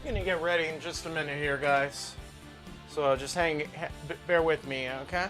Gonna get ready in just a minute here, guys. So just bear with me, okay?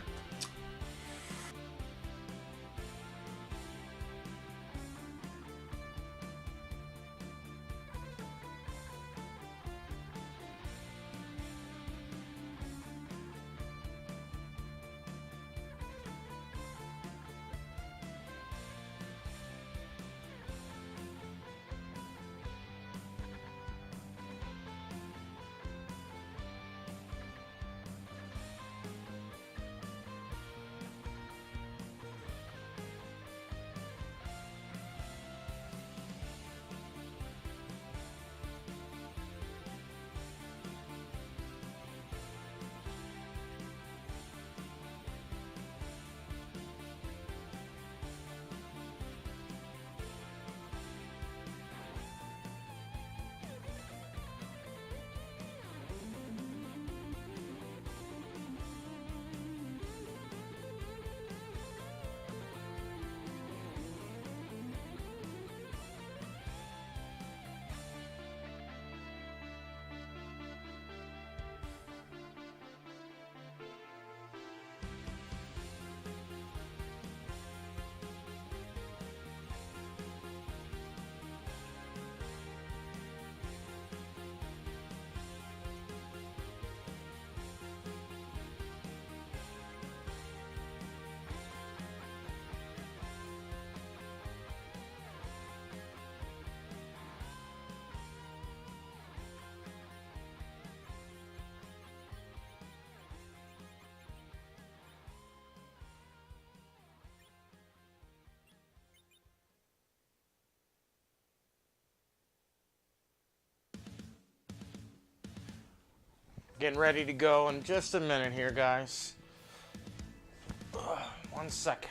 Getting ready to go in just a minute here, guys. 1 second.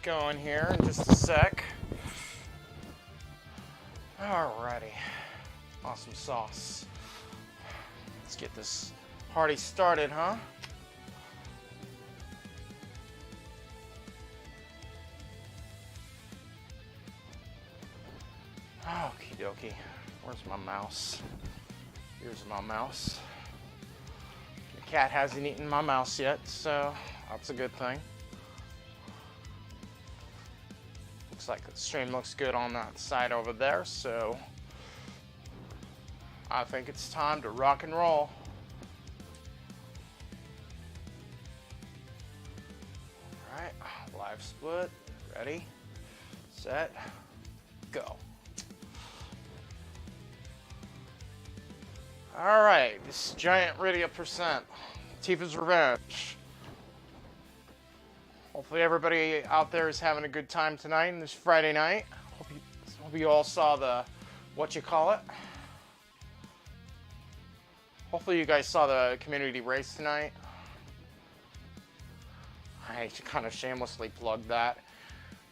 Going here in just a sec. Alrighty. Awesome sauce. Let's get this party started, huh? Okie dokie. Where's my mouse? Here's my mouse. The cat hasn't eaten my mouse yet, so that's a good thing. Looks like the stream looks good on that side over there, so I think it's time to rock and roll. Alright, live split, ready, set, go. Alright, this is Giant Rydia percent, Tifa's Revenge. Hopefully everybody out there is having a good time tonight and this Friday night. Hope you all saw the, whatchamacallit. Hopefully you guys saw the community race tonight. I kind of shamelessly plugged that.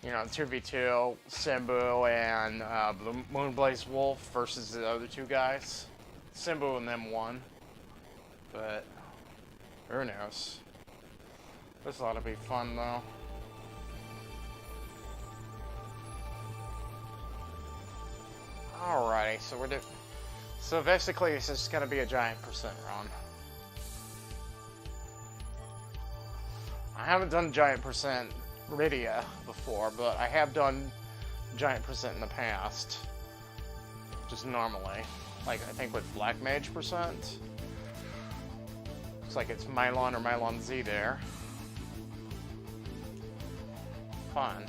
you know, 2v2, Simbu and Moonblaze Wolf versus the other two guys. Simbu and them won, but who knows? This ought to be fun though. Alrighty, so we're so basically it's just gonna be a giant percent run. I haven't done giant percent Rydia before, but I have done giant percent in the past. Just normally. Like, I think with Black Mage percent. Looks like it's Mylon or Mylon Z there. Fun.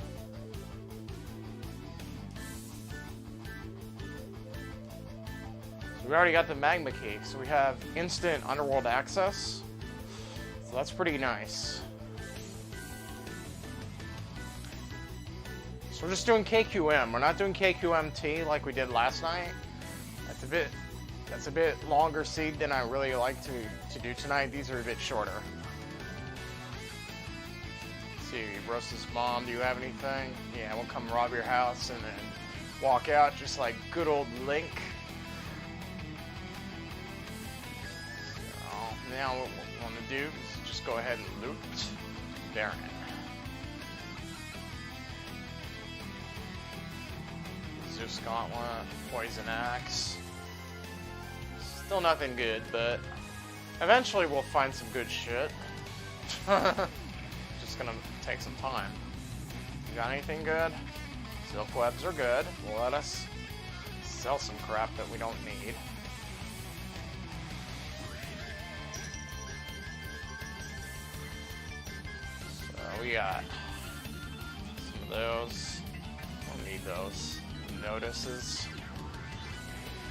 So we already got the Magma Key, so we have instant underworld access. So that's pretty nice. So we're just doing KQM. We're not doing KQMT like we did last night. That's a bit longer seed than I really like to do tonight. These are a bit shorter. Let's see, Roast's mom, do you have anything? Yeah, we'll come rob your house and then walk out just like good old Link. So now what we want to do is just go ahead and loot Baron. Zeus Gauntlet, Poison Axe. Still nothing good, but eventually we'll find some good shit. Just gonna take some time. You got anything good? Silk webs are good. We'll let us sell some crap that we don't need. So we got some of those. Don't need those. Notices.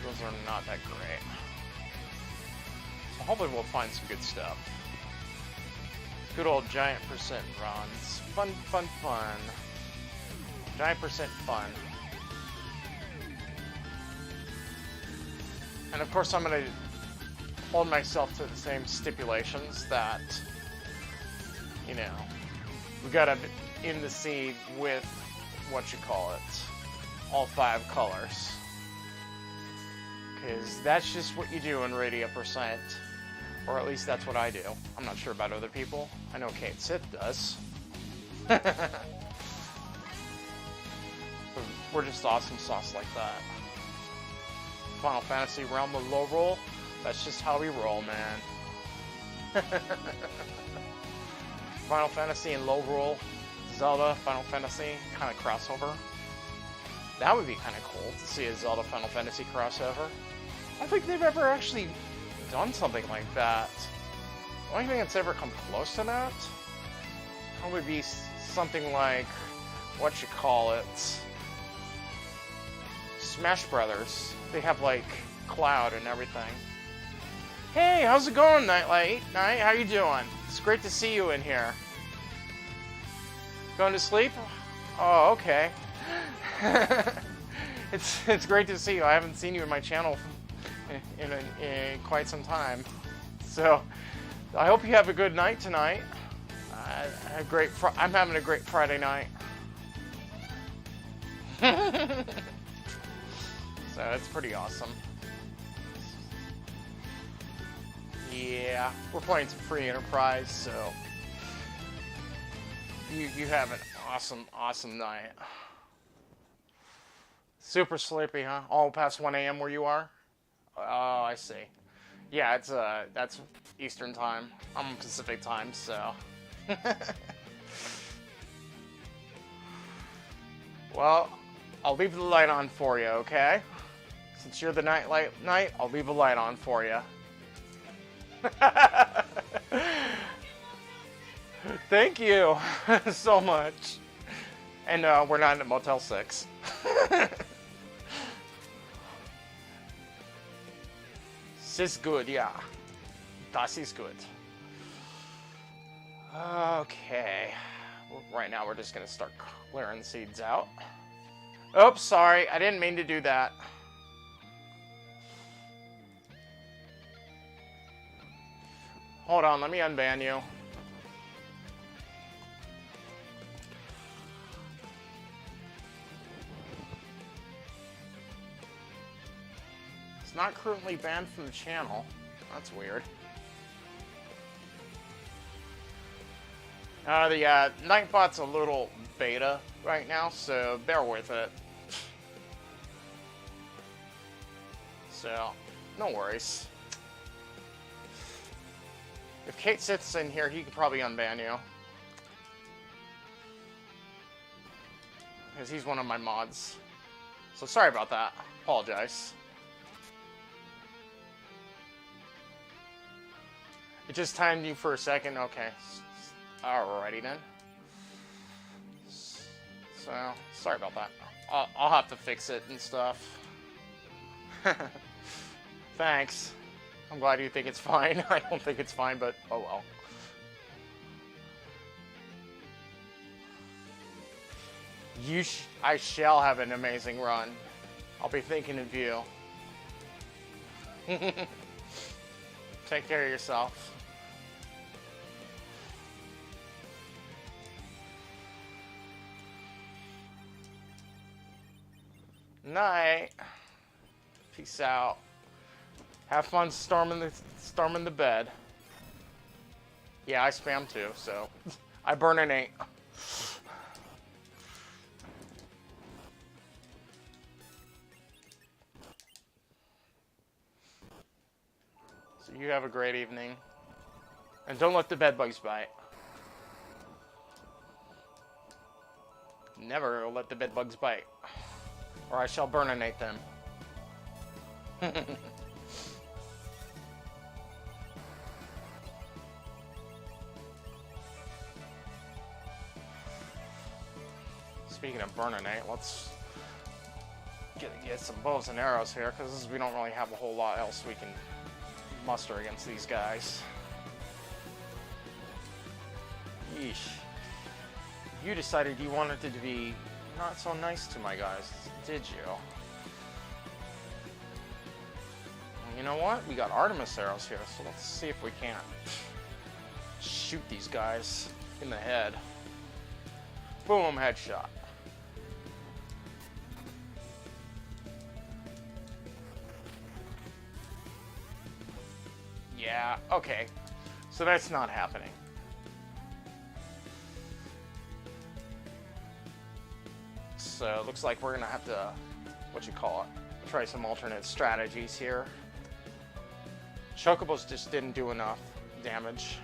Those are not that great. So hopefully we'll find some good stuff. Good old giant percent runs. Fun, fun, fun. Giant percent fun. And of course I'm going to hold myself to the same stipulations that, you know, we got to in the seed with, what you call it, all 5 colors. Because that's just what you do in Rydia percent. Or at least that's what I do. I'm not sure about other people. I know Kate Sith does. We're just awesome sauce like that. Final Fantasy Realm of Lorule. That's just how we roll, man. Final Fantasy and Lorule. Zelda, Final Fantasy kind of crossover. That would be kind of cool to see a Zelda Final Fantasy crossover. I don't think they've ever actually done something like that. The only thing that's ever come close to that probably be something like, what you call it, Smash Brothers. They have like Cloud and everything. Hey, how's it going, Nightlight? Night, how you doing? It's great to see you in here. Going to sleep? Oh, okay. It's great to see you. I haven't seen you in my channel in quite some time. So I hope you have a good night tonight. I'm having a great Friday night. So it's pretty awesome. Yeah, we're playing some free enterprise, so you have an awesome night. Super sleepy, huh? All past 1 a.m. where you are? Oh, I see. Yeah, it's that's Eastern time. I'm Pacific time, so. Well, I'll leave the light on for you, okay? Since you're the knight, I'll leave a light on for you. Thank you so much. And we're not in Motel 6. This is good, yeah. Das is good. Okay. Well, right now we're just gonna start clearing seeds out. Oops, sorry. I didn't mean to do that. Hold on, let me unban you. It's not currently banned from the channel. That's weird. The Nightbot's a little beta right now, so bear with it. So, no worries. If Kate sits in here, he could probably unban you. Because he's one of my mods. So sorry about that. Apologize. It just timed you for a second. Okay. Alrighty then. So, sorry about that. I'll have to fix it and stuff. Thanks. I'm glad you think it's fine. I don't think it's fine, but oh well. I shall have an amazing run. I'll be thinking of you. Take care of yourself. Night. Peace out. Have fun storming the bed. Yeah, I spam too, so I burn an 8. So you have a great evening. And don't let the bed bugs bite. Never let the bed bugs bite. Or I shall burninate them. Speaking of burninate, let's get some bows and arrows here, because we don't really have a whole lot else we can muster against these guys. Yeesh. You decided you wanted to be not so nice to my guys, did you? You know what? We got Artemis arrows here, so let's see if we can't shoot these guys in the head. Boom, headshot. Yeah, okay. So that's not happening. So it looks like we're gonna have to, try some alternate strategies here. Chocobos just didn't do enough damage.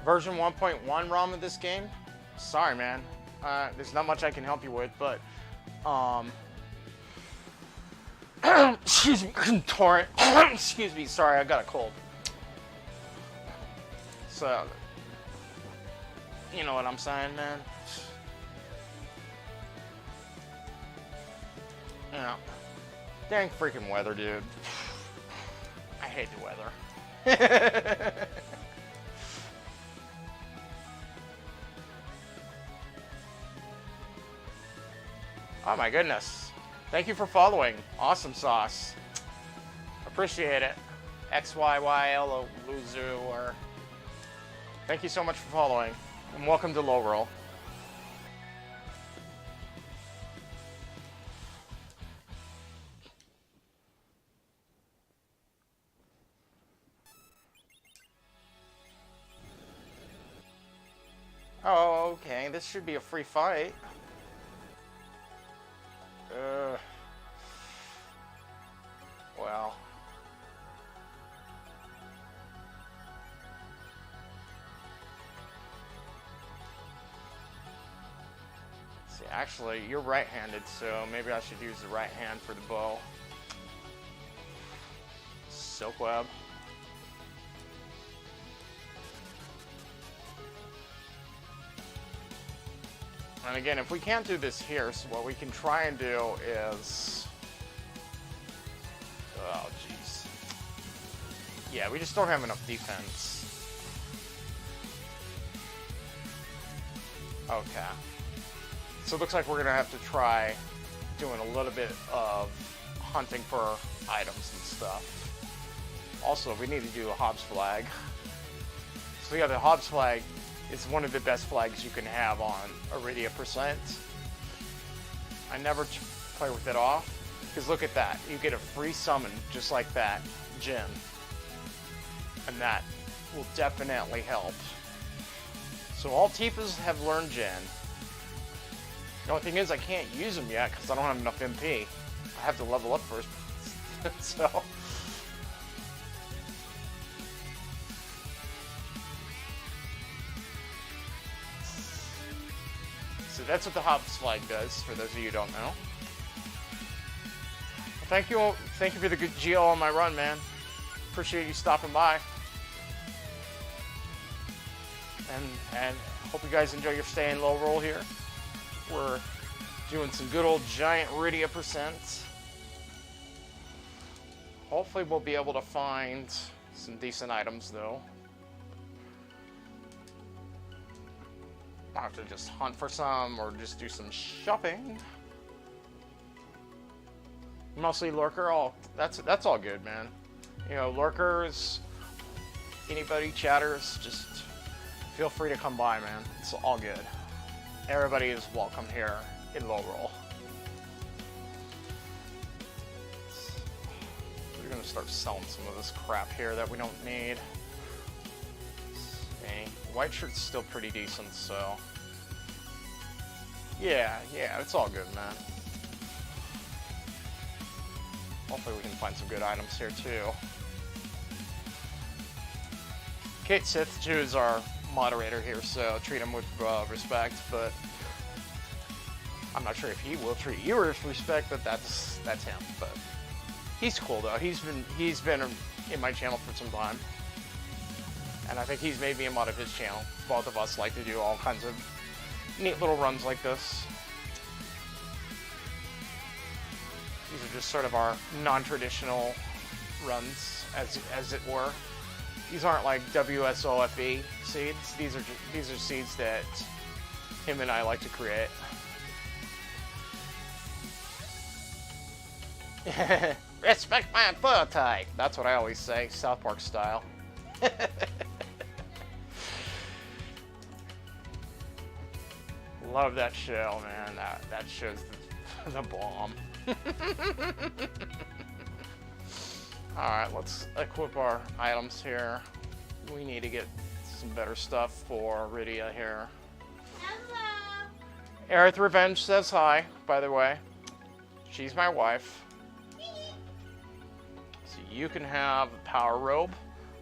Version 1.1 ROM of this game? Sorry, man. There's not much I can help you with, but excuse me, torrent. Excuse me, sorry, I got a cold. So, you know what I'm saying, man? Yeah. Dang freaking weather, dude. I hate the weather. Oh my goodness. Thank you for following. Awesome sauce. Appreciate it. XYYL Luzu, or thank you so much for following. And welcome to Lorule. Oh, okay. This should be a free fight. Well. See, actually, you're right-handed, so maybe I should use the right hand for the bow. Silk web. And again, if we can't do this here, so what we can try and do is... Oh, jeez. Yeah, we just don't have enough defense. Okay. So it looks like we're going to have to try doing a little bit of hunting for items and stuff. Also, we need to do a Hobbs flag. So yeah, the Hobbs flag is one of the best flags you can have on a Rydia percent. I never play with it off. Because look at that. You get a free summon just like that, Jin. And that will definitely help. So all Tifa's have learned Jin. The only thing is I can't use them yet because I don't have enough MP. I have to level up first. So... So that's what the Hops flag does, for those of you who don't know. Well, thank you for the good GL on my run, man. Appreciate you stopping by. And hope you guys enjoy your stay in Lorule here. We're doing some good old giant Rydia percents. Hopefully we'll be able to find some decent items though. I'll have to just hunt for some or just do some shopping. Mostly lurker. Oh, that's all good, man. You know, lurkers, anybody, chatters, just feel free to come by, man. It's all good. Everybody is welcome here in Lorule. We're gonna start selling some of this crap here that we don't need. Okay. White shirt's still pretty decent, so yeah, it's all good, man. Hopefully we can find some good items here too. Kate Sith too is our moderator here, so treat him with respect, but I'm not sure if he will treat you with respect, but that's him. But he's cool though. He's been in my channel for some time, and I think he's made me a mod of his channel. Both of us like to do all kinds of neat little runs like this. These are just sort of our non-traditional runs, as it were. These aren't like FF4FE seeds. These are seeds that him and I like to create. Respect my authority. That's what I always say, South Park style. Love that show, man. That show's the bomb. Alright, let's equip our items here. We need to get some better stuff for Rydia here. Hello! Aerith Revenge says hi, by the way. She's my wife. So you can have a power robe.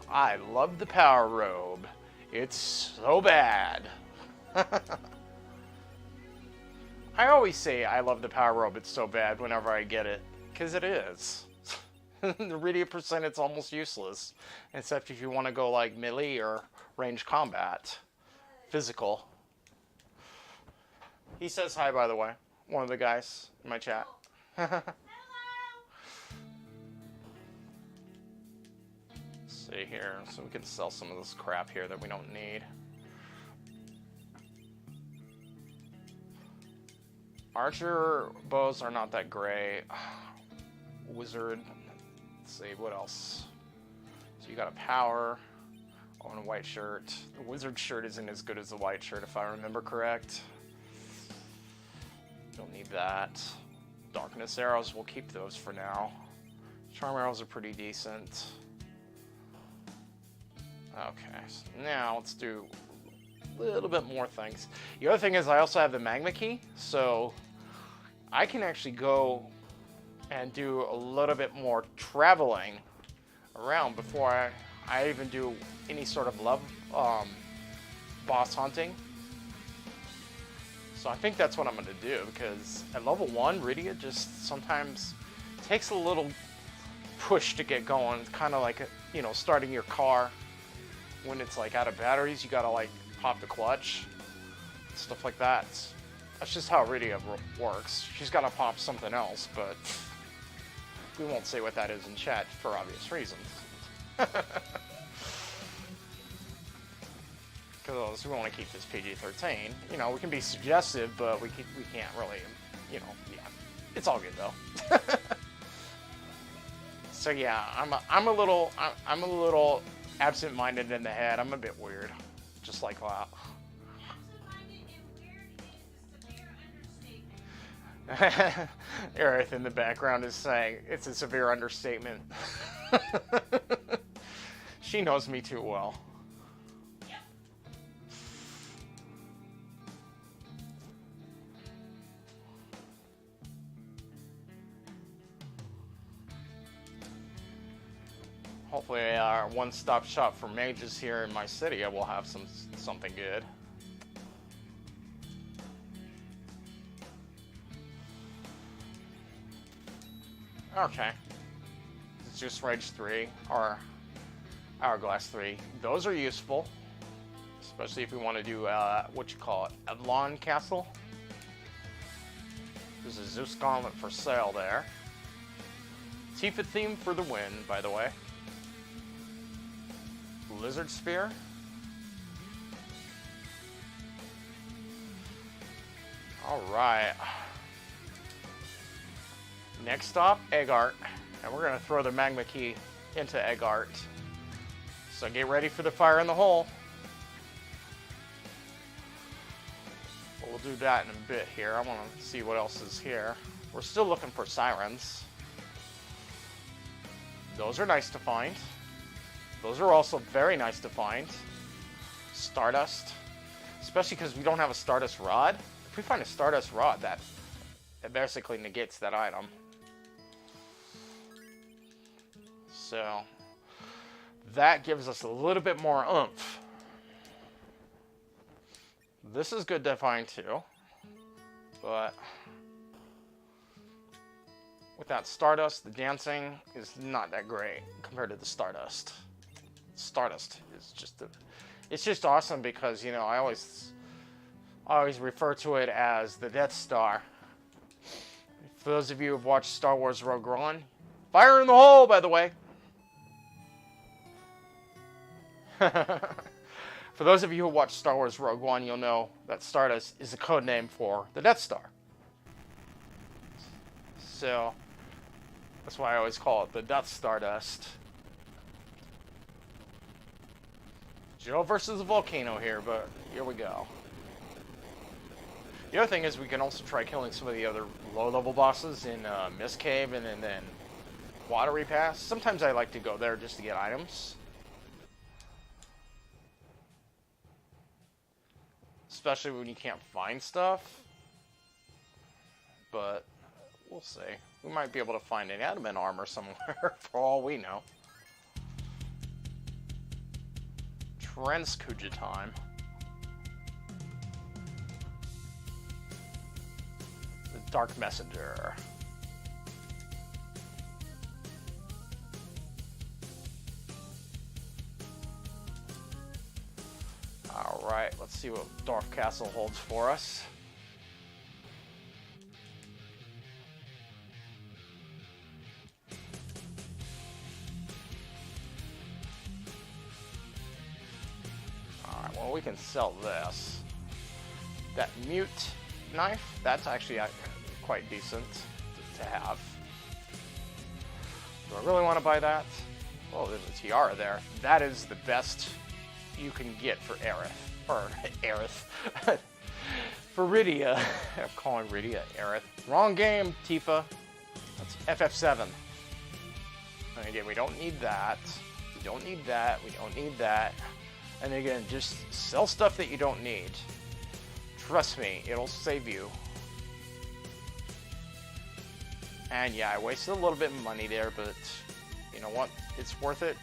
I love the power robe. It's so bad. I always say I love the power robe, it's so bad whenever I get it. Because it is. The Rydia percent, it's almost useless. Except if you want to go like melee or range combat. Physical. He says hi, by the way. One of the guys in my chat. Hello! Let's see here. So we can sell some of this crap here that we don't need. Archer bows are not that great. Wizard. Let's see, what else? So you got a power. Oh, and a white shirt. The wizard shirt isn't as good as the white shirt, if I remember correct. Don't need that. Darkness arrows, we'll keep those for now. Charm arrows are pretty decent. Okay, so now let's do a little bit more things. The other thing is I also have the magma key, so I can actually go and do a little bit more traveling around before I even do any sort of boss hunting. So I think that's what I'm going to do, because at level 1, Rydia just sometimes takes a little push to get going. It's kind of like, you know, starting your car when it's like out of batteries. You got to like pop the clutch, stuff like that. That's just how Rydia works. She's got to pop something else, but we won't say what that is in chat for obvious reasons. Because we want to keep this PG-13. You know, we can be suggestive, but we can't really, you know, yeah. It's all good though. So yeah, I'm a little absent-minded in the head. I'm a bit weird, just like that. Aerith in the background is saying it's a severe understatement. She knows me too well. Yep. Hopefully our one-stop shop for mages here in my city will have something good. Okay. It's just Rage 3 or Hourglass 3. Those are useful. Especially if we want to do, what you call it, Avalon Castle. There's a Zeus Gauntlet for sale there. Tifa theme for the win, by the way. Lizard Spear. Alright. Next stop, Egg Art. And we're going to throw the Magma Key into Egg Art. So get ready for the fire in the hole. But we'll do that in a bit here. I want to see what else is here. We're still looking for sirens. Those are nice to find. Those are also very nice to find. Stardust. Especially because we don't have a Stardust Rod. If we find a Stardust Rod, that basically negates that item. So that gives us a little bit more oomph. This is good to find too. But without Stardust, the dancing is not that great compared to the Stardust. Stardust is just it's just awesome because, you know, I always refer to it as the Death Star. For those of you who've watched Star Wars Rogue One, fire in the hole, by the way. For those of you who watched Star Wars Rogue One, you'll know that Stardust is a code name for the Death Star. So that's why I always call it the Death Stardust. Joe versus a volcano here, but here we go. The other thing is we can also try killing some of the other low-level bosses in Mist Cave and then Watery Pass. Sometimes I like to go there just to get items. Especially when you can't find stuff. But we'll see. We might be able to find an adamant armor somewhere for all we know. Transkuja time. The Dark Messenger. Alright, let's see what Dwarf Castle holds for us. Alright, well, we can sell this. That mute knife, that's actually quite decent to have. Do I really want to buy that? Oh, there's a tiara there. That is the best you can get for Aerith. Or Aerith. For Rydia. I'm calling Rydia Aerith. Wrong game, Tifa. That's FF7. And again, we don't need that. We don't need that. We don't need that. And again, just sell stuff that you don't need. Trust me, it'll save you. And yeah, I wasted a little bit of money there, but you know what? It's worth it.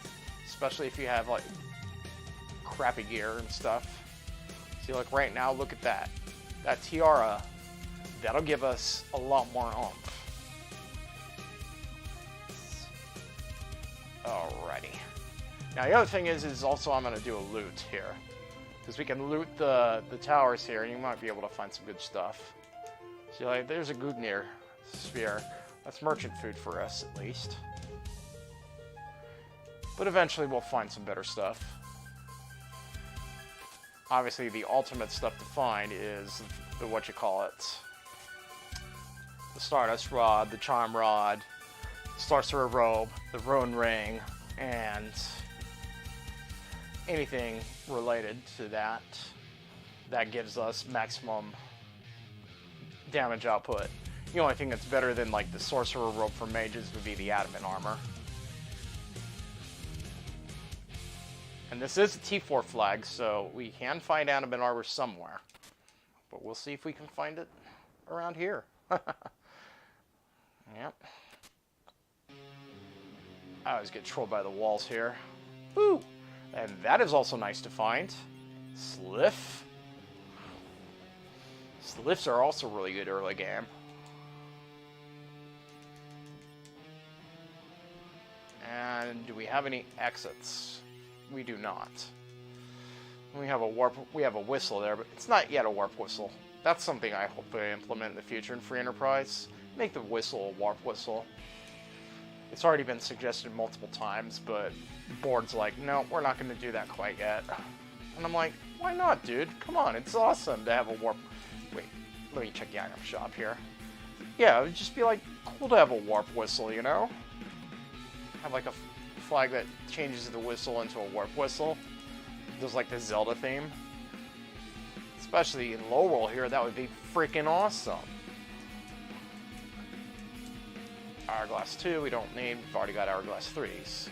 Especially if you have like crappy gear and stuff. See, like right now, look at that. That tiara, that'll give us a lot more oomph. Alrighty. Now the other thing is also I'm going to do a loot here. Because we can loot the towers here and you might be able to find some good stuff. See, like, there's a Gudnir sphere. That's merchant food for us, at least. But eventually we'll find some better stuff. Obviously, the ultimate stuff to find is the the Stardust Rod, the Charm Rod, Sorcerer Robe, the Rune Ring, and anything related to that gives us maximum damage output. The only thing that's better than like the sorcerer robe for mages would be the adamant armor. And this is a T4 flag, so we can find adamant armor somewhere. But we'll see if we can find it around here. Yep. I always get trolled by the walls here. Woo! And that is also nice to find. Sliff. Sliffs are also really good early game. And do we have any exits? We do not. We have a whistle there, but it's not yet a warp whistle. That's something I hope to implement in the future in Free Enterprise. Make the whistle a warp whistle. It's already been suggested multiple times, but the board's like, no, we're not going to do that quite yet. And I'm like, why not, dude? Come on, it's awesome to have a warp... Wait, let me check the item shop here. Yeah, it would just be like, cool to have a warp whistle, you know? Have like a flag that changes the whistle into a warp whistle. Does like the Zelda theme. Especially in Lorule here, that would be freaking awesome. Hourglass 2, we don't need. We've already got Hourglass 3s.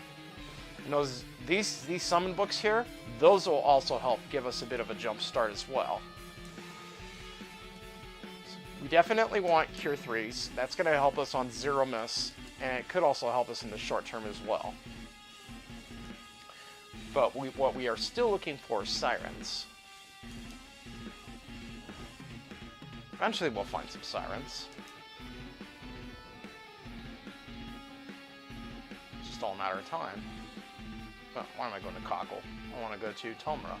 And these summon books here, those will also help give us a bit of a jump start as well. We definitely want Cure 3s. That's going to help us on Zero Miss, and it could also help us in the short term as well. But what we are still looking for is Sirens. Eventually we'll find some Sirens. It's just all a matter of time. But why am I going to Cockle? I want to go to Tomra.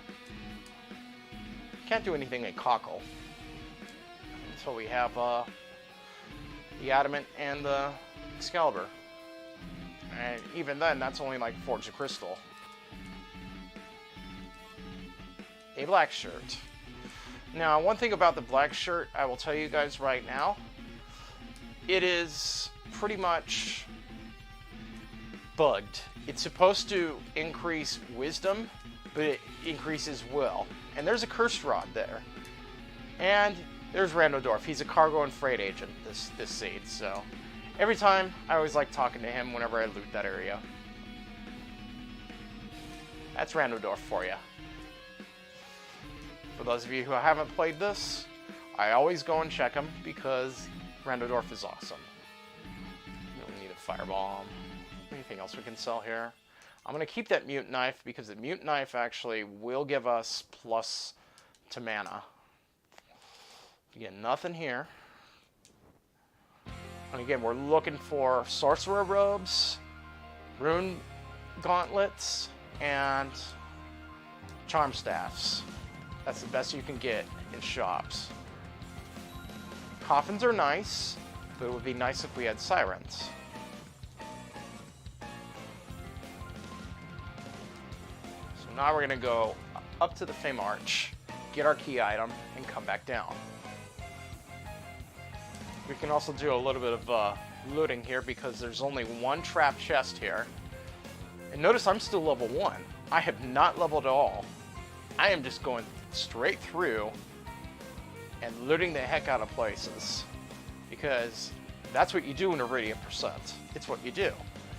Can't do anything in Cockle until we have the Adamant and the Excalibur. And even then, that's only like Forge of Crystal. A black shirt. Now, one thing about the black shirt, I will tell you guys right now, it is pretty much bugged. It's supposed to increase wisdom, but it increases will. And there's a cursed rod there. And there's Randodorf. He's a cargo and freight agent, this seed, so every time I always like talking to him whenever I loot that area. That's Randodorf for you. For those of you who haven't played this, I always go and check him because Randodorf is awesome. We don't need a firebomb. Anything else we can sell here? I'm going to keep that mute knife because the mute knife actually will give us plus to mana. Again, nothing here. And again, we're looking for sorcerer robes, rune gauntlets, and charm staffs. That's the best you can get in shops. Coffins are nice, but it would be nice if we had sirens. So now we're going to go up to the Fame Arch, get our key item, and come back down. We can also do a little bit of looting here because there's only one trap chest here. And notice I'm still level 1. I have not leveled at all. I am just going straight through and looting the heck out of places because that's what you do in Rydia percent. It's what you do.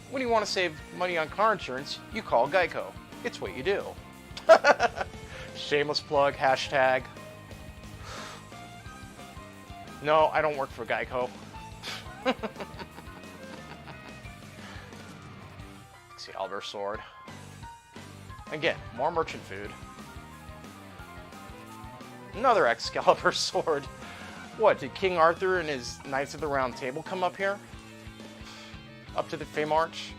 When you want to save money on car insurance, you call Geico. It's what you do. Shameless plug, hashtag. No, I don't work for Geico. Excalibur sword. Again, more merchant food. Another Excalibur sword. What, did King Arthur and his Knights of the Round Table come up here? Up to the Fame Arch?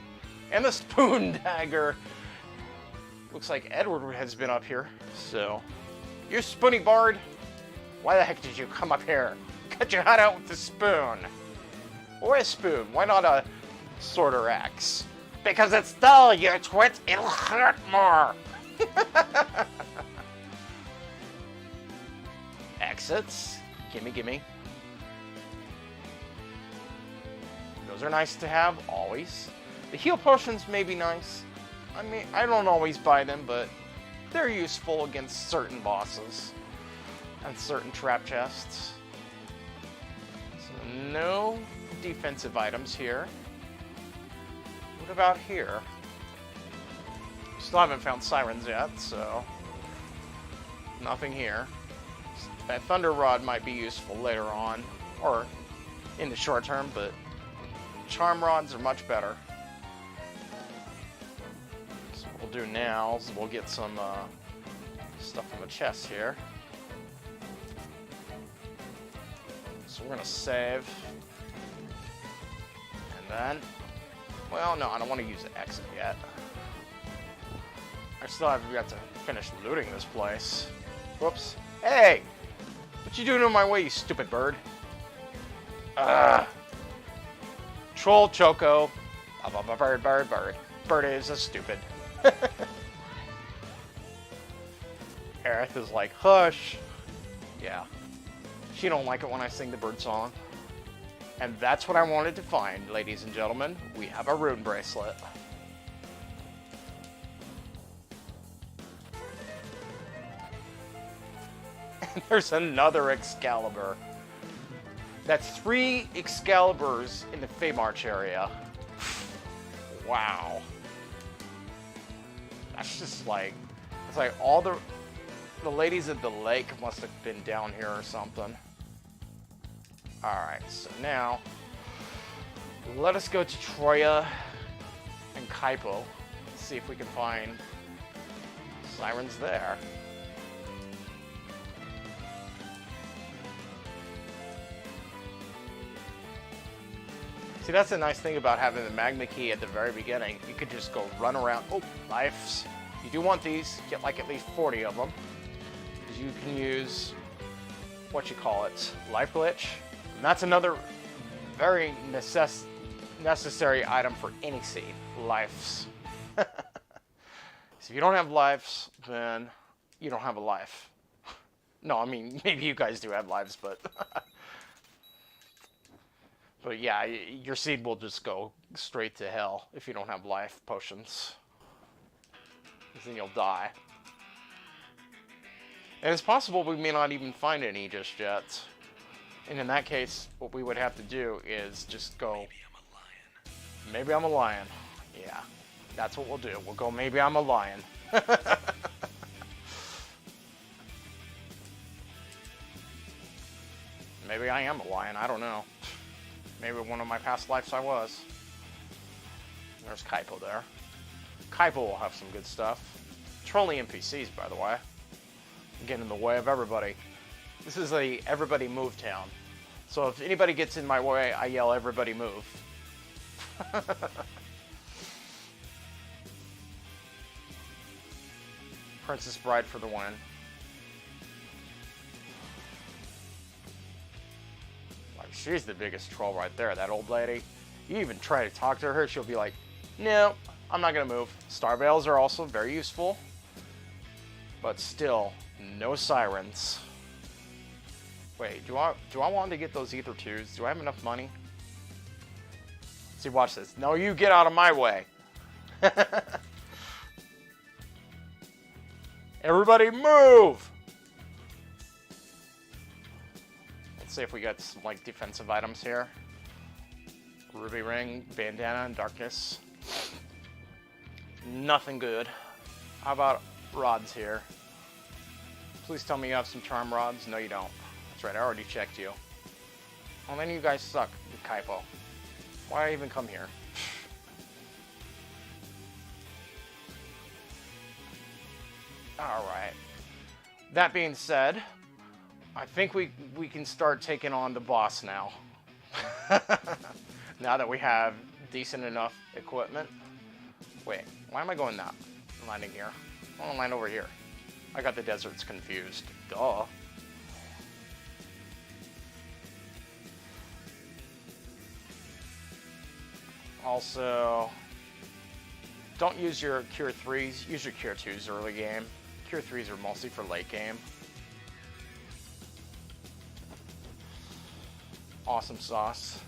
And the Spoon Dagger. Looks like Edward has been up here, so. You spoony bard, why the heck did you come up here? Cut your head out with the spoon. Or a spoon, why not a sword or axe? Because it's dull, you twit, it'll hurt more. Exits, gimme. Those are nice to have, always. The heal potions may be nice. I mean, I don't always buy them, but they're useful against certain bosses and certain trap chests. So No defensive items here. What about here? Still haven't found sirens yet, so nothing here. That thunder rod might be useful later on, or in the short term, but charm rods are much better. So what we'll do now is we'll get some stuff from the chest here. So we're gonna save, and then, well, no, I don't want to use the exit yet. I still have got to finish looting this place. Whoops! Hey, what you doing in my way, you stupid bird? Troll Choco. Bird. Bird is a stupid. Aerith is like, hush. Yeah. She don't like it when I sing the bird song. And that's what I wanted to find, ladies and gentlemen. We have a rune bracelet. And there's another Excalibur. That's 3 Excaliburs in the Feymarch area. Wow. That's just like, it's like all the ladies at the lake must have been down here or something. Alright, so now let us go to Troya and Kaipo. See if we can find sirens there. See, that's the nice thing about having the magma key at the very beginning. You could just go run around. Oh, lives. You do want these. Get like at least 40 of them. Because you can use, what you call it, life glitch. And that's another very necessary item for any seed. Lives. So if you don't have lives, then you don't have a life. No, I mean, maybe you guys do have lives, but... But yeah, your seed will just go straight to hell if you don't have life potions. Because then you'll die. And it's possible we may not even find any just yet. And in that case, what we would have to do is just go... Maybe I'm a lion. Yeah, that's what we'll do. We'll go, maybe I'm a lion. Maybe I am a lion, I don't know. Maybe one of my past lives I was. There's Kaipo there. Kaipo will have some good stuff. Trolling NPCs, by the way. Get in the way of everybody. This is a everybody move town. So if anybody gets in my way, I yell, everybody move. Princess Bride for the win. She's the biggest troll right there, that old lady. You even try to talk to her, she'll be like, no, I'm not gonna move. Star Veils are also very useful. But still, no sirens. Wait, do I want to get those Ether 2s? Do I have enough money? See, watch this. No, you get out of my way. Everybody move! Let's see if we got some like defensive items here. Ruby ring, bandana, and darkness. Nothing good. How about rods here? Please tell me you have some charm rods. No, you don't. That's right, I already checked you. Well, then you guys suck, Kaipo. Why even come here? Alright. That being said, I think we can start taking on the boss now. Now that we have decent enough equipment. Wait, why am I going that? I'm landing here. I want to land over here. I got the deserts confused. Duh. Also, don't use your Cure 3s. Use your Cure 2s early game. Cure 3s are mostly for late game. Awesome sauce.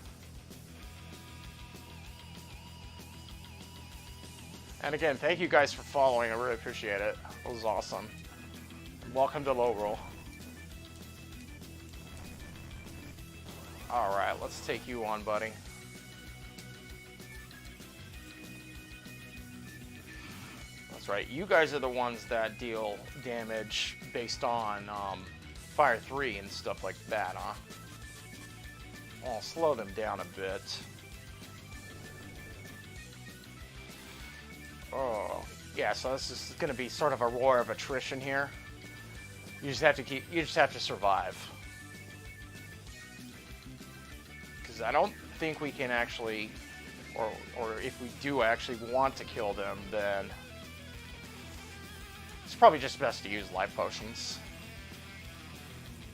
And again, thank you guys for following. I really appreciate it. It was awesome. Welcome to Lorule. Alright, let's take you on, buddy. That's right, you guys are the ones that deal damage based on Fire 3 and stuff like that, huh? I'll slow them down a bit. Oh, yeah, so this is going to be sort of a war of attrition here. You just have to survive. Because I don't think we can actually, or if we do actually want to kill them, then it's probably just best to use life potions.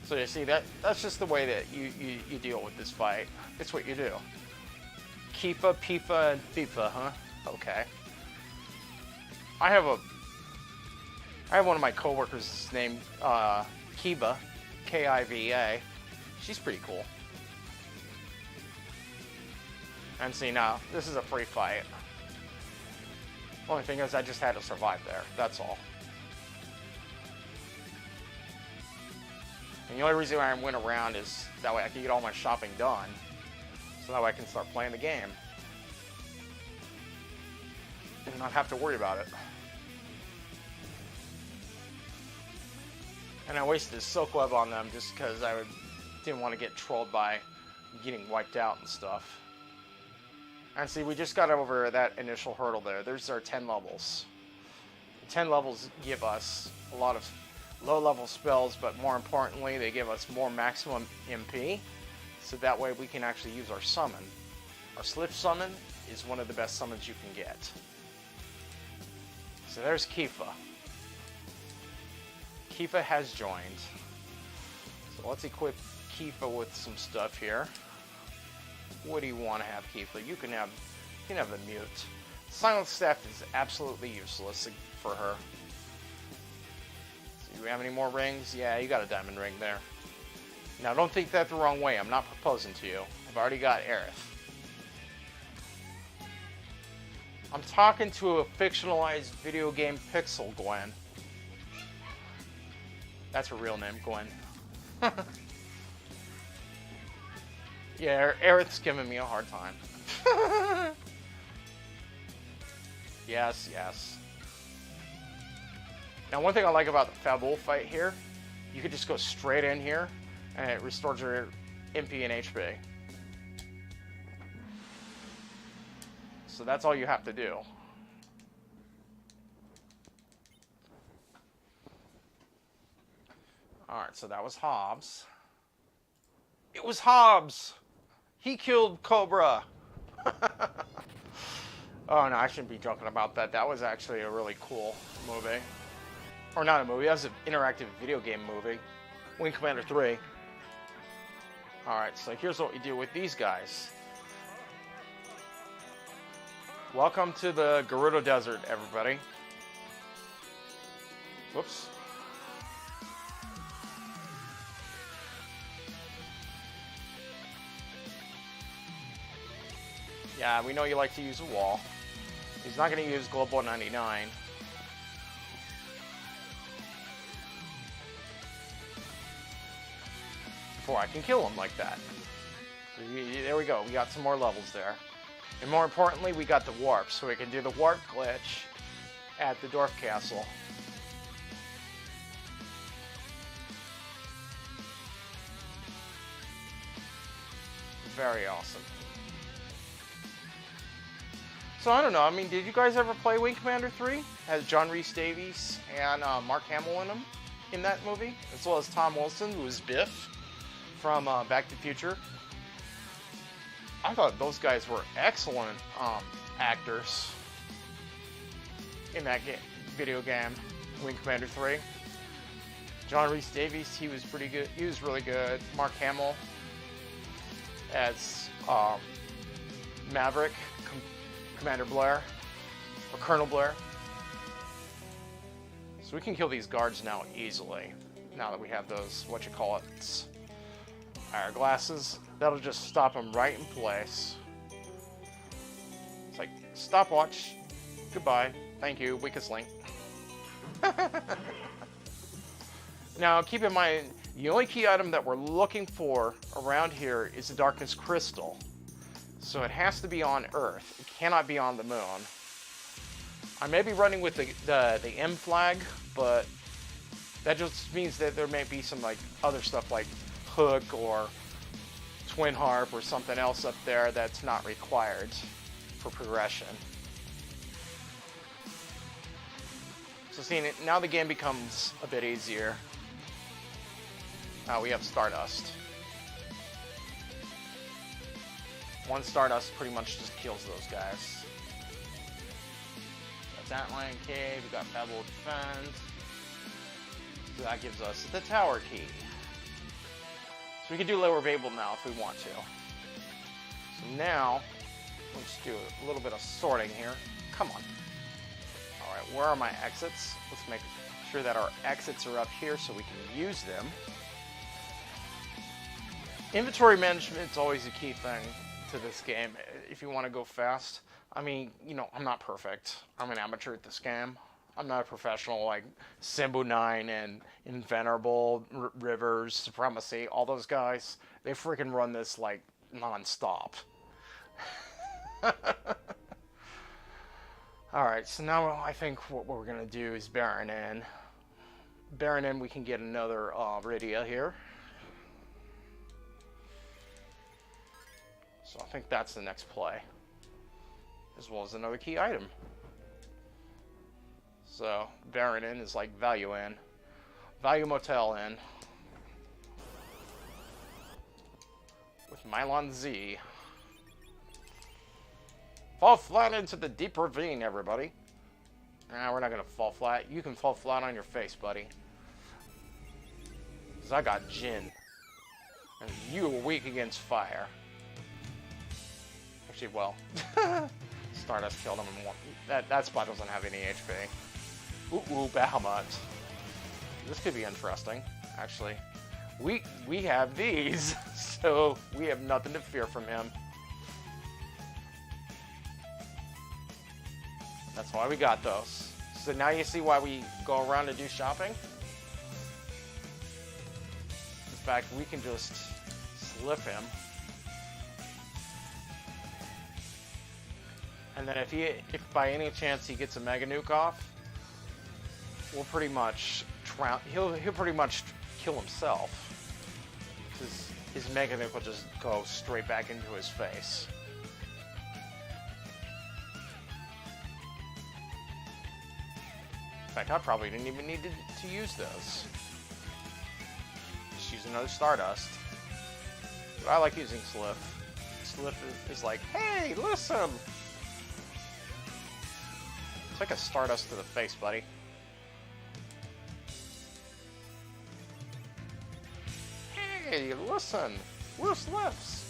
So you see, that's just the way that you deal with this fight. It's what you do. Keepa, Pifa, and FIFA, huh? Okay. I have one of my coworkers named Kiva, K-I-V-A. She's pretty cool. And see, now this is a free fight. Only thing is, I just had to survive there. That's all. And the only reason why I went around is that way I can get all my shopping done, so that way I can start playing the game and not have to worry about it. And I wasted a silk web on them just because I didn't want to get trolled by getting wiped out and stuff. And see, we just got over that initial hurdle there. There's our 10 levels. 10 levels give us a lot of low-level spells, but more importantly, they give us more maximum MP, so that way we can actually use our summon. Our slip summon is one of the best summons you can get. So there's Kifa. Kifa has joined. So let's equip Kifa with some stuff here. What do you want to have, Kifa? You can have the mute. Silent Staff is absolutely useless for her. Do we have any more rings? Yeah, you got a diamond ring there. Now, don't think that the wrong way. I'm not proposing to you. I've already got Aerith. I'm talking to a fictionalized video game pixel, Gwen. That's her real name, Gwen. Yeah, Aerith's giving me a hard time. Yes, yes. Now, one thing I like about the Fabul fight here, you could just go straight in here, and it restores your MP and HP. So that's all you have to do. Alright, so that was Hobbs. It was Hobbs! He killed Cobra! Oh no, I shouldn't be joking about that. That was actually a really cool movie. Or not a movie, that was an interactive video game movie. Wing Commander 3. Alright, so here's what we do with these guys. Welcome to the Gerudo Desert, everybody. Whoops. Yeah, we know you like to use a wall. He's not going to use Global 99. Before I can kill him like that. There we go, we got some more levels there. And more importantly, we got the warp, so we can do the warp glitch at the Dwarf Castle. Very awesome. So I don't know, I mean, did you guys ever play Wing Commander 3? Has John Rhys Davies and Mark Hamill in them in that movie? As well as Tom Wilson, who is Biff from Back to the Future. I thought those guys were excellent actors in that video game, Wing Commander 3. John Rhys Davies, he was pretty good. He was really good. Mark Hamill as Maverick, Commander Blair, or Colonel Blair. So we can kill these guards now easily, now that we have those, hourglasses. That'll just stop them right in place. It's like, stopwatch, goodbye, thank you, weakest link. Now, keep in mind, The only key item that we're looking for around here is the Darkness Crystal. So it has to be on Earth. It cannot be on the moon. I may be running with the M flag, but that just means that there may be some like other stuff like Hook or Twin Harp or something else up there that's not required for progression. So seeing it, now the game becomes a bit easier. We have Stardust. One Stardust pretty much just kills those guys. That's Antlion Cave, we got Pebble Defense. So that gives us the Tower Key. So we can do Lower Babel now if we want to. So now, let's do a little bit of sorting here. Come on. Alright, where are my exits? Let's make sure that our exits are up here so we can use them. Inventory management is always a key thing to this game if you want to go fast. I mean, you know, I'm not perfect. I'm an amateur at this game. I'm not a professional like Simbu9 and Invenerable, Rivers, Supremacy, all those guys. They freaking run this like non-stop. Alright, so now I think what we're going to do is Baron in. Baron in, we can get another Rydia here. So I think that's the next play, as well as another key item. So Baron in is like Value in, Value Motel in, with Mylon Z. Fall flat into the deep ravine, everybody. Nah, we're not gonna fall flat. You can fall flat on your face, buddy. Cause I got Jin, and you are weak against fire. Actually, well, Stardust killed him in one. That spot doesn't have any HP. Ooh, Bahamut. This could be interesting, actually. We have these, so we have nothing to fear from him. That's why we got those. So now you see why we go around and do shopping? In fact, we can just slip him. And then if by any chance he gets a Mega Nuke off, we'll pretty much he'll pretty much kill himself. Because his Mega Nuke will just go straight back into his face. In fact, I probably didn't even need to use those. Just use another Stardust. But I like using Sliff. Sliff is like, hey, listen! It's like a Stardust to the face, buddy. Hey, listen! We're Sliffs!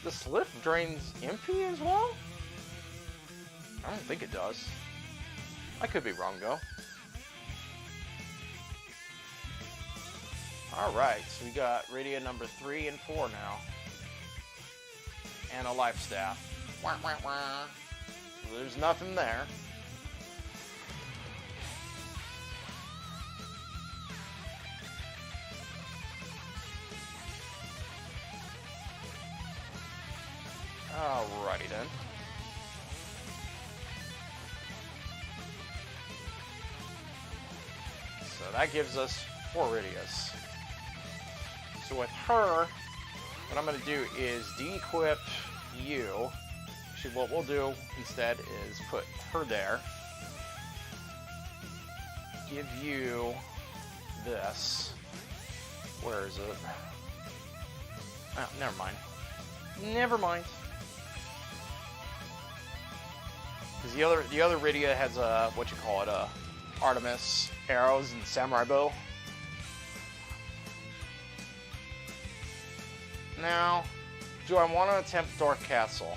The Sliff drains MP as well? I don't think it does. I could be wrong, though. Alright, so we got Rydia number 3 and 4 now. And a Life Staff. Wah, wah, wah. So there's nothing there. Alrighty then. So that gives us 4 Rydias. So with her, what I'm going to do is de-equip you. Actually, what we'll do instead is put her there. Give you this. Where is it? Oh, never mind. Never mind. Because the other Rydia has a, what you call it, a Artemis arrows and samurai bow. Now, do I want to attempt Dark Castle?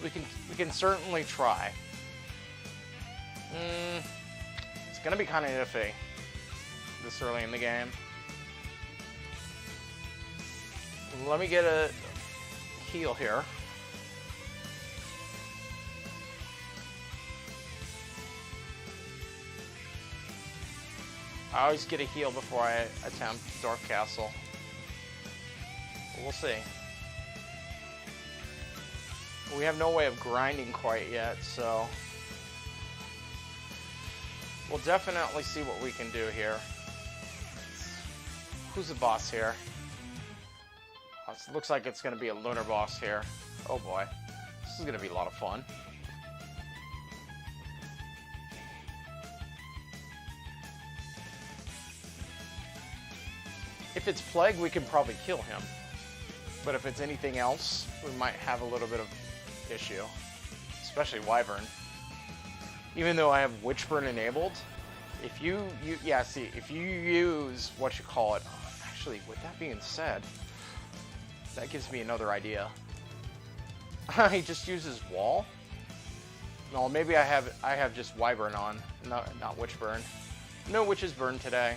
We can certainly try. It's gonna be kind of iffy this early in the game. Let me get a heal here. I always get a heal before I attempt Dwarf Castle. But we'll see. We have no way of grinding quite yet, so we'll definitely see what we can do here. Who's the boss here? Oh, it looks like it's going to be a lunar boss here. Oh boy. This is going to be a lot of fun. If it's Plague, we can probably kill him. But if it's anything else, we might have a little bit of issue. Especially Wyvern. Even though I have Witchburn enabled, if you use what you call it. Actually, with that being said, that gives me another idea. He just uses Wall. No, maybe I have just Wyvern on, not Witchburn. No Witches Burn today.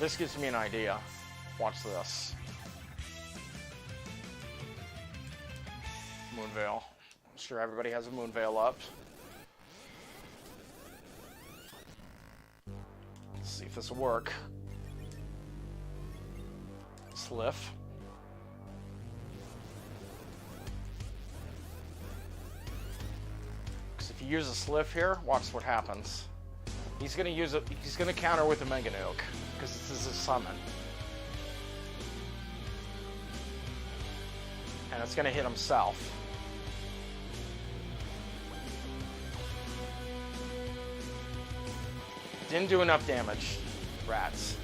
This gives me an idea. Watch this. Moonveil. I'm sure everybody has a Moonveil up. Let's see if this will work. Sliff. Because if you use a Sliff here, watch what happens. He's gonna use it. He's gonna counter with a Mega Nuke because this is a summon, and it's gonna hit himself. Didn't do enough damage, rats.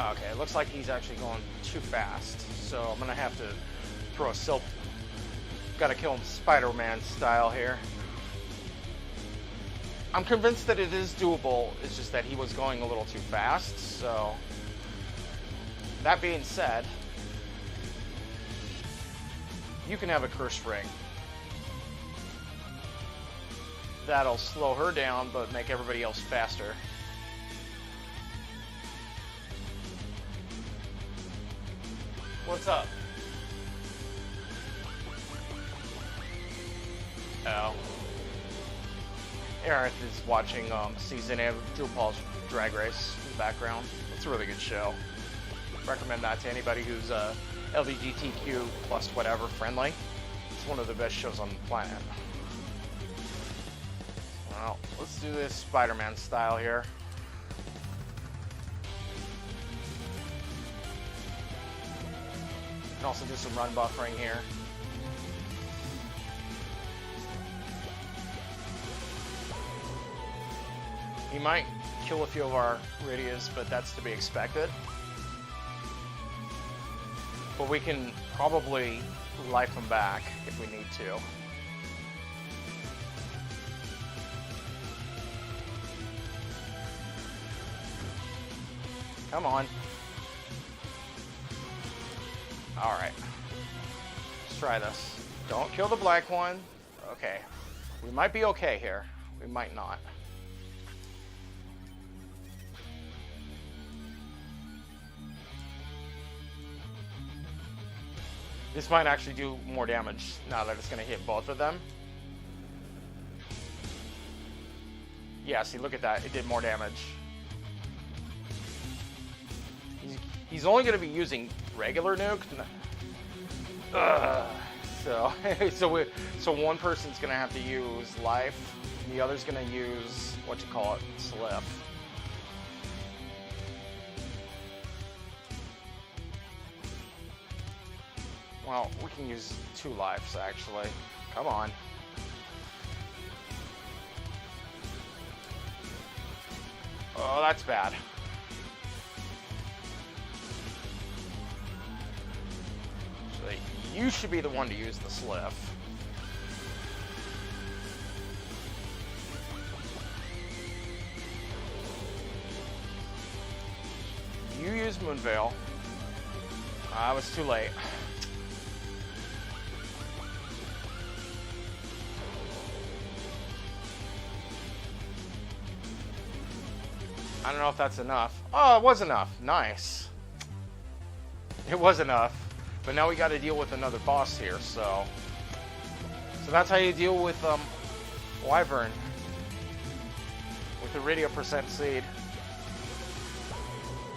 Okay, it looks like he's actually going too fast, so I'm gonna have to throw a silk. Gotta kill him Spider-Man style here. I'm convinced that it is doable, it's just that he was going a little too fast, so... That being said, you can have a Curse Ring. That'll slow her down, but make everybody else faster. What's up? Oh. Aerith is watching season 8 of RuPaul's Drag Race in the background. It's a really good show. Recommend that to anybody who's LGBTQ plus whatever friendly. It's one of the best shows on the planet. Well, let's do this Spider-Man style here. Can also do some run buffering here. He might kill a few of our Rydias, but that's to be expected. But we can probably life him back if we need to. Come on. Alright. Let's try this. Don't kill the black one. Okay. We might be okay here. We might not. This might actually do more damage now that it's going to hit both of them. Yeah, see, look at that. It did more damage. He's only going to be using regular nuke. So one person's going to have to use life, and the other's going to use, what you call it, slip. Well, we can use 2 lives, actually. Come on. Oh, that's bad. So you should be the one to use the sliff. You use Moonveil. I was too late. I don't know if that's enough. Oh, it was enough. Nice. It was enough. But now we got to deal with another boss here, so that's how you deal with Wyvern. with the Rydia percent seed.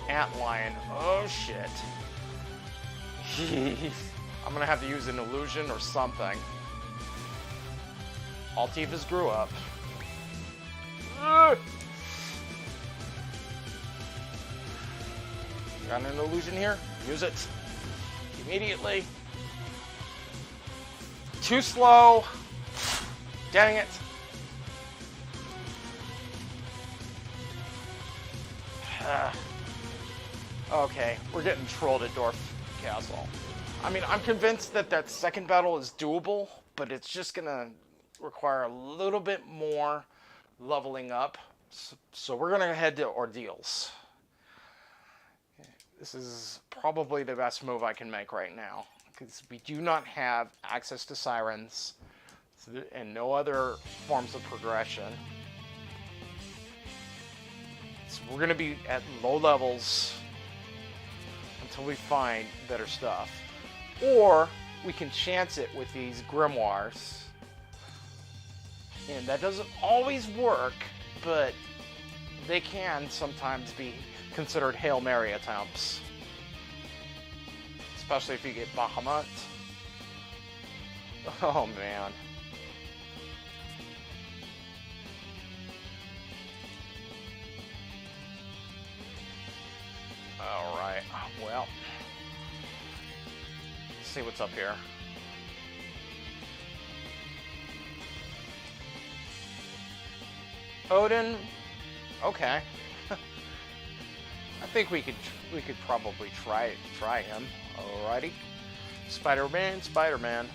Antlion. Oh shit. Jeez. I'm gonna have to use an illusion or something. Altivas grew up. Got an illusion here? Use it. Immediately. Too slow. Dang it. Okay, we're getting trolled at Dwarf Castle. I mean, I'm convinced that that second battle is doable, but it's just gonna require a little bit more leveling up. So we're gonna head to Ordeals. This is probably the best move I can make right now, because we do not have access to sirens and no other forms of progression. So we're gonna be at low levels until we find better stuff. Or we can chance it with these grimoires. And that doesn't always work, but they can sometimes be considered Hail Mary attempts. Especially if you get Bahamut. Oh man. Alright, well. Let's see what's up here. Odin? Okay. I think we could probably try him. Alrighty. Spider-Man.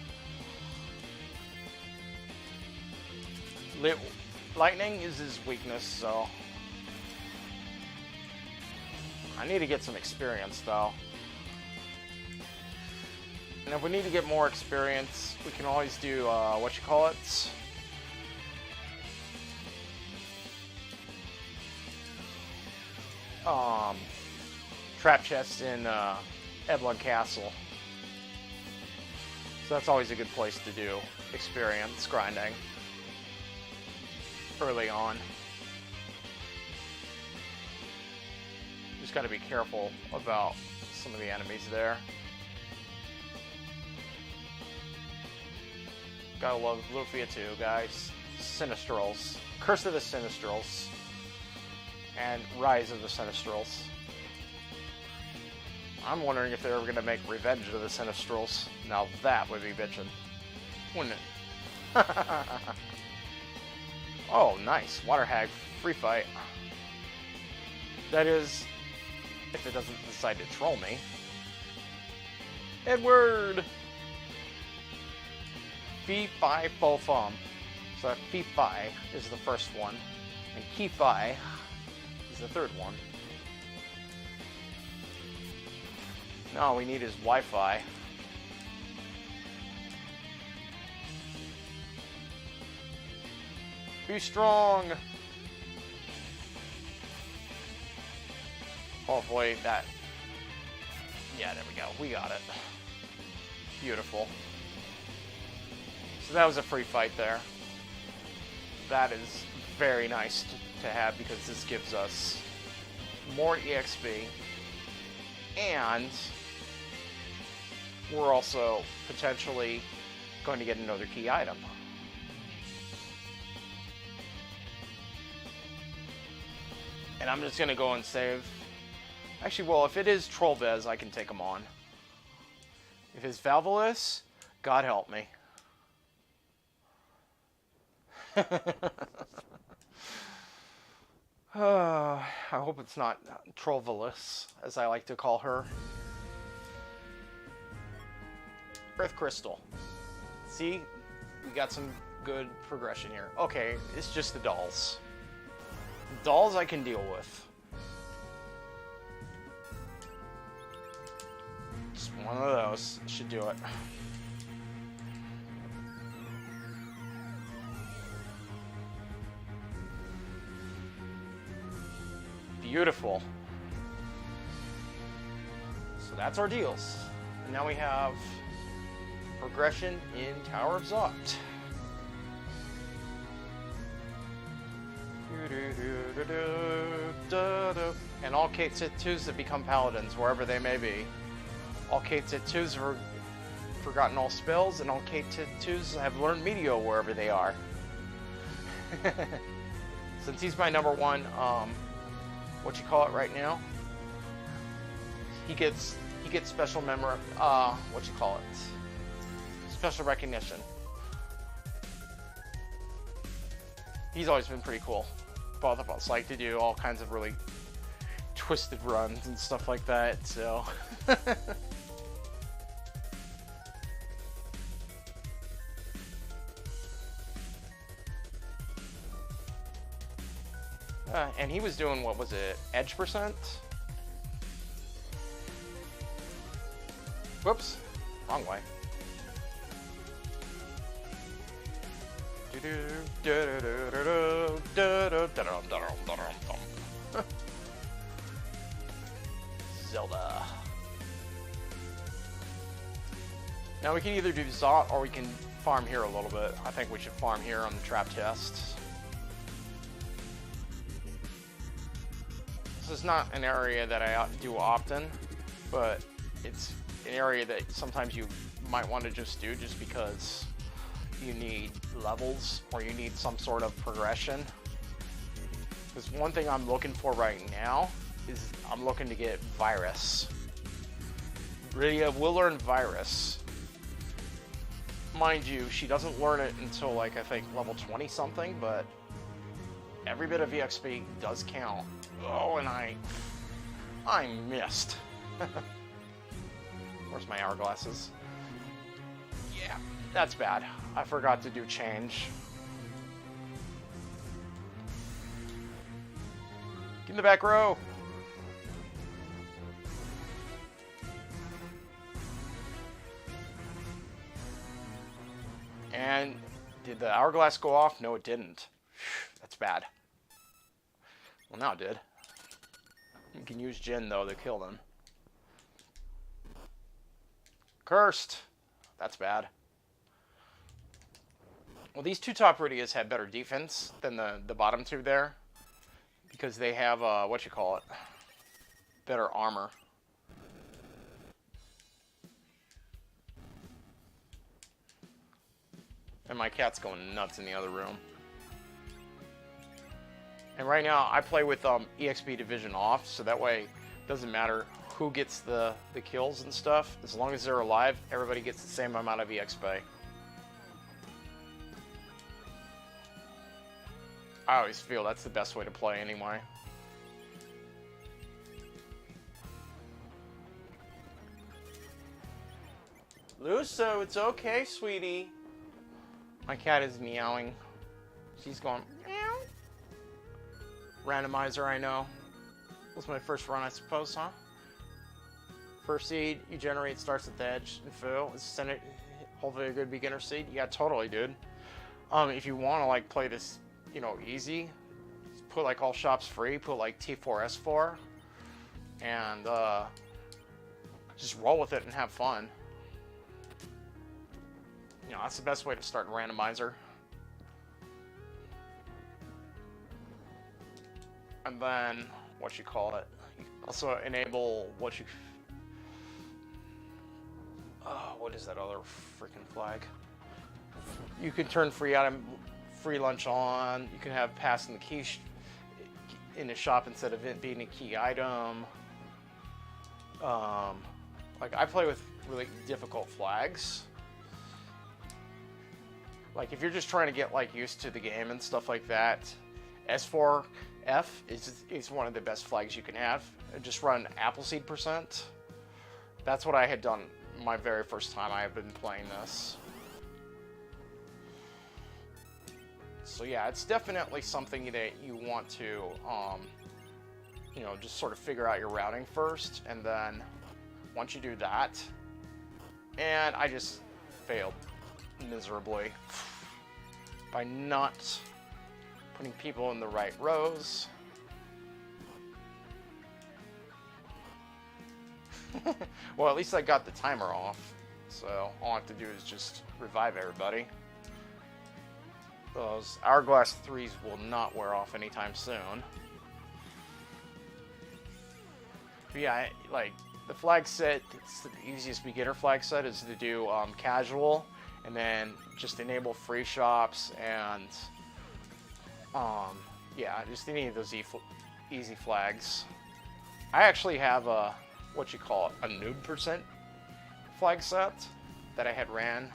Lightning is his weakness, so I need to get some experience, though. And if we need to get more experience, we can always do, trap chests in Eblan Castle. So that's always a good place to do experience grinding early on. Just gotta be careful about some of the enemies there. Gotta love Lufia too, guys. Sinistrals. Curse of the Sinistrals. And Rise of the Sinistrals. I'm wondering if they're ever going to make Revenge of the Sinistrals. Now that would be bitchin'. Wouldn't it? Oh, nice. Water Hag. Free fight. That is, if it doesn't decide to troll me. Edward! Fee-Fi Fo-Fum. So Fee-Fi is the first one. And Key-Fi is the third one. No, all we need is Wi-Fi. Be strong! Hopefully that... Yeah, there we go. We got it. Beautiful. So that was a free fight there. That is very nice to have because this gives us more EXP. And we're also potentially going to get another key item. And I'm just going to go and save. Actually, well, if it is Trollvez, I can take him on. If it's Valvalis, God help me. I hope it's not Trollvalis, as I like to call her. Earth Crystal. See? We got some good progression here. Okay, it's just the dolls. Dolls I can deal with. Just one of those should do it. Beautiful. So that's our deals. And now we have progression in Tower of Zot. And all Kate Sit 2s that become paladins, wherever they may be. All Kate Sit 2s have forgotten all spells, and all Kate Sit 2s have learned Meteor wherever they are. Since he's my number one, what you call it right now, he gets special what you call it, special recognition. He's always been pretty cool. Both of us like to do all kinds of really twisted runs and stuff like that, so. And he was doing, what was it, edge percent? Whoops, wrong way. Zelda. Now we can either do Zot or we can farm here a little bit. I think we should farm here on the trap test. This is not an area that I do often, but it's an area that sometimes you might want to just do just because you need levels or you need some sort of progression. Because one thing I'm looking for right now is I'm looking to get Virus. Rydia will learn Virus. Mind you, she doesn't learn it until like I think level 20 something, but every bit of EXP does count. Oh, and I missed. Where's my hourglasses? Yeah, that's bad. I forgot to do change. Get in the back row. And did the hourglass go off? No, it didn't. That's bad. Well, now it did. You can use Jin, though, to kill them. Cursed. That's bad. Well, these two top Rydias have better defense than the bottom two there. Because they have, what you call it, better armor. And my cat's going nuts in the other room. And right now, I play with EXP division off, so that way it doesn't matter who gets the kills and stuff. As long as they're alive, everybody gets the same amount of EXP. I always feel that's the best way to play anyway. Luso, it's okay, sweetie. My cat is meowing. She's going, meow. Randomizer, I know. Was my first run, I suppose, huh? First seed you generate starts at the edge and fill. Send it, hopefully a good beginner seed. Yeah, totally, dude. If you want to like play this, you know, easy, put like all shops free. Put like T4S4, and just roll with it and have fun. You know, that's the best way to start randomizer. And then, what you call it, you also enable what you, what is that other freaking flag? You can turn free item, free lunch on. You can have passing the key in the shop instead of it being a key item. Like I play with really difficult flags. Like if you're just trying to get like used to the game and stuff like that, S4F is one of the best flags you can have. Just run Appleseed %. That's what I had done my very first time I have been playing this. So yeah, it's definitely something that you want to, you know, just sort of figure out your routing first, and then once you do that, and I just failed miserably by not putting people in the right rows. Well, at least I got the timer off, so all I have to do is just revive everybody. Those Hourglass 3s will not wear off anytime soon. But yeah, like, the flag set, it's the easiest beginner flag set is to do casual, and then just enable free shops, and yeah, just any of those easy flags. I actually have a, what you call it, a noob percent flag set that I had ran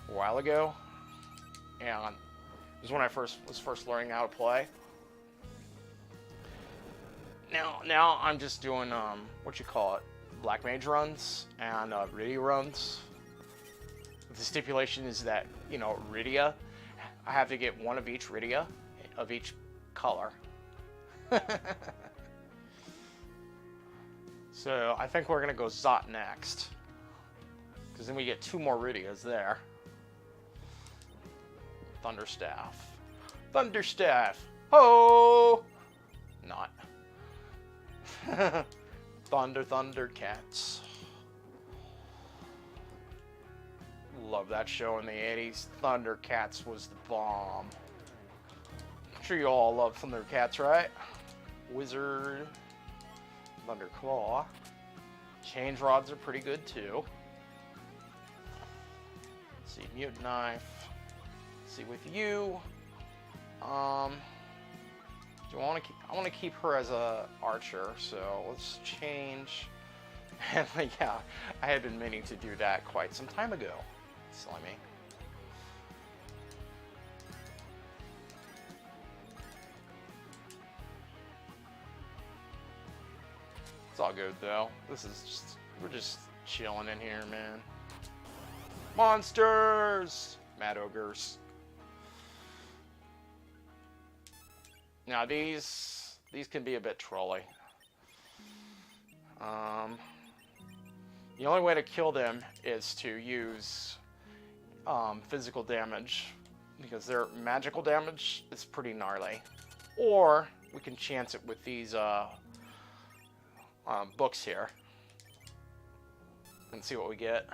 a while ago, and it was when I was first learning how to play. Now I'm just doing what you call it, Black Mage runs and Rydia runs. The stipulation is that, you know, Rydia, I have to get one of each Rydia of each color. So I think we're gonna go Zot next, because then we get 2 more Rydias there. Thunderstaff. Thunderstaff! Ho! Not. Thundercats. Love that show in the 80s. Thundercats was the bomb. I'm sure you all love Thundercats, right? Wizard. Thunderclaw. Change rods are pretty good too. Let's see, Mutant Knife. Let's see, with you. Do I want to keep? I want to keep her as a archer, so let's change. And yeah, I had been meaning to do that quite some time ago. Silly me. It's all good though. This is just, we're just chilling in here, man. Monsters! Mad ogres. Now these can be a bit trolly. The only way to kill them is to use physical damage, because their magical damage is pretty gnarly. Or we can chance it with these books here and see what we get.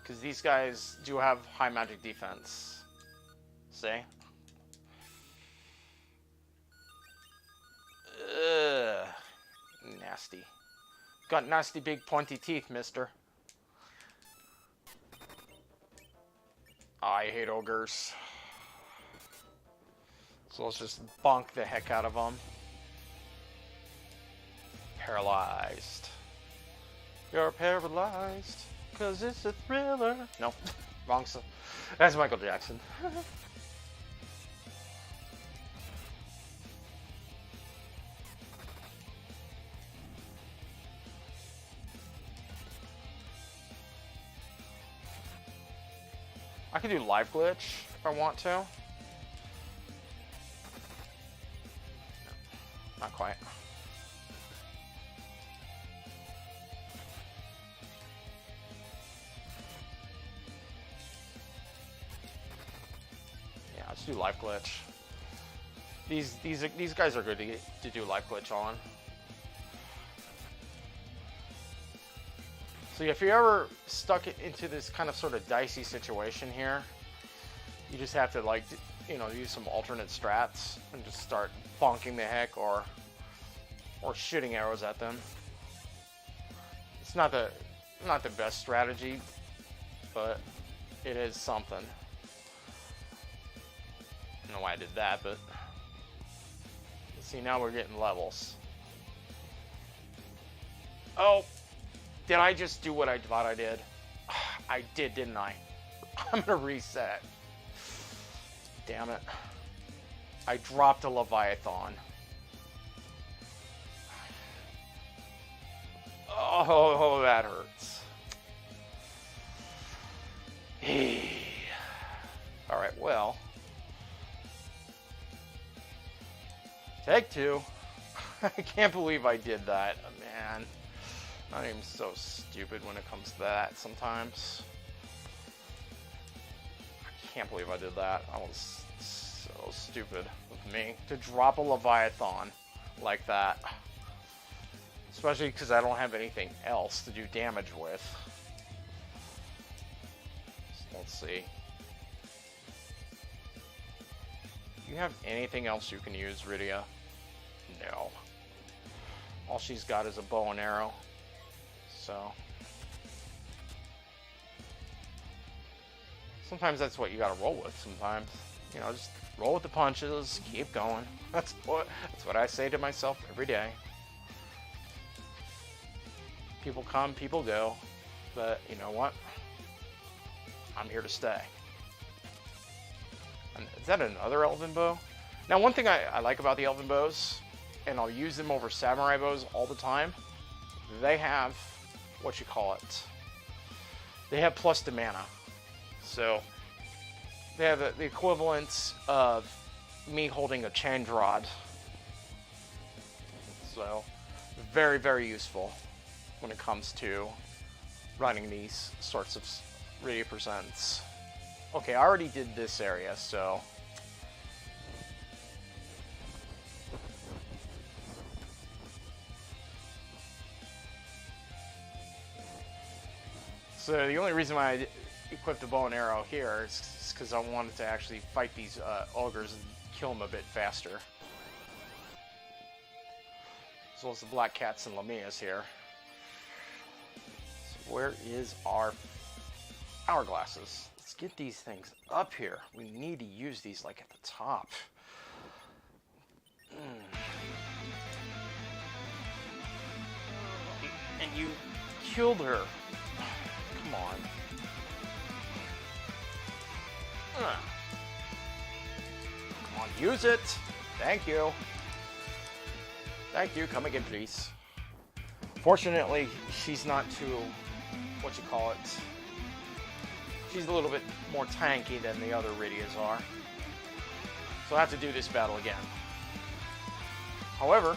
Because these guys do have high magic defense. See? Ugh. Nasty. Got nasty big pointy teeth, mister. I hate ogres. So let's just bonk the heck out of them. Paralyzed. You're paralyzed, 'cause it's a thriller. No, wrong song. That's Michael Jackson. I can do live glitch if I want to. No, not quite. Yeah, let's do live glitch. These guys are good to do live glitch on. So if you're ever stuck into this kind of sort of dicey situation here, you just have to, like, you know, use some alternate strats and just start bonking the heck or shooting arrows at them. It's not the best strategy, but it is something. I don't know why I did that, but see, now we're getting levels. Oh. Did I just do what I thought I did? I did, didn't I? I'm gonna reset. Damn it. I dropped a Leviathan. Oh, that hurts. Alright, well. Take 2. I can't believe I did that, man. I am so stupid when it comes to that sometimes. I can't believe I did that. I was so stupid of me to drop a Leviathan like that. Especially because I don't have anything else to do damage with. Let's see. Do you have anything else you can use, Rydia? No. All she's got is a bow and arrow. So sometimes that's what you gotta roll with sometimes. You know, just roll with the punches, keep going. That's what I say to myself every day. People come, people go, but you know what? I'm here to stay. And is that another elven bow? Now, one thing I like about the elven bows, and I'll use them over samurai bows all the time, they have, what you call it, they have plus to mana. So they have the equivalent of me holding a change rod. So very, very useful when it comes to running these sorts of Rydia Presents. Okay, I already did this area, so the only reason why I equipped the bow and arrow here is because I wanted to actually fight these ogres and kill them a bit faster. As well as the black cats and Lamias here. So where is our hourglasses? Let's get these things up here. We need to use these like at the top. And you killed her. Come on. Come on, use it. Thank you. Thank you. Come again, please. Fortunately, she's not too, what you call it, she's a little bit more tanky than the other Rydias are. So I have to do this battle again. However,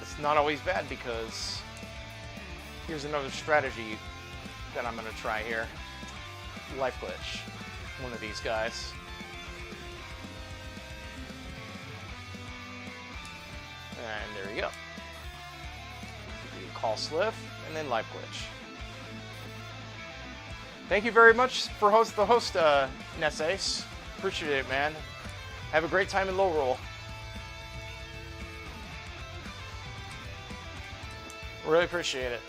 it's not always bad because here's another strategy that I'm going to try here. Life glitch. One of these guys. And there you go. You call Sliff, and then life glitch. Thank you very much for the host, Nessace. Appreciate it, man. Have a great time in Lorule. Really appreciate it.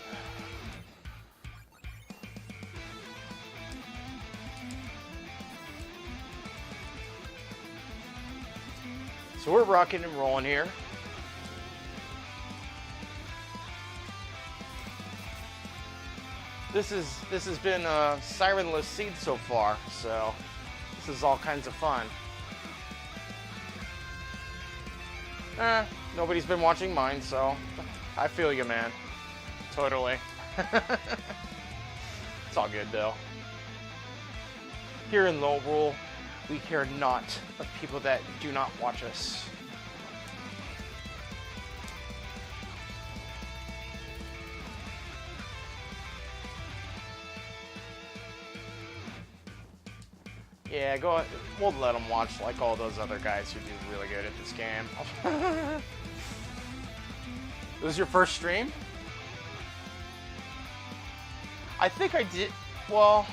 So we're rocking and rolling here. This has been a sirenless seed so far, so this is all kinds of fun. Nobody's been watching mine, so I feel you, man. Totally. It's all good, though. Here in Lorule, we care not of people that do not watch us. Yeah, go. We'll let them watch like all those other guys who do really good at this game. This was your first stream? I think I did. Well,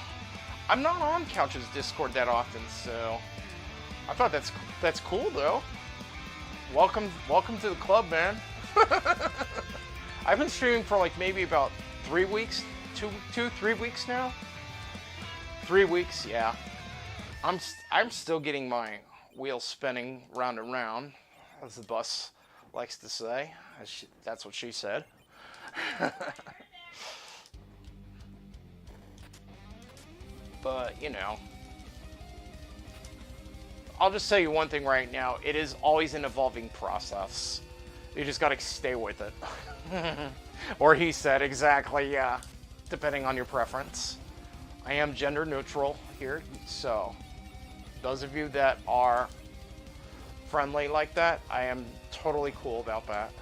I'm not on Couch's Discord that often, so I thought that's cool though. Welcome to the club, man. I've been streaming for like maybe about 3 weeks, 3 weeks now. 3 weeks, yeah. I'm still getting my wheels spinning round and round, as the bus likes to say. That's what she said. But, you know, I'll just tell you one thing right now. It is always an evolving process. You just gotta stay with it. Or he said, exactly, yeah. Depending on your preference. I am gender neutral here, so those of you that are friendly like that, I am totally cool about that.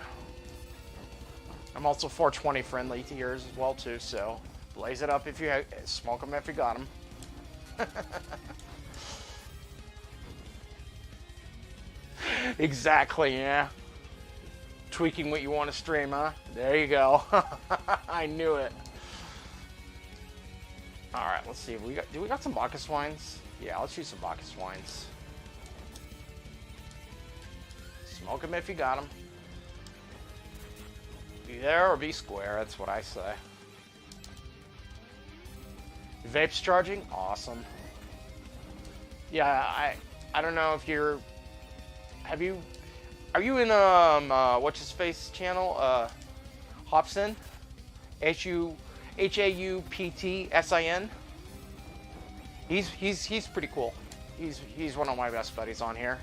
I'm also 420 friendly to yours as well too, so blaze it up if you smoke them if you got them. Exactly, yeah. Tweaking what you want to stream, huh? There you go. I knew it. All right, let's see. Do we got some Bacchus wines? Yeah, let's use some Bacchus wines. Smoke them if you got them. Be there or be square. That's what I say. Vape's charging? Awesome. Yeah, I don't know if you're... Are you in, what's his face channel? Hopsin? Hauptsin? He's pretty cool. He's one of my best buddies on here.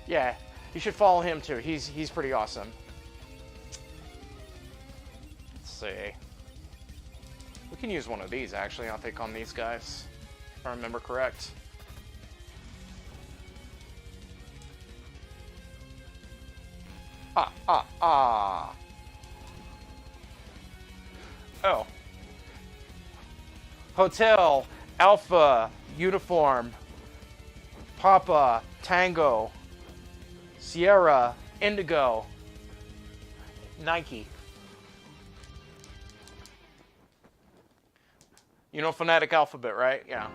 Yeah, you should follow him too. He's pretty awesome. Let's see. We can use one of these actually, I think, on these guys. If I remember correct. Oh. Hotel, Alpha, Uniform, Papa, Tango, Sierra, Indigo, Nike. You know phonetic alphabet, right? Yeah.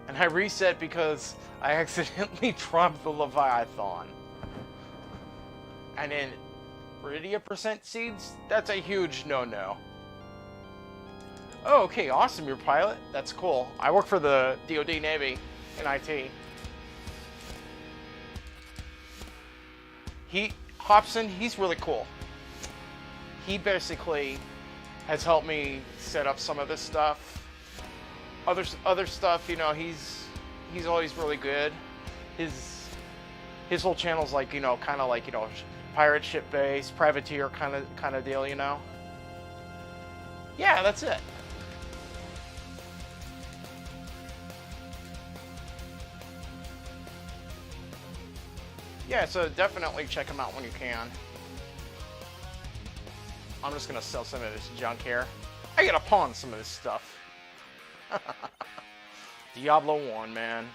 And I reset because I accidentally dropped the Leviathan. And then Rydia % seeds? That's a huge no-no. Oh, okay, awesome, you're a pilot. That's cool. I work for the DoD Navy in IT. Hobson, he's really cool. He basically has helped me set up some of this stuff. Other stuff, you know, he's always really good. His whole channel's like, you know, kind of like, you know, pirate ship base, privateer kind of deal, you know. Yeah, that's it. Yeah, so definitely check him out when you can. I'm just gonna sell some of this junk here. I gotta pawn some of this stuff. Diablo 1, man.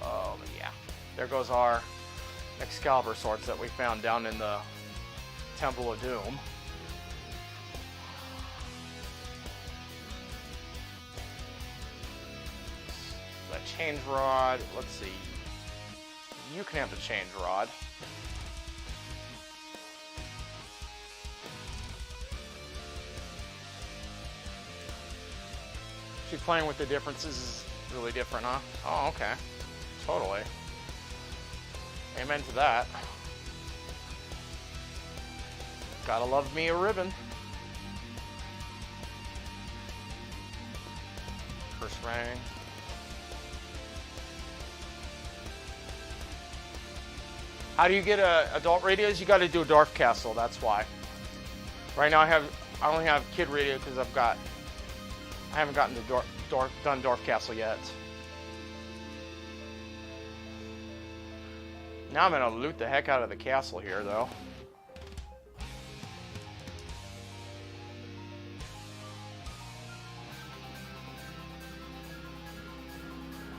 Oh, yeah. There goes our Excalibur swords that we found down in the Temple of Doom. The change rod. Let's see. You can have the change rod. She's playing with the differences is really different, huh? Oh, okay. Totally. Amen to that. Gotta love me a ribbon. First ring. How do you get adult radios? You got to do a Dwarf Castle. That's why. Right now I only have kid radio because I haven't gotten to done Dwarf Castle yet. Now I'm gonna loot the heck out of the castle here, though.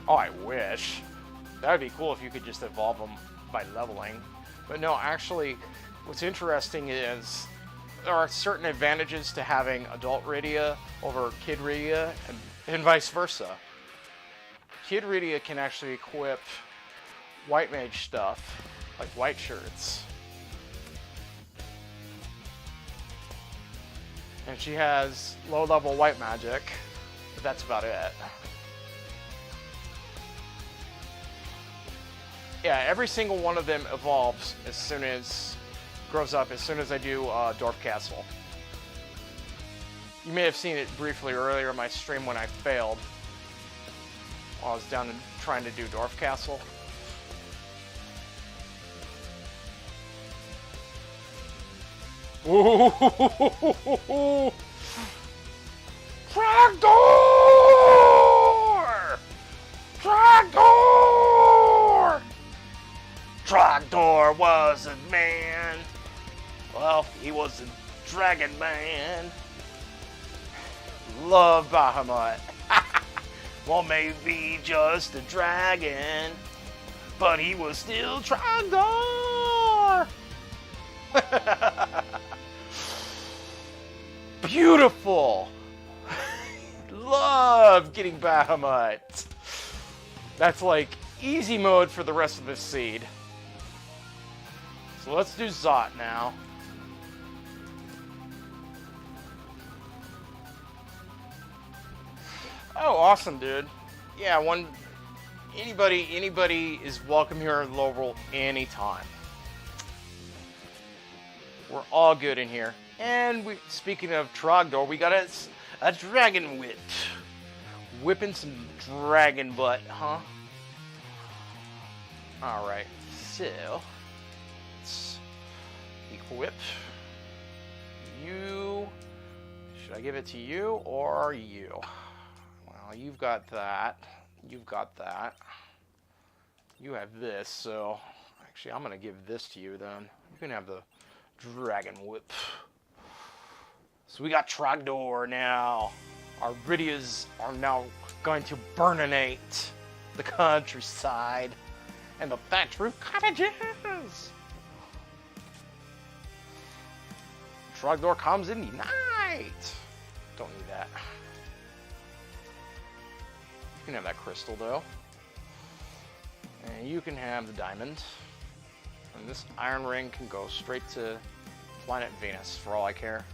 Oh, I wish. That would be cool if you could just evolve them by leveling. But no, actually, what's interesting is there are certain advantages to having adult Rydia over kid Rydia, and vice versa. Kid Rydia can actually equip white mage stuff, like white shirts. And she has low-level white magic, but that's about it. Yeah, every single one of them evolves as soon as grows up, as soon as I do Dwarf Castle. You may have seen it briefly earlier in my stream when I failed while I was down and trying to do Dwarf Castle. Ooh! Tractor! Tractor! Tractor was a man. Well, he was a dragon man. Love Bahamut. Well, maybe just a dragon, but he was still Tractor. Beautiful! Love getting Bahamut. That's like easy mode for the rest of this seed. So let's do Zot now. Oh, awesome, dude. Yeah, anybody is welcome here at Lorule anytime. We're all good in here. And speaking of Trogdor, we got a dragon whip. Whipping some dragon butt, huh? Alright, so let's equip you. Should I give it to you or you? Well, you've got that. You've got that. You have this, so actually I'm gonna give this to you then. You can have the dragon whip. So we got Trogdor now. Our Rydias are now going to burninate the countryside and the thatch roof cottages. Trogdor comes in the night. Don't need that. You can have that crystal though. And you can have the diamond. And this iron ring can go straight to planet Venus for all I care.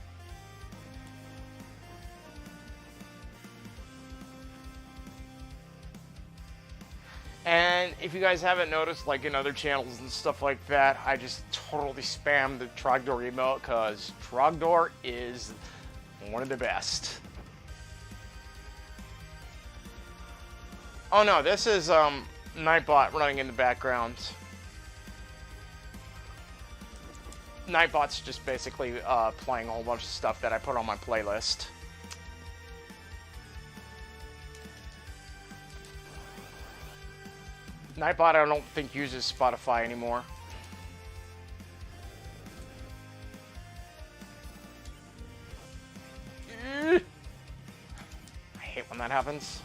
And if you guys haven't noticed, like in other channels and stuff like that, I just totally spam the Trogdor emote because Trogdor is one of the best. Oh no, this is Nightbot running in the background. Nightbot's just basically playing a whole bunch of stuff that I put on my playlist. Nightbot I don't think uses Spotify anymore. I hate when that happens.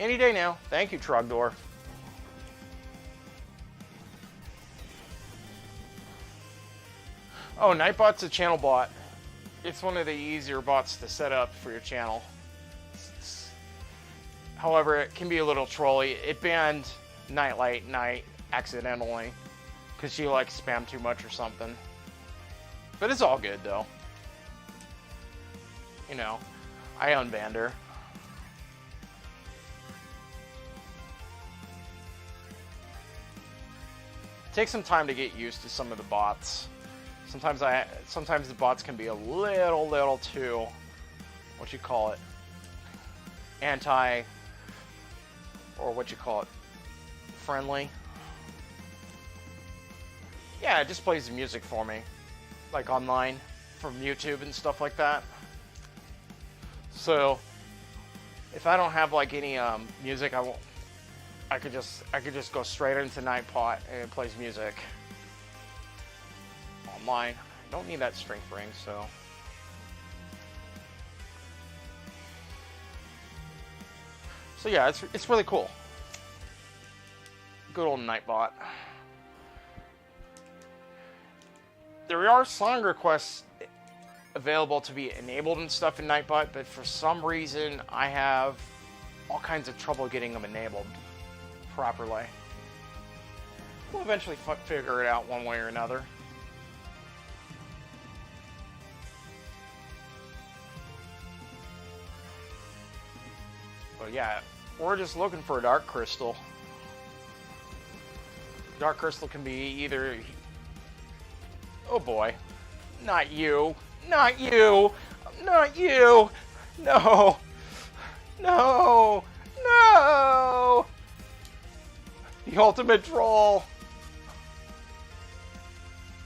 Any day now. Thank you, Trogdor. Oh, Nightbot's a channel bot. It's one of the easier bots to set up for your channel. However, it can be a little trolly. It banned Nightlight Night accidentally because she like spammed too much or something. But it's all good though. You know, I unbanned her. Take some time to get used to some of the bots. Sometimes the bots can be a little too, what you call it, anti, or what you call it, friendly. Yeah, it just plays the music for me, like online from YouTube and stuff like that. So if I don't have like any music, I could just go straight into Nightbot and it plays music online. I don't need that strength ring, so. So yeah, it's really cool. Good old Nightbot. There are song requests available to be enabled and stuff in Nightbot, but for some reason I have all kinds of trouble getting them enabled properly. We'll eventually figure it out one way or another. But yeah, we're just looking for a dark crystal. Dark crystal can be either... Oh boy. Not you. Not you. Not you. No. No. No. The ultimate troll.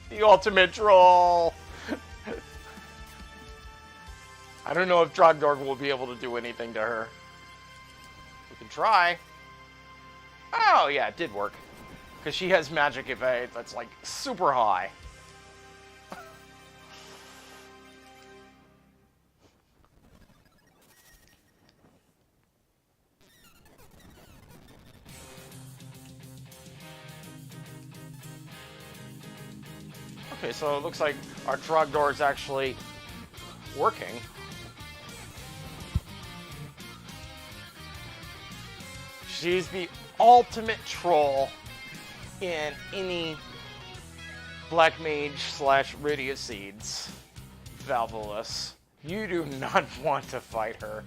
The ultimate troll. I don't know if Trogdor will be able to do anything to her. We can try. Oh, yeah, it did work. Because she has magic evade that's like super high. Okay, so it looks like our Trogdor is actually working. She's the ultimate troll in any Black Mage / Rydia seeds. Valvolus. You do not want to fight her.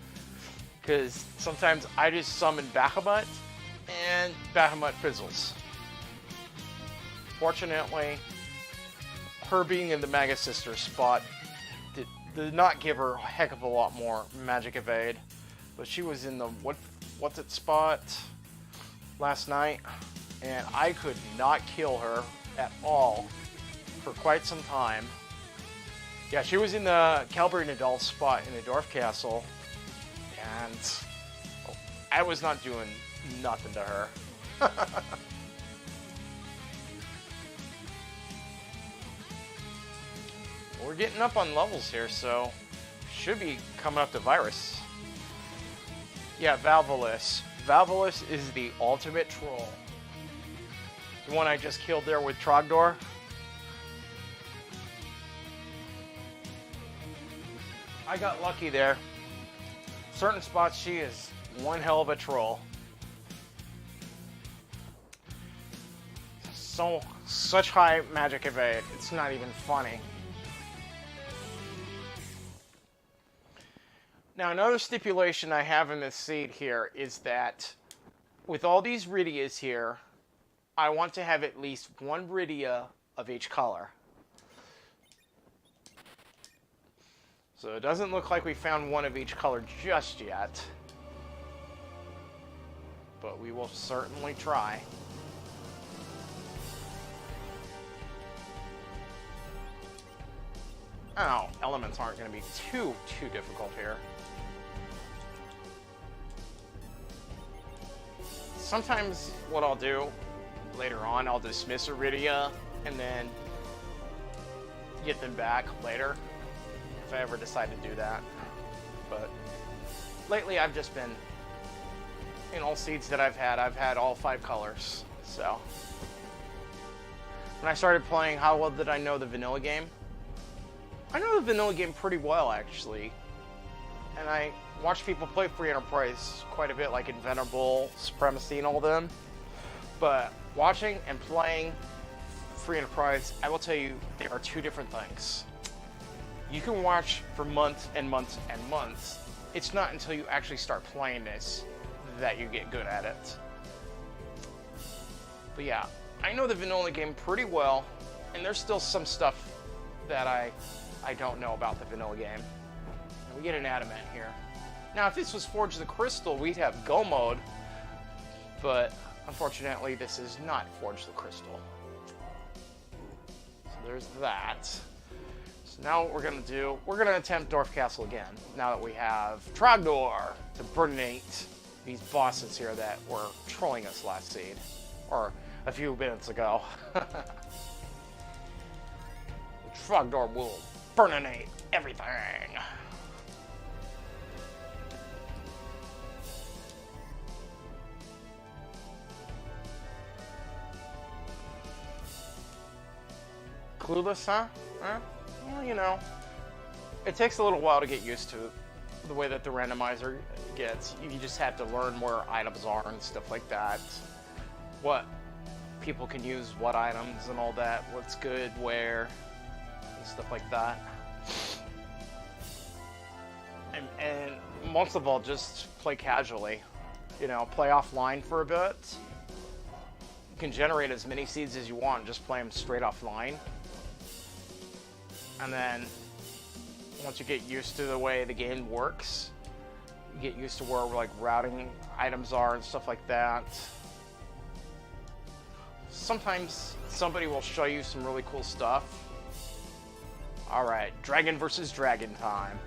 Because sometimes I just summon Bahamut and Bahamut fizzles. Fortunately, her being in the Maga Sister spot did not give her a heck of a lot more magic evade. But she was in the what's it spot last night, and I could not kill her at all for quite some time. Yeah, she was in the Calvary Nadal spot in the Dwarf Castle, and I was not doing nothing to her. We're getting up on levels here, so should be coming up to Virus. Yeah, Valvolus. Valvolus is the ultimate troll. The one I just killed there with Trogdor. I got lucky there. Certain spots, she is one hell of a troll. Such high magic evade, it's not even funny. Now, another stipulation I have in this seed here is that with all these Rydias here, I want to have at least one Rydia of each color. So it doesn't look like we found one of each color just yet. But we will certainly try. Oh, elements aren't going to be too difficult here. Sometimes what I'll do later on, I'll dismiss a Rydia and then get them back later if I ever decide to do that. But lately I've just been, in all seeds that I've had all 5 colors. So when I started playing, how well did I know the vanilla game? I know the vanilla game pretty well, actually. And I watch people play Free Enterprise quite a bit, like Invenerable, Supremacy, and all them. But watching and playing Free Enterprise, I will tell you, there are 2 different things. You can watch for months and months and months. It's not until you actually start playing this that you get good at it. But yeah, I know the vanilla game pretty well, and there's still some stuff that I don't know about the vanilla game. And we get an adamant here. Now, if this was Forge the Crystal, we'd have Go mode, but unfortunately, this is not Forge the Crystal. So there's that. So now what we're gonna do, we're gonna attempt Dwarf Castle again, now that we have Trogdor to burnate these bosses here that were trolling us last seed, or a few minutes ago. Trogdor will burnate everything. Clueless, huh? Well, you know, it takes a little while to get used to the way that the randomizer gets. You just have to learn where items are and stuff like that. What people can use, what items and all that, what's good, where, and stuff like that. And most of all, just play casually. You know, play offline for a bit. You can generate as many seeds as you want, just play them straight offline. And then, once you get used to the way the game works, you get used to where, like, routing items are and stuff like that. Sometimes somebody will show you some really cool stuff. Alright, dragon versus dragon time.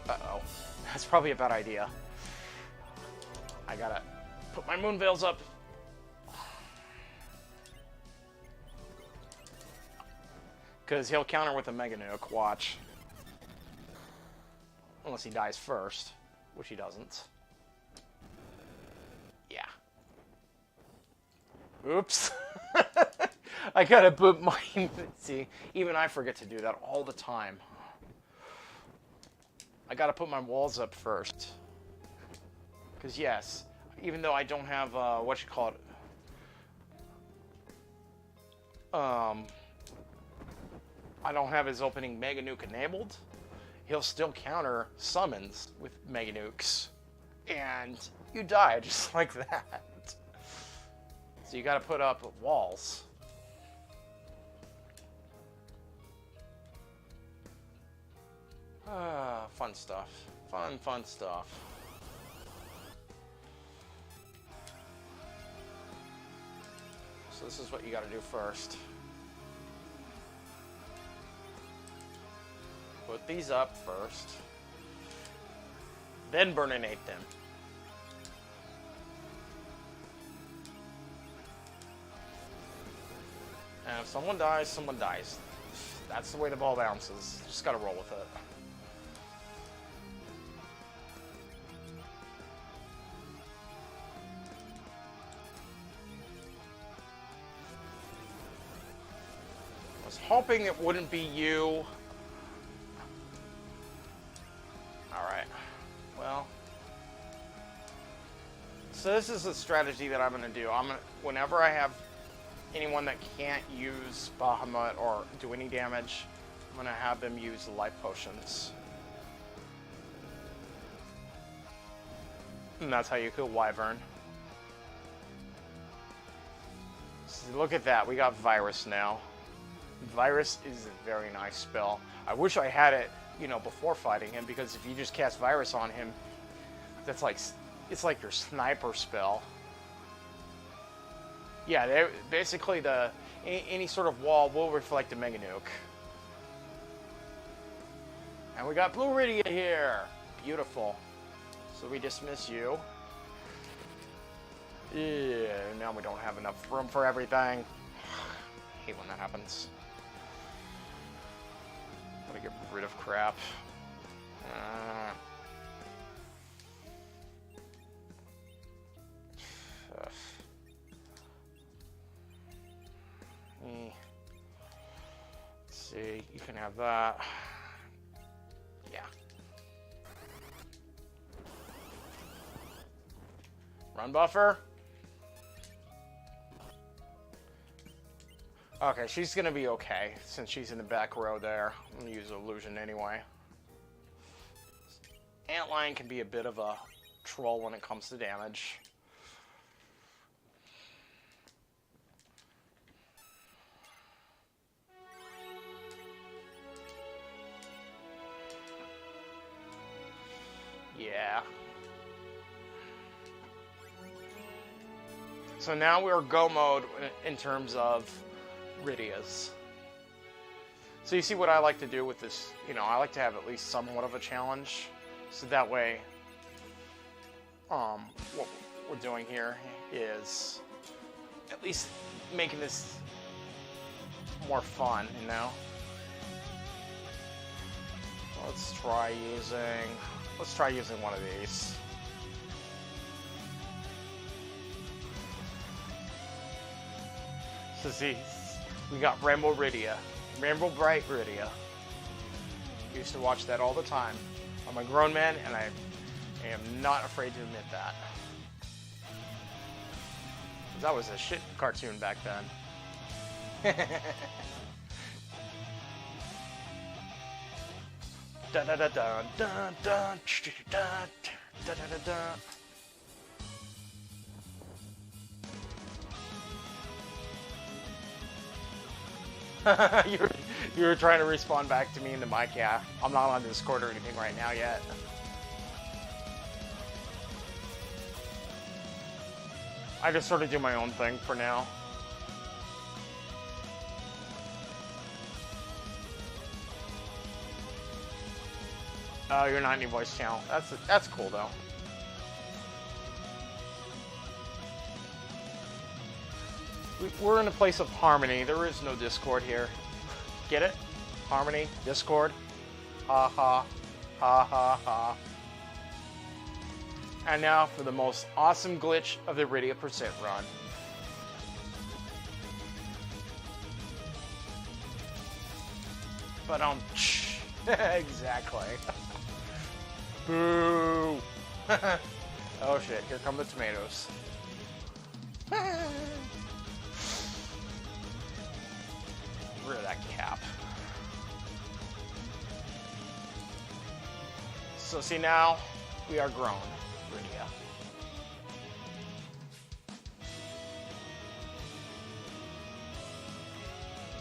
Uh-oh. That's probably a bad idea. I gotta put my moon veils up. Because he'll counter with a Mega Nuke, watch. Unless he dies first, which he doesn't. Yeah. Oops. I gotta put my... See, even I forget to do that all the time. I gotta put my walls up first. Because yes, even though I don't have, what you call it... I don't have his opening Mega Nuke enabled, he'll still counter summons with Mega Nukes. And you die just like that. So you gotta put up walls. Fun stuff. Fun stuff. So this is what you gotta do first. Put these up first. Then burninate them. And if someone dies, someone dies. That's the way the ball bounces. Just gotta roll with it. I was hoping it wouldn't be you. Alright. Well. So this is a strategy that I'm gonna do. Whenever I have anyone that can't use Bahamut or do any damage, I'm gonna have them use life potions. And that's how you kill Wyvern. So look at that, we got Virus now. Virus is a very nice spell. I wish I had it, you know, before fighting him, because if you just cast Virus on him, that's like, it's like your sniper spell. Yeah, basically any sort of wall will reflect a Mega Nuke. And we got Blue Rydia here. Beautiful. So we dismiss you. Yeah, now we don't have enough room for everything. I hate when that happens. Gotta get rid of crap. Let's see, you can have that. Yeah. Run buffer. Okay, she's gonna be okay since she's in the back row there. I'm gonna use illusion anyway. Antlion can be a bit of a troll when it comes to damage. Yeah. So now we're go mode in terms of Rydia's. So you see what I like to do with this, you know, I like to have at least somewhat of a challenge. So that way, what we're doing here is at least making this more fun, you know? Let's try using one of these. So see, we got Rainbow Rydia. Rainbow Bright Rydia. Used to watch that all the time. I'm a grown man and I am not afraid to admit that. That was a shit cartoon back then. Da da da da da da da da da da. You were trying to respond back to me in the mic, yeah. I'm not on Discord or anything right now yet. I just sort of do my own thing for now. Oh, you're not in your voice channel. That's cool though. We're in a place of harmony. There is no Discord here. Get it? Harmony, Discord. Ha ha. Ha ha ha. And now for the most awesome glitch of the Rydia % run. But exactly. Boo! Oh shit, here come the tomatoes. Rid of that cap. So see now, we are grown, Rydia.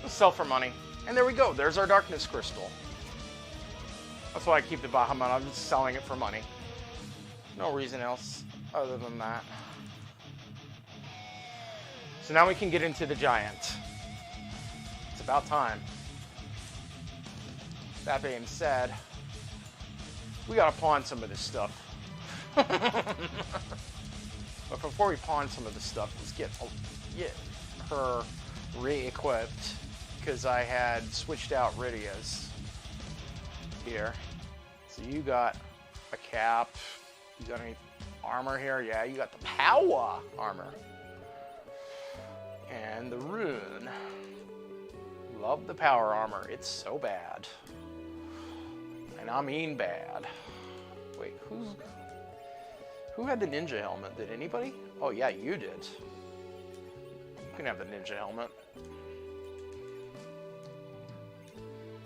Let's sell for money. And there we go, there's our darkness crystal. That's why I keep the Bahamut, I'm just selling it for money. No reason else other than that. So now we can get into the giant. It's about time. That being said, we gotta pawn some of this stuff. But before we pawn some of this stuff, let's get her re-equipped, because I had switched out Rydia's here. So you got a cap. You got any armor here? Yeah, you got the power armor. And the rune. Love the power armor. It's so bad. And I mean bad. Wait, who had the ninja helmet? Did anybody? Oh yeah, you did. You can have the ninja helmet.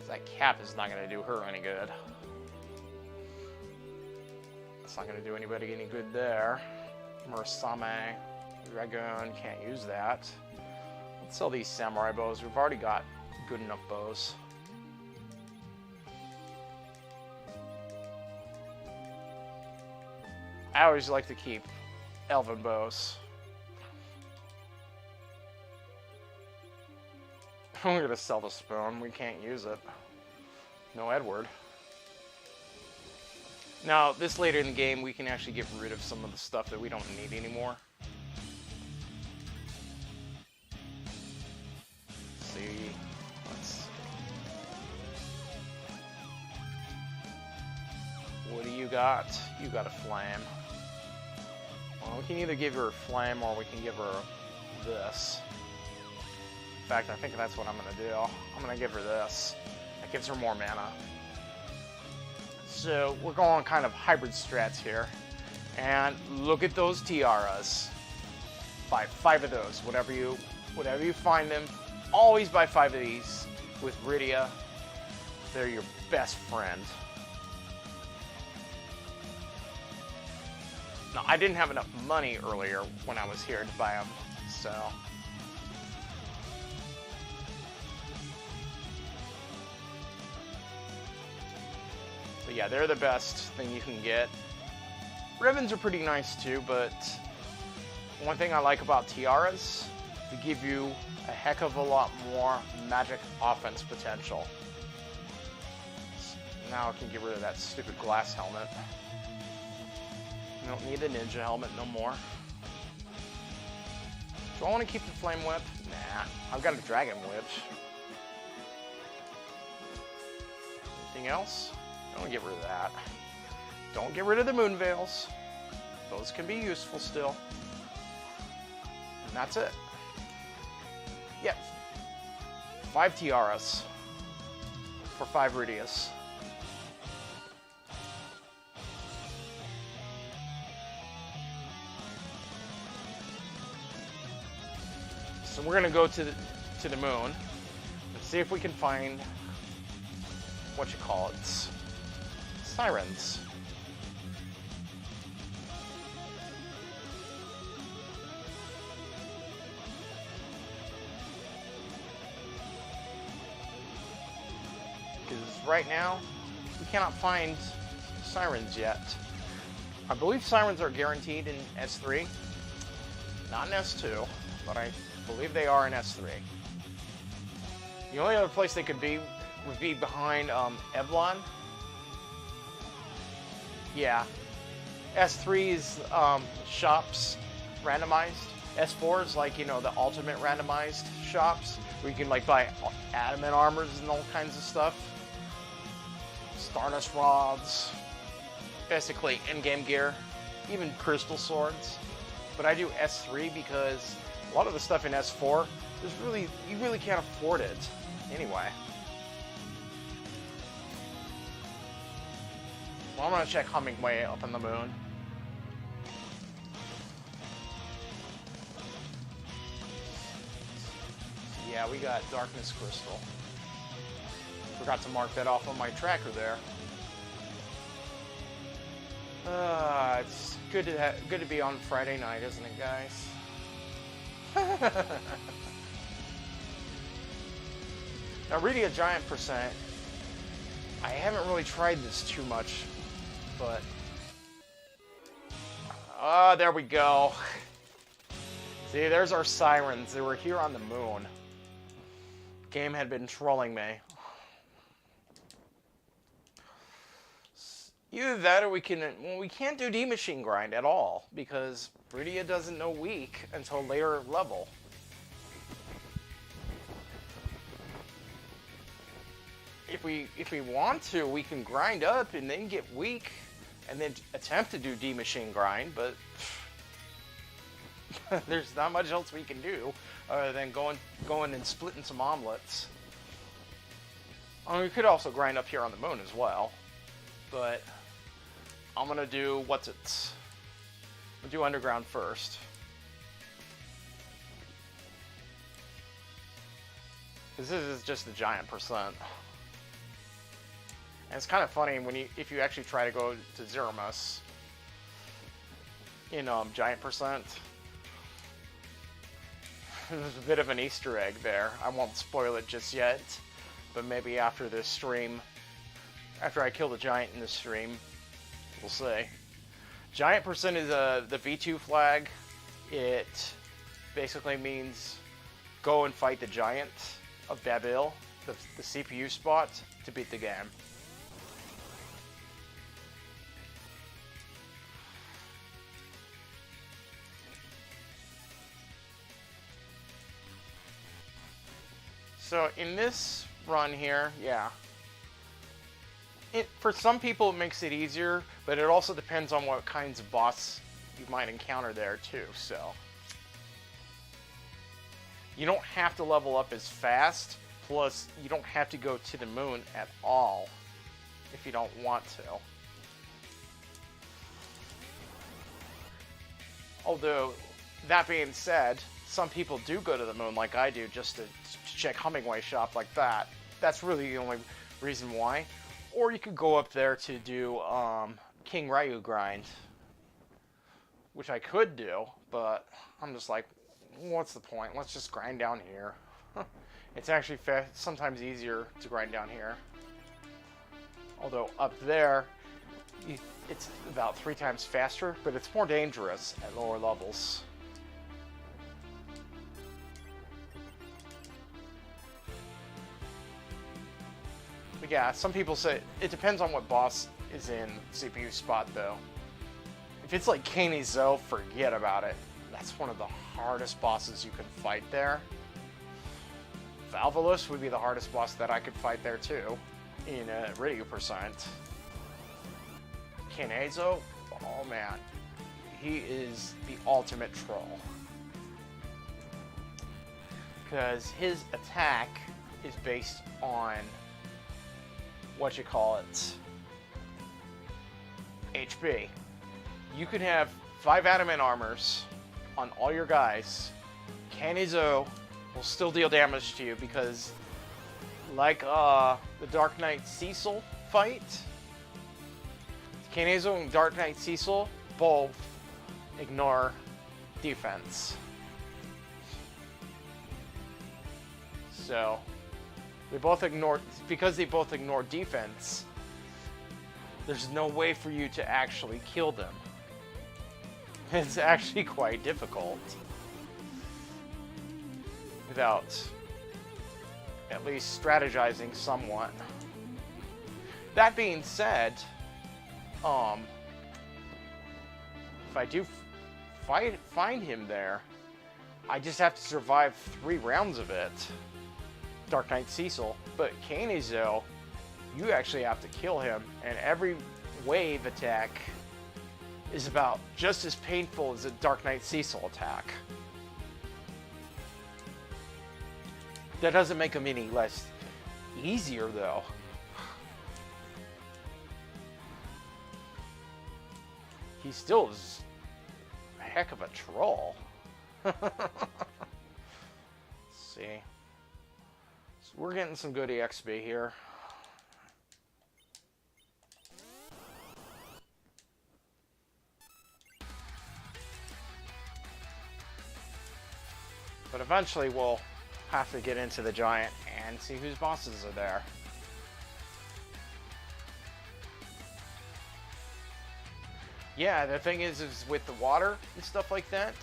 That cap is not going to do her any good. It's not going to do anybody any good there. Murasame, Dragoon, can't use that. Let's sell these samurai bows. We've already got good enough bows. I always like to keep elven bows. We're gonna sell the spoon. We can't use it. No Edward. Now, this later in the game, we can actually get rid of some of the stuff that we don't need anymore. See, what do you got? You got a flame. Well, we can either give her a flame or we can give her this. In fact, I think that's what I'm going to do. I'm going to give her this. That gives her more mana. So we're going kind of hybrid strats here. And look at those tiaras. Buy 5 of those. Whatever you find them, always buy 5 of these. With Rydia, they're your best friend. Now, I didn't have enough money earlier when I was here to buy them, so... But yeah, they're the best thing you can get. Ribbons are pretty nice too, but one thing I like about tiaras, they give you a heck of a lot more magic offense potential. Now I can get rid of that stupid glass helmet. I don't need the ninja helmet no more. Do I want to keep the flame whip? Nah, I've got a dragon whip. Anything else? Don't get rid of that. Don't get rid of the moon veils. Those can be useful still. And that's it. Yep. 5 tiaras for 5 Rydias. So we're gonna go to the moon and see if we can find what you call it. Sirens. Because right now, we cannot find sirens yet. I believe sirens are guaranteed in S3. Not in S2, but I believe they are in S3. The only other place they could be would be behind Eblon. Yeah. S3's shops randomized. S4 is like, you know, the ultimate randomized shops where you can like buy adamant armors and all kinds of stuff. Stardust rods. Basically in-game gear. Even crystal swords. But I do S3 because a lot of the stuff in S4, you really can't afford it anyway. Well, I'm gonna check Hummingway up on the moon. Yeah, we got Darkness Crystal. Forgot to mark that off on my tracker there. It's good to be on Friday night, isn't it, guys? Now, Rydia Giant percent. I haven't really tried this too much, but there we go. See, there's our sirens. They were here on the moon. Game had been trolling me. Either that or we can't do D-Machine Grind at all because Rydia doesn't know weak until later level. If we want to, we can grind up and then get weak and then attempt to do D-Machine Grind, but there's not much else we can do other than going and splitting some omelets. I mean, we could also grind up here on the moon as well, but I'm gonna do I'm gonna do underground first. Because this is just the giant percent. And it's kind of funny if you actually try to go to Zeromus in giant percent. There's a bit of an Easter egg there. I won't spoil it just yet, but maybe after this stream, after I kill the giant in the stream, we'll see. Giant percent is the V2 flag. It basically means go and fight the giant of Babil, the CPU spot, to beat the game. So in this run here, yeah. For some people it makes it easier, but it also depends on what kinds of boss you might encounter there too, so. You don't have to level up as fast, plus you don't have to go to the moon at all if you don't want to. Although, that being said, some people do go to the moon like I do just to check Hummingway shop like that. That's really the only reason why. Or you could go up there to do King Ryu grind, which I could do, but I'm just like, what's the point? Let's just grind down here. It's actually sometimes easier to grind down here. Although up there, it's about 3 times faster, but it's more dangerous at lower levels. But yeah, some people say it depends on what boss is in CPU spot though. If it's like Caney Zoe, forget about it. That's one of the hardest bosses you can fight there. Valvolus would be the hardest boss that I could fight there too, in Rydia percent. Caney Zoe, oh man, he is the ultimate troll. Because his attack is based on HP. You could have 5 adamant armors on all your guys. Caney Zoe will still deal damage to you because, like the Dark Knight Cecil fight, Caney Zoe and Dark Knight Cecil both ignore defense. So because they both ignore defense, there's no way for you to actually kill them. It's actually quite difficult without at least strategizing somewhat. That being said, if I do find him there, I just have to survive 3 rounds of it. Dark Knight Cecil, but Caney Zoe, you actually have to kill him, and every wave attack is about just as painful as a Dark Knight Cecil attack. That doesn't make him any less easier though. he still is a heck of a troll. Let's see. So we're getting some good EXP here. But eventually we'll have to get into the giant and see whose bosses are there. Yeah, the thing is with the water and stuff like that,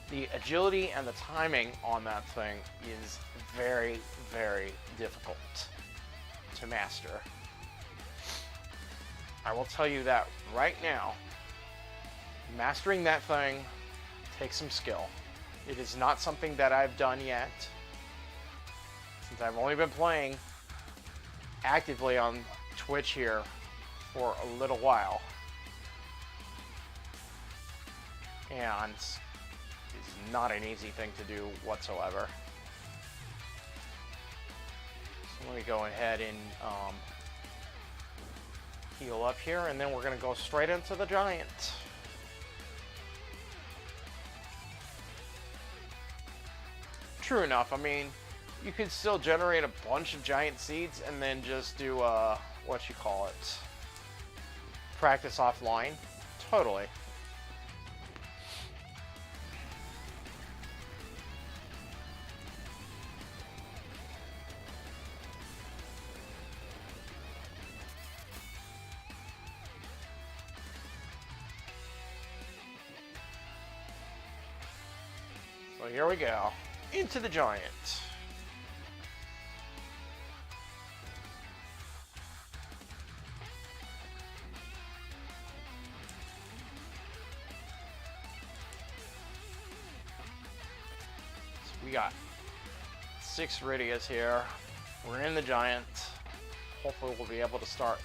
the agility and the timing on that thing is very, very difficult to master. I will tell you that right now. Mastering that thing takes some skill. It is not something that I've done yet, since I've only been playing actively on Twitch here for a little while. And it's not an easy thing to do whatsoever. So let me go ahead and heal up here, and then we're going to go straight into the giant. True enough, I mean, you could still generate a bunch of giant seeds and then just do, what you call it, practice offline. Totally. So here we go. Into the giant. So we got 6 Rydias here. We're in the giant. Hopefully we'll be able to start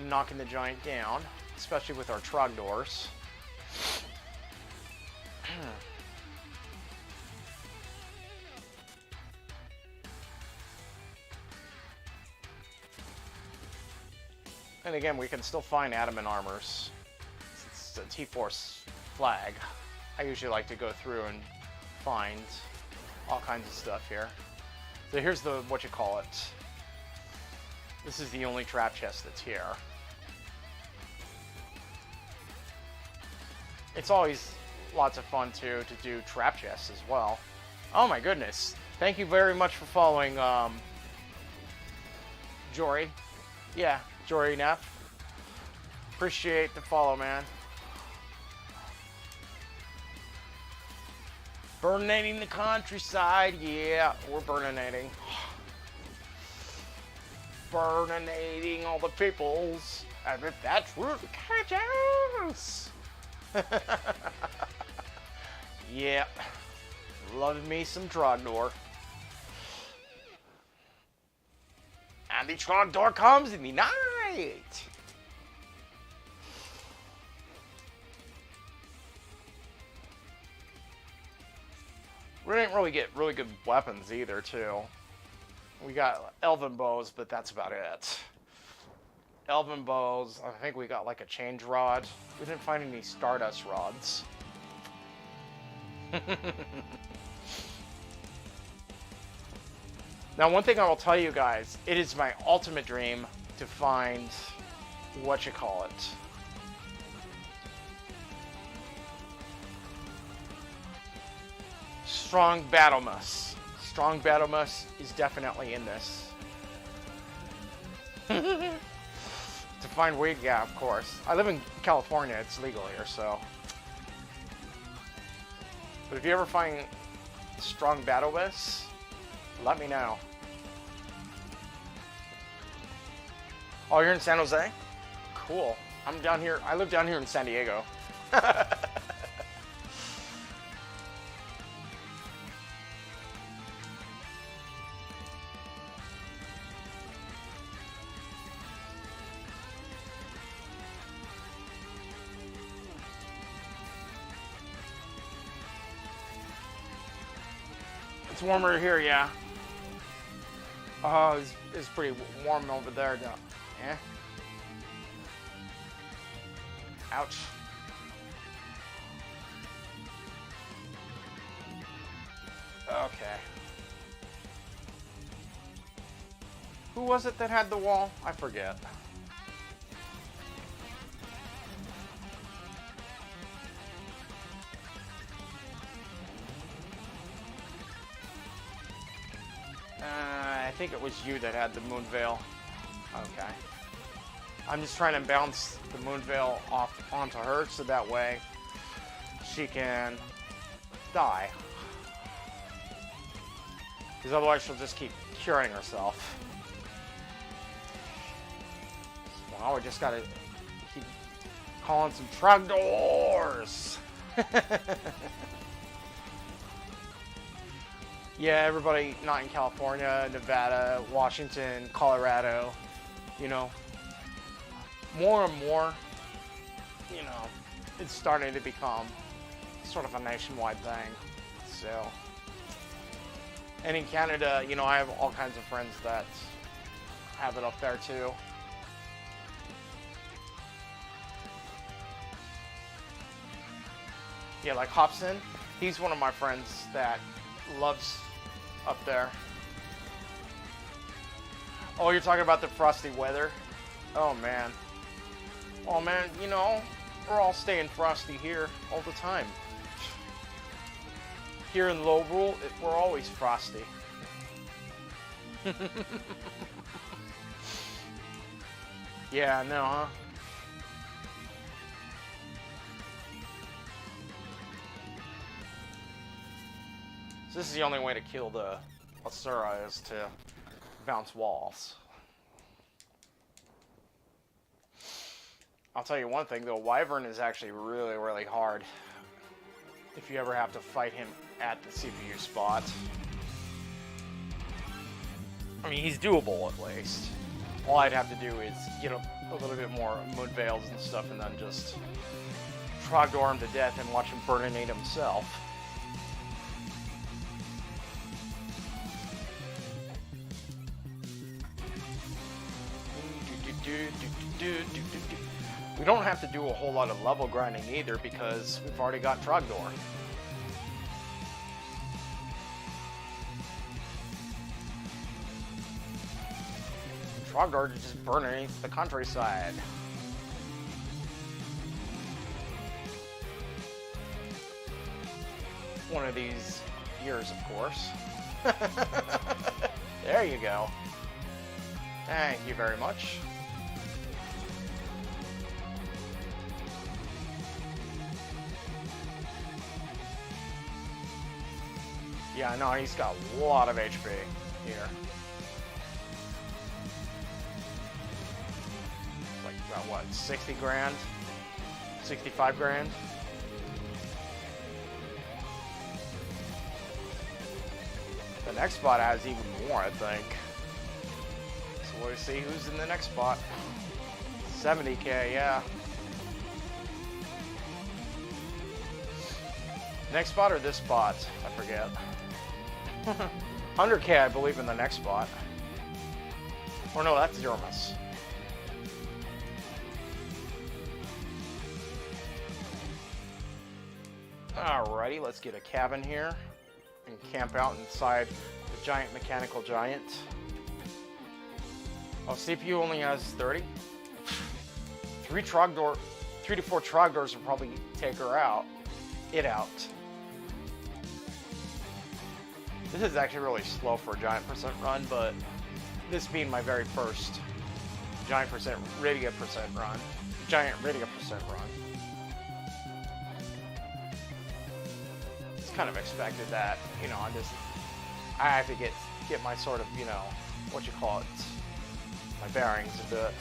knocking the giant down, especially with our Trogdors. And again, we can still find adamant armors. It's a T-Force flag. I usually like to go through and find all kinds of stuff here. So here's the, what you call it. This is the only trap chest that's here. It's always lots of fun too to do trap chests as well. Oh my goodness. Thank you very much for following Jory. Yeah, Jory Neff. Appreciate the follow, man. Burninating the countryside. Yeah, we're burninating. Burninating all the peoples. As if that's rude to catch us. Yep. Love me some Trogdor. And the Trogdor comes in the night. We didn't really get really good weapons either, too. We got elven bows, but that's about it. Elven bows, I think we got like a change rod. We didn't find any Stardust rods. Now, one thing I will tell you guys, it is my ultimate dream to find, what you call it, Strong Battle Mus. Strong Battle Mus is definitely in this. To find weed, yeah, of course. I live in California, it's legal here, so. But if you ever find Strong Battle Mus, let me know. Oh, you're in San Jose? Cool. I'm down here, I live down here in San Diego. It's warmer here, yeah. Oh, it's pretty warm over there, though. Yeah. Ouch. Who was it that had the wall? I forget. I think it was you that had the moon veil. Okay. I'm just trying to bounce the moon veil off onto her so that way she can die. Because otherwise she'll just keep curing herself. Well, we just gotta keep calling some trogdors. Yeah, everybody not in California, Nevada, Washington, Colorado, you know, more and more, you know, it's starting to become sort of a nationwide thing. So, and in Canada, you know, I have all kinds of friends that have it up there too. Yeah, like Hobson, he's one of my friends that loves up there. Oh, you're talking about the frosty weather? Oh, man. Oh, man, you know, we're all staying frosty here all the time. Here in Lorule, we're always frosty. Yeah, no, huh? So this is the only way to kill the Asura is to bounce walls. I'll tell you one thing though, Wyvern is actually really, really hard if you ever have to fight him at the CPU spot. I mean, he's doable at least. All I'd have to do is get a little bit more moon veils and stuff and then just Trogdor him to death and watch him burninate himself. We don't have to do a whole lot of level grinding either because we've already got Trogdor. Trogdor just burning the countryside. One of these years, of course. There you go. Thank you very much. Yeah, I know, he's got a lot of HP here. Like, about what, 60 grand? 65 grand? The next spot has even more, I think. So we'll see who's in the next spot. 70k, yeah. Next spot or this spot? I forget. 100k, I believe, in the next spot. Or no, that's Zermus. Alrighty, let's get a cabin here and camp out inside the giant mechanical giant. Oh, CPU only has 30. 3 to 4 Trogdors will probably take her out. It out. This is actually really slow for a giant percent run, but this being my very first giant Rydia percent run, giant Rydia percent run, it's kind of expected that, you know, I have to get my sort of, you know, what you call it, my bearings a bit.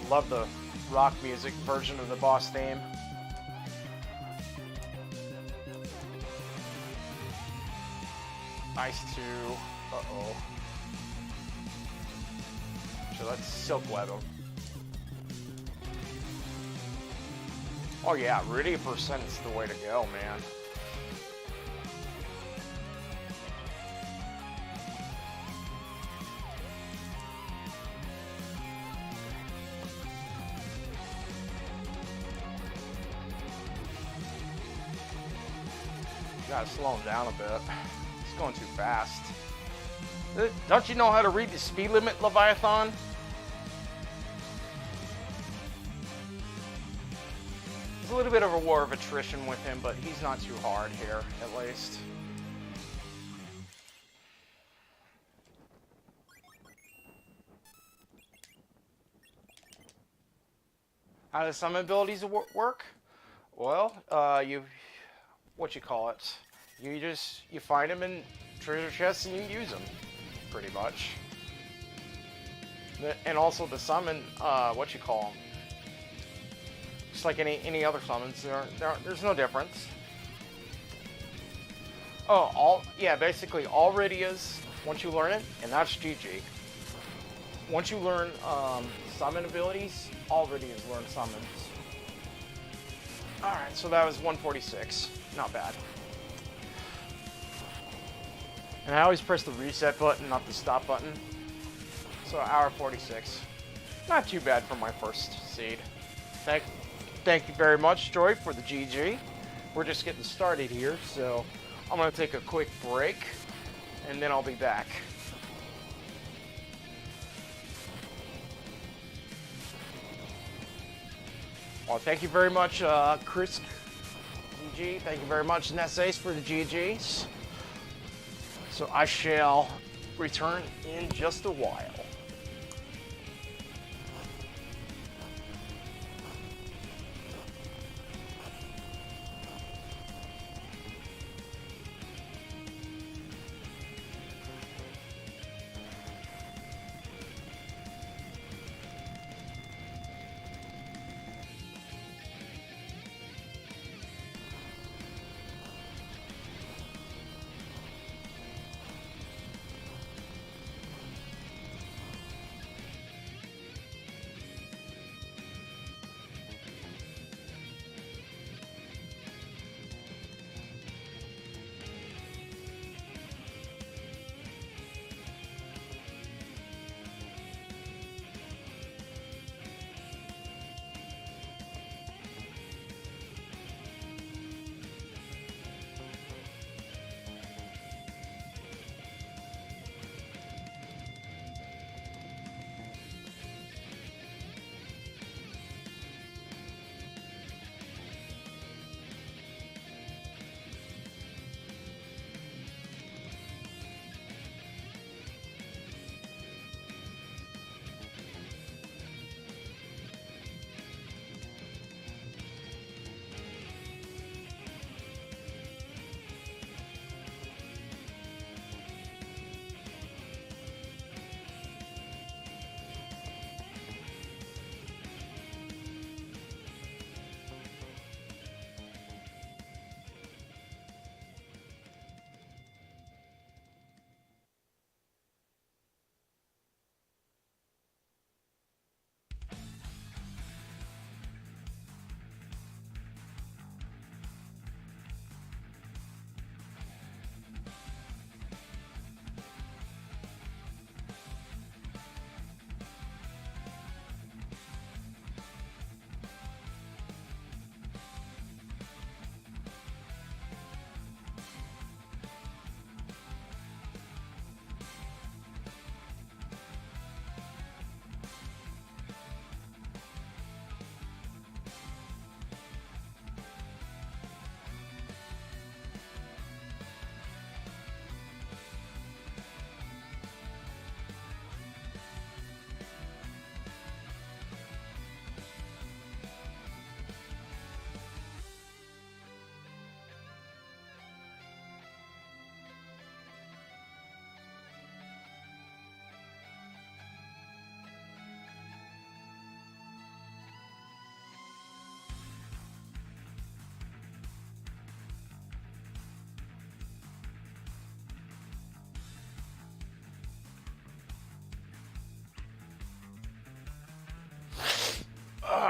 Love the rock music version of the boss theme. Nice to... Uh-oh. So let's silk web him. Oh yeah, Rydia percent is the way to go, man. Gotta slow him down a bit. He's going too fast. Don't you know how to read the speed limit, Leviathan? There's a little bit of a war of attrition with him, but he's not too hard here, at least. How do summon abilities work? Well, what you call it? You find them in treasure chests and you use them, pretty much. And also the summon, what you call them? Just like any other summons, there's no difference. Oh, basically all Rydias, once you learn it, and that's GG. Once you learn summon abilities, all Rydias learn summons. Alright, so that was 146. Not bad. And I always press the reset button, not the stop button. So hour 46. Not too bad for my first seed. Thank you very much, Joy, for the GG. We're just getting started here, so I'm going to take a quick break, and then I'll be back. Well, thank you very much, Chris GG. Thank you very much, Nessace, for the GGs. So I shall return in just a while.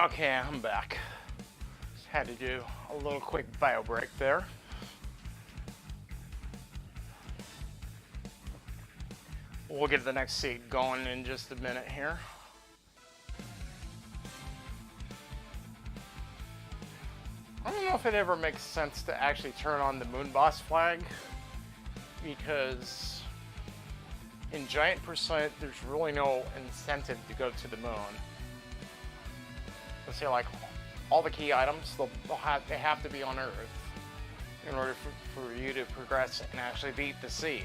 Okay, I'm back. Just had to do a little quick bio break there. We'll get the next seat going in just a minute here. I don't know if it ever makes sense to actually turn on the Moon Boss flag, because in Giant Pursuit, there's really no incentive to go to the moon. Let's say, like, all the key items, they have to be on Earth in order for you to progress and actually beat the seed.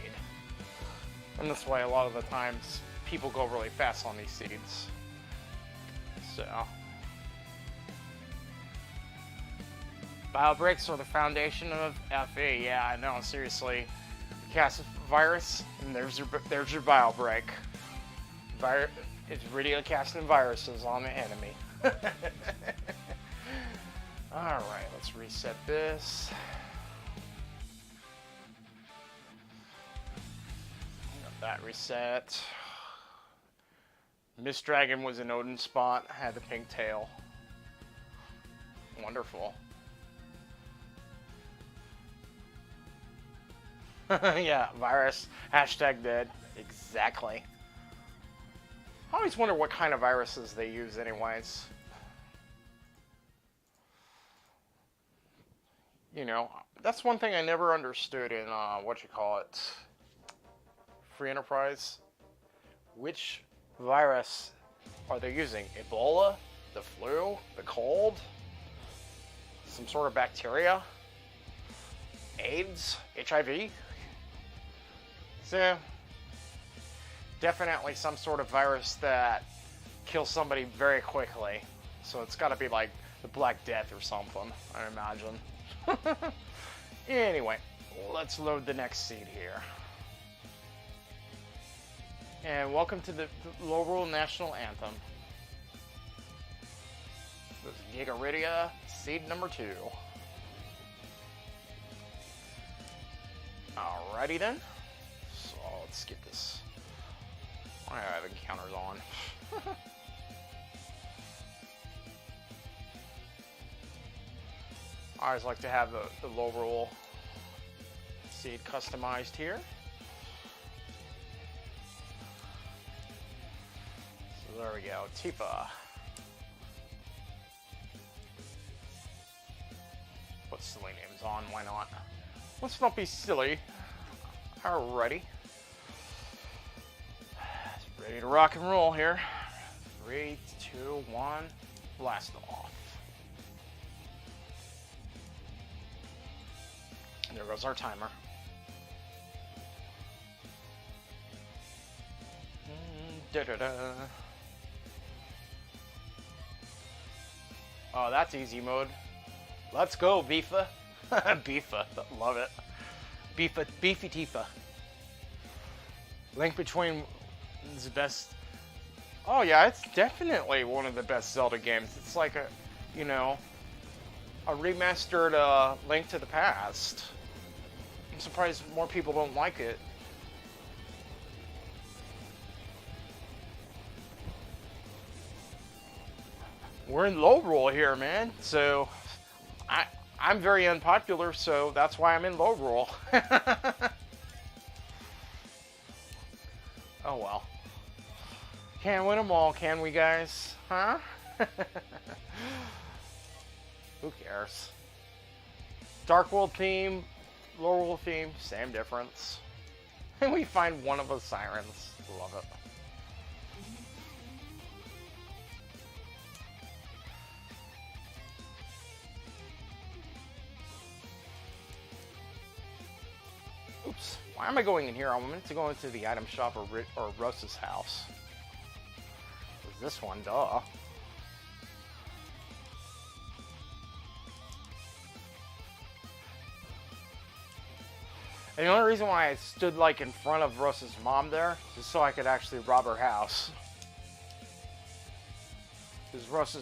And that's why a lot of the times people go really fast on these seeds. So, bio-breaks are the foundation of FE. Yeah, I know, seriously. Cast a virus, and there's your bio-break. It's Rydia casting viruses on the enemy. Alright, let's reset this. Got that reset. Miss Dragon was an Odin spot, had the pink tail. Wonderful. Yeah, virus, hashtag dead. Exactly. I always wonder what kind of viruses they use anyways. You know, that's one thing I never understood in, Free Enterprise. Which virus are they using? Ebola? The flu? The cold? Some sort of bacteria? AIDS? HIV? So, definitely some sort of virus that kills somebody very quickly. So it's gotta be like the Black Death or something, I imagine. Anyway, let's load the next seed here. And welcome to the Lorule National Anthem. This is Giga Rydia, seed number 2. Alrighty then. So let's get this. I have encounters on. I always like to have the Lorule seed customized here. So there we go, Tifa. Put silly names on, why not? Let's not be silly. Alrighty. Ready to rock and roll here. 3, 2, 1, blast off. And there goes our timer. Da-da-da. Oh, that's easy mode. Let's go, Beefa. Beefa, love it. Beefy Tifa. Link Between is the best. Oh yeah, it's definitely one of the best Zelda games. It's like a remastered Link to the Past. I'm surprised more people don't like it. We're in Lorule here, man. So I'm very unpopular, so that's why I'm in Lorule. Oh well. Can't win them all, can we, guys? Huh? Who cares? Dark World theme, Lorule theme, same difference. And we find one of the sirens. Love it. Oops. Why am I going in here? I meant to go into the item shop or Rosa's house. It was this one, duh. And the only reason why I stood like in front of Rosa's mom there is so I could actually rob her house. Because Rosa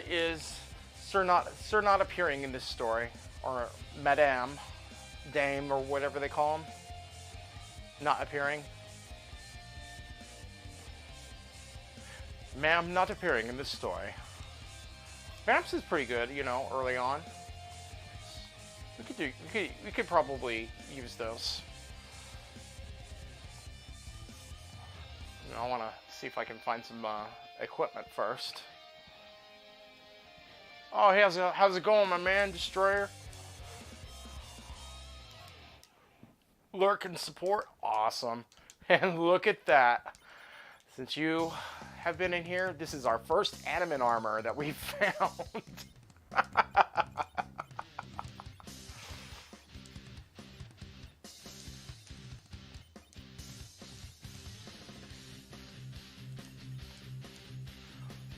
is Sir not appearing in this story, or Madame. Dame, or whatever they call him, not appearing. Ma'am not appearing in this story. Vamps is pretty good, early on. We could probably use those. I want to see if I can find some equipment first. Oh, hey, how's it going, my man, Destroyer? Lurk and support. Awesome. And look at that. Since you have been in here, this is our first animate armor that we found.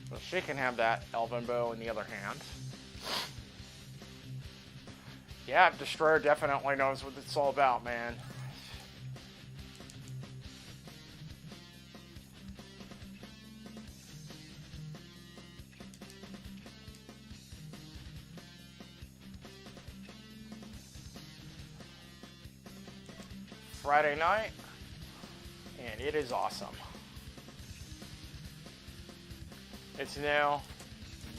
So she can have that elven bow in the other hand. Yeah, Destroyer definitely knows what it's all about, man. Friday night, and it is awesome. It's now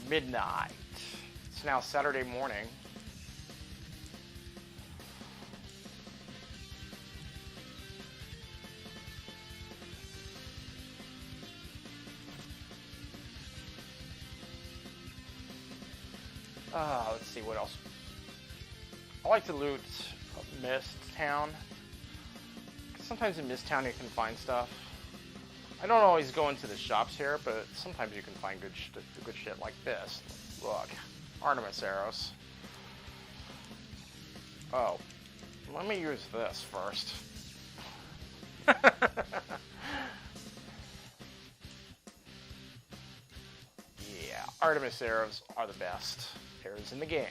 midnight. It's now Saturday morning. Let's see what else. I like to loot Mist Town. Sometimes in Mist Town you can find stuff. I don't always go into the shops here, but sometimes you can find good shit like this. Look, Artemis arrows. Oh, let me use this first. Yeah, Artemis arrows are the best arrows in the game.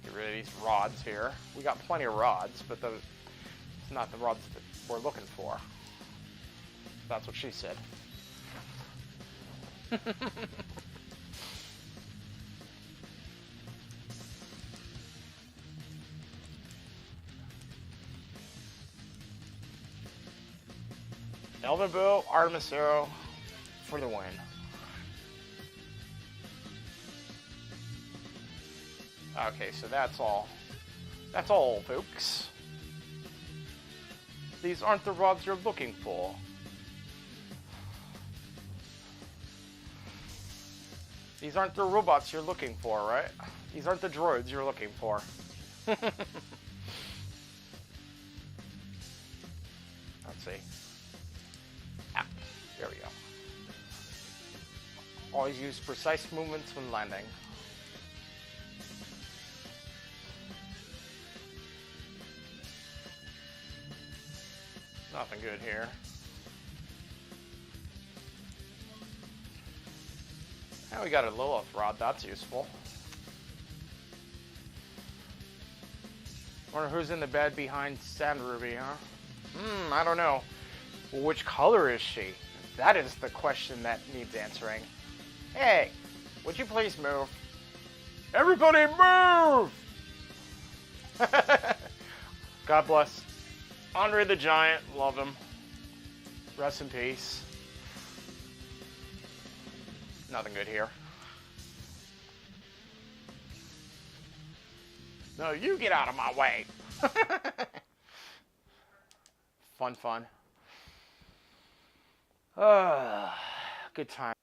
Get rid of these rods here. We got plenty of rods, but it's not the rods that we're looking for. That's what she said. Elven Bow, Artemis Arrow for the win. Okay, so that's all. That's all, folks. These aren't the rods you're looking for. These aren't the robots you're looking for, right? These aren't the droids you're looking for. Let's see. Ah, there we go. Always use precise movements when landing. Nothing good here. Now we got a Lilith rod, that's useful. Wonder who's in the bed behind Sand Ruby, huh? I don't know. Well, which color is she? That is the question that needs answering. Hey, would you please move? Everybody move! God bless Andre the Giant, love him. Rest in peace. Nothing good here. No, you get out of my way. Fun. Good time.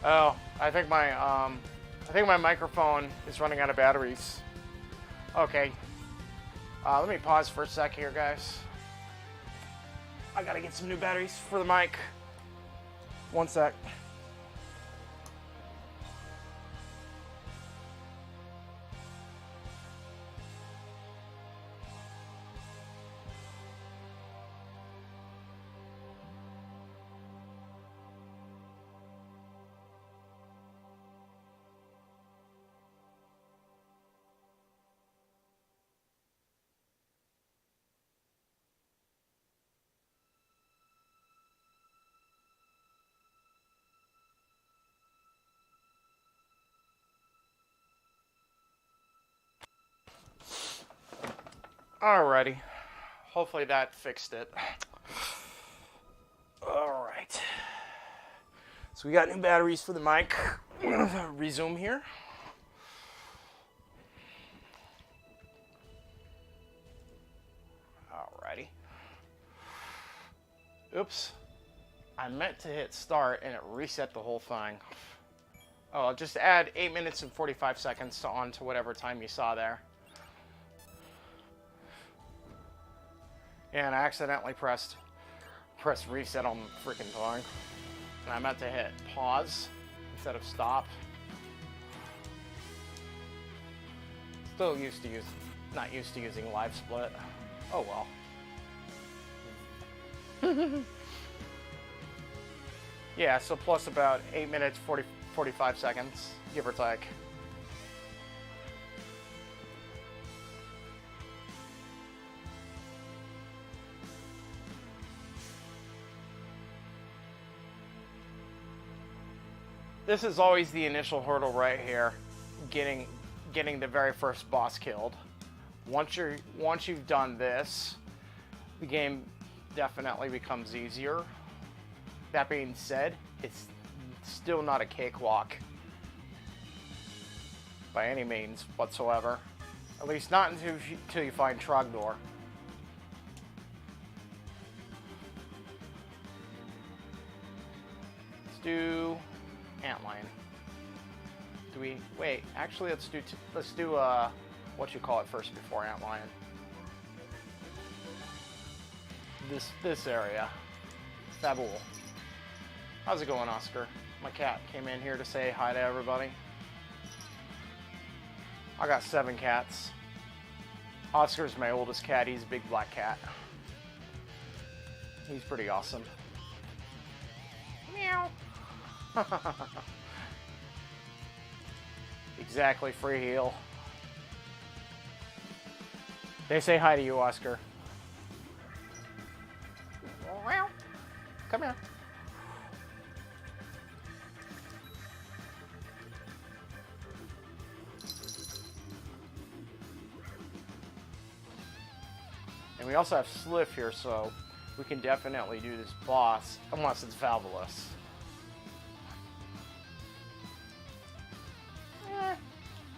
Oh, I think my microphone is running out of batteries. Okay. Let me pause for a sec here, guys. I gotta get some new batteries for the mic. One sec. Alrighty. Hopefully that fixed it. Alright. So we got new batteries for the mic. Resume here. Alrighty. Oops. I meant to hit start and it reset the whole thing. Oh, I'll just add 8 minutes and 45 seconds on to whatever time you saw there. And I accidentally pressed reset on the freaking thing. And I meant to hit pause instead of stop. Still not used to using live split. Oh well. Yeah, so plus about 8 minutes, 45 seconds, give or take. This is always the initial hurdle right here, getting the very first boss killed. Once you've done this, the game definitely becomes easier. That being said, it's still not a cakewalk by any means whatsoever. At least not until you find Trogdor. Let's do Antlion. Do we wait? Actually, let's do what you call it first before Antlion. This area, Fabul. How's it going, Oscar? My cat came in here to say hi to everybody. I got 7 cats. Oscar's my oldest cat. He's a big black cat. He's pretty awesome. Meow. Exactly, free heal. They say hi to you, Oscar. Come here. And we also have Sliff here, so we can definitely do this boss, unless it's Valvulus.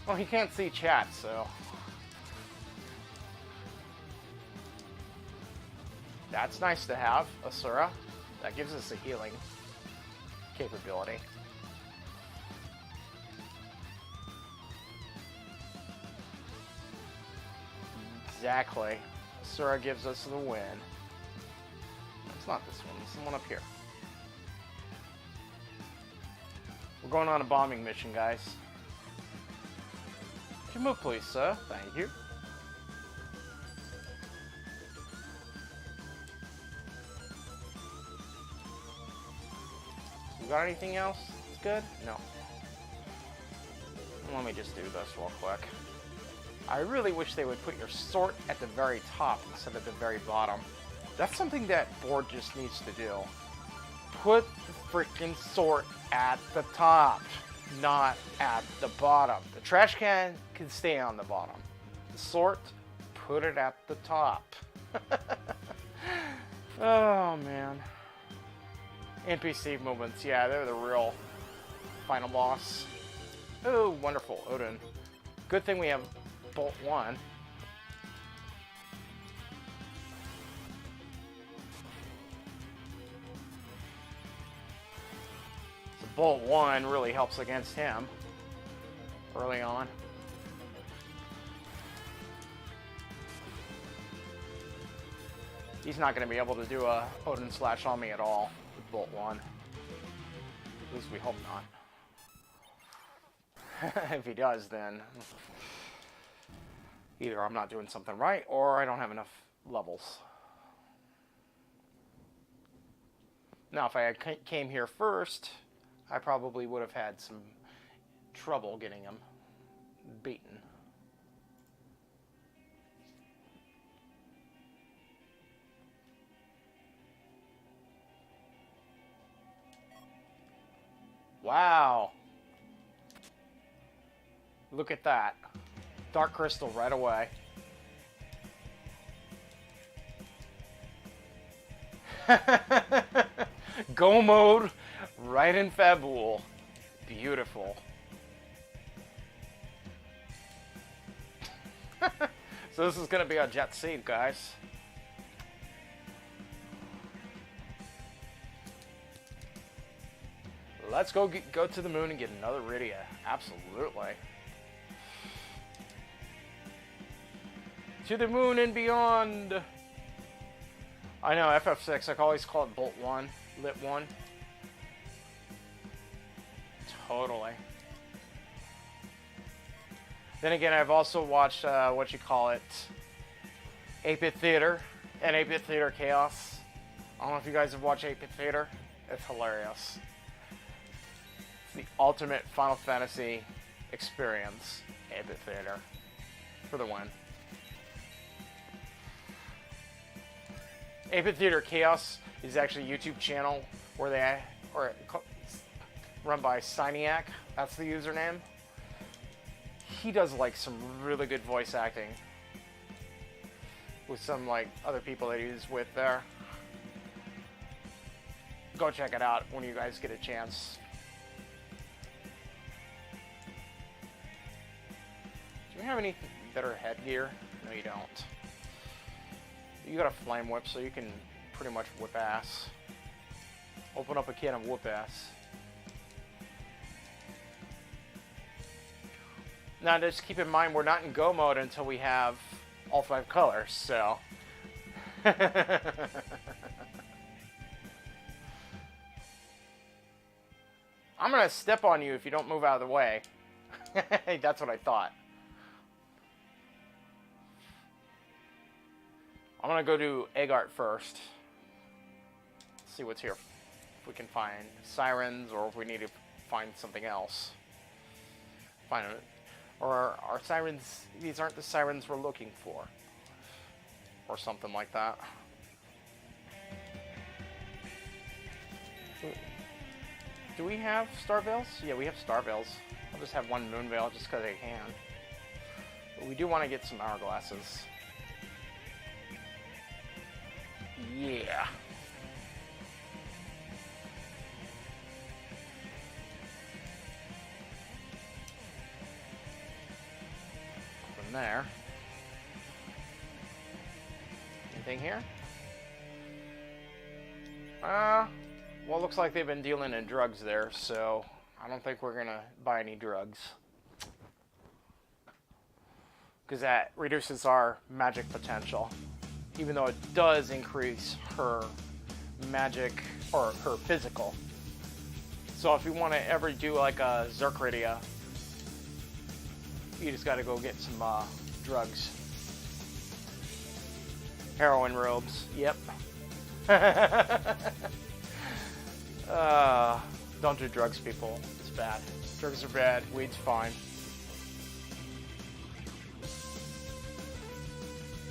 Well, he can't see chat, so... That's nice to have, Asura. That gives us a healing capability. Exactly. Asura gives us the win. It's not this one, it's the one up here. We're going on a bombing mission, guys. Could you move, please, sir? Thank you. You got anything else? It's good? No. Let me just do this real quick. I really wish they would put your sort at the very top instead of the very bottom. That's something that board just needs to do. Put the freaking sort at the top, not at the bottom. The trash can stay on the bottom. The sort, put it at the top. Oh man. NPC movements, yeah, they're the real final boss. Oh, wonderful, Odin. Good thing we have Bolt 1. So Bolt 1 really helps against him early on. He's not going to be able to do a Odin Slash on me at all with Bolt 1. At least we hope not. If he does, then either I'm not doing something right or I don't have enough levels. Now, if I had came here first, I probably would have had some trouble getting him beaten. Wow. Look at that. Dark Crystal right away. Go mode right in Fabul. Beautiful. So this is going to be a jet seed, guys. Let's go to the moon and get another Rydia. Absolutely. To the moon and beyond. I know, FF6, I always call it Bolt 1, Lit 1. Totally. Then again, I've also watched, 8-Bit Theater and 8-Bit Theater Chaos. I don't know if you guys have watched 8-Bit Theater. It's hilarious. It's the ultimate Final Fantasy experience, 8-Bit Theater, for the win. 8-Bit Theater Chaos is actually a YouTube channel where run by Syniac. That's the username. He does like some really good voice acting with some like other people that he's with there. Go check it out when you guys get a chance. Do you have any better headgear? No, you don't. You got a flame whip, so you can pretty much whip ass. Open up a can of whoop ass. Now, just keep in mind, we're not in go mode until we have all 5 colors, so. I'm gonna step on you if you don't move out of the way. That's what I thought. I'm gonna go to Agart first. See what's here. If we can find sirens, or if we need to find something else. Find it. Or our sirens, these aren't the sirens we're looking for. Or something like that. Do we have Star Veils? Yeah, we have Star Veils. I'll just have one Moon Veil just because I can. But we do want to get some hourglasses. Yeah. From there. Anything here? Well, looks like they've been dealing in drugs there, so I don't think we're gonna buy any drugs. Because that reduces our magic potential. Even though it does increase her magic, or her physical. So if you want to ever do like a Rydia, you just gotta go get some drugs. Heroin robes, yep. Don't do drugs, people. It's bad. Drugs are bad, weed's fine.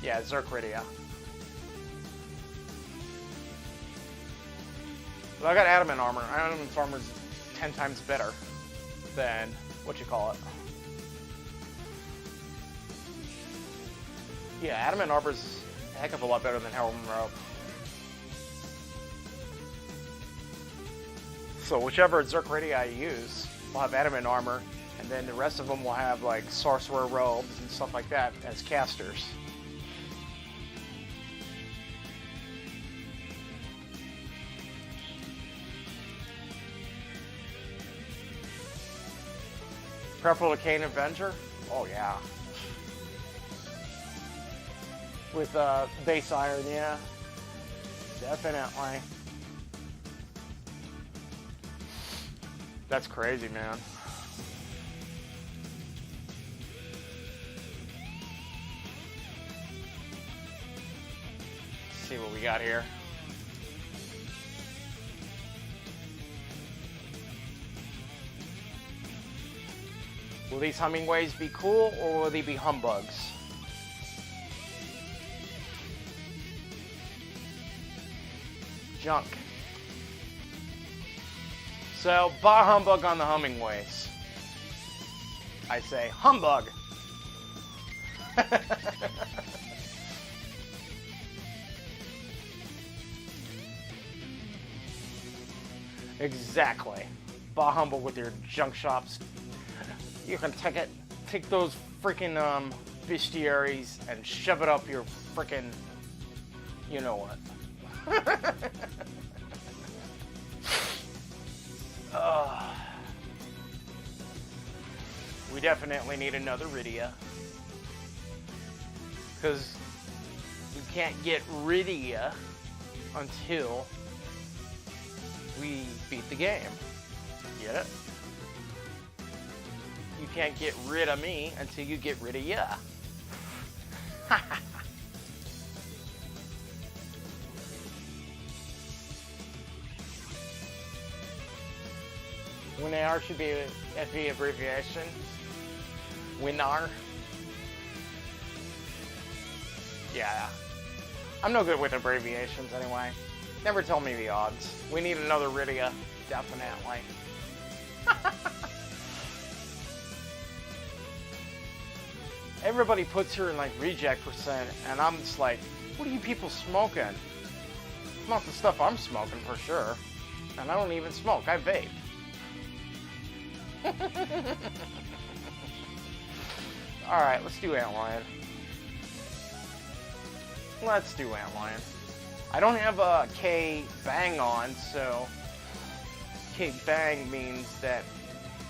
Yeah, Rydia. But I got adamant armor. Adamant armor is 10 times better than what you call it. Yeah, adamant armor is a heck of a lot better than heroin robe. So whichever Rydia I use will have adamant armor, and then the rest of them will have like sorcerer robes and stuff like that as casters. Preferable to Kane Avenger? Oh yeah. With base iron, yeah. Definitely. That's crazy, man. Let's see what we got here. Will these Hummingways be cool, or will they be humbugs? Junk. So, bah humbug on the Hummingways. I say, humbug! Exactly. Bah humbug with your junk shops. You can take those freaking bestiaries and shove it up your freaking, you know what. We definitely need another Rydia. Because we can't get Rydia until we beat the game. Get it? You can't get rid of me until you get rid of ya. WinAR should be a FE abbreviation. WinAR. Yeah. I'm no good with abbreviations anyway. Never tell me the odds. We need another Rydia. Definitely. Everybody puts her in like reject percent, and I'm just like, what are you people smoking? It's not the stuff I'm smoking for sure. And I don't even smoke, I vape. Alright, let's do Antlion. Let's do Antlion. I don't have a K bang on, so K bang means that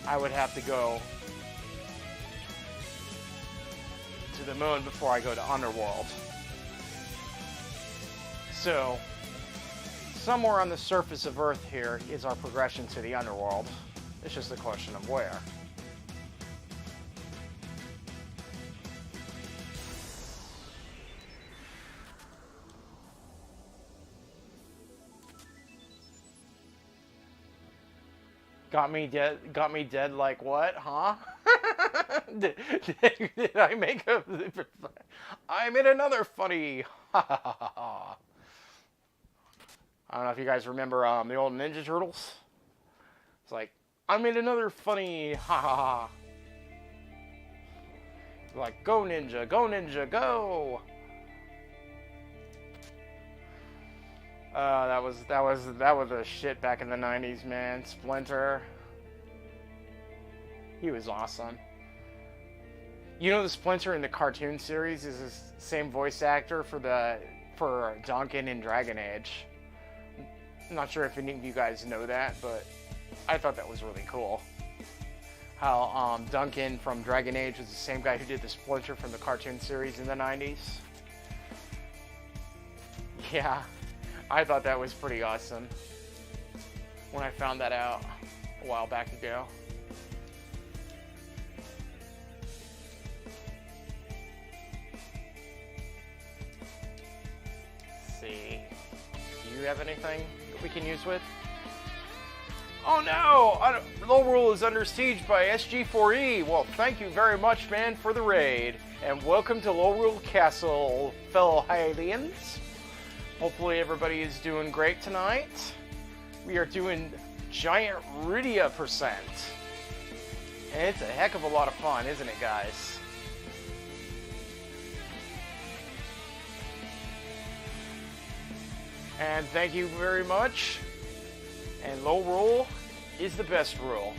I would have to go to the moon before I go to Underworld. So, somewhere on the surface of Earth here is our progression to the Underworld. It's just a question of where. Got me dead like what, huh? did I make a... I made another funny... I don't know if you guys remember the old Ninja Turtles. It's like, I made another funny ha ha ha. Like, go ninja, go! That was a shit back in the 90s, man. Splinter. He was awesome. You know the Splinter in the cartoon series is the same voice actor for Duncan in Dragon Age. I'm not sure if any of you guys know that, but I thought that was really cool. How Duncan from Dragon Age was the same guy who did the Splinter from the cartoon series in the 90s. Yeah, I thought that was pretty awesome when I found that out a while back ago. Let's see, do you have anything that we can use with? Oh no! Lorule is under siege by SG4E. Well, thank you very much, man, for the raid. And welcome to Lorule Castle, fellow Hylians. Hopefully everybody is doing great tonight. We are doing giant Rydia percent. And it's a heck of a lot of fun, isn't it, guys? And thank you very much. And Lorule is the best rule.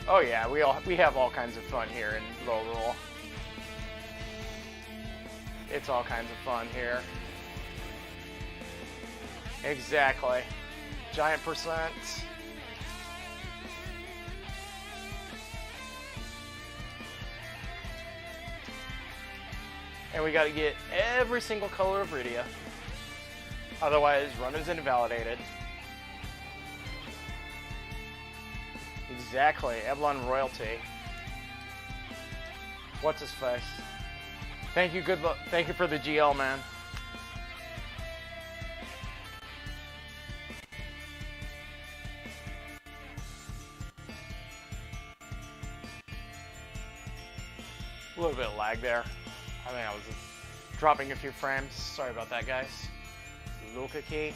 Oh yeah, we have all kinds of fun here in Lorule. It's all kinds of fun here. Exactly. Giant percent. And we got to get every single color of Rydia. Otherwise, run is invalidated. Exactly. Evelyn royalty. What's his face? Thank you. Good luck. Thank you for the GL, man. A little bit of lag there. I think I was dropping a few frames. Sorry about that, guys. Luca key.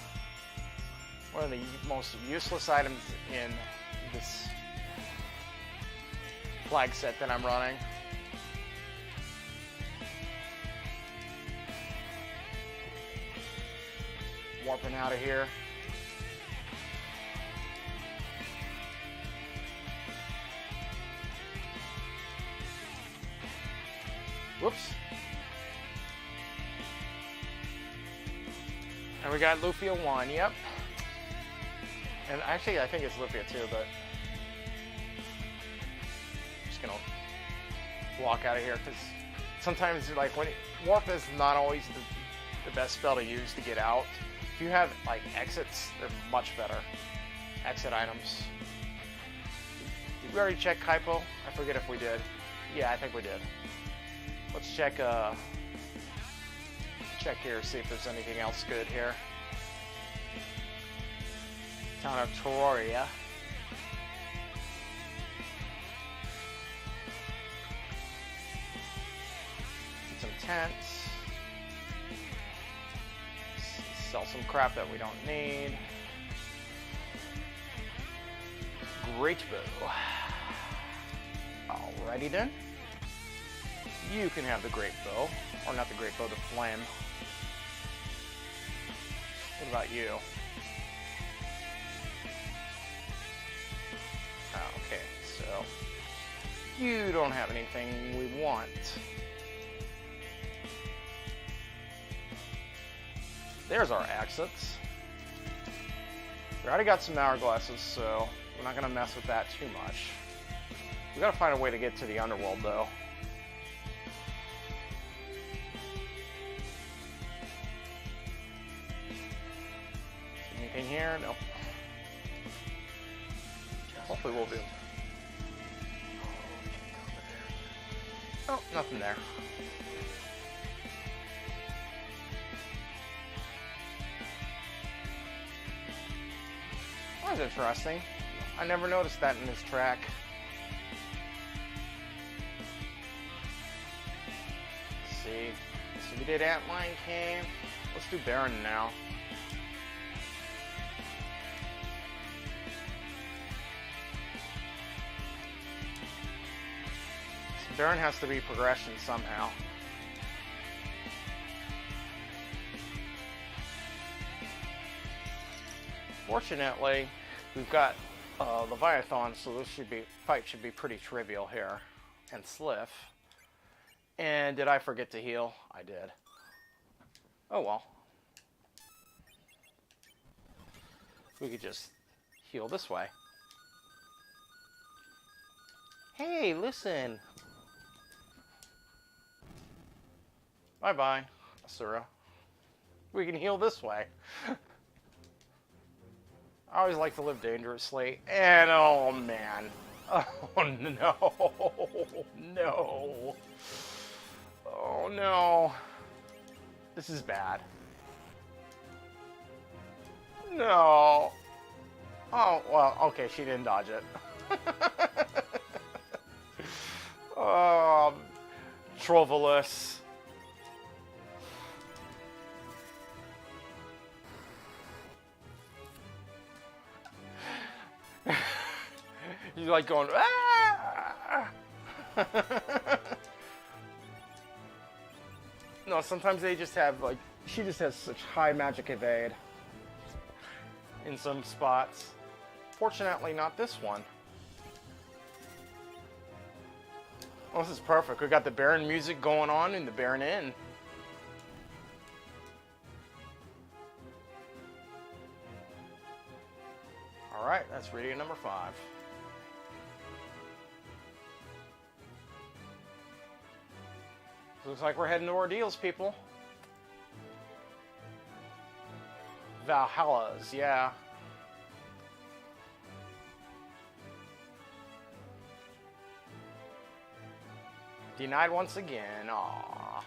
One of the most useless items in this flag set that I'm running. Warping out of here. Whoops. And we got Lufia 1, yep. And actually, I think it's Lufia 2, but I'm just gonna walk out of here because sometimes, like, when warp is not always the best spell to use to get out. If you have like exits, they're much better. Exit items. Did we already check Kaipo? I forget if we did. Yeah, I think we did. Let's check here, see if there's anything else good here. Town of Terraria. Some tents. Sell some crap that we don't need. Great bow. Alrighty then. You can have the great bow. Or not the great bow, the flame. What about you? Okay, so you don't have anything we want. There's our exits. We already got some hourglasses, so we're not gonna mess with that too much. We gotta find a way to get to the underworld, though. Anything here? Nope. Hopefully we'll be. Oh, nothing there. That was interesting. I never noticed that in this track. Let's see. So we did Antlion Cave. Let's do Baron now. So Baron has to be progression somehow. Fortunately, we've got Leviathan, so this fight should be pretty trivial here. And Sliff. And did I forget to heal? I did. Oh well. We could just heal this way. Hey, listen. Bye-bye, Asura. We can heal this way. I always like to live dangerously. And oh man. Oh no. No. Oh no. This is bad. No. Oh, well, okay, she didn't dodge it. Trovolus. You're like going, ah! No, sometimes they just have, like, she just has such high magic evade in some spots. Fortunately, not this one. Well, this is perfect. We got the Baron music going on in the Baron Inn. Alright, that's Rydia number 5. Looks like we're heading to Ordeals, people. Valhalla's, yeah. Denied once again, aww.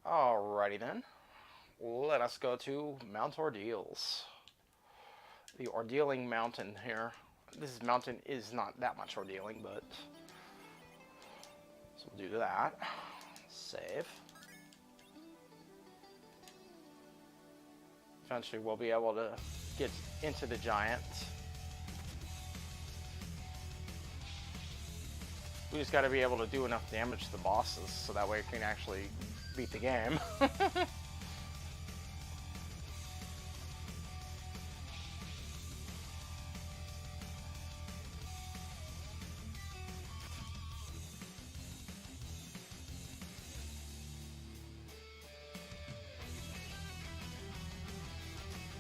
Alrighty then. Let us go to Mount Ordeals. The ordealing mountain here. This mountain is not that much ordealing, but... So we'll do that. Save. Eventually we'll be able to get into the giant. We just got to be able to do enough damage to the bosses so that way we can actually beat the game.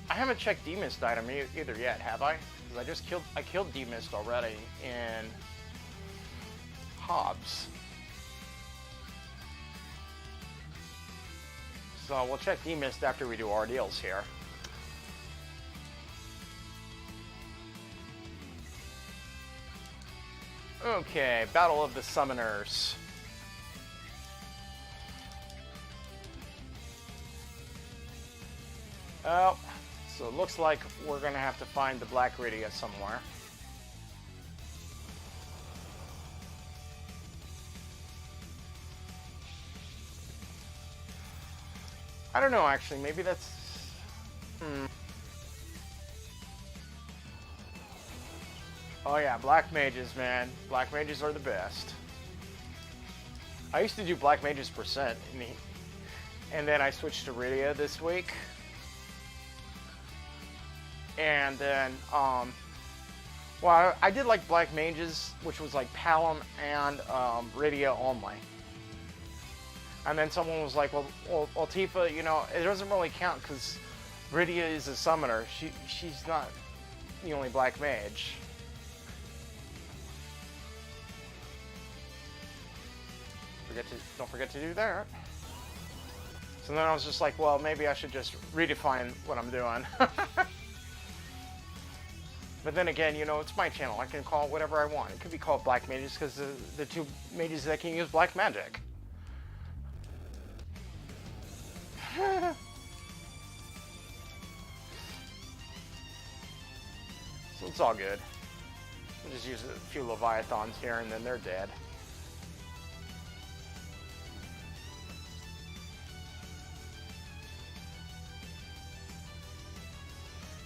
I haven't checked Demist item either yet, have I? Because I killed Demist already in Hobbs. So we'll check Demist after we do Ordeals here. Okay, Battle of the Summoners. Oh. So it looks like we're going to have to find the Black Rydia somewhere. I don't know, actually. Maybe that's... Oh yeah, Black Mages, man. Black Mages are the best. I used to do Black Mages percent, and then I switched to Rydia this week. And then, well, I did like Black Mages, which was like Palom and Rydia only. And then someone was like, well, Tifa, you know, it doesn't really count because Rydia is a summoner. She's not the only Black Mage. Don't forget to do that. So then I was just like, well, maybe I should just redefine what I'm doing. But then again, you know, it's my channel. I can call it whatever I want. It could be called Black Mages because the two mages that can use black magic. So it's all good. We'll just use a few Leviathans here and then they're dead.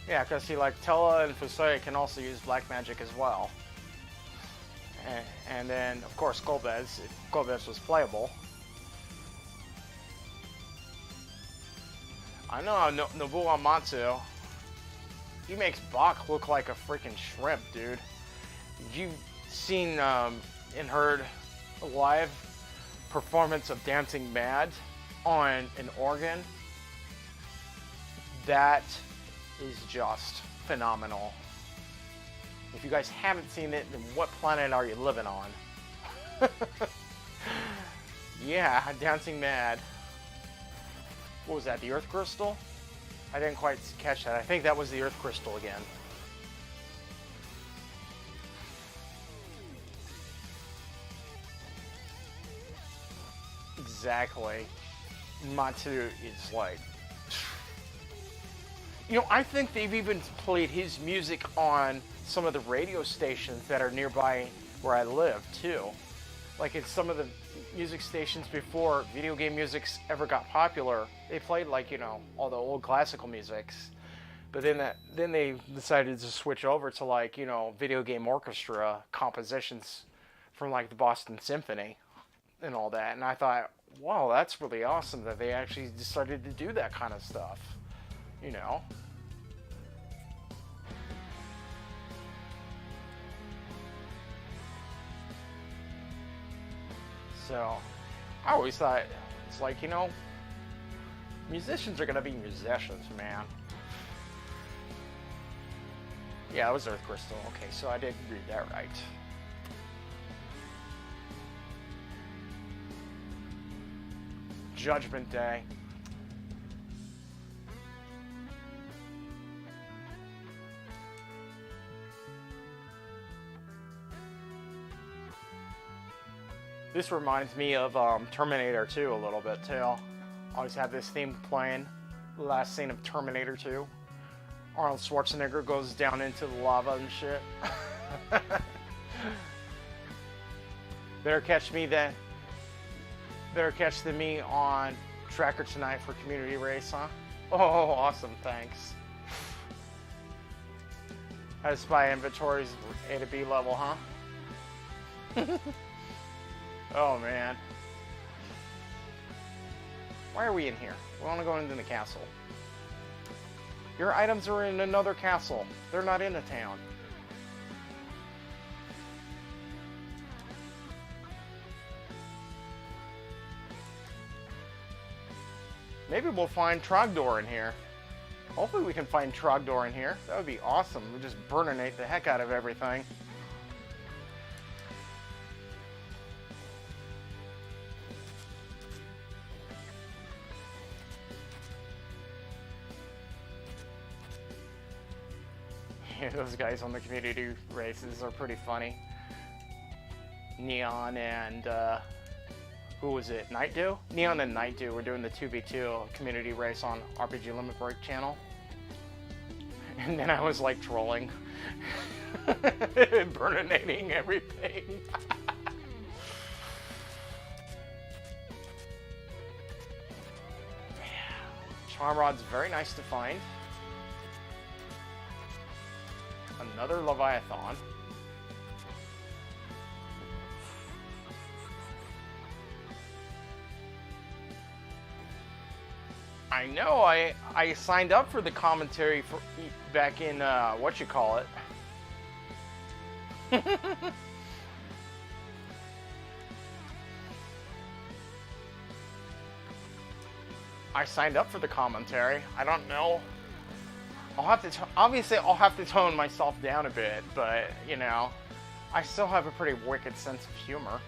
Yeah, because see, like, Tella and Fusoya can also use black magic as well. And then, of course, Golbez, if Golbez was playable. I know Nobuo Amatsu, he makes Bach look like a freaking shrimp, dude. You've seen and heard a live performance of Dancing Mad on an organ? That is just phenomenal. If you guys haven't seen it, then what planet are you living on? Yeah, Dancing Mad. What was that, the Earth Crystal? I didn't quite catch that. I think that was the Earth Crystal again. Exactly. Matsu is like... You know, I think they've even played his music on some of the radio stations that are nearby where I live, too. Like, in some of the music stations before video game music ever got popular, they played, like, you know, all the old classical musics. But then they decided to switch over to, like, you know, video game orchestra compositions from, like, the Boston Symphony and all that. And I thought, wow, that's really awesome that they actually decided to do that kind of stuff. You know. So, I always thought, it's like, you know, musicians are gonna be musicians, man. Yeah, it was Earth Crystal. Okay, so I did read that right. Judgment Day. This reminds me of Terminator 2 a little bit too. Always have this theme playing. The last scene of Terminator 2. Arnold Schwarzenegger goes down into the lava and shit. Better catch me on Tracker tonight for community race, huh? Oh, awesome, thanks. How to spy inventories A to B level, huh? Oh, man. Why are we in here? We want to go into the castle. Your items are in another castle. They're not in a town. Maybe we'll find Trogdor in here. Hopefully we can find Trogdor in here. That would be awesome. We'll just burninate the heck out of everything. Those guys on the community races are pretty funny. Neon and, who was it? Nightdew? Neon and Nightdew were doing the 2v2 community race on RPG Limit Break channel. And then I was like trolling. Burninating everything. Charm Rod's very nice to find. Another Leviathan. I know, I signed up for the commentary for back in, what you call it. I signed up for the commentary. I don't know. I'll have to, obviously I'll have to tone myself down a bit, but, you know, I still have a pretty wicked sense of humor.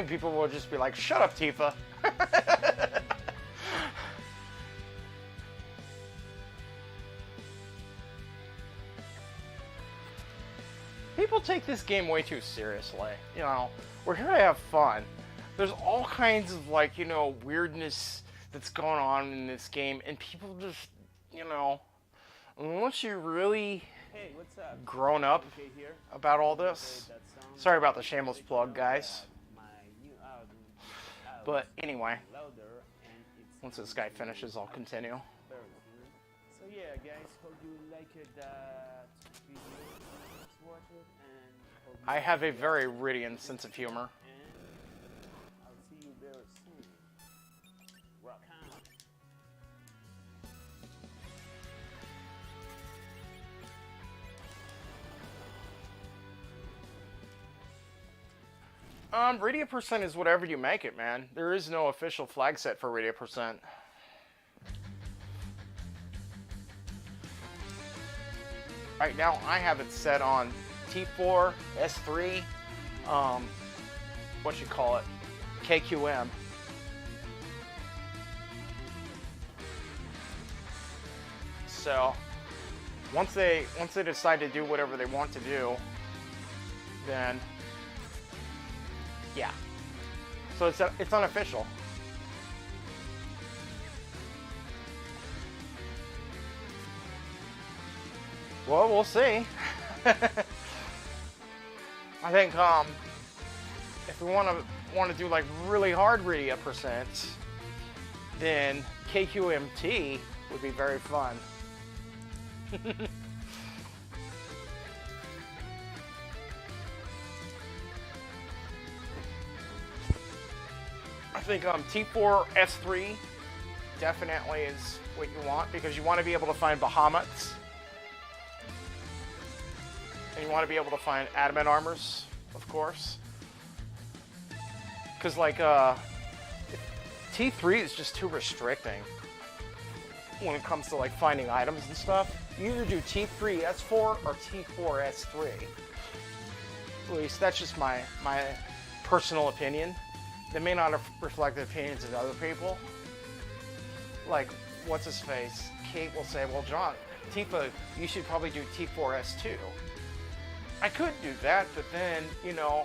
People will just be like, shut up, Tifa. People take this game way too seriously. You know, we're here to have fun. There's all kinds of, like, you know, weirdness that's going on in this game, and people just, you know, unless you're really grown up about all this. Sorry about the shameless plug, guys. But anyway, once this guy finishes, I'll continue. So yeah, guys, hope you liked that video. Let's watch it and I have a very Rydian sense of humor. I'll see you very soon. Rock on. Rydia percent is whatever you make it, man. There is no official flag set for Rydia percent. Right now, I have it set on T4, S3, what you call it, KQM. So, once they decide to do whatever they want to do, then yeah. So it's unofficial. Well, we'll see. I think if we want to do like really hard Rydia percent, then KQMT would be very fun. I think T4 S3 definitely is what you want, because you want to be able to find Bahamut's. And you want to be able to find adamant armors, of course. Because, like, T3 is just too restricting when it comes to, like, finding items and stuff. You either do T3 S4 or T4 S3. At least that's just my personal opinion. They may not reflect the opinions of other people. Like, what's his face? Kate will say, well, John, Tifa, you should probably do T4S2. I could do that, but then, you know,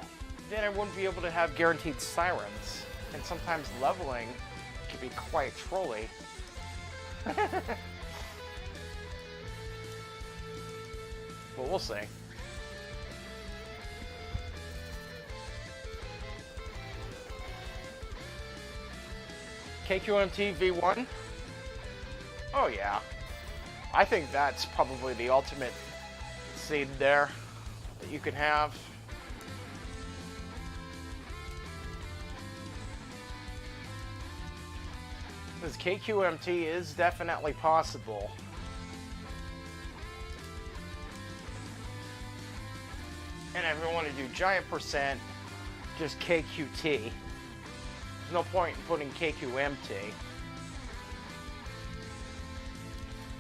then I wouldn't be able to have guaranteed sirens. And sometimes leveling can be quite trolly. But we'll see. KQMT V1? Oh yeah. I think that's probably the ultimate seed there that you can have. Because KQMT is definitely possible. And if you want to do giant percent, just KQT. There's no point in putting KQMT.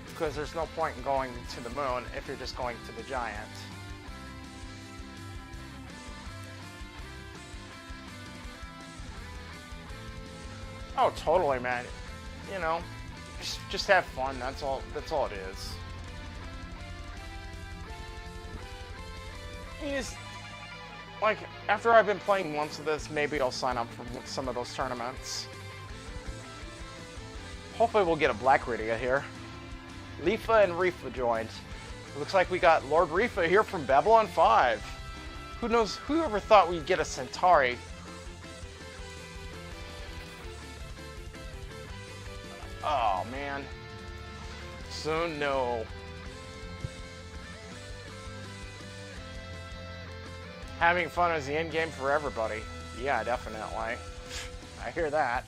Because there's no point in going to the moon if you're just going to the giant. Oh, totally, man. You know, just have fun. That's all it is. You just, like, after I've been playing months of this, maybe I'll sign up for some of those tournaments. Hopefully we'll get a Black Rydia here. Leafa and Reefa joined. Looks like we got Lord Reefa here from Babylon 5. Who knows, whoever thought we'd get a Centauri? Oh, man. Soon, no. Having fun is the end game for everybody. Yeah, definitely. I hear that.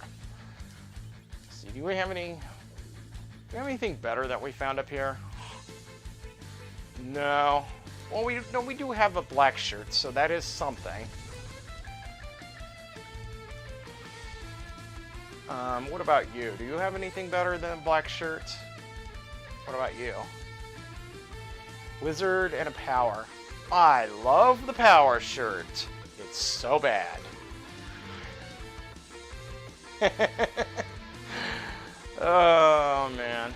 Let's see, do we have anything better that we found up here? No. Well, we do have a black shirt, so that is something. What about you? Do you have anything better than a black shirt? What about you? Wizard and a power. I love the power shirt. It's so bad. Oh, man.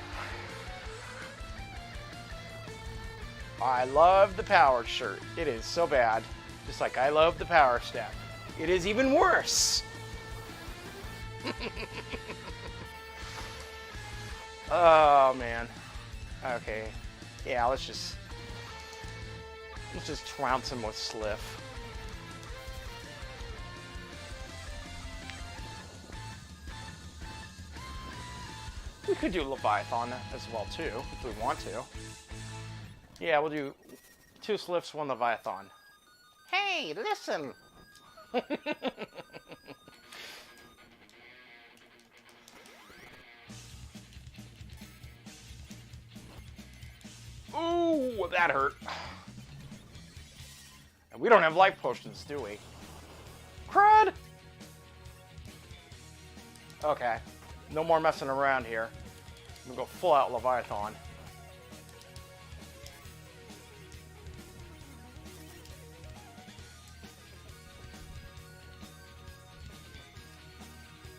I love the power shirt. It is so bad. Just like I love the power step. It is even worse. Oh, man. Okay. Yeah, let's just trounce him with Sliff. We could do Leviathan as well, too, if we want to. Yeah, we'll do 2 Sliffs, 1 Leviathan. Hey, listen! Ooh, that hurt. And we don't have life potions, do we? Crud! Okay. No more messing around here. I'm gonna go full out Leviathan.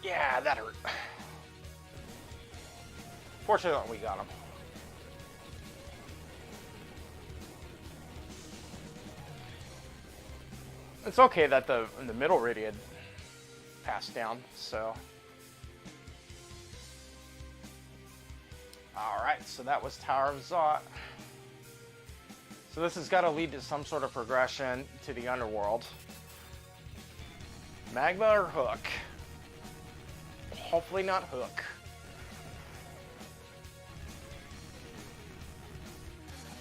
Yeah, that hurt. Fortunately, we got him. It's okay that the middle Rydia passed down, so. Alright, so that was Tower of Zot. So this has got to lead to some sort of progression to the underworld. Magma or Hook? Hopefully not Hook.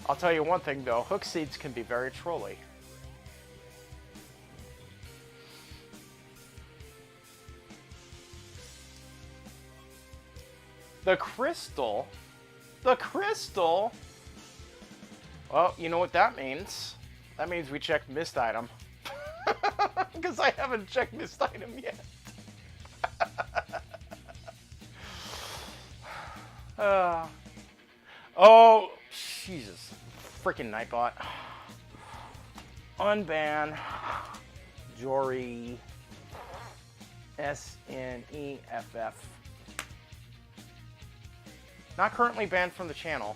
I'll tell you one thing though, Hook seeds can be very trolly. The crystal? The crystal? Well, you know what that means. That means we checked missed item. Because I haven't checked missed item yet. Oh, Jesus. Freaking Nightbot. Unban. Jory. SNEFF. Not currently banned from the channel.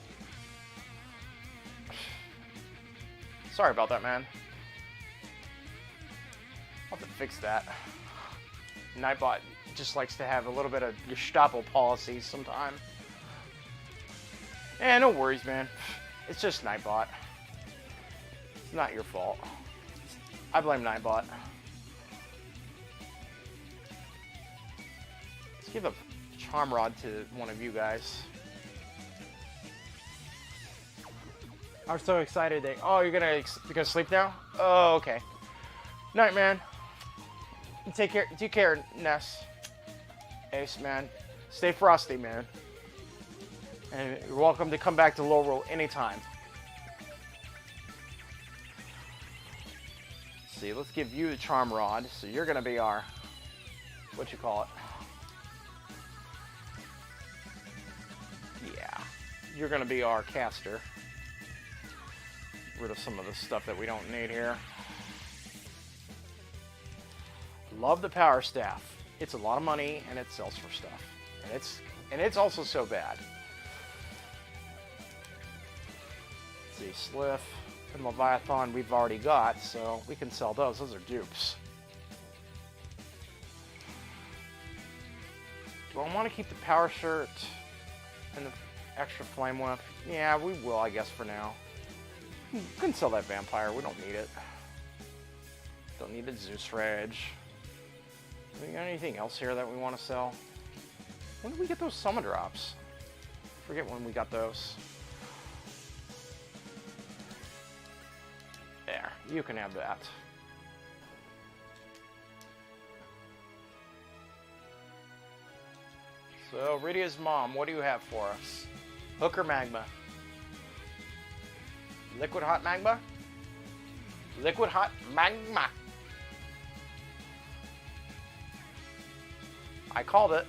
Sorry about that, man. I'll have to fix that. Nightbot just likes to have a little bit of Gestapo policies sometime. Eh, no worries, man. It's just Nightbot. It's not your fault. I blame Nightbot. Let's give a charm rod to one of you guys. I'm so excited that... Oh, you're gonna sleep now? Oh, okay. Night, man. Take care, Ness. Ace, man. Stay frosty, man. And you're welcome to come back to Lorule anytime. Let's see, let's give you the charm rod. So you're gonna be our... What you call it? Yeah. You're gonna be our caster. Rid of some of the stuff that we don't need here. Love the power staff. It's a lot of money and it sells for stuff. And it's also so bad. Let's see, Sliff and Leviathan we've already got, so we can sell those. Those are dupes. Do I want to keep the power shirt and the extra flame whip? Yeah, we will, I guess, for now. We can sell that vampire. We don't need it. Don't need the Zeus Rage. Do we got anything else here that we want to sell? When did we get those summon drops? I forget when we got those. There. You can have that. So, Rydia's mom, what do you have for us? Hook or magma? Liquid hot magma? Liquid hot magma. I called it.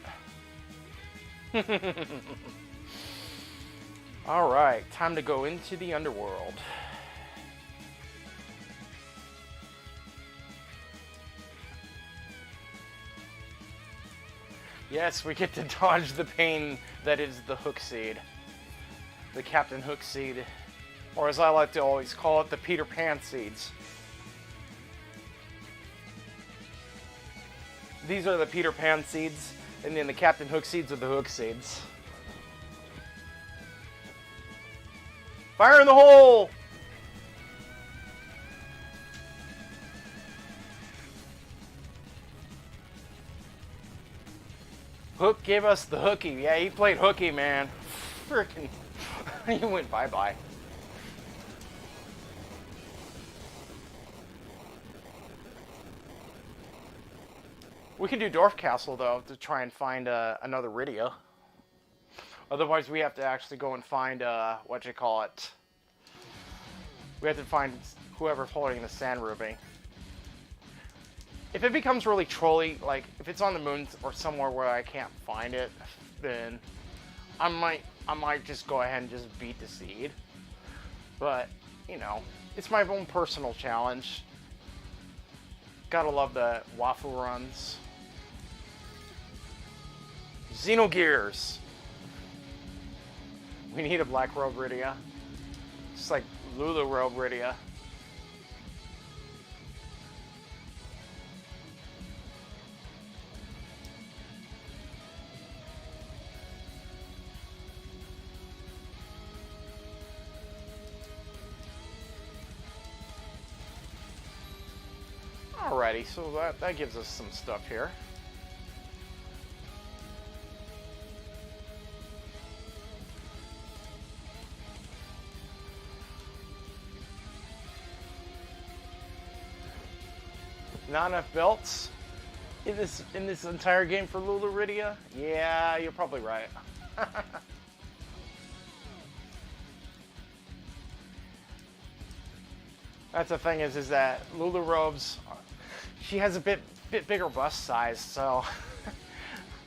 Alright, time to go into the underworld. Yes, we get to dodge the pain that is the Hook Seed. The Captain Hook Seed. Or as I like to always call it, the Peter Pan Seeds. These are the Peter Pan Seeds, and then the Captain Hook Seeds are the Hook Seeds. Fire in the hole! Hook gave us the hooky. Yeah, he played hooky, man. Frickin'. He went bye-bye. We can do Dwarf Castle, though, to try and find another Rydia. Otherwise, we have to actually go and find, what you call it. We have to find whoever's holding the Sand Ruby. If it becomes really trolly, like, if it's on the moon or somewhere where I can't find it, then I might just go ahead and just beat the seed. But, you know, it's my own personal challenge. Gotta love the waffle runs. Xenogears. We need a Black Robe Rydia. Just like Lulu Robe Rydia. Alrighty, so that gives us some stuff here. Not enough belts in this entire game for Lulu Rydia? Yeah, you're probably right. That's the thing is that Lulu robes, she has a bit bigger bust size, so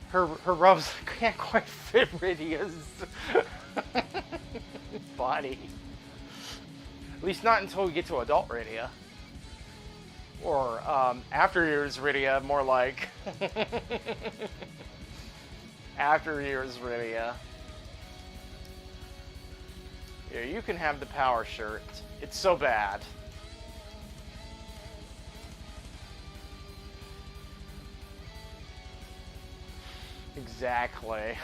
her robes can't quite fit Rydia's body. At least not until we get to adult Rydia. Or after years Rydia, more like. After years Rydia. Yeah, you can have the power shirt. It's so bad. Exactly.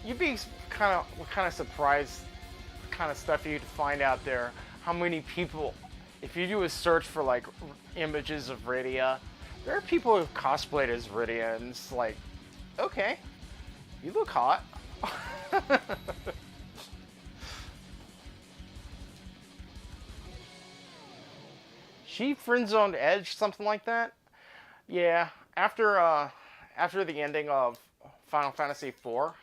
You'd be kind of surprised, the kind of stuff you'd find out there. How many people, if you do a search for like images of Rydia, there are people who've cosplayed as Rydia, and it's like, okay, you look hot. She friend-zoned Edge, something like that. Yeah, after the ending of Final Fantasy IV,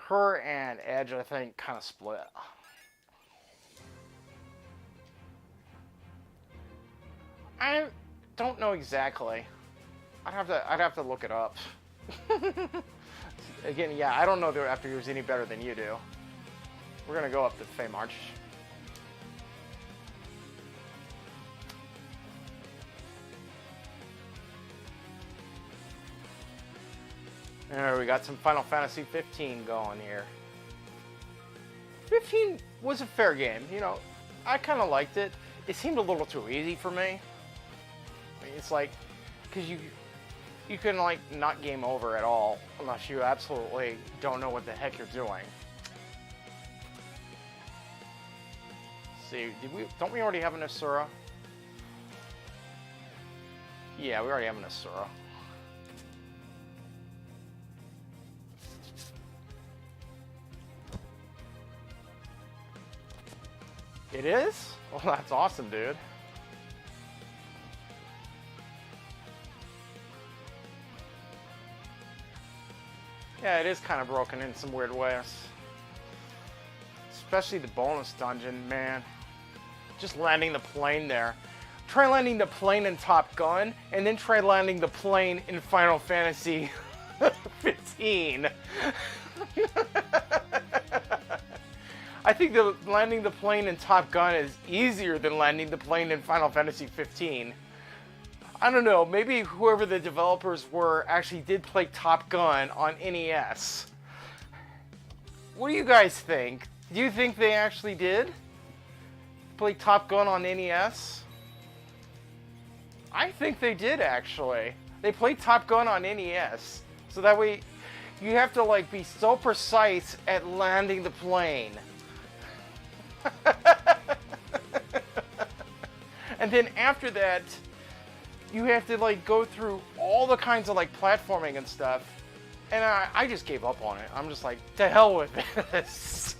her and Edge, I think, kind of split. I don't know exactly. I'd have to look it up. Again, yeah, I don't know that After Years any better than you do. We're gonna go up to Fey March. There, we got some Final Fantasy 15 going here. 15 was a fair game, you know. I kind of liked it. It seemed a little too easy for me. I mean, it's like, because you can like not game over at all unless you absolutely don't know what the heck you're doing. Let's see, don't we already have an Asura? Yeah, we already have an Asura. It is? Well, that's awesome, dude. Yeah, it is kind of broken in some weird ways. Especially the bonus dungeon, man. Just landing the plane there. Try landing the plane in Top Gun, and then try landing the plane in Final Fantasy 15. I think landing the plane in Top Gun is easier than landing the plane in Final Fantasy 15. I don't know, maybe whoever the developers were actually did play Top Gun on NES. What do you guys think? Do you think they actually did play Top Gun on NES? I think they did, actually. They played Top Gun on NES. So that way, you have to like be so precise at landing the plane. And then after that, you have to like go through all the kinds of like platforming and stuff. And I just gave up on it. I'm just like, to hell with this.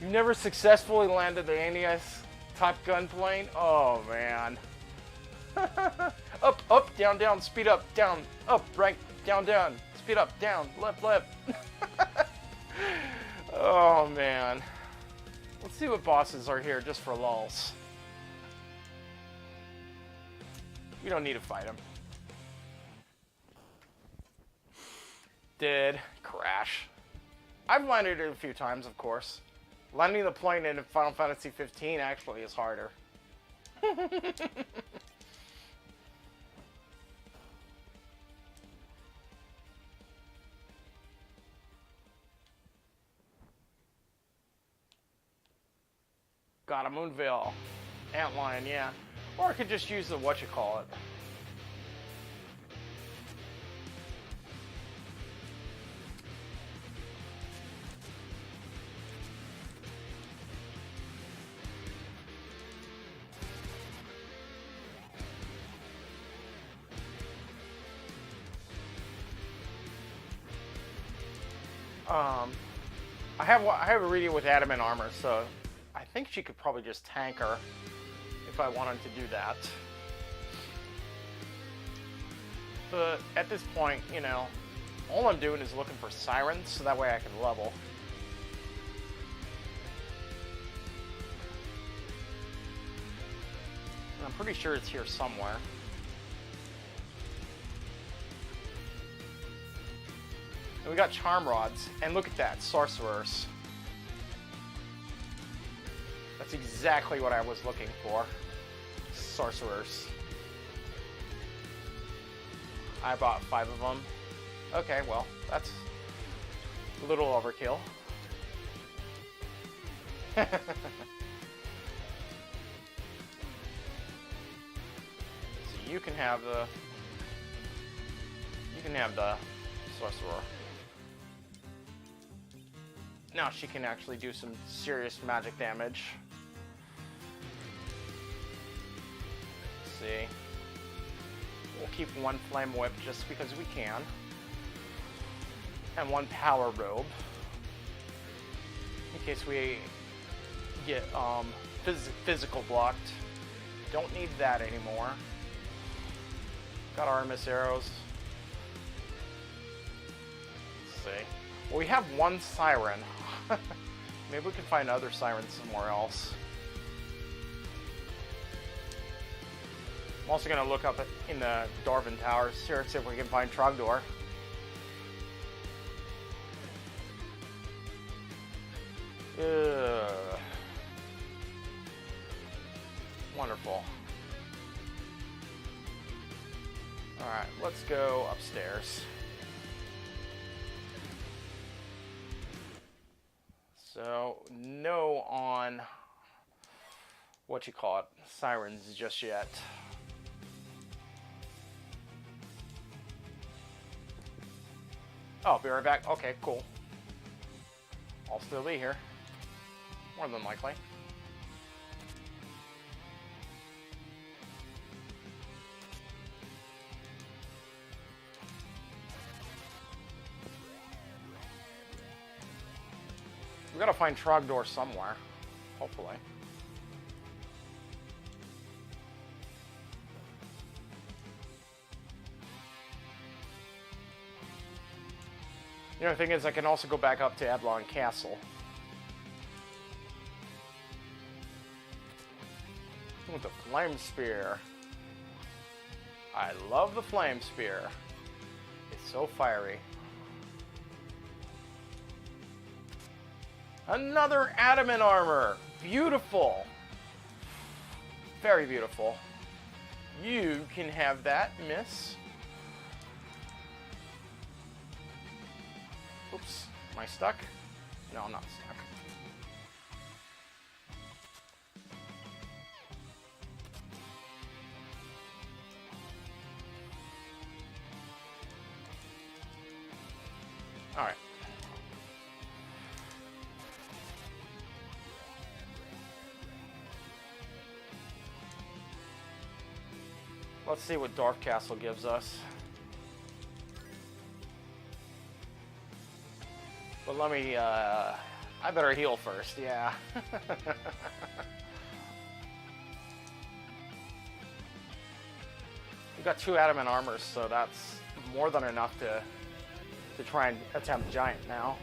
You never successfully landed the NES Top Gun plane? Oh man. Up, up, down, down, speed up, down, up, right, down, down, speed up, down, left, left. Oh man. Let's see what bosses are here just for lulz. We don't need to fight them. Did crash. I've landed it a few times, of course. Landing the plane in Final Fantasy 15 actually is harder. Got a Moonveil. Antlion, yeah. Or I could just use the whatchamacallit. I have a Rydia with adamant armor, so I think she could probably just tank her if I wanted to do that. But at this point, you know, all I'm doing is looking for sirens, so that way I can level. And I'm pretty sure it's here somewhere. And we got charm rods, and look at that, sorcerers. That's exactly what I was looking for. Sorcerers. I bought 5 of them. Okay, well, that's a little overkill. So you can have the sorcerer. Now she can actually do some serious magic damage. Let's see. We'll keep 1 flame whip just because we can. And 1 power robe. In case we get physical blocked. Don't need that anymore. Got Artemis arrows. Let's see. Well, we have 1 siren. Maybe we can find other sirens somewhere else. I'm also going to look up in the Darwin Towers here, see if we can find Trogdor. Wonderful. Alright, let's go upstairs. So, no on what you call it, sirens just yet. Oh, be right back. Okay, cool. I'll still be here. More than likely. We gotta find Trogdor somewhere, hopefully. The other thing is I can also go back up to Adlon Castle. With the flame spear. I love the flame spear. It's so fiery. Another adamant armor. Beautiful. Very beautiful. You can have that, miss. Oops. Am I stuck? No, I'm not stuck. All right. Let's see what Dwarf Castle gives us. But let me, I better heal first, yeah. We've got 2 adamant armors, so that's more than enough to try and attempt Giant now.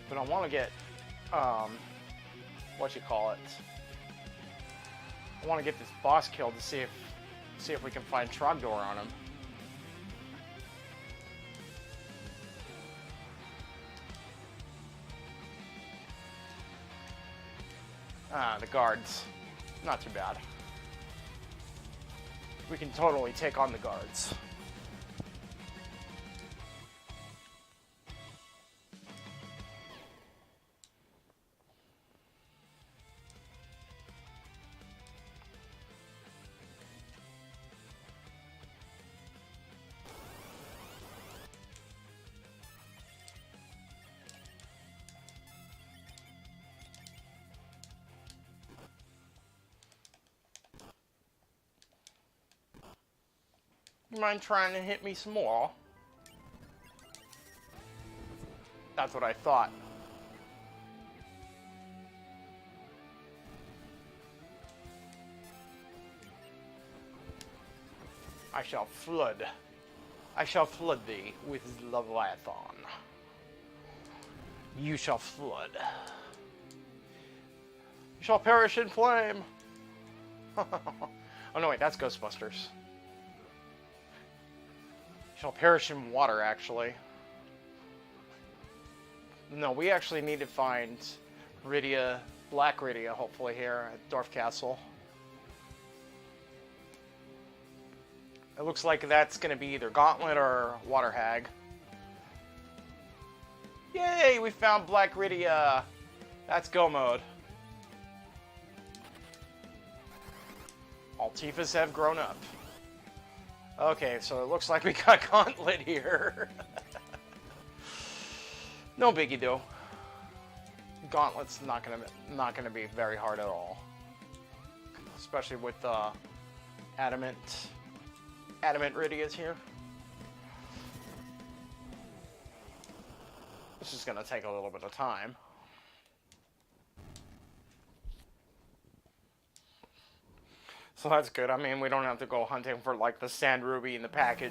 But I want to get, what you call it? I want to get this boss killed to see if we can find Trogdor on him. Ah, the guards. Not too bad. We can totally take on the guards. You mind trying to hit me some more? That's what I thought. I shall flood. I shall flood thee with Leviathan. You shall flood. You shall perish in flame. Oh no, wait, that's Ghostbusters. You shall perish in water, actually. No, we actually need to find Rydia, Black Rydia, hopefully here at Dwarf Castle. It looks like that's going to be either Gauntlet or Water Hag. Yay, we found Black Rydia. That's go mode. All Tifas have grown up. Okay, so it looks like we got Gauntlet here. No biggie though. Gauntlet's not gonna be very hard at all, especially with adamant Rydias here. This is gonna take a little bit of time. So that's good. I mean, we don't have to go hunting for like the Sand Ruby in the package.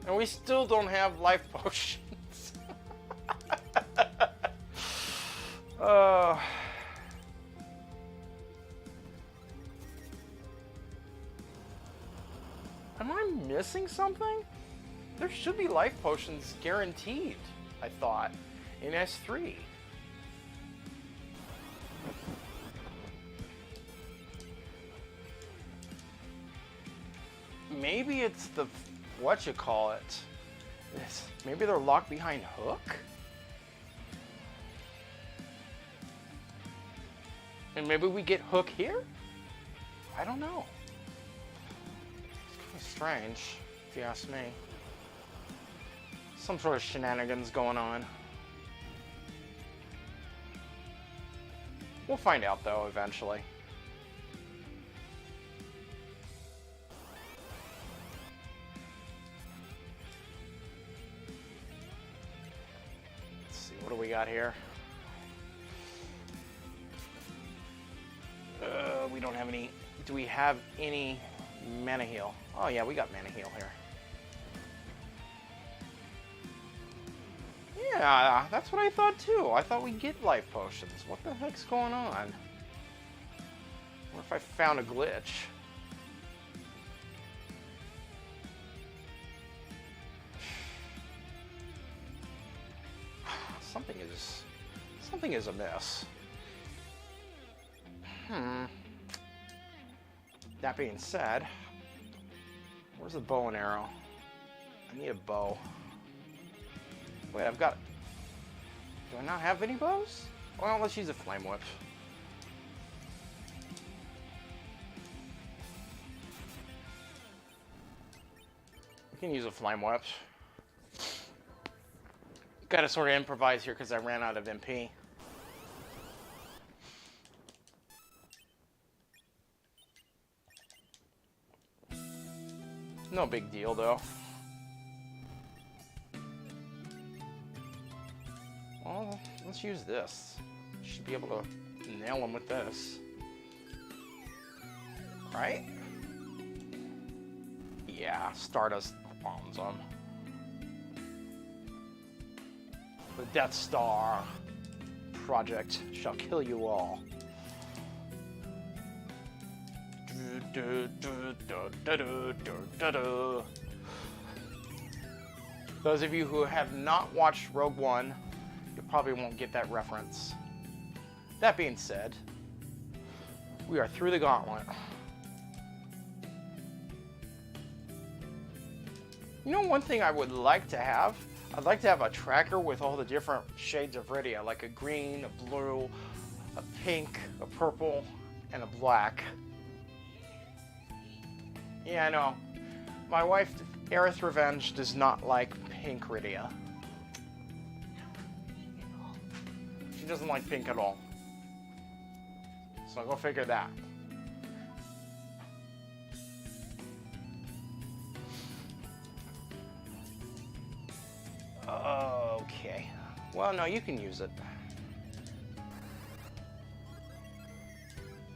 And we still don't have life potions. Am I missing something? There should be life potions guaranteed, I thought, in S3. Maybe it's the... whatchamacallit. Maybe they're locked behind Hook? And maybe we get Hook here? I don't know. It's kind of strange, if you ask me. Some sort of shenanigans going on. We'll find out, though, eventually. What do we got here? We don't have any... Do we have any mana heal? Oh yeah, we got mana heal here. Yeah, that's what I thought too. I thought we'd get life potions. What the heck's going on? What if I found a glitch? Something is amiss. That being said, where's the bow and arrow? I need a bow. Wait, I've got... Do I not have any bows? Well, let's use a flame whip. We can use a flame whip. Gotta sort of improvise here because I ran out of MP. No big deal, though. Well, let's use this. Should be able to nail him with this. Right? Yeah, Stardust bombs him. The Death Star project shall kill you all. Those of you who have not watched Rogue One, you probably won't get that reference. That being said, we are through the gauntlet. You know, one thing I would like to have? I'd like to have a tracker with all the different shades of Rydia, like a green, a blue, a pink, a purple, and a black. Yeah, I know. My wife, Aerith Revenge, does not like pink Rydia. She doesn't like pink at all. So go figure that. Okay. Well, no, you can use it.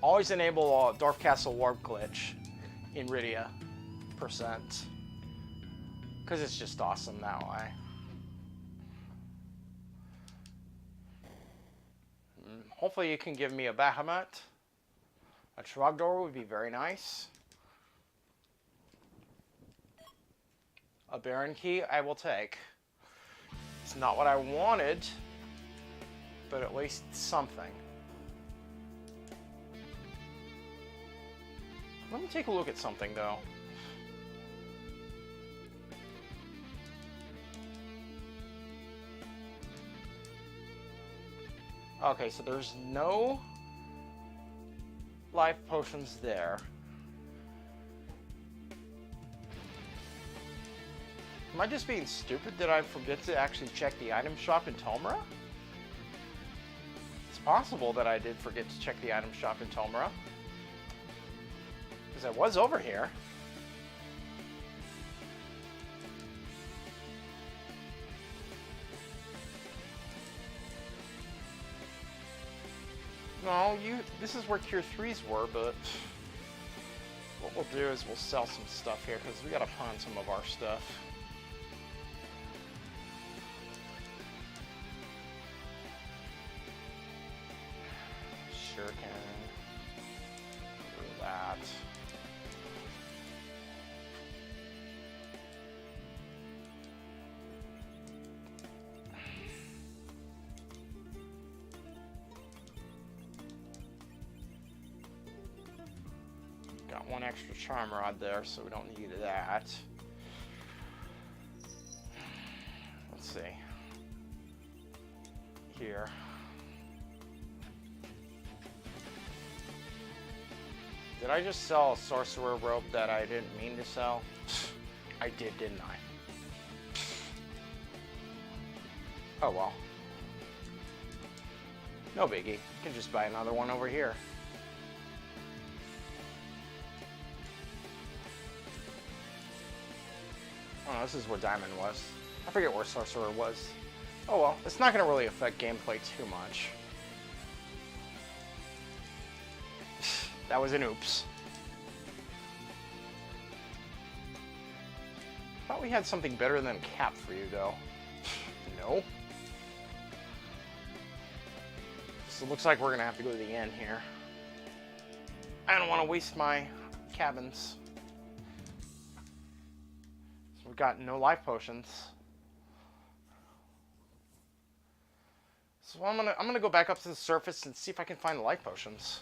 Always enable Dwarf Castle Warp Glitch in Rydia %. Because it's just awesome that way. Hopefully you can give me a Bahamut. A Trogdor would be very nice. A Baron Key I will take. It's not what I wanted, but at least something. Let me take a look at something though. Okay, so there's no life potions there. Am I just being stupid? Did I forget to actually check the item shop in Tomra? It's possible that I did forget to check the item shop in Tomra. Because I was over here. No, this is where Cure 3s were, but what we'll do is we'll sell some stuff here, because we gotta pawn some of our stuff. Sure can do that. Got one extra charm rod there, so we don't need that. Let's see. Here. Did I just sell a sorcerer robe that I didn't mean to sell? I did, didn't I? Oh well. No biggie. You can just buy another one over here. Oh, this is where Diamond was. I forget where Sorcerer was. Oh well, it's not going to really affect gameplay too much. That was an oops. Thought we had something better than Cap for you, though. No. So it looks like we're going to have to go to the inn here. I don't want to waste my cabins. We've got no life potions. So I'm gonna go back up to the surface and see if I can find the life potions.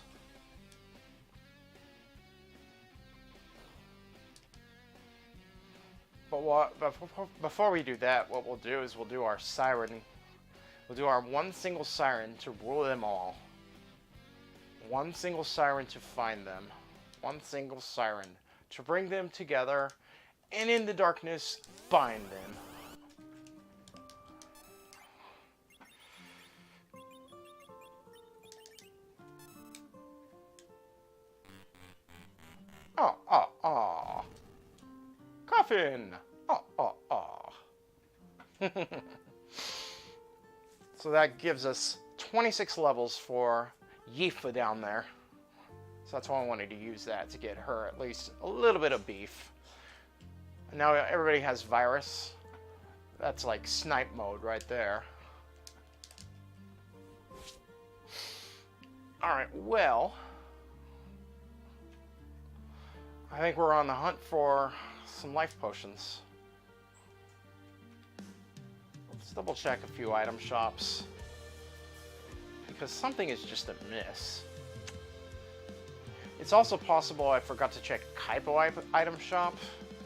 But before we do that, what we'll do is we'll do our siren. We'll do our one single siren to rule them all. One single siren to find them. One single siren to bring them together. And in the darkness, bind them. Oh. Coffin! Oh. So that gives us 26 levels for Yifa down there. So that's why I wanted to use that to get her at least a little bit of beef. Now everybody has virus. That's like snipe mode right there. Alright, well, I think we're on the hunt for some life potions. Let's double check a few item shops, because something is just a miss. It's also possible I forgot to check Kaipo item shop.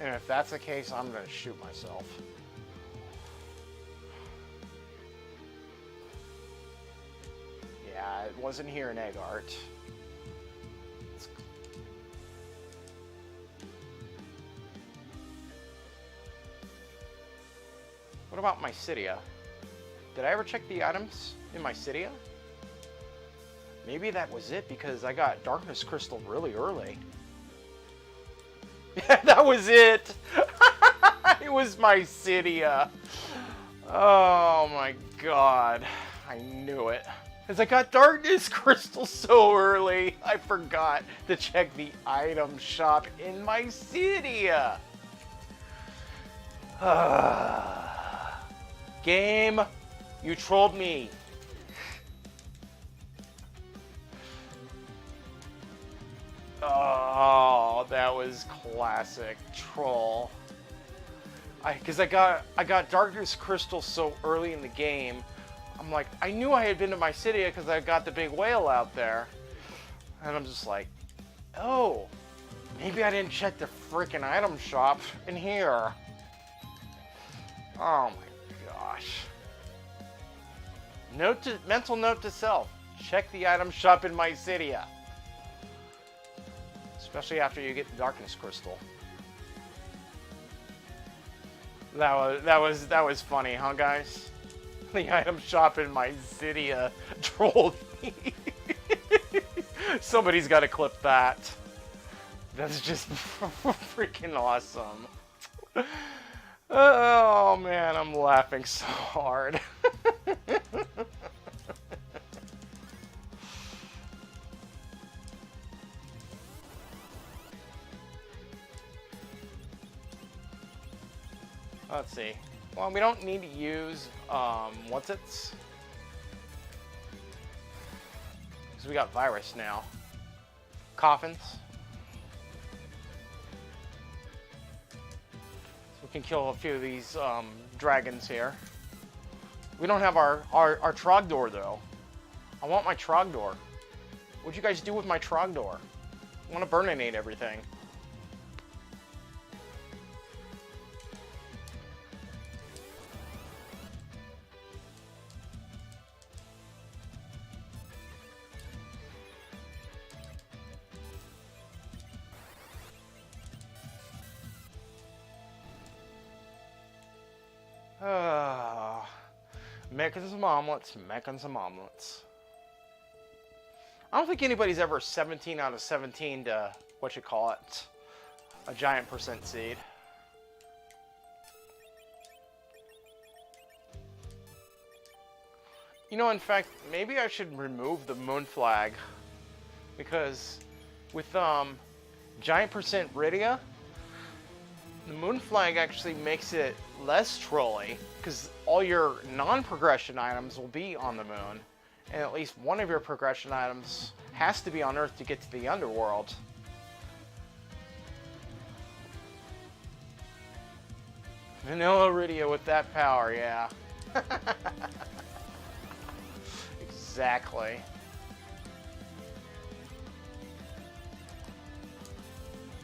And if that's the case, I'm going to shoot myself. Yeah, it wasn't here in Eggart. What about Mysidia? Did I ever check the items in Mysidia? Maybe that was it, because I got Darkness Crystal really early. Yeah, that was it. It was Mysidia. Oh my god. I knew it. As I got darkness crystals so early, I forgot to check the item shop in my city. Game, you trolled me. Oh, that was classic troll. Because I got darkness crystals so early in the game. I'm like, I knew I had been to my city because I got the big whale out there. And I'm just like, oh, maybe I didn't check the freaking item shop in here. Oh my gosh. Mental note to self. Check the item shop in my city. Especially after you get the darkness crystal. That was funny, huh guys? The item shop in my city trolled me. Somebody's got to clip that. That's just freaking awesome. Oh man, I'm laughing so hard. Let's see. Well, we don't need to use, what's it? Because we got virus now. Coffins. So we can kill a few of these, dragons here. We don't have our Trogdor, though. I want my Trogdor. What'd you guys do with my Trogdor? I want to burninate everything. Making some omelets, making some omelets. I don't think anybody's ever 17 out of 17 to, what you call it, a giant percent seed. You know, in fact, maybe I should remove the moon flag. Because with giant percent Rydia, the moon flag actually makes it less trolly, because all your non-progression items will be on the moon, and at least one of your progression items has to be on Earth to get to the underworld. Vanilla Rydia with that power, yeah. Exactly.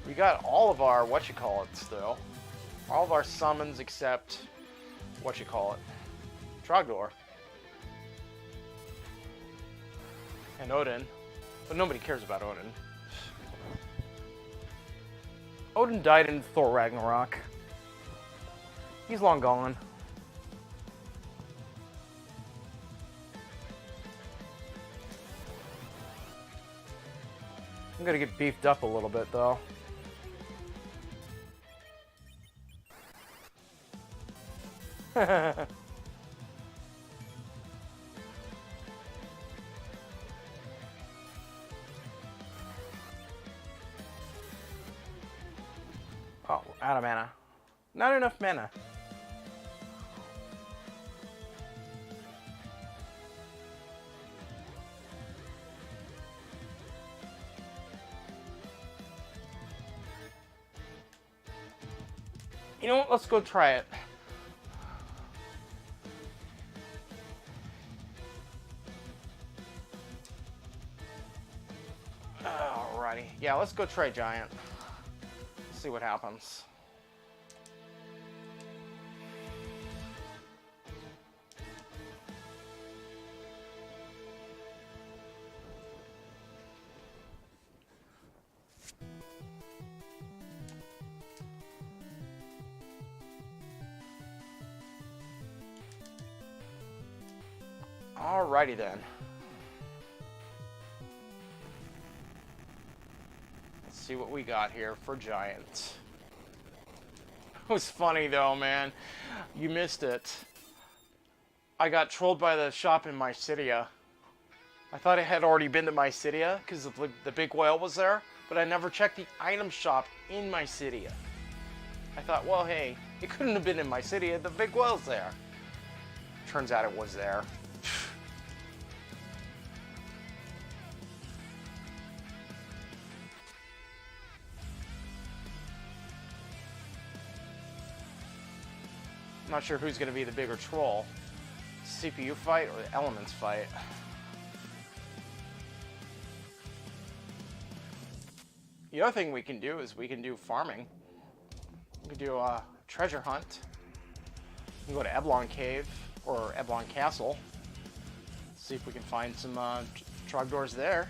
We got all of our still. All of our summons except Trogdor. And Odin. But nobody cares about Odin. Odin died in Thor Ragnarok. He's long gone. I'm gonna get beefed up a little bit though. Oh, out of mana. Not enough mana. You know what? Let's go try it. Alrighty. Yeah, let's go try Giant. See what happens. Alrighty then. Let's see what we got here for Giant. It was funny though, man. You missed it. I got trolled by the shop in my city. I thought it had already been to Mysidia because the big whale was there, but I never checked the item shop in Mysidia. I thought, well, hey, it couldn't have been in Mysidia. The big whale's there. Turns out it was there. I'm not sure who's going to be the bigger troll. CPU fight or the elements fight. The other thing we can do is we can do farming. We can do a treasure hunt. We can go to Eblon Cave or Eblon Castle. See if we can find some trogdors there.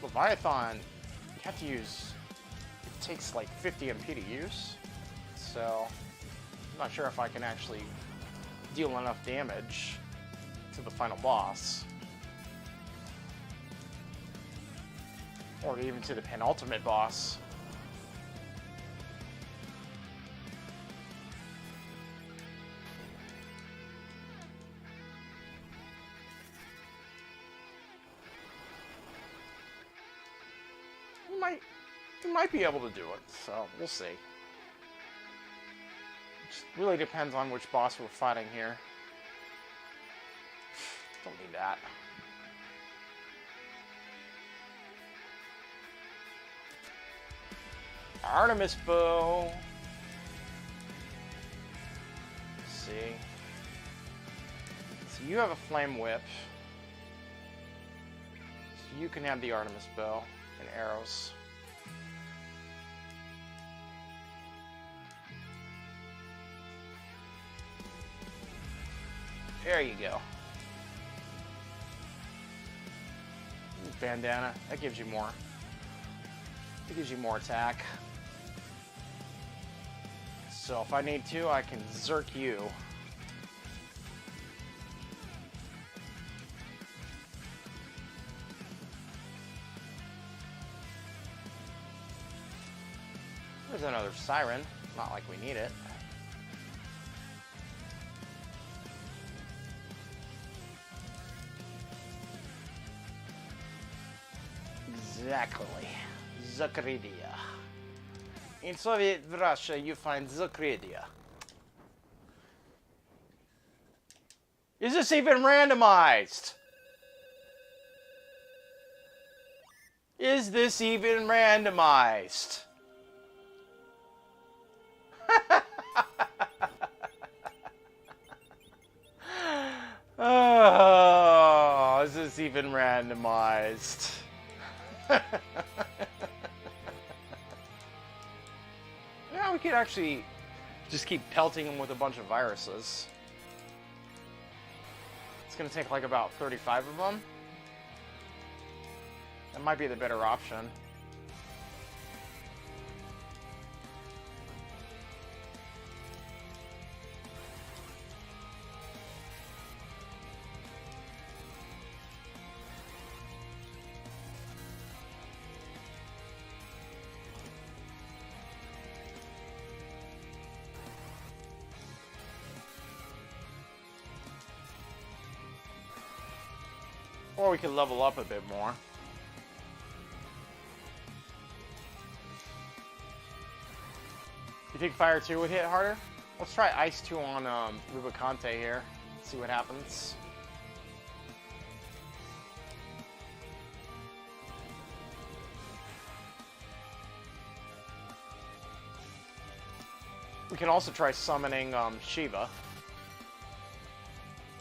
Leviathan, you have to use, it takes like 50 MP to use, so I'm not sure if I can actually deal enough damage to the final boss. Or even to the penultimate boss. We might be able to do it, so we'll see. It just really depends on which boss we're fighting here. Don't need that. Artemis bow. Let's see. So you have a flame whip. So you can have the Artemis bow and arrows. There you go. Bandana, that gives you more. It gives you more attack. So if I need to, I can zerk you. There's another siren. Not like we need it. Exactly. Zakridia. In Soviet Russia, you find Zakridia. Is this even randomized? Is this even randomized? Oh, is this even randomized? Yeah, we could actually just keep pelting them with a bunch of viruses. It's gonna take like about 35 of them. That might be the better option. Or we could level up a bit more. You think Fire 2 would hit harder? Let's try Ice 2 on Rubicante here. See what happens. We can also try summoning Shiva.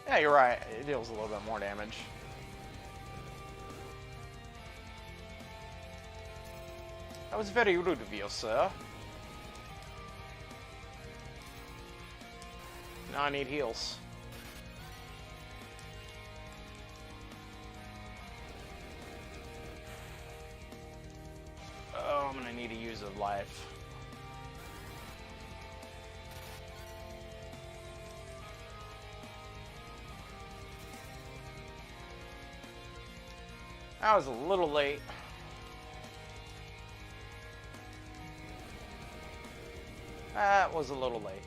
Yeah, you're right. It deals a little bit more damage. That was very rude of you, sir. Now I need heals. Oh, I'm gonna need to use a life. I was a little late. That was a little late.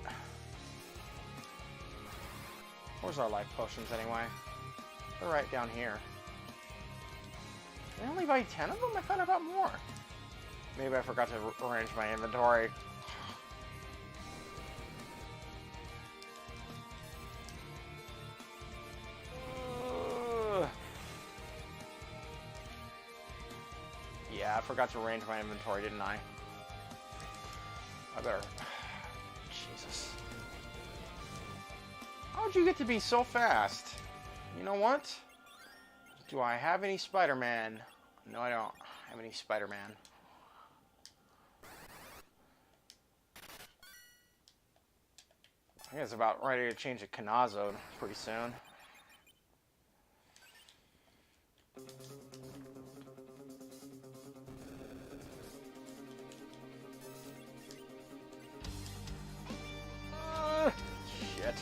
Where's our life potions anyway? They're right down here. Did I only buy 10 of them? I thought I bought more. Maybe I forgot to arrange my inventory. Yeah, I forgot to arrange my inventory, didn't I? I better... Jesus. How'd you get to be so fast? You know what? Do I have any Spider-Man? No, I don't have any Spider-Man. I think it's about ready to change to Kanazo pretty soon. Shit.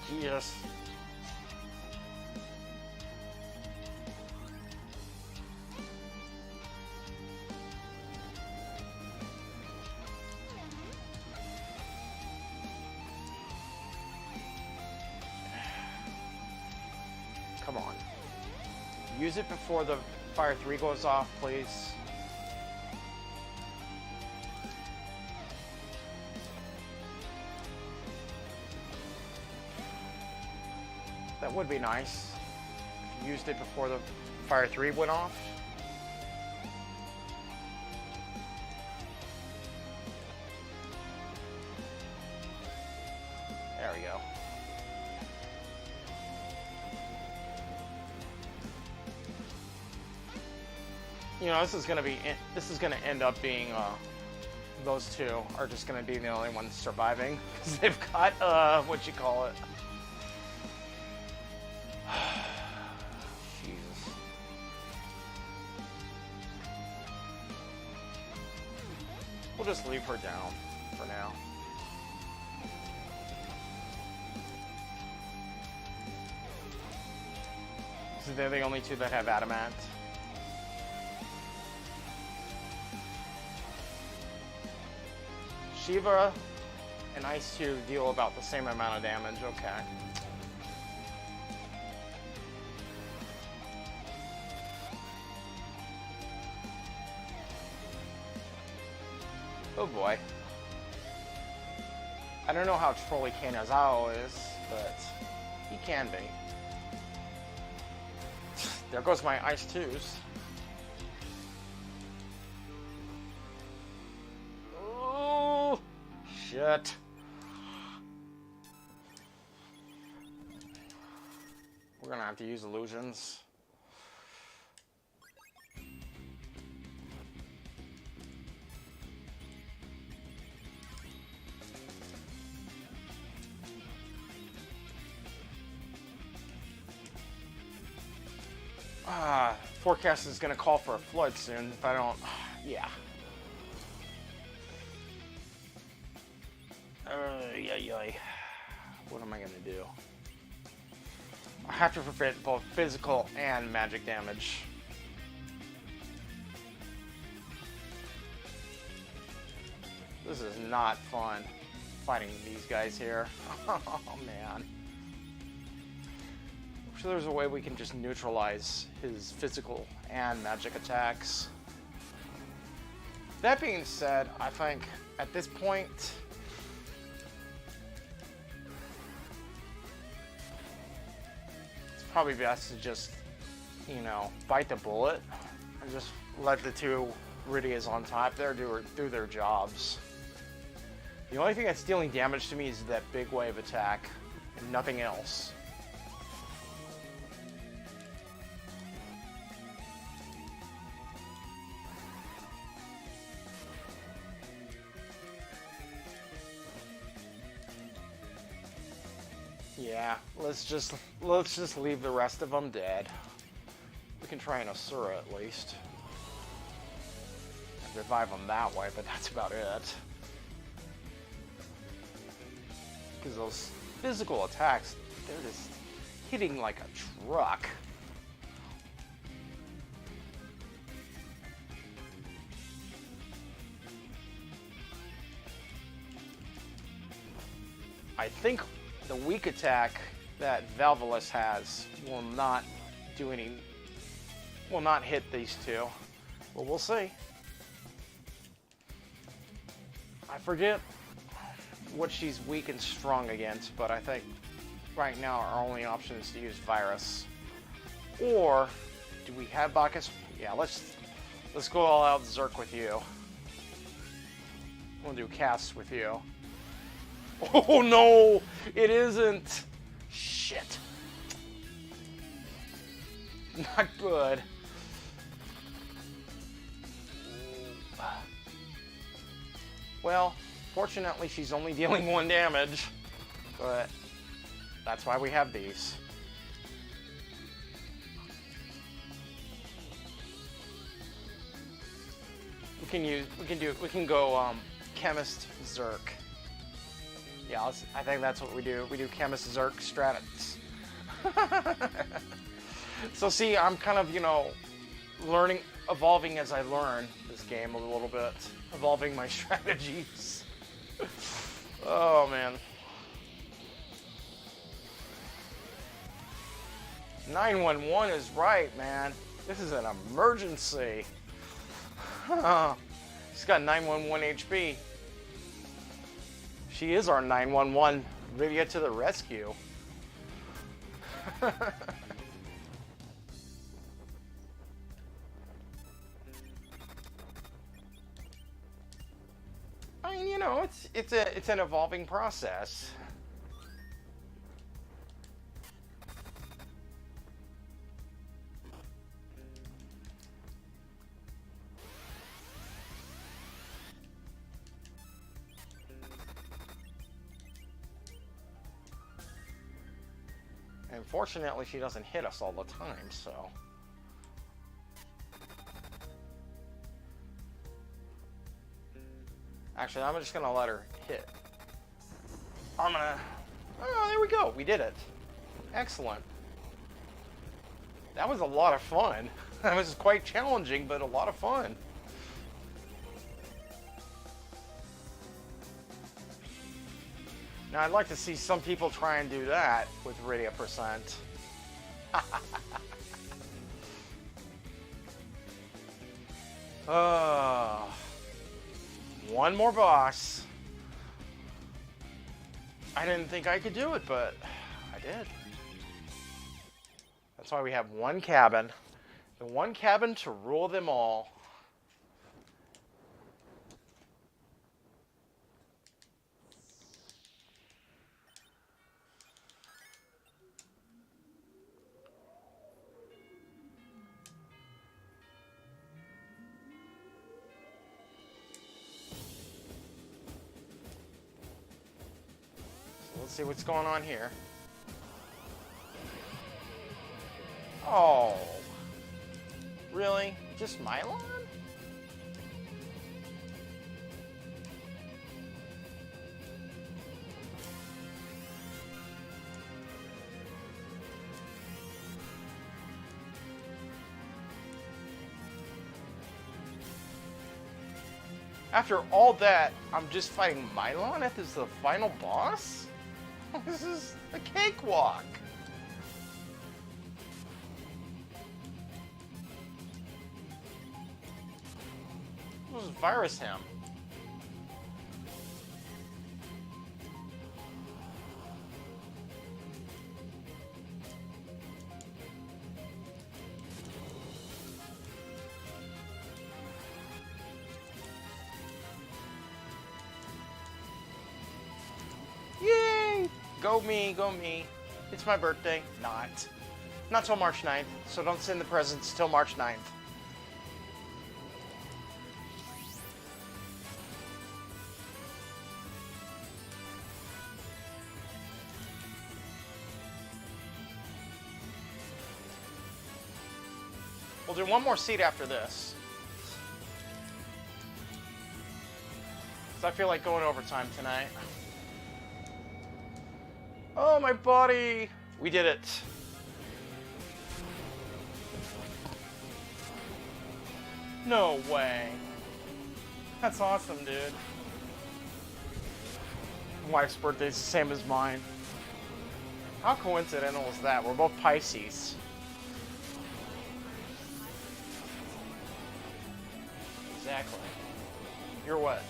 Jesus. Come on. Use it before the Fire 3 goes off, please. That would be nice. If you used it before the Fire 3 went off. There we go. You know, this is gonna end up being those two are just gonna be the only ones surviving because they've got what you call it. Jesus. We'll just leave her down for now. So they're the only two that have adamant. Shiva and Ice 2 deal about the same amount of damage, okay. Oh boy. I don't know how trolly Kanazawa is, but he can be. There goes my Ice 2s. Shit. We're gonna have to use illusions. Forecast is gonna call for a flood soon if I don't. Yeah. What am I gonna do? I have to prevent both physical and magic damage. This is not fun fighting these guys here. Oh man. I'm sure there's a way we can just neutralize his physical and magic attacks. That being said, I think at this point it's probably best to just, you know, bite the bullet and just let the two Rydias on top there do their jobs. The only thing that's dealing damage to me is that big wave attack and nothing else. Yeah, let's just leave the rest of them dead. We can try an Asura at least. And revive them that way, but that's about it. Because those physical attacks, they're just hitting like a truck. I think the weak attack that Valvolus has will not do any, will not hit these two. Well, we'll see. I forget what she's weak and strong against, but I think right now our only option is to use Virus. Or do we have Bacchus? Yeah, let's go all out Zerk with you. We'll do casts with you. Oh no, it isn't. Shit. Not good. Well, fortunately she's only dealing 1 damage, but that's why we have these. We can go Chemist Zerk. Yeah, I think that's what we do. We do Chemist Zerk Stratix. So see, I'm kind of, you know, learning, evolving as I learn this game a little bit. Evolving my strategies. Oh, man. 911 is right, man. This is an emergency. She's got 911 HP. She is our 911. Rydia to the rescue. I mean, you know, it's an evolving process. And fortunately, she doesn't hit us all the time, so. Actually, I'm just gonna let her hit. Oh, there we go. We did it. Excellent. That was a lot of fun. That was quite challenging, but a lot of fun. Now, I'd like to see some people try and do that with Rydia percent. One more boss. I didn't think I could do it, but I did. That's why we have one cabin. The one cabin to rule them all. Let's see what's going on here. Oh. Really? Just Mylon? After all that, I'm just fighting Mylon at this the final boss? This is a cakewalk. Let's virus him. Yay! Go me, go me. It's my birthday. Not till March 9th, so don't send the presents till March 9th. We'll do one more seat after this. So I feel like going overtime tonight. Oh, my body! We did it. No way. That's awesome, dude. wife's birthday's the same as mine. How coincidental is that? We're both Pisces. Exactly. You're what?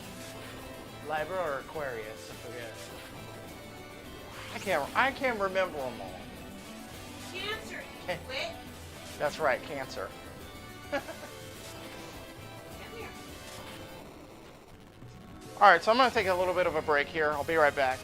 Libra or Aquarius? I forget. I can't remember them all. Cancer, you wit. That's right, Cancer. Come here. Alright, so I'm going to take a little bit of a break here. I'll be right back.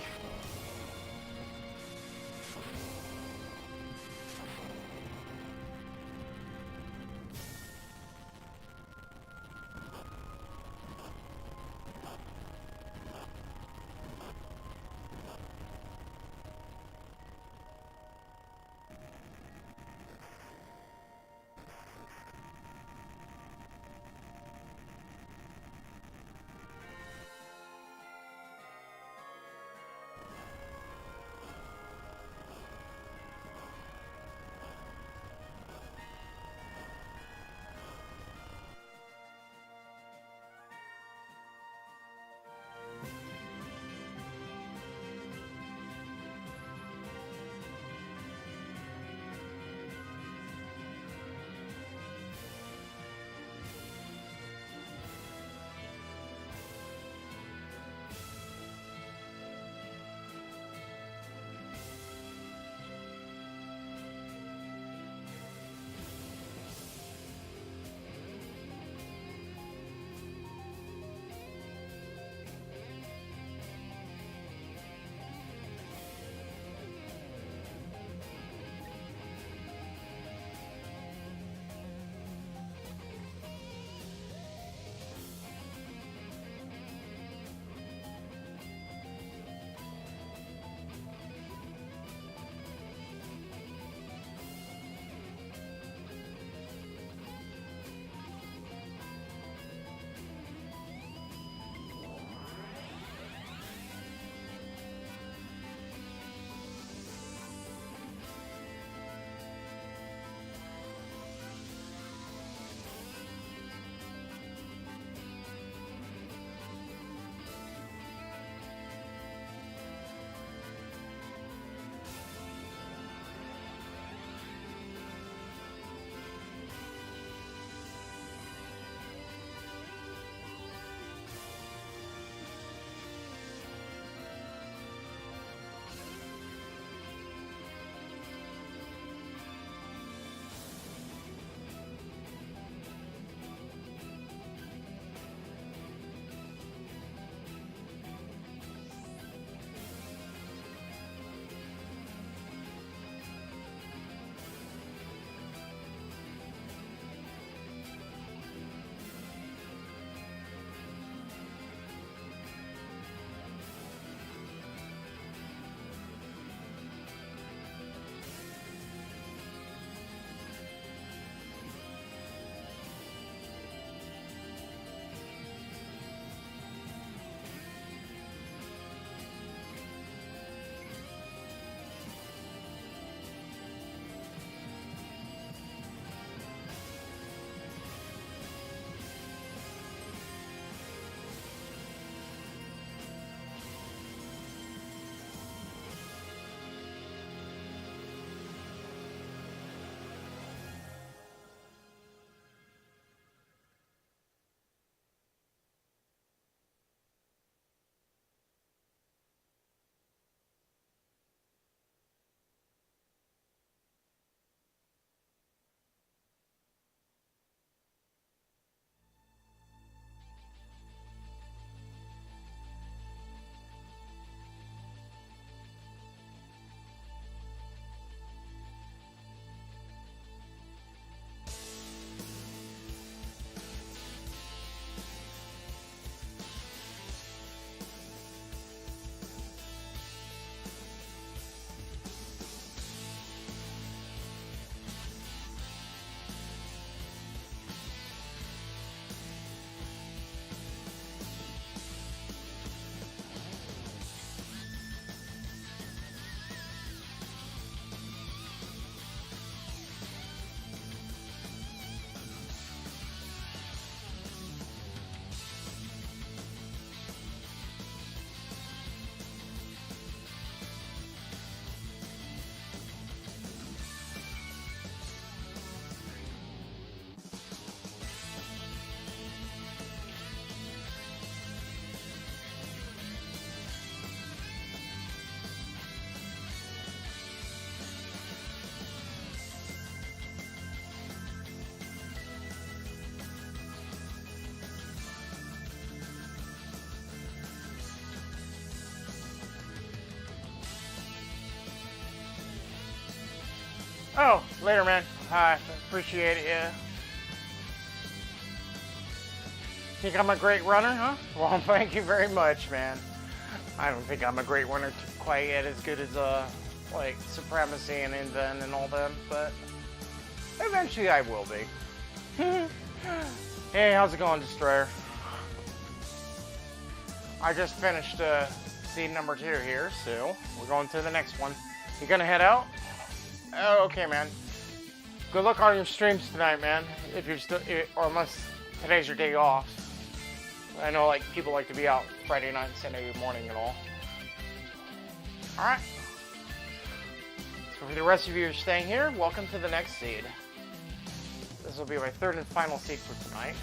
Oh, later, man. Hi, appreciate it, yeah. Think I'm a great runner, huh? Well, thank you very much, man. I don't think I'm a great runner quite yet as good as, like, Supremacy and Invent and all them, but eventually I will be. Hey, how's it going, Destroyer? I just finished, seed number 2 here, so we're going to the next one. You gonna head out? Oh, okay, man. Good luck on your streams tonight, man. If you're still, or unless today's your day off. I know, like, people like to be out Friday night and Saturday morning and all. Alright. So for the rest of you who are staying here, welcome to the next seed. This will be my 3rd and final seed for tonight.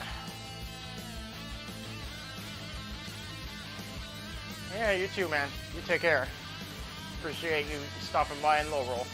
Yeah, you too, man. You take care. Appreciate you stopping by in Lorule.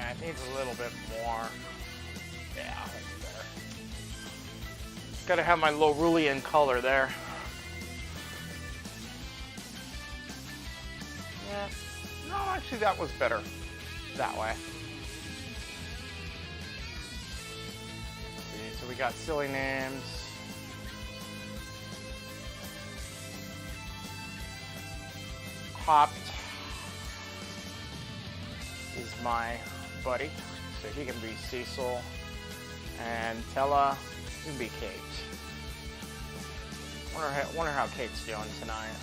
It needs a little bit more. Yeah, that's better. Gotta have my Lorulean color there. Yeah. No, actually that was better. That way. See, so we got silly names. Hopped is my buddy, so he can be Cecil, and Tella can be Kate. Wonder how Kate's doing tonight.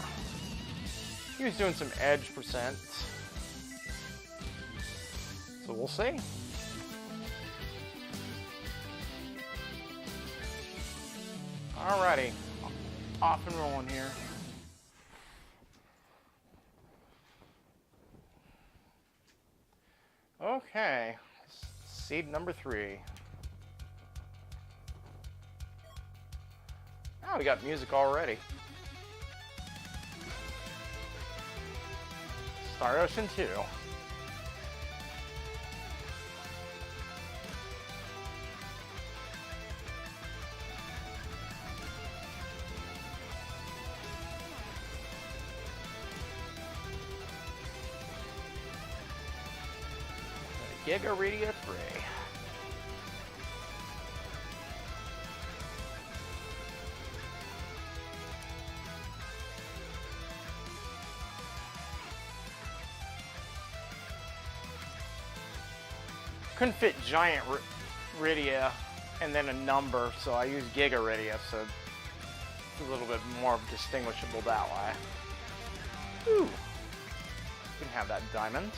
He was doing some edge percent, so we'll see. Alrighty, off and rolling here. Okay, seed number 3. Oh, we got music already. Star Ocean 2. Giga Rydia 3. Couldn't fit giant Rydia and then a number, so I used Giga Rydia, so it's a little bit more distinguishable that way. Ooh. You can have that diamond.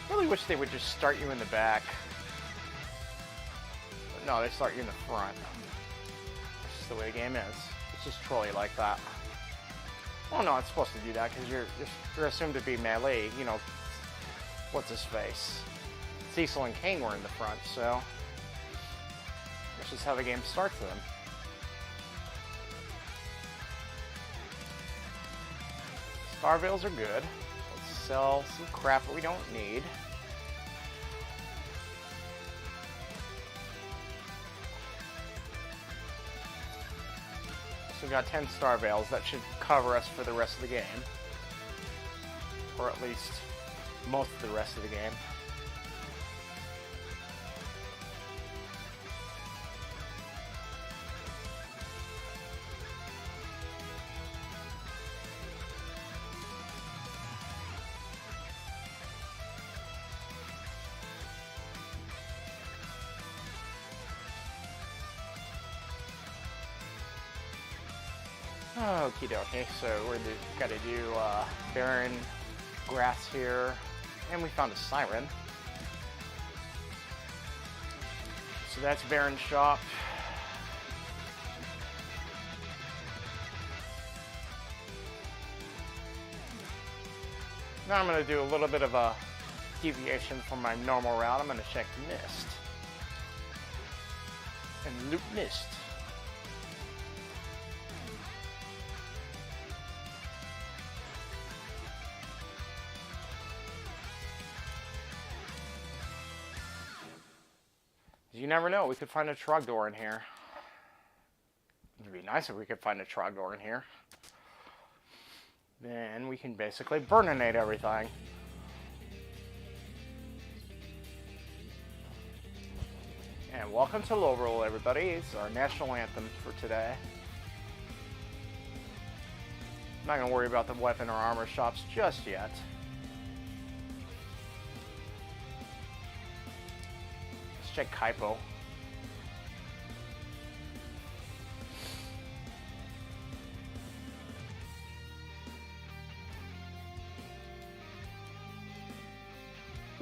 I really wish they would just start you in the back. But no, they start you in the front. That's just the way the game is. It's just trolley like that. Oh no, it's supposed to do that because you're assumed to be melee. You know, what's his face? Cecil and Kane were in the front, so that's just how the game starts with them. Star Veils are good. Let's sell some crap that we don't need. So we got 10 Star Veils. That should cover us for the rest of the game. Or at least most of the rest of the game. Okie dokie, so we're gotta do barren grass here, and we found a siren. So that's Baron Shop. Now I'm going to do a little bit of a deviation from my normal route. I'm going to check Mist. And loot Mist. You never know, we could find a Trogdor in here. It'd be nice if we could find a Trogdor in here. Then we can basically burninate everything. And welcome to Lorule, everybody. It's our national anthem for today. I'm not going to worry about the weapon or armor shops just yet. Let's check Kaipo.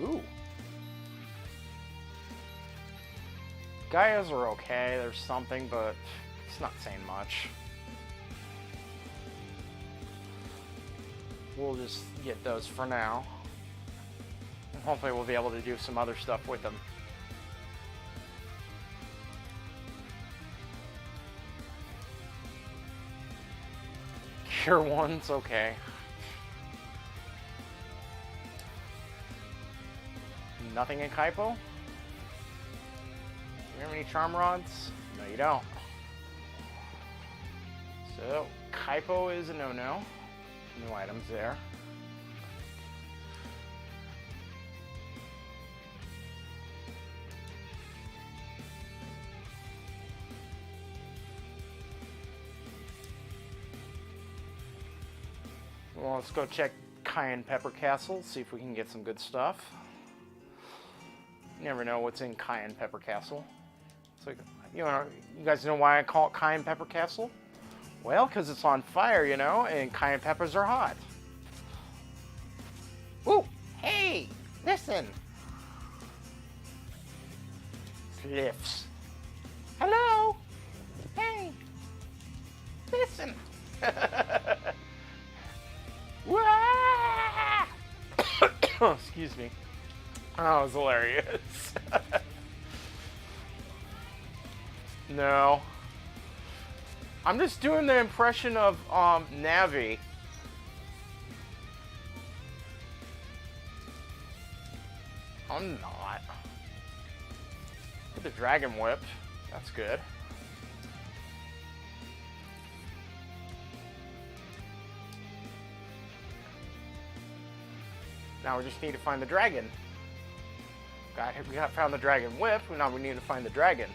Ooh. Gaias are okay, there's something, but it's not saying much. We'll just get those for now. And hopefully we'll be able to do some other stuff with them. Cure one's okay. Nothing in Kaipo? Do you have any charm rods? No, you don't. So, Kaipo is a no-no. No items there. Well, let's go check Cayenne Pepper Castle, see if we can get some good stuff. You never know what's in Cayenne Pepper Castle. So, you guys know why I call it Cayenne Pepper Castle? Well, because it's on fire, you know, and cayenne peppers are hot. Ooh, hey, listen. Cliffs. Hello. Hey, listen. Wah! Excuse me. Oh, it was hilarious. No. I'm just doing the impression of Navi. I'm not. Get the Dragon Whip. That's good. Now we just need to find the dragon. We got found the Dragon Whip. Now we need to find the dragon.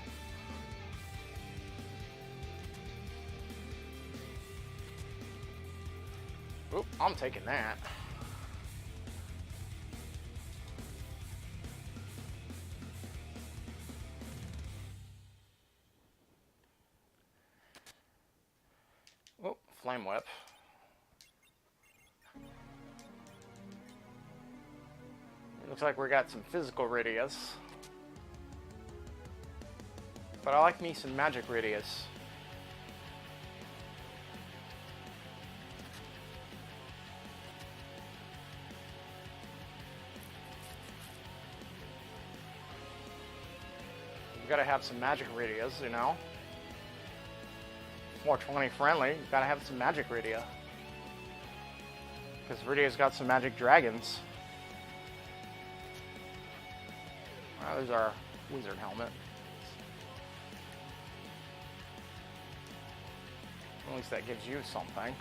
Oop, I'm taking that. Oh, Flame Whip. Looks like we got some physical Rydias. But I like me some magic Rydias. You gotta have some magic Rydias, you know? More 20 friendly, you gotta have some magic Rydia. Because Rydia's got some magic dragons. Well, there's our wizard helmet. At least that gives you something.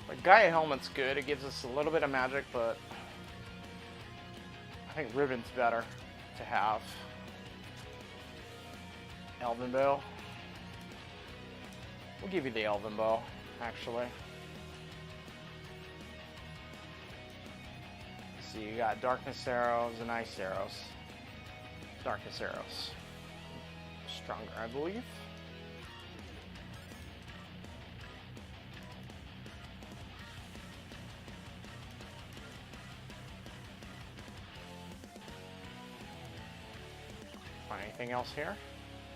The Gaia helmet's good. It gives us a little bit of magic, but I think Ribbon's better to have. Elven Bow. We'll give you the Elven Bow, actually. So you got Darkness Arrows and Ice Arrows. Darkness Arrows. Stronger, I believe. Anything else here?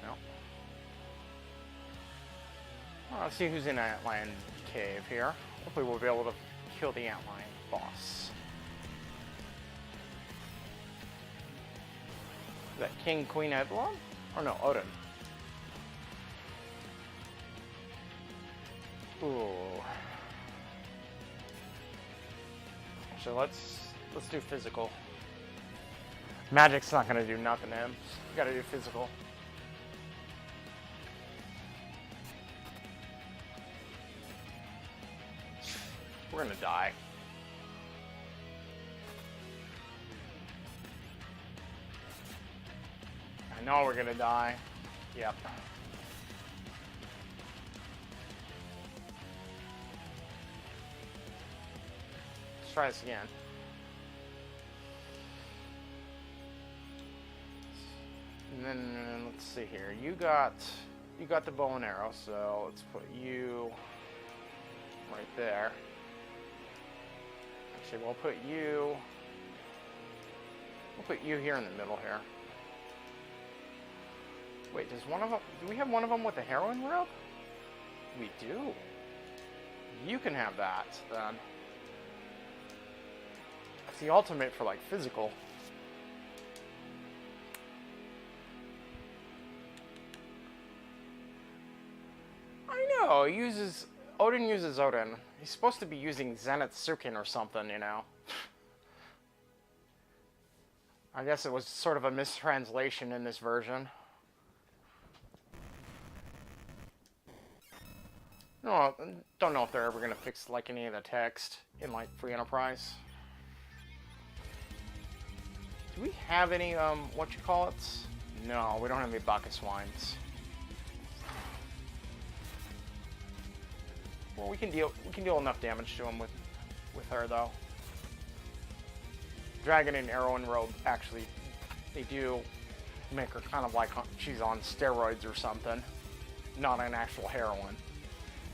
No. Well, let's see who's in Antlion Cave here. Hopefully we'll be able to kill the Antlion boss. Is that King Queen Eidolon? Or no, Odin. Ooh. So let's do physical. Magic's not gonna do nothing to him. You gotta do physical. We're gonna die. I know we're gonna die. Yep. Let's try this again. And then let's see here. You got the bow and arrow, so let's put you right there. Actually, we'll put you here in the middle here. Wait, do we have one of them with a heroin rope? We do. You can have that then. It's the ultimate for like physical. Oh, Odin uses Odin. He's supposed to be using Zenith Sukin or something, you know. I guess it was sort of a mistranslation in this version. No, don't know if they're ever gonna fix like any of the text in like Free Enterprise. Do we have any what you call it? No, we don't have any Bacchus wines. Well, we can deal enough damage to him with her though. Dragon and Arrow and Robe actually, they do make her kind of like she's on steroids or something, not an actual heroine.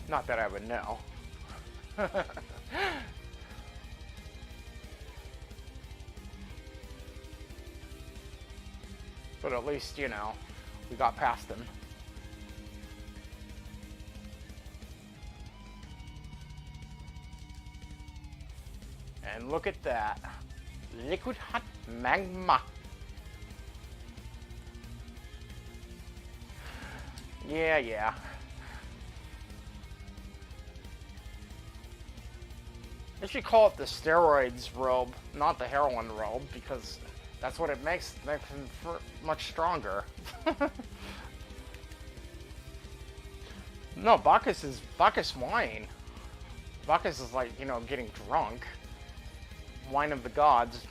Not that I would know. But at least, you know, we got past them. And look at that. Liquid hot magma. Yeah. They should call it the steroids robe, not the heroin robe, because that's what it makes them much stronger. No, Bacchus wine. Bacchus is like, you know, getting drunk. Wine of the gods.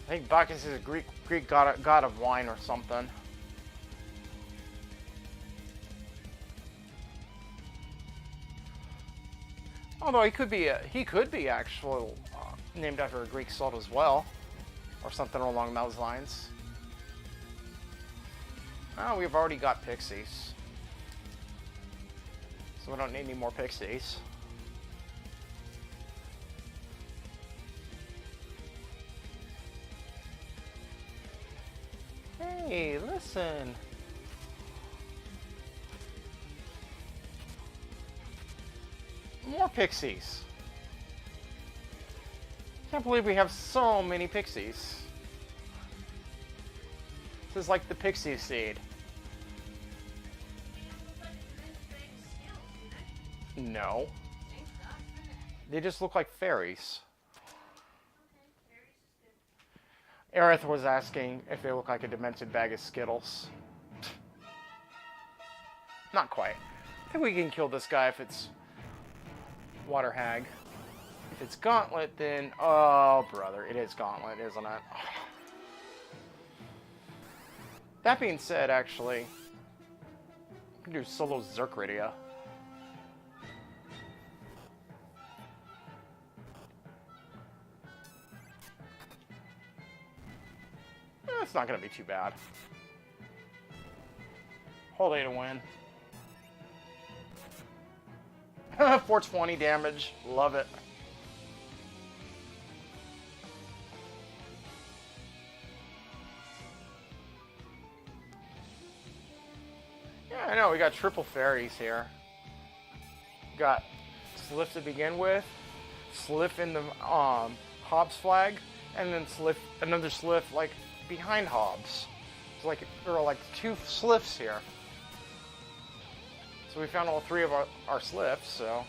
I think Bacchus is a Greek god of wine or something. Although he could be actually named after a Greek salt as well, or something along those lines. Oh, we've already got pixies, so we don't need any more pixies. Hey, listen. More pixies. Can't believe we have so many pixies. This is like the pixie seed. No. They just look like fairies. Aerith was asking if they look like a demented bag of Skittles. Not quite. I think we can kill this guy if it's Water Hag. If it's Gauntlet, then... Oh, brother. It is Gauntlet, isn't it? That being said, actually, we can do solo Zerk Rydia. It's not going to be too bad. Hold A to win. 420 damage. Love it. Yeah, I know, we got triple fairies here. Got Sliff to begin with, Sliff in the Hobbs flag, and then another Sliff like behind Hobbs. It's like there are like 2 Sliffs here. So we found all 3 of our Sliffs, so.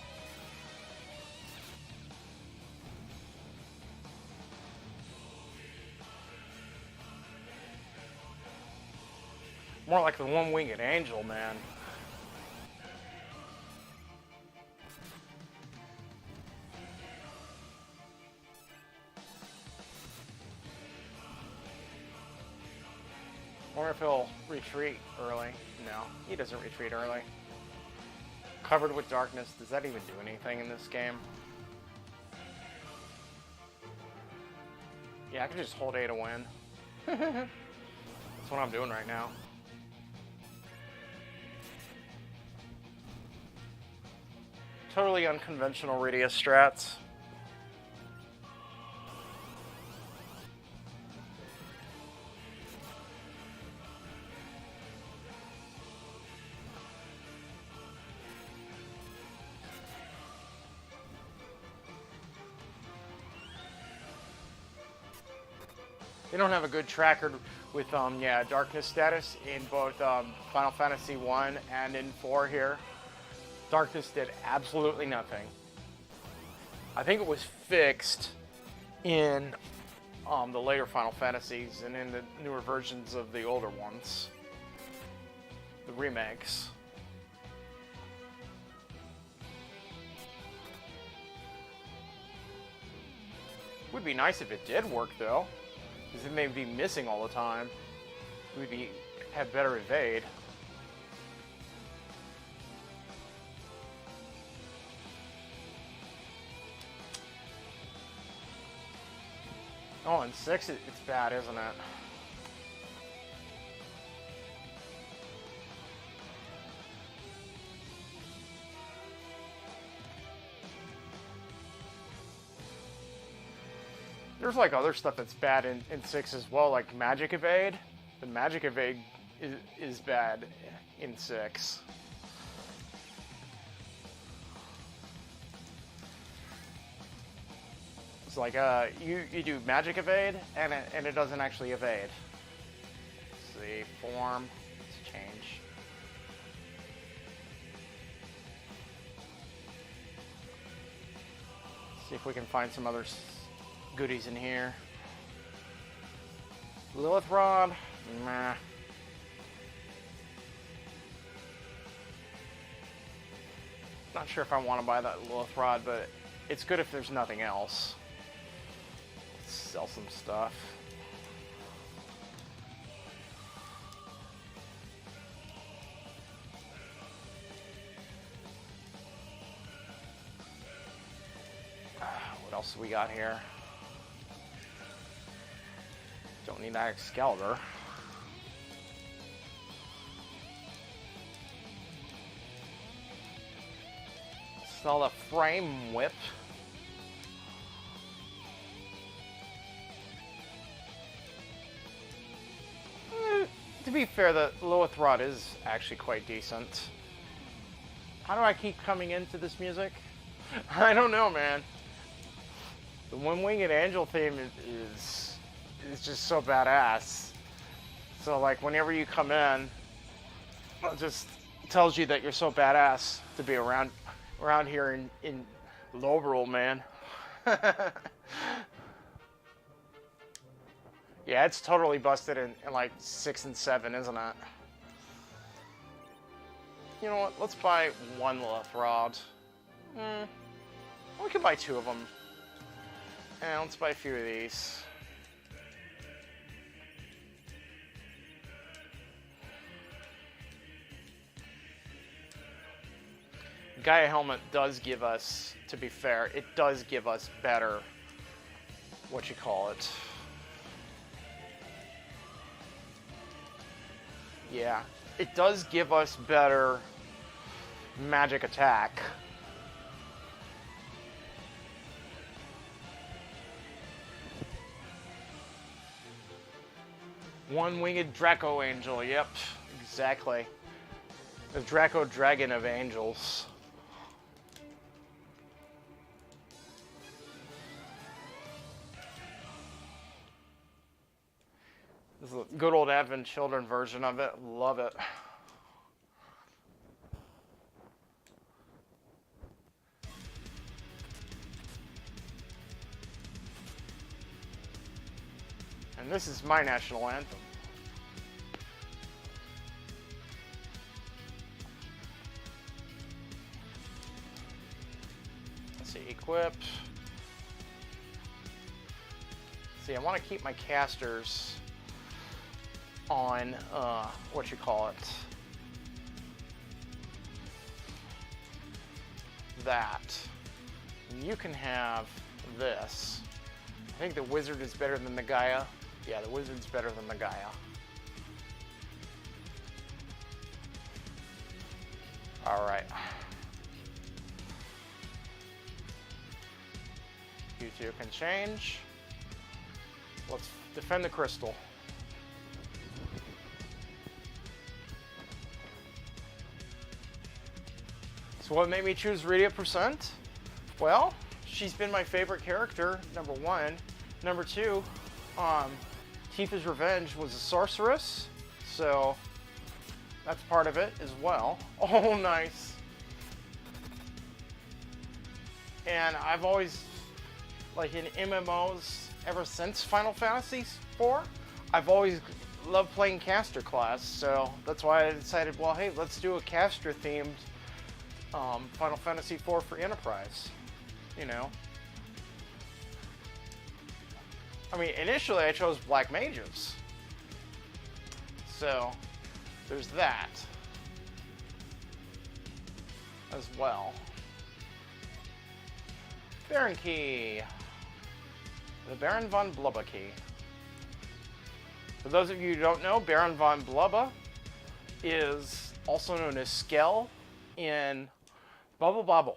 More like the one-winged angel, man. Or if he'll retreat early. No, he doesn't retreat early. Covered with darkness, does that even do anything in this game? Yeah, I can just hold A to win. That's what I'm doing right now. Totally unconventional Rydia strats. They don't have a good track record with darkness status in both Final Fantasy 1 and in 4 here. Darkness did absolutely nothing. I think it was fixed in the later Final Fantasies and in the newer versions of the older ones. The remakes. Would be nice if it did work though, because it may be missing all the time. We'd have better evade. Oh, in 6 it's bad, isn't it? There's like other stuff that's bad in 6 as well, like magic evade. The magic evade is bad in 6. It's like you do magic evade and it doesn't actually evade. Let's see, form, let's change. See if we can find some other goodies in here. Lilith Rod, nah. Not sure if I want to buy that Lilith Rod, but it's good if there's nothing else. Let's sell some stuff. What else do we got here? Don't need that Excalibur. Sell the frame whip. To be fair, the Lilith Rod is actually quite decent. How do I keep coming into this music? I don't know, man. The One-Winged Angel theme is just so badass. So like whenever you come in, it just tells you that you're so badass to be around here in Lorule, man. Yeah, it's totally busted in like 6 and 7, isn't it? You know what? Let's buy one Lilith Rod. We can buy 2 of them. And let's buy a few of these. Gaia Helmet does give us, to be fair, it does give us better, what you call it. Yeah, it does give us better magic attack. One-Winged Draco Angel, yep, exactly. The Draco Dragon of Angels. This is a good old Advent Children version of it. Love it. And this is my national anthem. Let's see, equip. See, I want to keep my casters on, what you call it, that. And you can have this. I think the wizard is better than the Gaia. Yeah, the wizard's better than the Gaia. Alright. You two can change. Let's defend the crystal. So what made me choose Rydia %? Well, she's been my favorite character, number one. Number two, Tifa's Revenge was a sorceress, so that's part of it as well. Oh, nice. And I've always, like in MMOs, ever since Final Fantasy IV, I've always loved playing caster class, so that's why I decided, well, hey, let's do a caster-themed Final Fantasy IV for Enterprise, you know. I mean, initially I chose Black Mages, so there's that as well. Baron Key. The Baron von Blubba Key. For those of you who don't know, Baron von Blubba is also known as Skell in Bubble Bobble.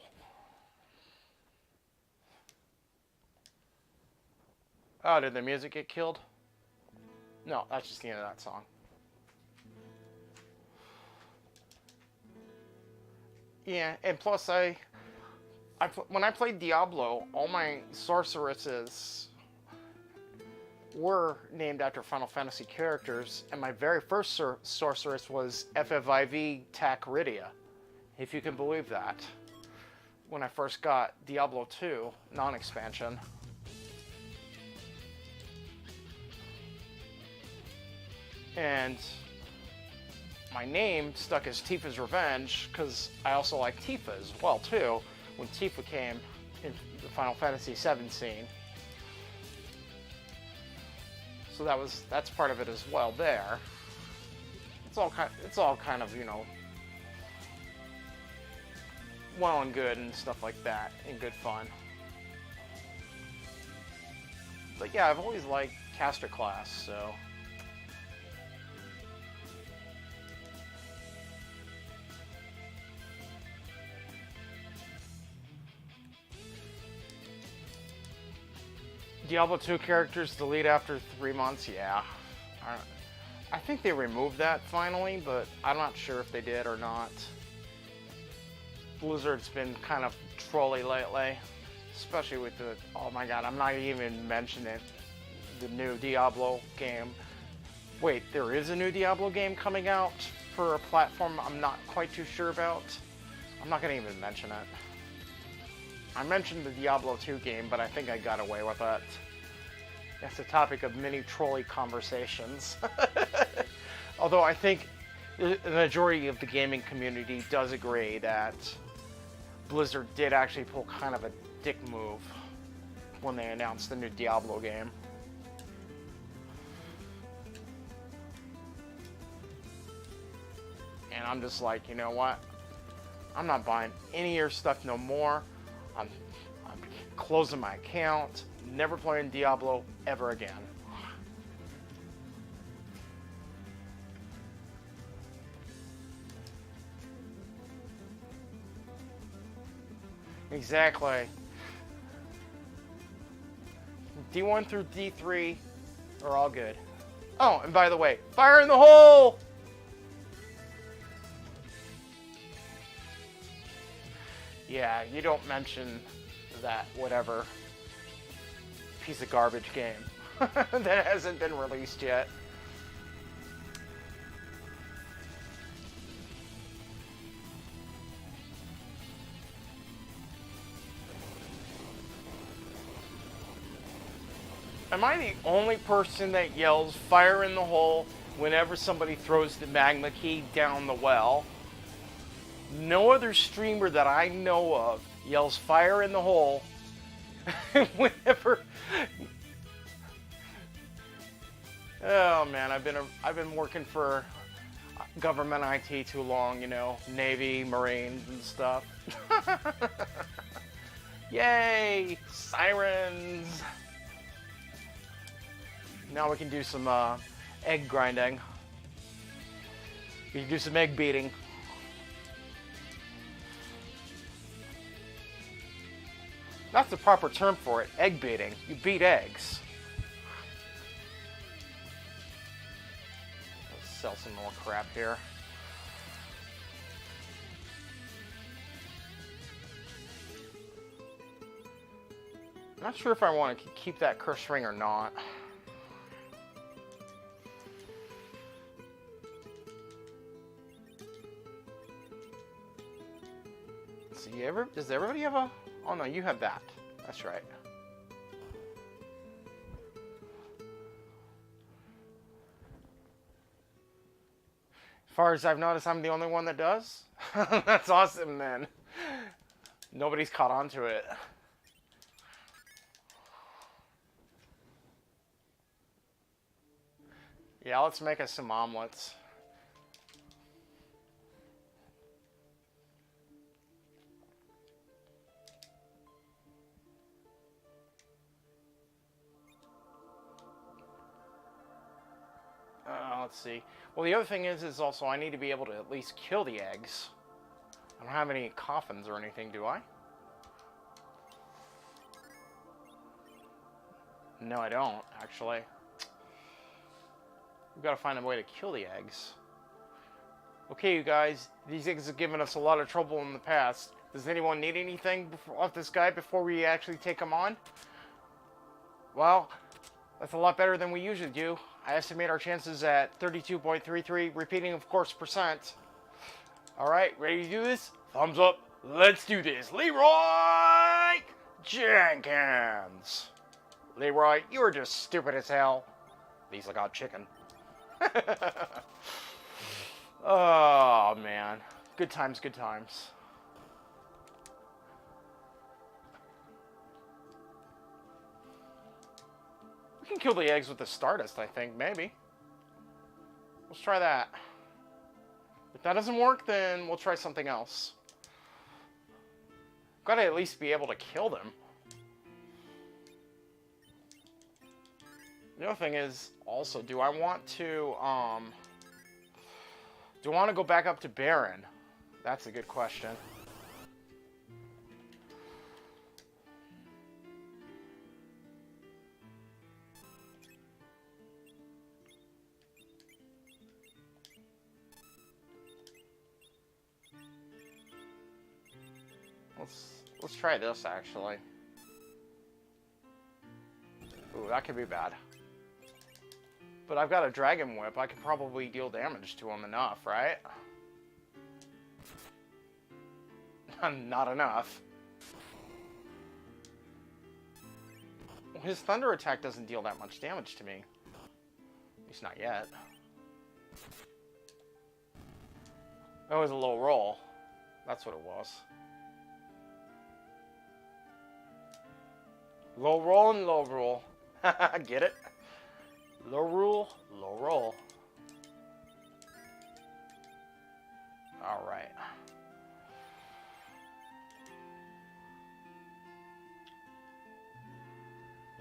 Oh, did the music get killed? No, that's just the end of that song. Yeah, and plus when I played Diablo, all my sorceresses were named after Final Fantasy characters, and my very first sorceress was FF4FE Rydia, if you can believe that. When I first got Diablo 2 non-expansion. And my name stuck as Tifa's Revenge because I also like Tifa as well too, when Tifa came in the Final Fantasy VII scene. So that's part of it as well there. It's all kind of, you know, well and good and stuff like that, and good fun. But yeah, I've always liked caster class, so. Diablo 2 characters delete after 3 months, yeah. I think they removed that finally, but I'm not sure if they did or not. Blizzard's been kind of trolly lately, especially with the, oh my god, I'm not even mentioning the new Diablo game. Wait, there is a new Diablo game coming out for a platform I'm not quite too sure about? I'm not going to even mention it. I mentioned the Diablo 2 game, but I think I got away with it. That's the topic of many trolley conversations. Although I think the majority of the gaming community does agree that Blizzard did actually pull kind of a dick move when they announced the new Diablo game. And I'm just like, you know what? I'm not buying any of your stuff no more. I'm closing my account, never playing Diablo ever again. Exactly. D1 through D3 are all good. Oh, and by the way, fire in the hole! Yeah, you don't mention that whatever piece of garbage game that hasn't been released yet. Am I the only person that yells fire in the hole whenever somebody throws the magma key down the well? No other streamer that I know of yells fire in the hole whenever. Oh man, I've been working for government IT too long, you know, Navy, Marines, and stuff. Yay! Sirens! Now we can do some egg grinding. We can do some egg beating. That's the proper term for it, egg beating. You beat eggs. Let's sell some more crap here. I'm not sure if I want to keep that curse ring or not. Let's see, does everybody have a... Oh no, you have that. That's right. As far as I've noticed, I'm the only one that does. That's awesome, then. Nobody's caught on to it. Yeah, let's make us some omelets. Let's see. Well, the other thing is also I need to be able to at least kill the eggs. I don't have any coffins or anything, do I? No, I don't, actually. We've got to find a way to kill the eggs. Okay, you guys, these eggs have given us a lot of trouble in the past. Does anyone need anything off this guy before we actually take him on? Well, that's a lot better than we usually do. I estimate our chances at 32.33, repeating, of course, percent. Alright, ready to do this? Thumbs up. Let's do this. Leroy Jenkins. Leroy, you are just stupid as hell. At least I got chicken. Oh, man. Good times, good times. We can kill the eggs with the Stardust, I think, maybe. Let's try that. If that doesn't work, then we'll try something else. Gotta at least be able to kill them. The other thing is, also, do I want to go back up to Baron? That's a good question. Let's try this, actually. Ooh, that could be bad. But I've got a Dragon Whip. I can probably deal damage to him enough, right? Not enough. Well, his Thunder attack doesn't deal that much damage to me. At least not yet. That was a low roll. That's what it was. Low roll and low roll. Get it? Low rule, low roll. Alright.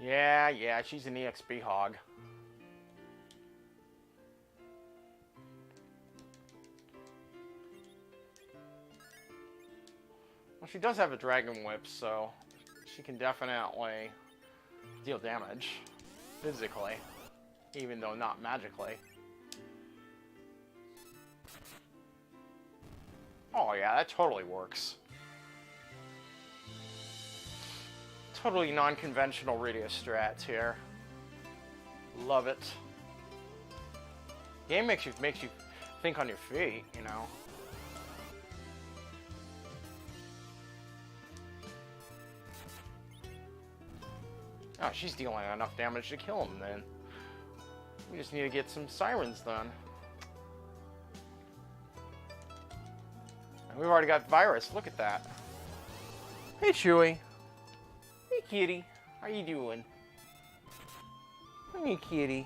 Yeah, she's an EXP hog. Well, she does have a Dragon Whip, so she can definitely deal damage physically, even though not magically. Oh yeah, that totally works. Totally non-conventional Rydia strats here. Love it. Game makes you think on your feet, you know. Oh, she's dealing enough damage to kill him then. We just need to get some sirens done. And we've already got virus. Look at that. Hey, Chewie. Hey, kitty. How you doing? Hey, kitty.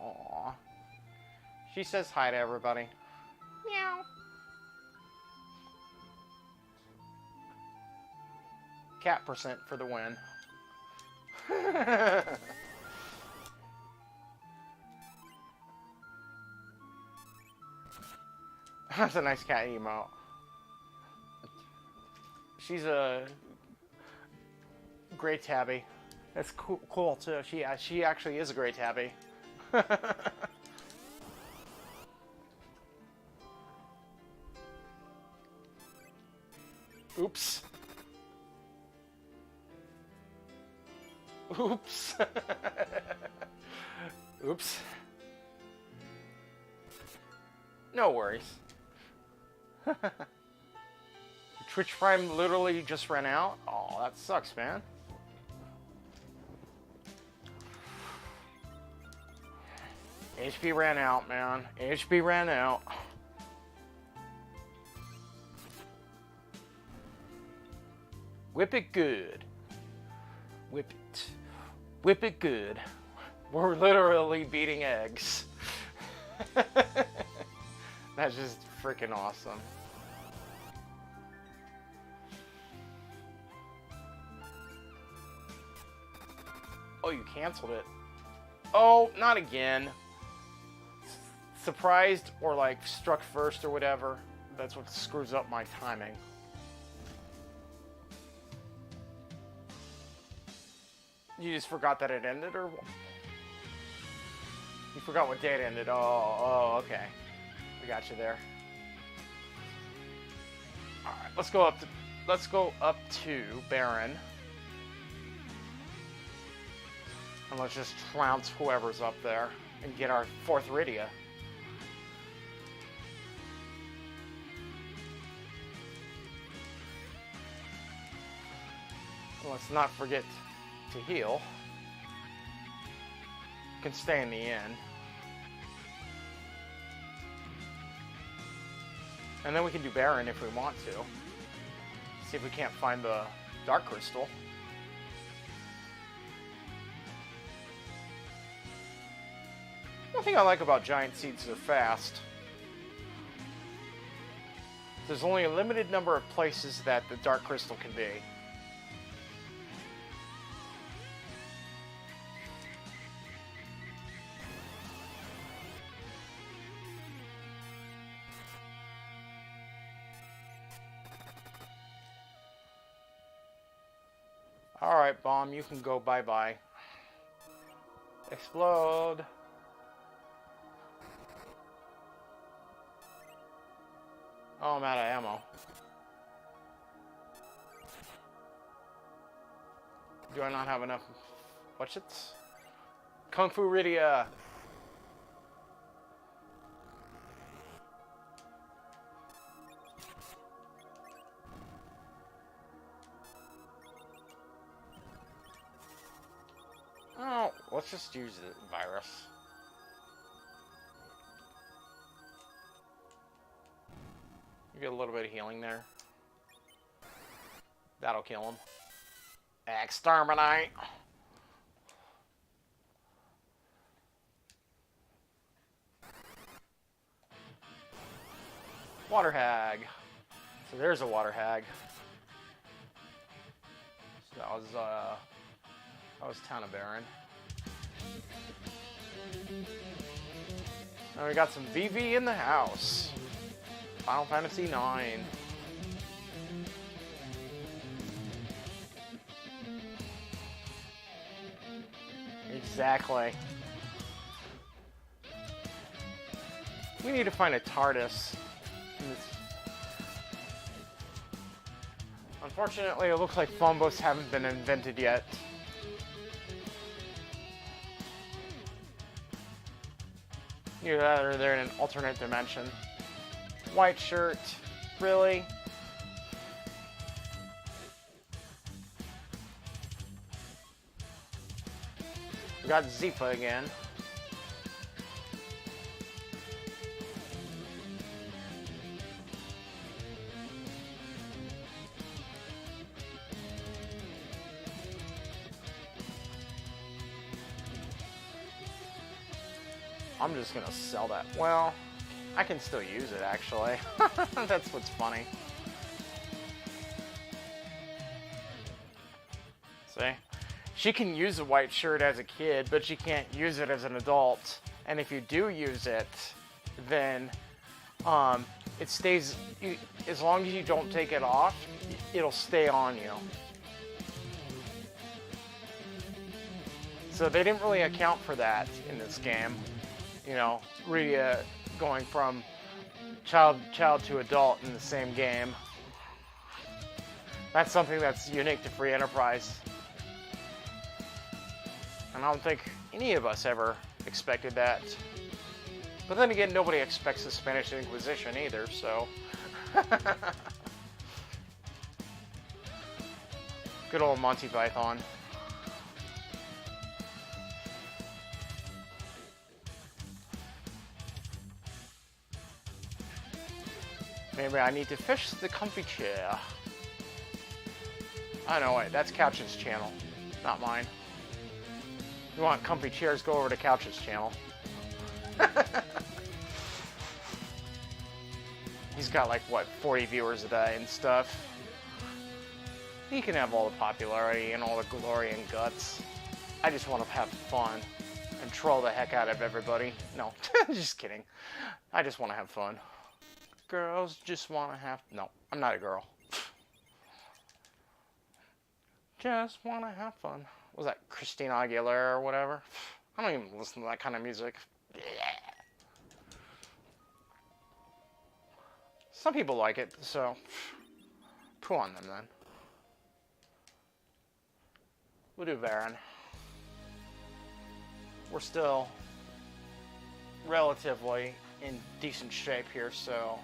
Aww. She says hi to everybody. Meow. Cat percent for the win. That's a nice cat emote. She's a gray tabby. That's cool too. She actually is a gray tabby. Oops. Oops. Oops. No worries. Twitch Prime literally just ran out? Oh, that sucks, man. HP ran out, man. HP ran out. Whip it good. Whip it. Whip it good. We're literally beating eggs. That's just freaking awesome. Oh, you canceled it. Oh, not again. Surprised or like struck first or whatever. That's what screws up my timing. You just forgot that it ended, or you forgot what day it ended? Oh, okay. We got you there. All right, let's go up to Baron, and let's just trounce whoever's up there and get our 4th Rydia. Let's not forget to heal. Can stay in the end. And then we can do Baron if we want to. See if we can't find the Dark Crystal. One thing I like about giant seeds, they're fast. There's only a limited number of places that the Dark Crystal can be. Alright, Bomb, you can go bye-bye. Explode. Oh, I'm out of ammo. Do I not have enough? What's it? Kung Fu Rydia. Oh, let's just use the virus. You get a little bit of healing there. That'll kill him. Exterminate. Water hag. So there's a water hag. So that was Town of Baron. And we got some VV in the house. Final Fantasy IX. Exactly. We need to find a TARDIS. Unfortunately, it looks like phone booths haven't been invented yet. Either that or they're in an alternate dimension. White shirt, really? We got Zipa again. I'm just gonna sell that. Well, I can still use it actually. That's what's funny. See? She can use a white shirt as a kid, but she can't use it as an adult. And if you do use it, then it stays, as long as you don't take it off, it'll stay on you. So they didn't really account for that in this game. You know, Rydia going from child to adult in the same game. That's something that's unique to Free Enterprise. And I don't think any of us ever expected that. But then again, nobody expects the Spanish Inquisition either, so... Good old Monty Python. Maybe I need to fish the comfy chair. Oh no, wait, that's Couch's channel, not mine. You want comfy chairs, go over to Couch's channel. He's got like, what, 40 viewers a day and stuff. He can have all the popularity and all the glory and guts. I just want to have fun and troll the heck out of everybody. No, just kidding. I just want to have fun. Girls just want to have... No, I'm not a girl. Just want to have fun. Was that Christina Aguilera or whatever? I don't even listen to that kind of music. Some people like it, so... Poo on them, then. We'll do Varen. We're still relatively in decent shape here, so...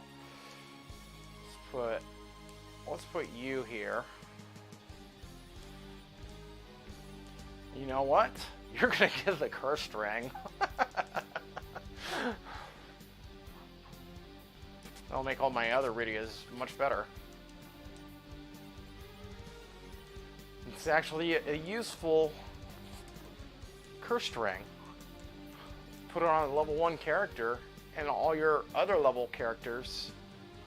Let's put you here. You know what? You're gonna get the cursed ring. That'll make all my other Rydias much better. It's actually a useful cursed ring. Put it on a level 1 character, and all your other level characters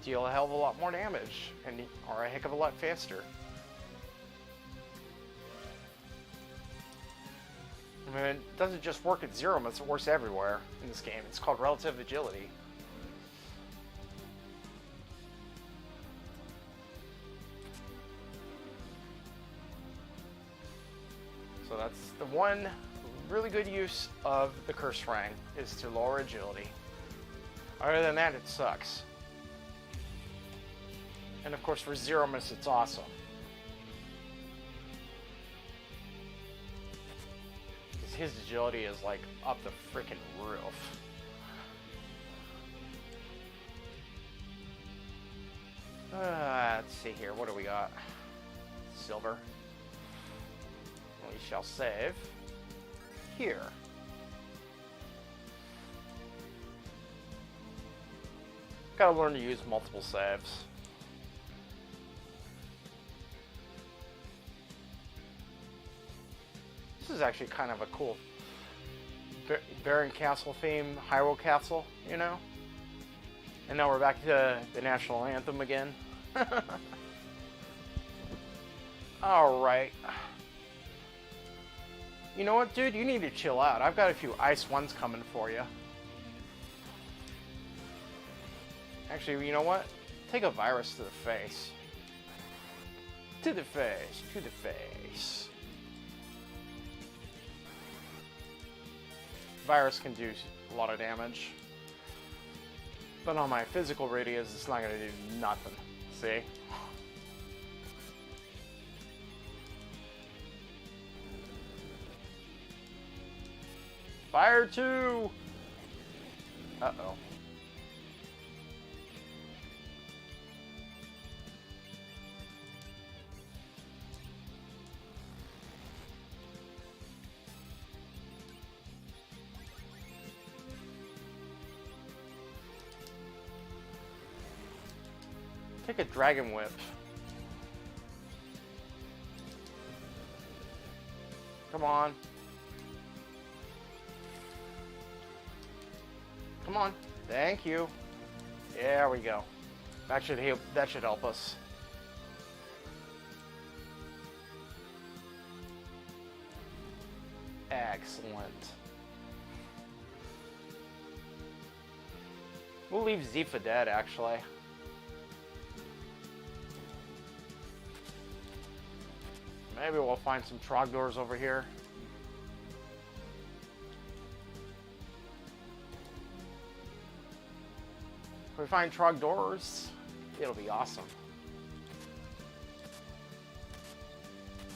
deal a hell of a lot more damage, and are a heck of a lot faster. I mean, it doesn't just work at Zero, but it works everywhere in this game. It's called relative agility. So that's the one really good use of the Curse Ring, is to lower agility. Other than that, it sucks. And of course, for Zero Miss, it's awesome. Because his agility is like up the freaking roof. Let's see here. What do we got? Silver. We shall save here. Gotta learn to use multiple saves. This is actually kind of a cool Baron Castle theme, Hyrule Castle, you know? And now we're back to the national anthem again. Alright. You know what, dude? You need to chill out. I've got a few ice ones coming for you. Actually, you know what? Take a virus to the face. To the face. To the face. Virus can do a lot of damage. But on my physical Rydias, it's not going to do nothing. See? Fire 2! Uh-oh. Take a Dragon Whip. Come on. Come on. Thank you. There we go. That should help us. Excellent. We'll leave Z for dead, actually. Maybe we'll find some Trogdors over here. If we find Trogdors, it'll be awesome.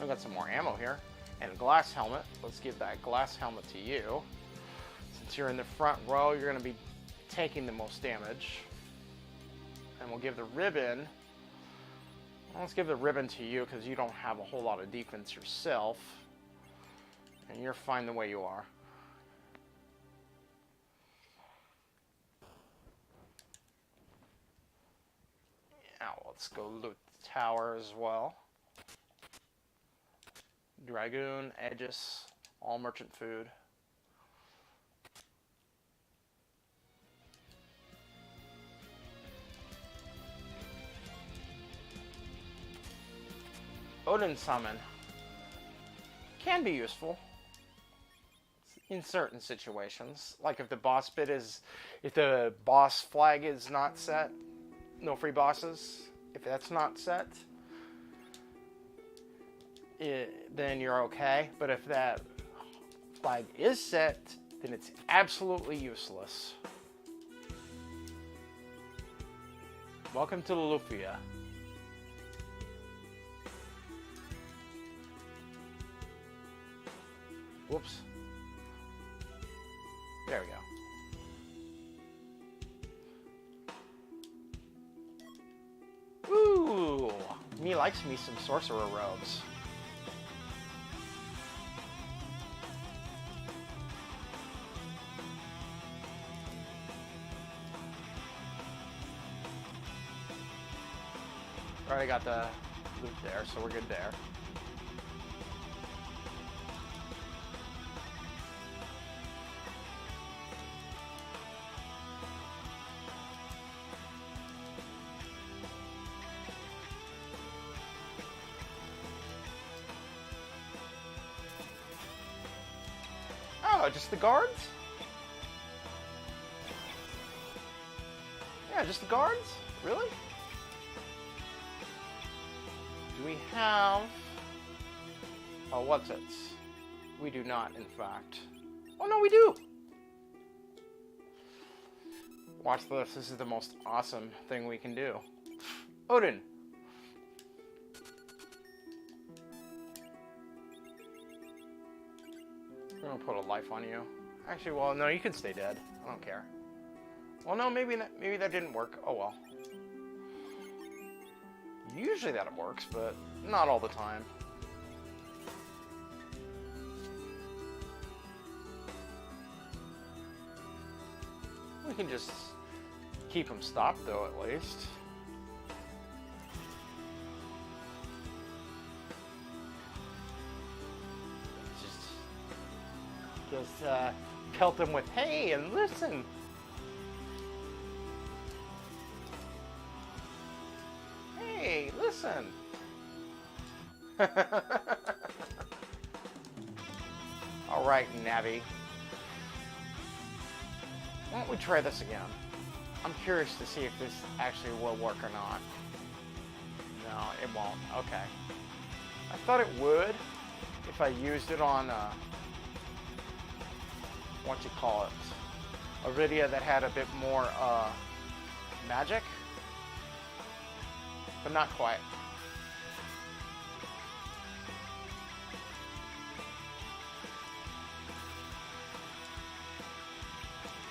I've got some more ammo here. And a glass helmet. Let's give that glass helmet to you. Since you're in the front row, you're going to be taking the most damage. And we'll give the ribbon... Let's give the ribbon to you because you don't have a whole lot of defense yourself. And you're fine the way you are. Now let's go loot the tower as well. Dragoon, Aegis, all merchant food. Odin Summon can be useful in certain situations, like if the boss flag is not set, no free bosses. If that's not set, then you're okay. But if that flag is set, then it's absolutely useless. Welcome to Lufia. Whoops. There we go. Ooh, me likes me some sorcerer robes. Already got the loot there, so we're good there. Oh, just the guards? Yeah, just the guards? Really? Do we have... Oh, what's it? We do not, in fact. Oh, no, we do! Watch this. This is the most awesome thing we can do. Odin! I'm gonna put a life on you. Actually, well, no, you can stay dead. I don't care. Well, no, maybe that didn't work. Oh, well. Usually that works, but not all the time. We can just keep them stopped, though, at least. Just pelt them with, hey, and listen. Hey, listen. All right, Navi. Why don't we try this again? I'm curious to see if this actually will work or not. No, it won't. Okay. I thought it would if I used it on what you call it, a Rydia that had a bit more magic, but not quite.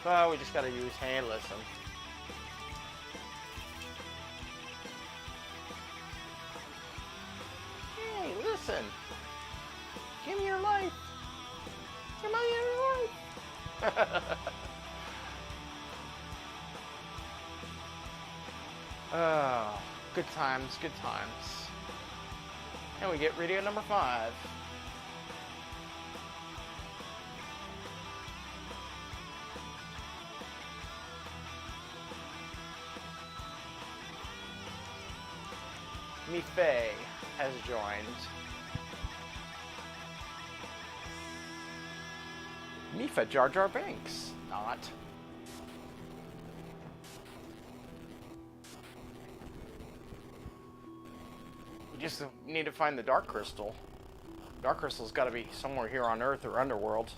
Well, we just gotta use hey, listen. Hey, listen. Give me your life. Give me your life. Oh, good times, good times. And we get Rydia number 5. Mifei has joined. Mifa Jar Jar Binks. Not. We just need to find the Dark Crystal. Dark Crystal's got to be somewhere here on Earth or Underworld.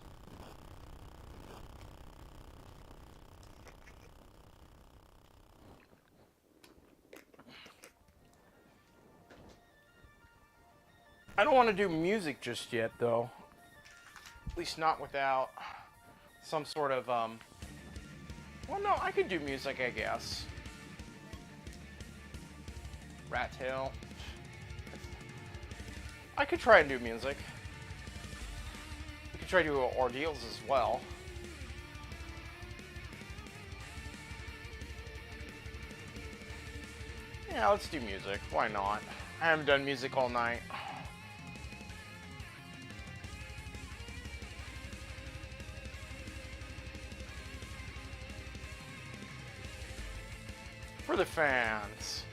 I don't want to do music just yet, though. At least not without some sort of, well, no, I could do music, I guess. Rat Tail. I could try and do music. We could try to do ordeals as well. Yeah, let's do music. Why not? I haven't done music all night. For the fans.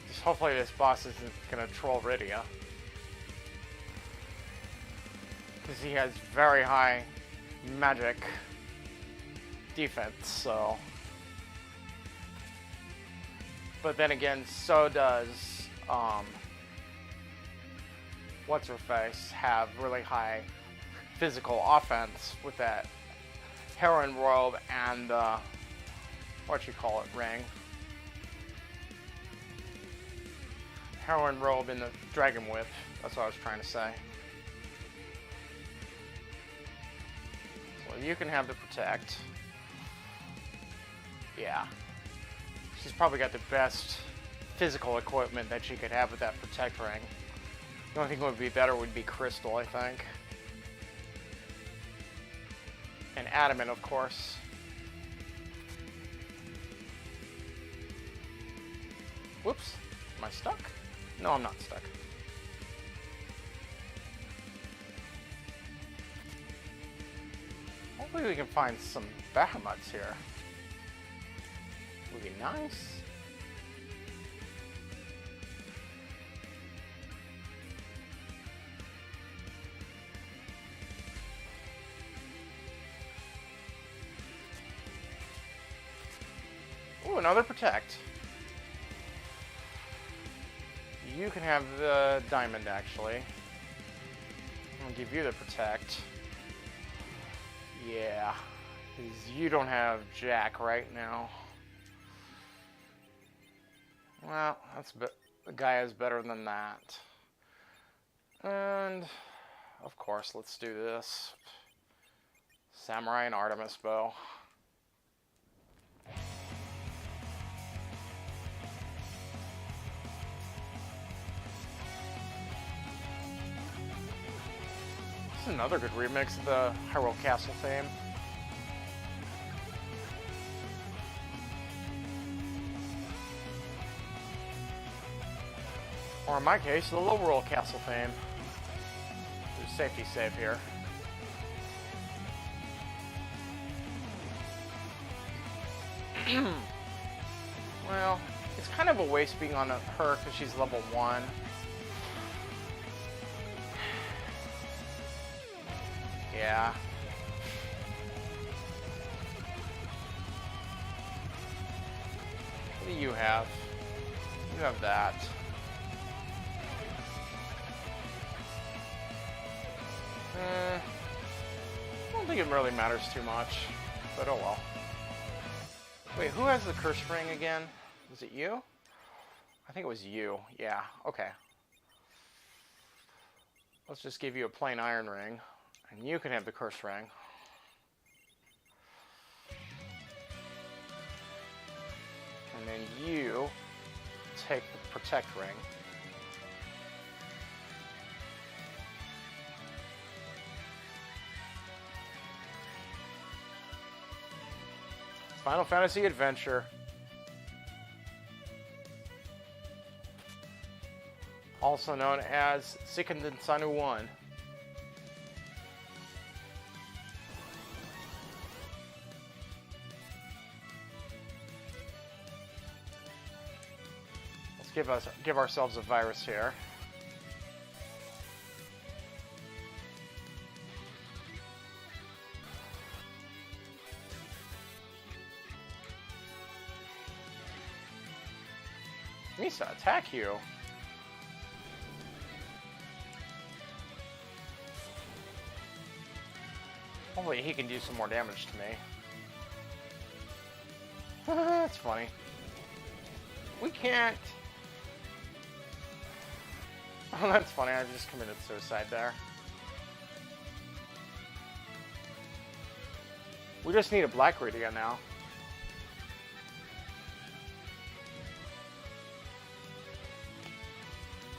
Just hopefully this boss isn't gonna troll Rydia. Because he has very high magic defense, so. But then again, so does, What's-Her-Face have really high physical offense with that heroin robe and, ring. Heroin robe and the dragon whip. That's what I was trying to say. So you can have the protect. Yeah. She's probably got the best physical equipment that she could have with that protect ring. The only thing that would be better would be crystal, I think. And adamant, of course. Whoops. Am I stuck? No, I'm not stuck. Hopefully we can find some Bahamut's here. Would be nice. Ooh, another protect. You can have the diamond, actually. I'm gonna give you the protect. Yeah, because you don't have Jack right now. Well, the guy is better than that. And, of course, let's do this. Samurai and Artemis bow. This is another good remix of the Hyrule Castle theme. Or in my case, the Lorule Castle theme. There's a safety save here. Well, it's kind of a waste being on her because she's level 1. Yeah. What do you have? You have that. I don't think it really matters too much, but oh well. Wait, who has the curse ring again? Was it you? I think it was you. Yeah, okay. Let's just give you a plain iron ring, and you can have the curse ring. And then you take the protect ring. Final Fantasy Adventure. Also known as Seiken Sanu 1. Let's give ourselves a virus here. Misa, attack you. Hopefully he can do some more damage to me. That's funny. We can't... Oh, that's funny. I just committed suicide there. We just need a black Rydia now.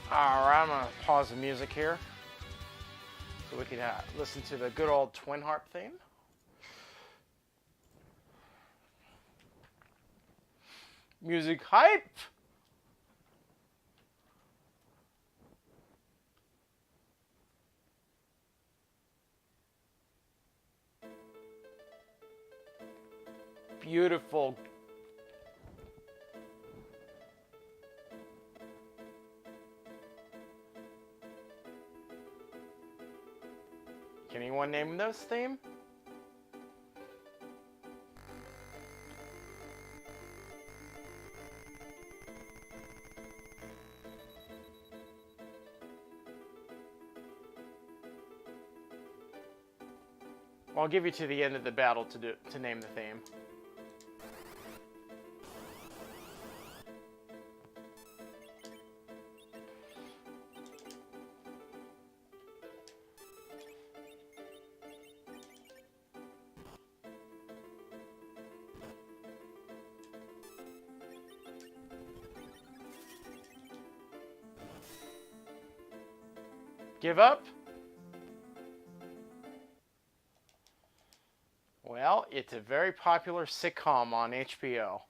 Alright, I'm gonna pause the music here so we can listen to the good old Twin Harp theme. Music hype! Beautiful. Can anyone name this theme? Well, I'll give you to the end of the battle to name the theme. Give up? Well, it's a very popular sitcom on HBO.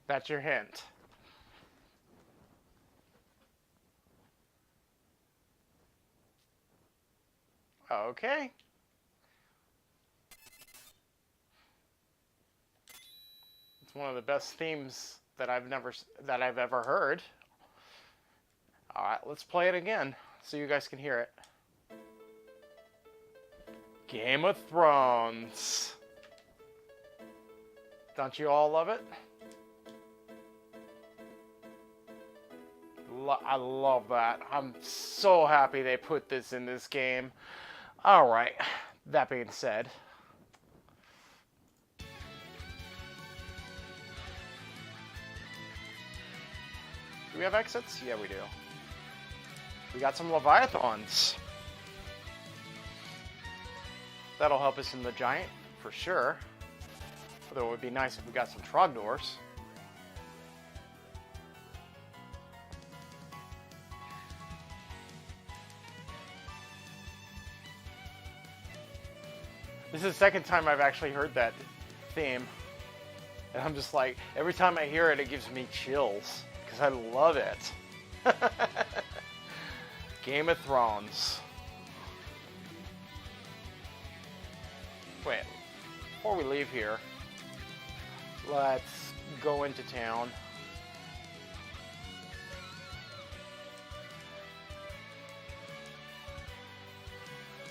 That's your hint. Okay. It's one of the best themes that I've ever heard. All right, let's play it again so you guys can hear it. Game of Thrones. Don't you all love it? I love that. I'm so happy they put this in this game. All right, that being said. Do we have exits? Yeah, we do. We got some Leviathans. That'll help us in the giant, for sure. Although it would be nice if we got some Trogdors. This is the second time I've actually heard that theme. And I'm just like, every time I hear it, it gives me chills. Because I love it. Game of Thrones. Wait, before we leave here, let's go into town.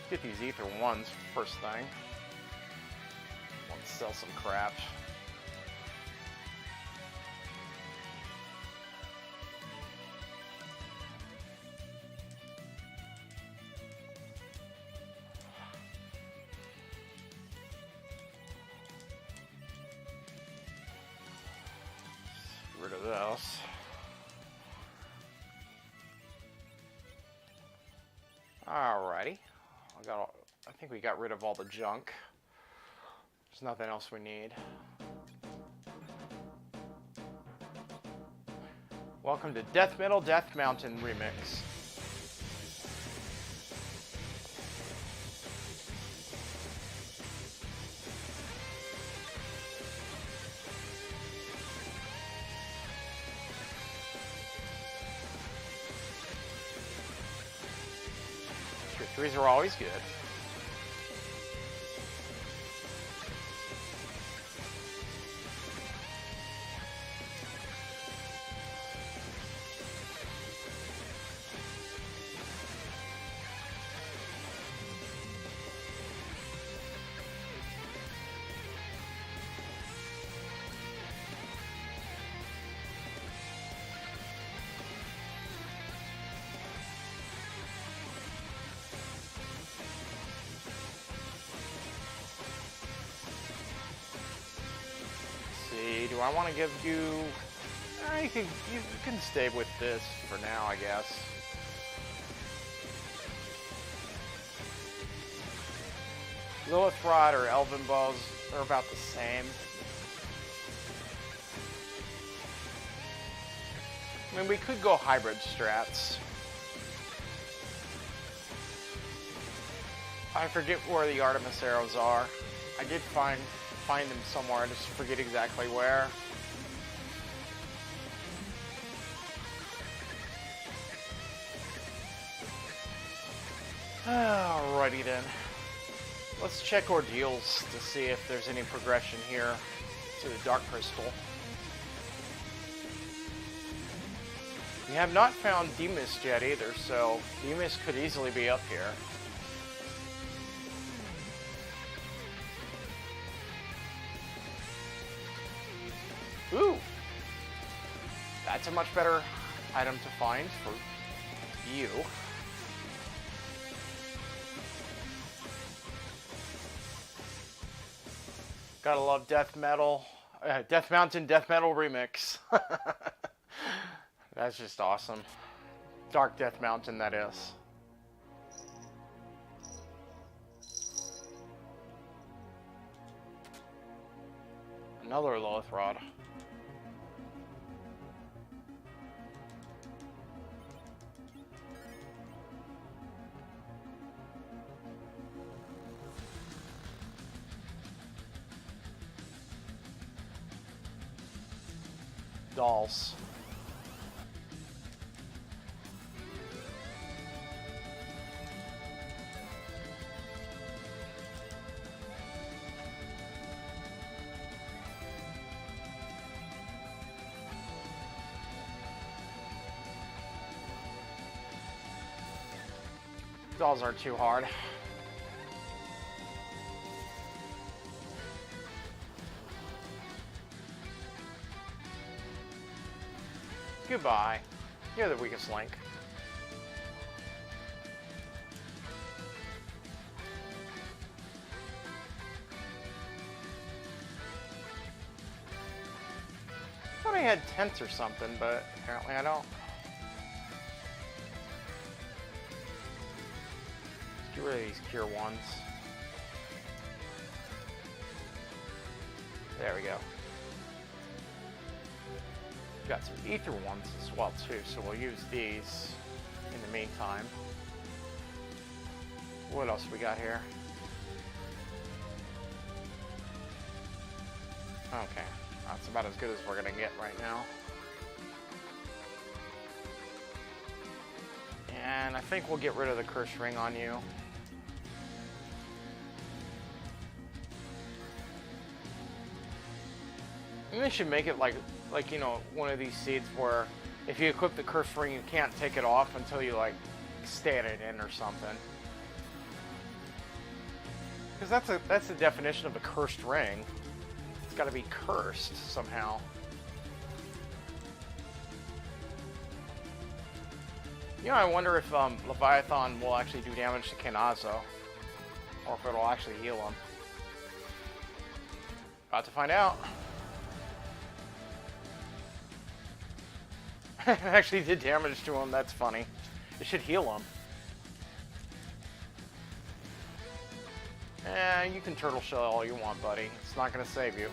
Get these ether ones first thing. Let's sell some crap. Rid of those. Alrighty. I think we got rid of all the junk. There's nothing else we need. Welcome to Death Metal Death Mountain Remix. Sure, threes are always good. Do I want to give you... you can stay with this for now, I guess. Lilith Rod or Elven Bows are about the same. I mean, we could go hybrid strats. I forget where the Artemis arrows are. I did find them somewhere, I just forget exactly where. Alrighty then. Let's check ordeals to see if there's any progression here to the Dark Crystal. We have not found Demus yet either, so Demus could easily be up here. Ooh! That's a much better item to find for you. Gotta love Death Metal. Death Mountain Death Metal Remix. That's just awesome. Dark Death Mountain, that is. Another Lilith Rod. Dolls. Dolls aren't too hard. Goodbye. You're the weakest link. I thought I had tents or something, but apparently I don't. Let's get rid of these cure ones. There we go. Got some ether ones as well too, so we'll use these in the meantime. What else we got here? Okay, that's about as good as we're gonna get right now. And I think we'll get rid of the curse ring on you. And they should make it like you know, one of these seeds where if you equip the curse ring, you can't take it off until you like stand it in or something. Because that's the definition of a cursed ring. It's got to be cursed somehow. You know, I wonder if Leviathan will actually do damage to Kenazo, or if it'll actually heal him. About to find out. It actually did damage to him, that's funny. It should heal him. You can turtle shell all you want, buddy. It's not gonna save you.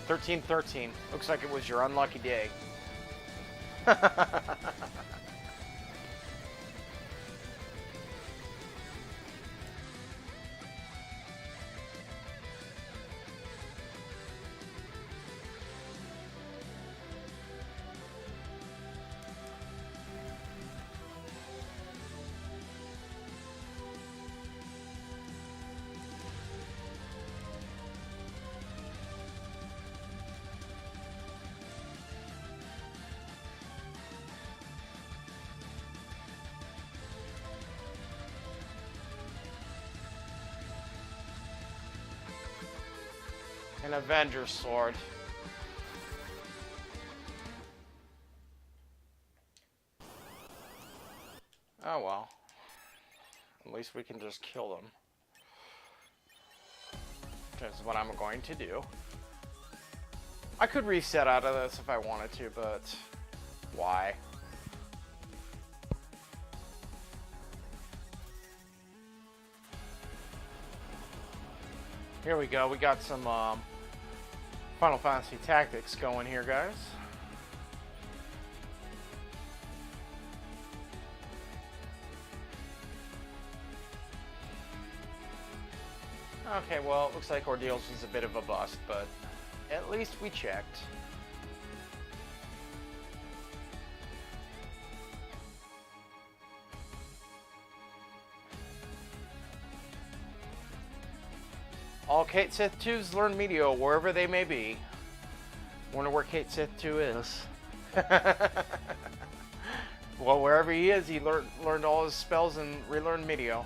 $13.13. Looks like it was your unlucky day. An Avenger sword. Oh well. At least we can just kill them. Which is what I'm going to do. I could reset out of this if I wanted to, but why? Here we go. We got some Final Fantasy Tactics going here, guys. Okay, well, it looks like Ordeals was a bit of a bust, but at least we checked. All Kate Sith 2s learn Meteor wherever they may be. Wonder where Kate Sith 2 is. Well, wherever he is, he learned all his spells and relearned Meteor.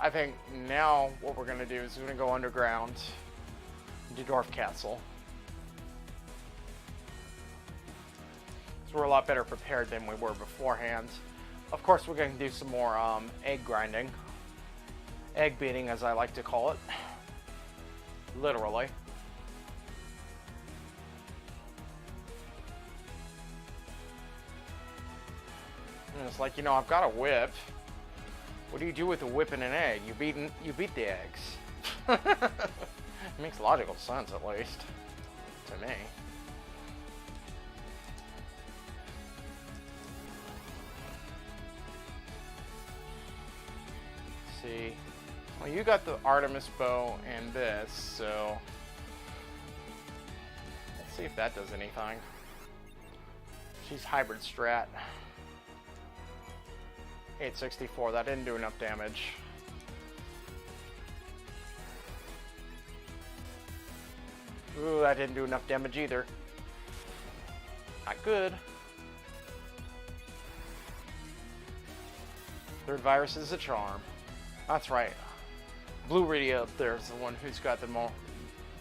I think now what we're gonna do is we're gonna go underground to Dwarf Castle. So we're a lot better prepared than we were beforehand. Of course, we're gonna do some more egg grinding. Egg beating, as I like to call it. Literally. And it's like, you know, I've got a whip. What do you do with a whip and an egg? You beat the eggs. It makes logical sense, at least. To me. Let's see. Well, you got the Artemis bow and this, so... Let's see if that does anything. She's hybrid strat. 864, that didn't do enough damage. Ooh, that didn't do enough damage either. Not good. Third virus is a charm. That's right. Blue Rydia up there is the one who's got the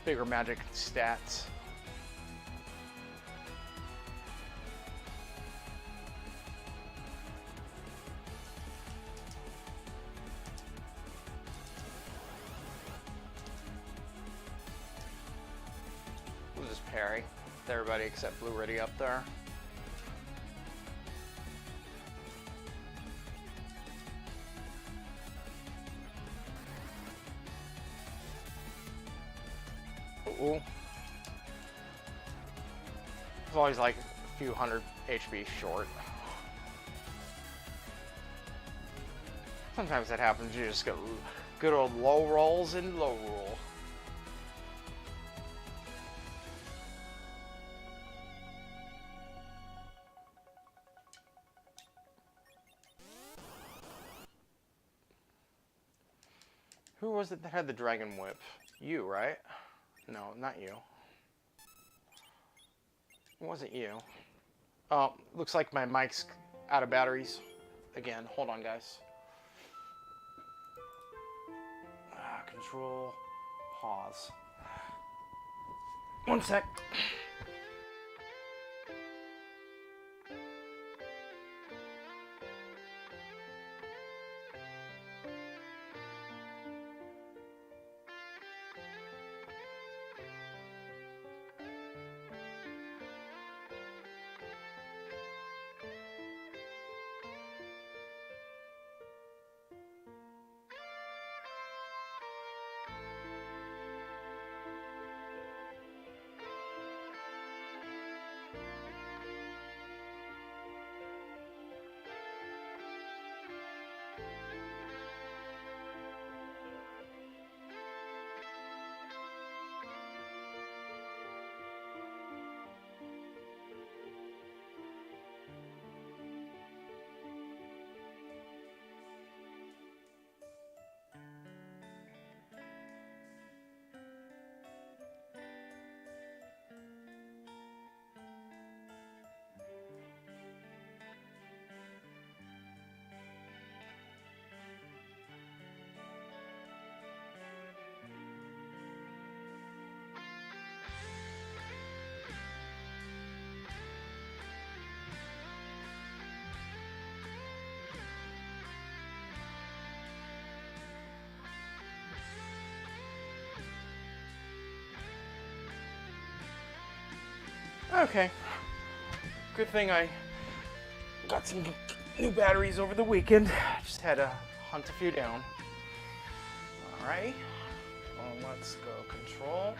bigger magic stats. We'll just parry with everybody except Blue Rydia up there. Ooh. It's always like a few hundred HP short. Sometimes that happens, you just get good old low rolls in Lorule. Who was it that had the dragon whip? You, right? No, not you. It wasn't you. Oh, looks like my mic's out of batteries. Again, hold on, guys. Control, pause. One sec. Okay. Good thing I got some new batteries over the weekend. Just had to hunt a few down. Alright. Well, let's go control.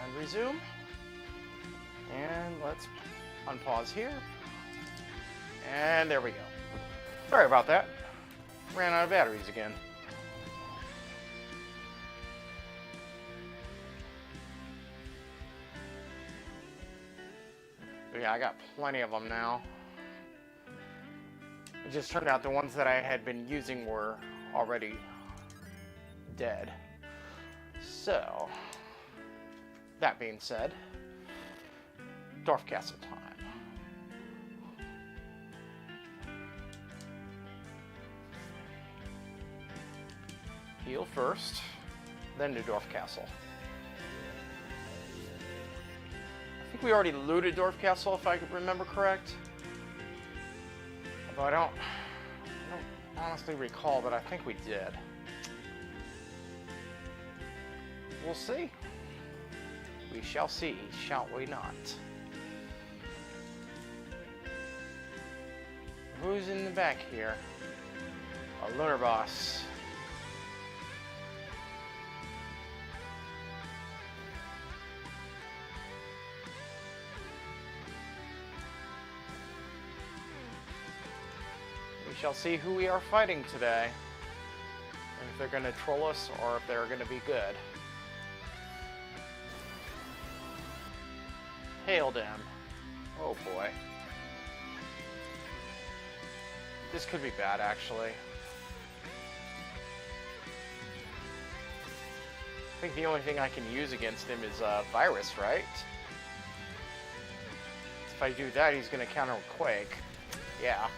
And resume. And let's unpause here. And there we go. Sorry about that. Ran out of batteries again. Yeah, I got plenty of them now. It just turned out the ones that I had been using were already dead. So, that being said, Dwarf Castle time. Heal first, then do Dwarf Castle. I think we already looted Dwarf Castle, if I could remember correct. Although I don't honestly recall, but I think we did. We'll see. We shall see, shall we not? Who's in the back here? A lunar boss. We shall see who we are fighting today. And if they're going to troll us or if they're going to be good. Hail them. Oh boy. This could be bad, actually. I think the only thing I can use against him is virus, right? If I do that, he's going to counter Quake. Yeah.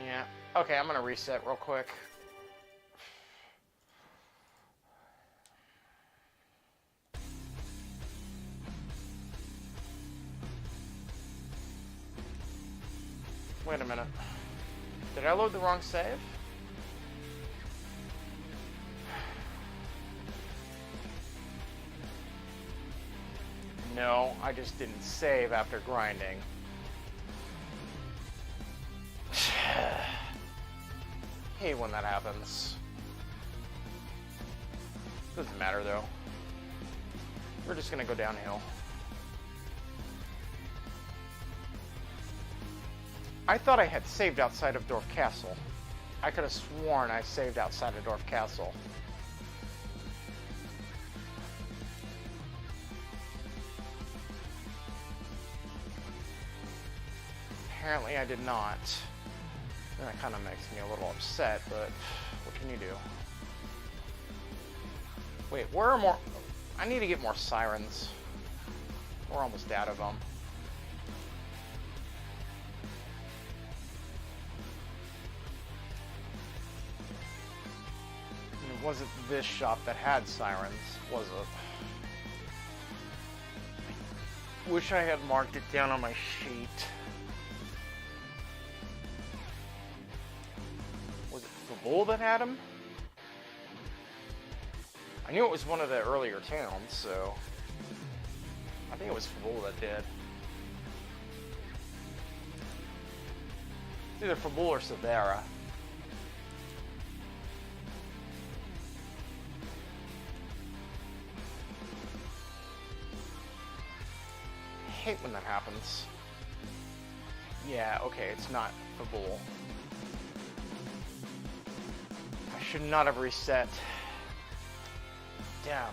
Yeah. Okay, I'm going to reset real quick. Wait a minute. Did I load the wrong save? No, I just didn't save after grinding. Hate when that happens. Doesn't matter though. We're just gonna go downhill. I thought I had saved outside of Dwarf Castle. I could have sworn I saved outside of Dwarf Castle. Apparently I did not. That kind of makes me a little upset, but what can you do? Wait, where are more? I need to get more sirens. We're almost out of them. wasn't this shop that had sirens, was it? Wish I had marked it down on my sheet. Was it the Bull that had him? I knew it was one of the earlier towns, so I think it was Fabul that did. It's either Fabul or Severa. I hate when that happens. Yeah, okay, it's not Fabul. I should not have reset. Damn.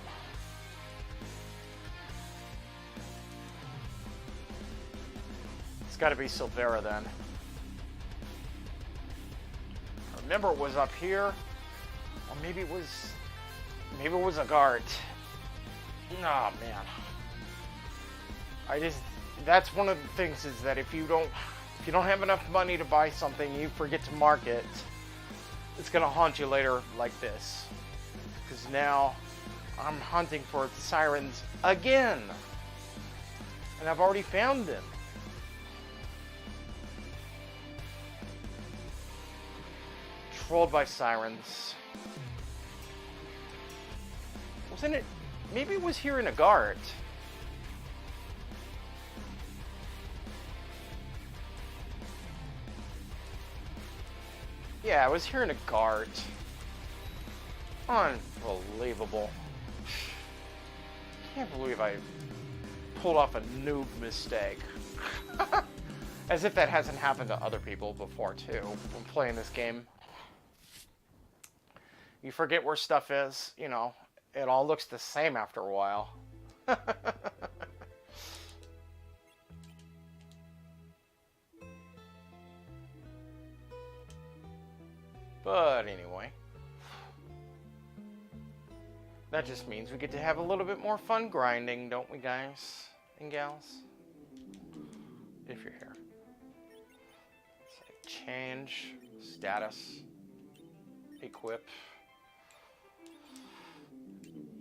It's gotta be Silvera then. I remember it was up here. Or maybe it was Agart. Oh man. That's one of the things is that if you don't have enough money to buy something, you forget to mark it, it's gonna haunt you later like this. Because now I'm hunting for sirens again. And I've already found them. Trolled by sirens. Wasn't it? Maybe it was here in Agart. Yeah, I was here in Agart. Unbelievable. Can't believe I pulled off a noob mistake. As if that hasn't happened to other people before, too, when playing this game. You forget where stuff is, you know, it all looks the same after a while. But anyway. That just means we get to have a little bit more fun grinding, don't we, guys and gals? If you're here. Say change, status, equip.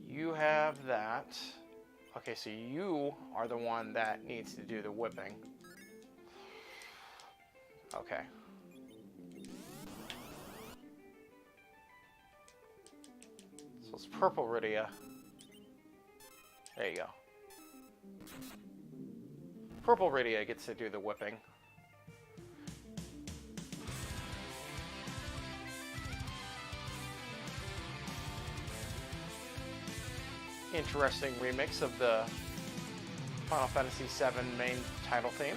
You have that. Okay, so you are the one that needs to do the whipping. Okay. So it's purple Rydia. There you go. Purple Rydia gets to do the whipping. Interesting remix of the Final Fantasy VII main title theme.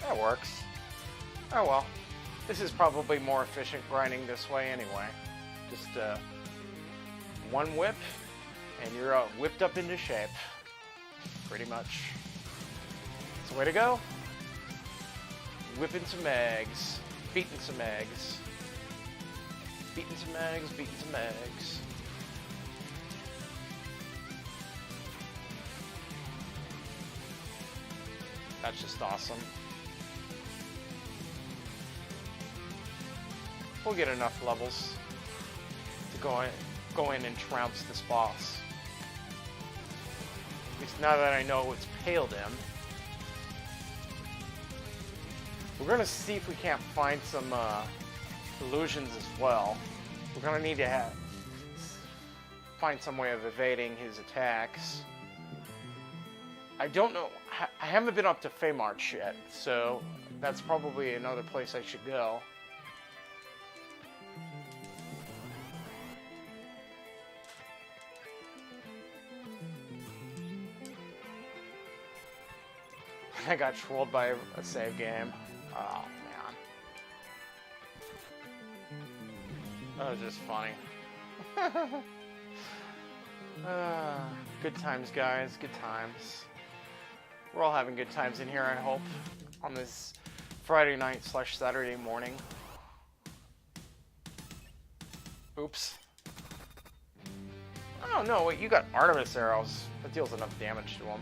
That works. Oh well. This is probably more efficient grinding this way anyway. Just one whip and you're whipped up into shape. Pretty much. It's the way to go. Whipping some eggs. Beating some eggs. Beating some eggs, beating some eggs. That's just awesome. We'll get enough levels to go in and trounce this boss. At least now that I know it's Paled in. We're gonna see if we can't find some illusions as well. We're gonna need to find some way of evading his attacks. I don't know. I haven't been up to Feymarch yet, so that's probably another place I should go. I got trolled by a save game. Oh, man. That was just funny. Good times, guys. Good times. We're all having good times in here, I hope, on this Friday night / Saturday morning. Oops. Oh no, wait, you got Artemis arrows. That deals enough damage to him.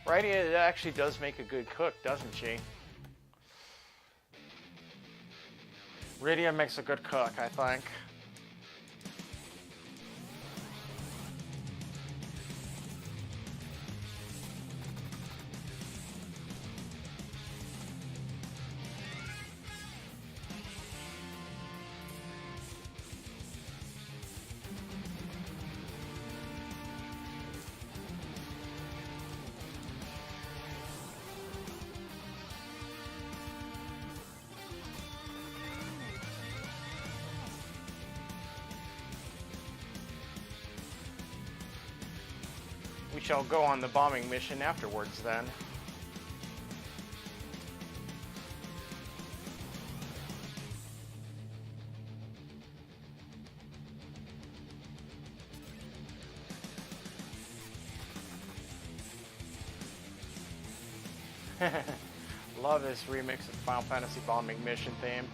Rydia actually does make a good cook, doesn't she? Rydia makes a good cook, I think. We shall go on the bombing mission afterwards, then. Love this remix of Final Fantasy bombing mission theme.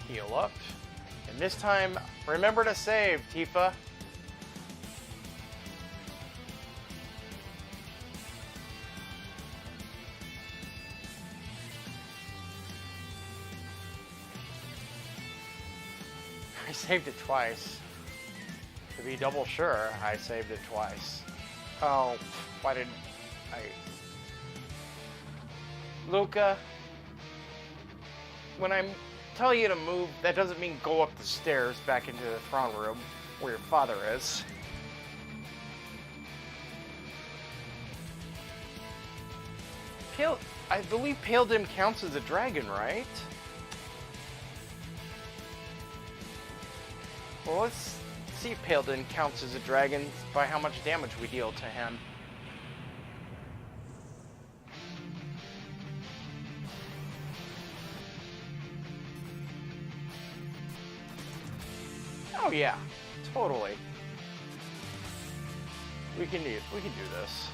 Heal up. And this time, remember to save, Tifa. I saved it twice. To be double sure, I saved it twice. Oh, why did I... Luca, when I tell you to move, that doesn't mean go up the stairs back into the throne room where your father is. I believe Paladin counts as a dragon, right? Well, let's see if Paladin counts as a dragon by how much damage we deal to him. Oh yeah, totally. We can do this.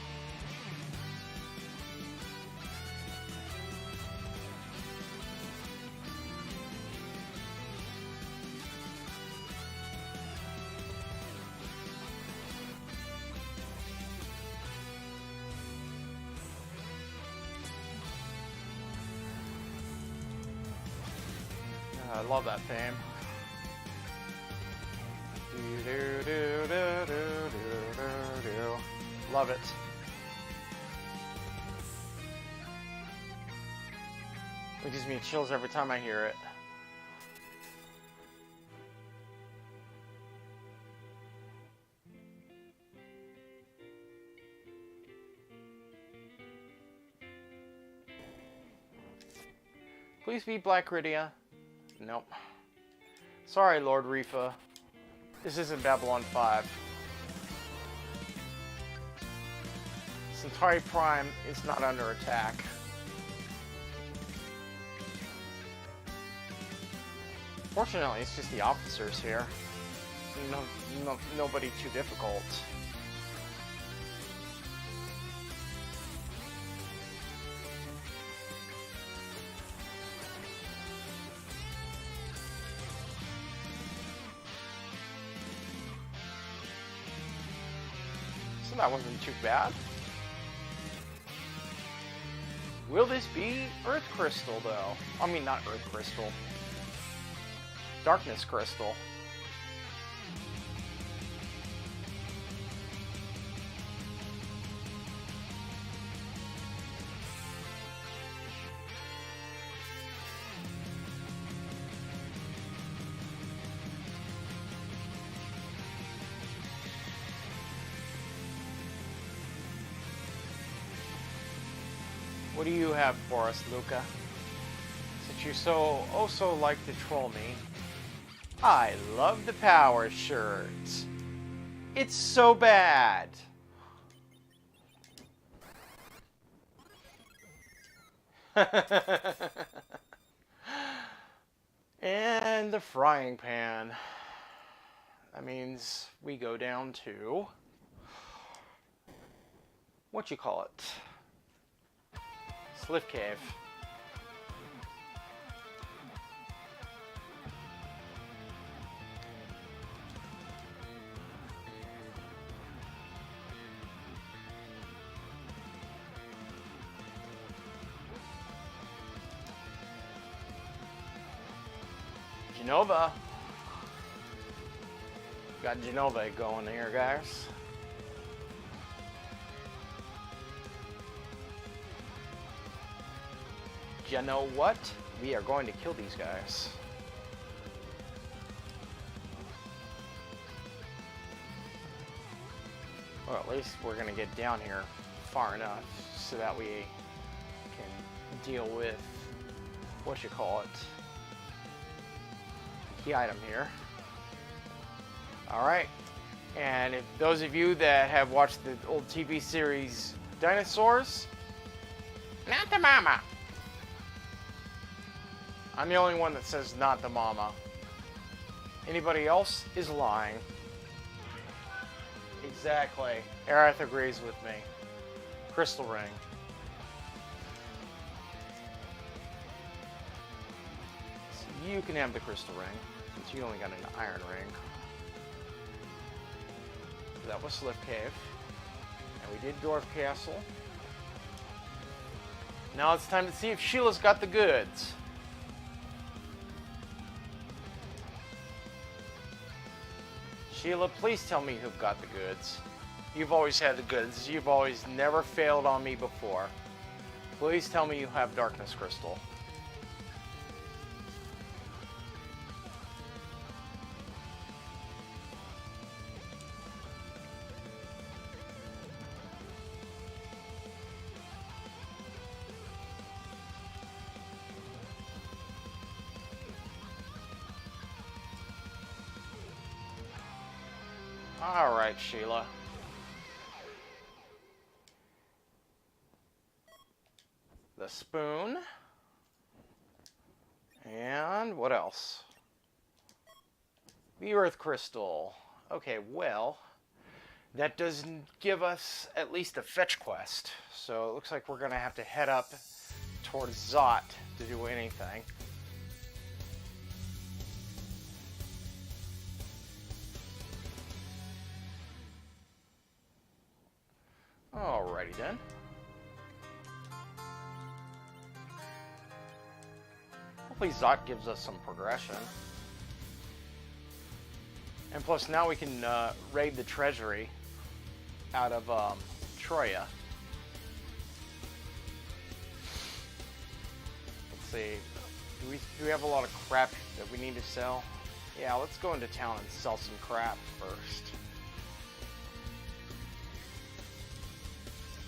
I love that theme. Love it. It gives me chills every time I hear it. Please be Black Rydia. Nope. Sorry, Lord Rifa. This isn't Babylon 5. Centauri Prime is not under attack. Fortunately, it's just the officers here. Nobody too difficult. So that wasn't too bad. Will this be Earth Crystal, though? I mean, not Earth Crystal. Darkness Crystal. What do you have for us, Luca? Since you so also like to troll me, I love the power shirt. It's so bad. And the frying pan. That means we go down to what you call it? Sliff Cave. Genova. Got Genova going here, guys. You know what? We are going to kill these guys. Or at least we're going to get down here far enough so that we can deal with what you call it. Key item here. Alright, and if those of you that have watched the old TV series Dinosaurs, not the mama. I'm the only one that says not the mama. Anybody else is lying. Exactly. Aerith agrees with me. Crystal ring. So you can have the crystal ring, since you only got an iron ring. That was Sliff Cave. And we did Dwarf Castle. Now it's time to see if Sheila's got the goods. Sheila, please tell me who've got the goods. You've always had the goods. You've always never failed on me before. Please tell me you have Darkness Crystal. All right, Sheila. The spoon. And what else? The Earth Crystal. Okay, well, that doesn't give us at least a fetch quest. So it looks like we're going to have to head up towards Zot to do anything. Alrighty then. Hopefully Zot gives us some progression. And plus now we can raid the treasury out of Troya. Let's see. Do we have a lot of crap that we need to sell? Yeah, let's go into town and sell some crap first.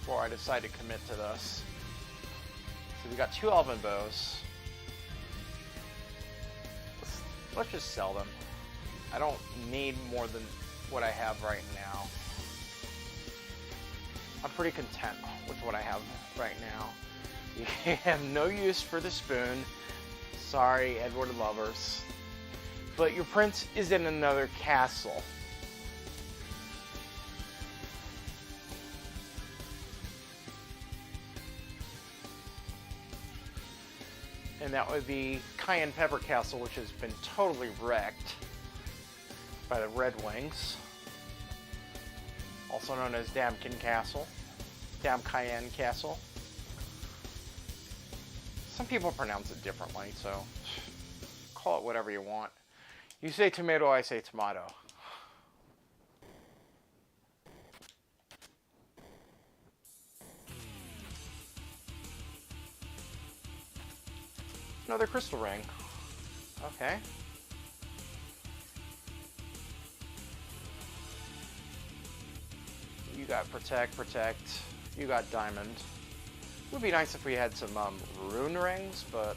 Before I decide to commit to this. So we got 2 elven bows. Let's just sell them. I don't need more than what I have right now. I'm pretty content with what I have right now. You have no use for the spoon. Sorry, Edward lovers. But your prince is in another castle. And that would be Cayenne Pepper Castle, which has been totally wrecked by the Red Wings. Also known as Damkin Castle. Dam Cayenne Castle. Some people pronounce it differently, so call it whatever you want. You say tomato, I say tomato. Another crystal ring. Okay. You got protect. You got diamond. Would be nice if we had some rune rings, but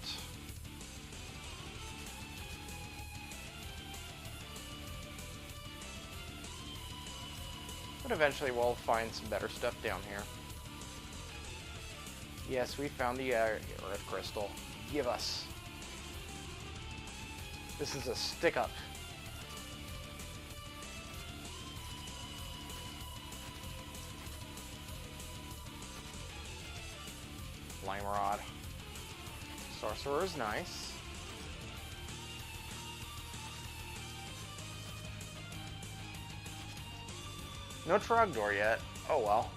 eventually we'll find some better stuff down here. Yes, we found the Earth Crystal. Give us. This is a stick-up. Flame Rod. Sorcerer is nice. No Trogdor yet. Oh well.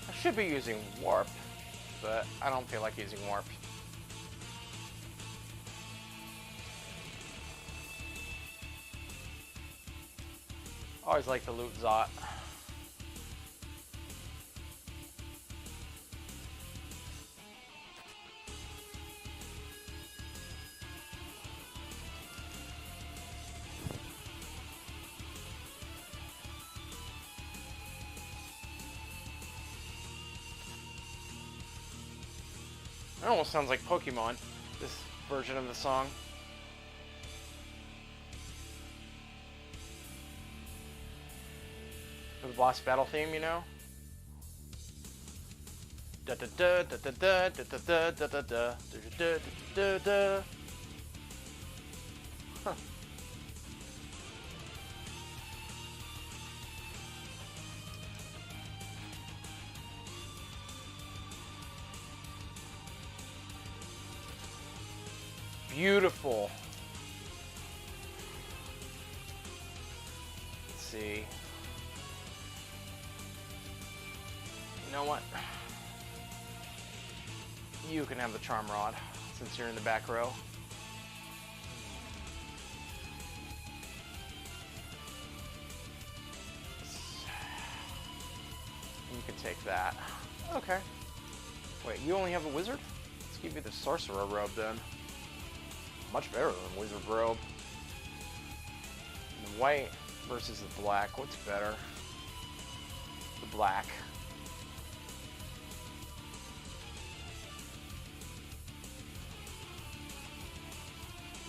I should be using Warp, but I don't feel like using Warp. Always like to loot Zot. It almost sounds like Pokemon, this version of the song. For the boss battle theme, you know? Da da da da da da da da da da da da da da. Huh. Beautiful. Let's see. You know what? You can have the Charm Rod, since you're in the back row. You can take that. Okay. Wait, you only have a wizard? Let's give you the Sorcerer robe then. Much better than Wizard robe. The white versus the black. What's better? The black.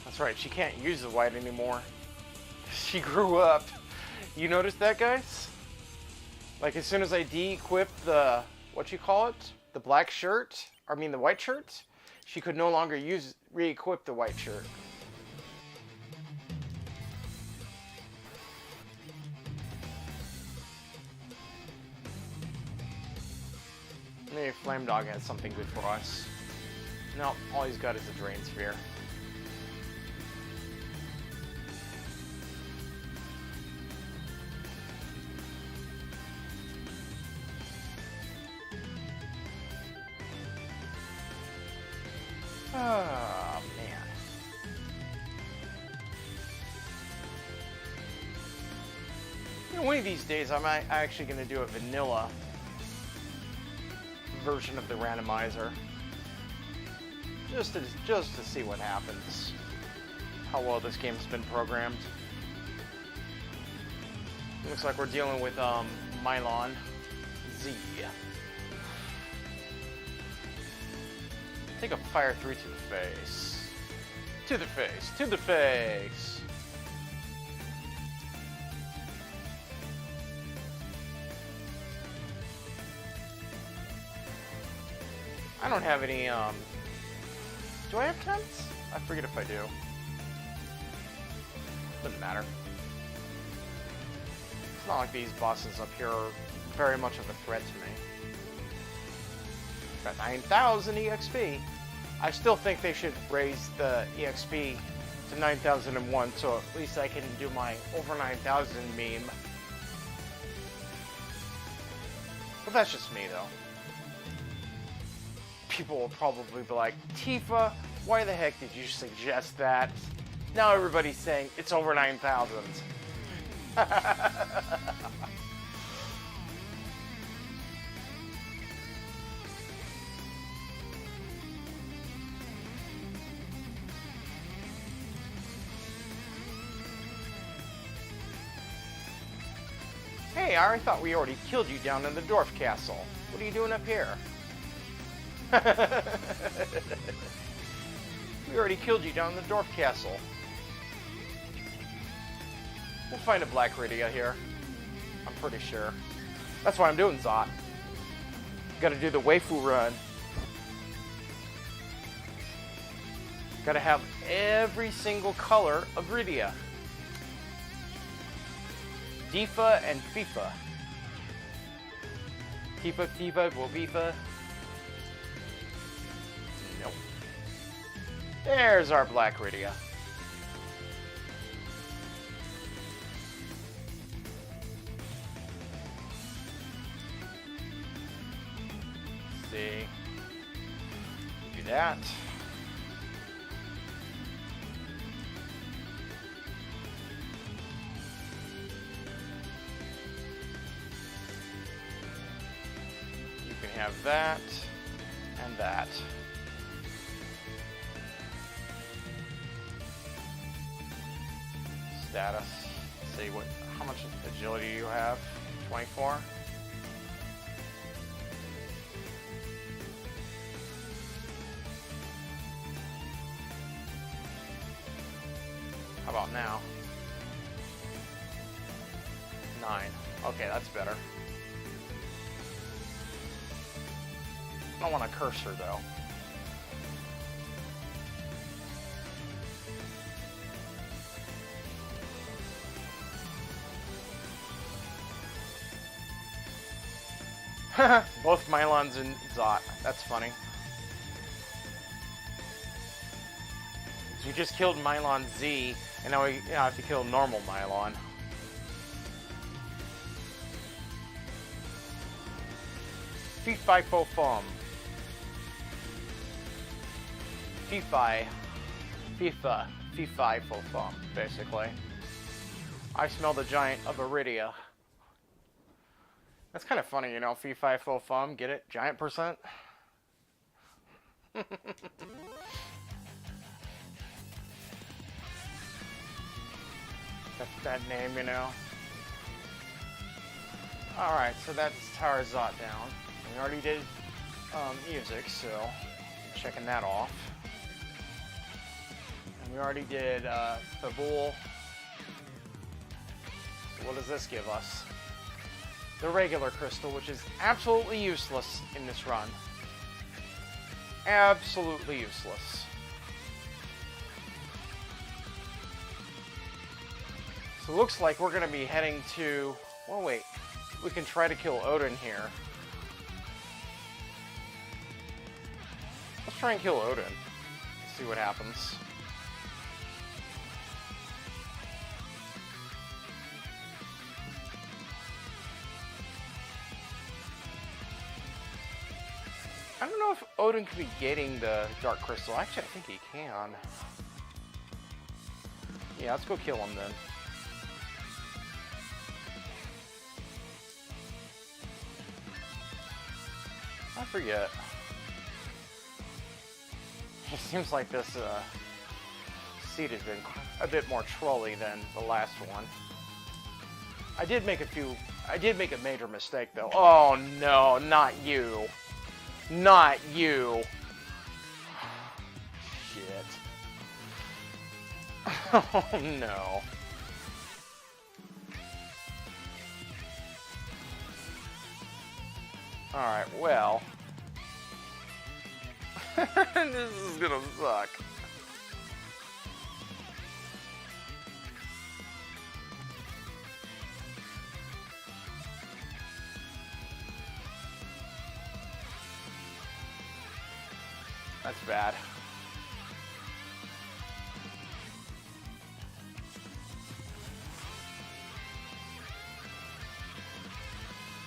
That's right, she can't use the white anymore. She grew up. You noticed that, guys? Like, as soon as I de-equip the, what you call it? The black shirt? I mean, the white shirt? She could no longer re-equip the white shirt. Maybe Flame Dog has something good for us. No, all he's got is a Drain Sphere. Oh, man. You know, one of these days, I'm actually going to do a vanilla version of the randomizer. Just to see what happens. How well this game's been programmed. Looks like we're dealing with Mylon Z. Take a fire 3 to the face. To the face. To the face. I don't have any, do I have tents? I forget if I do. Doesn't matter. It's not like these bosses up here are very much of a threat to me. Got 9,000 EXP. I still think they should raise the EXP to 9,001, so at least I can do my over 9,000 meme. But that's just me, though. People will probably be like, Tifa, why the heck did you suggest that? Now everybody's saying it's over 9,000. Hey, I thought we already killed you down in the dwarf castle. What are you doing up here? We already killed you down in the dwarf castle. We'll find a black Rydia here. I'm pretty sure. That's why I'm doing Zot. Gotta do the waifu run. Gotta have every single color of Rydia. Difa and FIFA. Tifa, Tifa, Wobifa. Nope. There's our black Rydia. See. Do that. You can have that and that. Status. Let's see how much agility you have. 24. How about now? 9. Okay, that's better. I don't want a cursor though. Both Mylons and Zot. That's funny. You just killed Mylon Z, and now we have to kill normal Mylon. FF4FE. FF4FE, basically. I smell the giant of Rydia. That's kind of funny, you know, FF4FE, get it? Giant percent? That name, you know. Alright, so that's Tower Zot down. We already did music, so checking that off. And we already did Fabul. So what does this give us? The regular crystal, which is absolutely useless in this run. Absolutely useless. So it looks like we're going to be heading to... Well, wait. We can try to kill Odin here. Let's try and kill Odin. See what happens. I don't know if Odin could be getting the Dark Crystal. Actually, I think he can. Yeah, let's go kill him then. I forget. It seems like this seed has been a bit more trolly than the last one. I did make a major mistake though. Oh no, not you. Not you. Shit. Oh no. Alright, well. This is gonna suck. That's bad.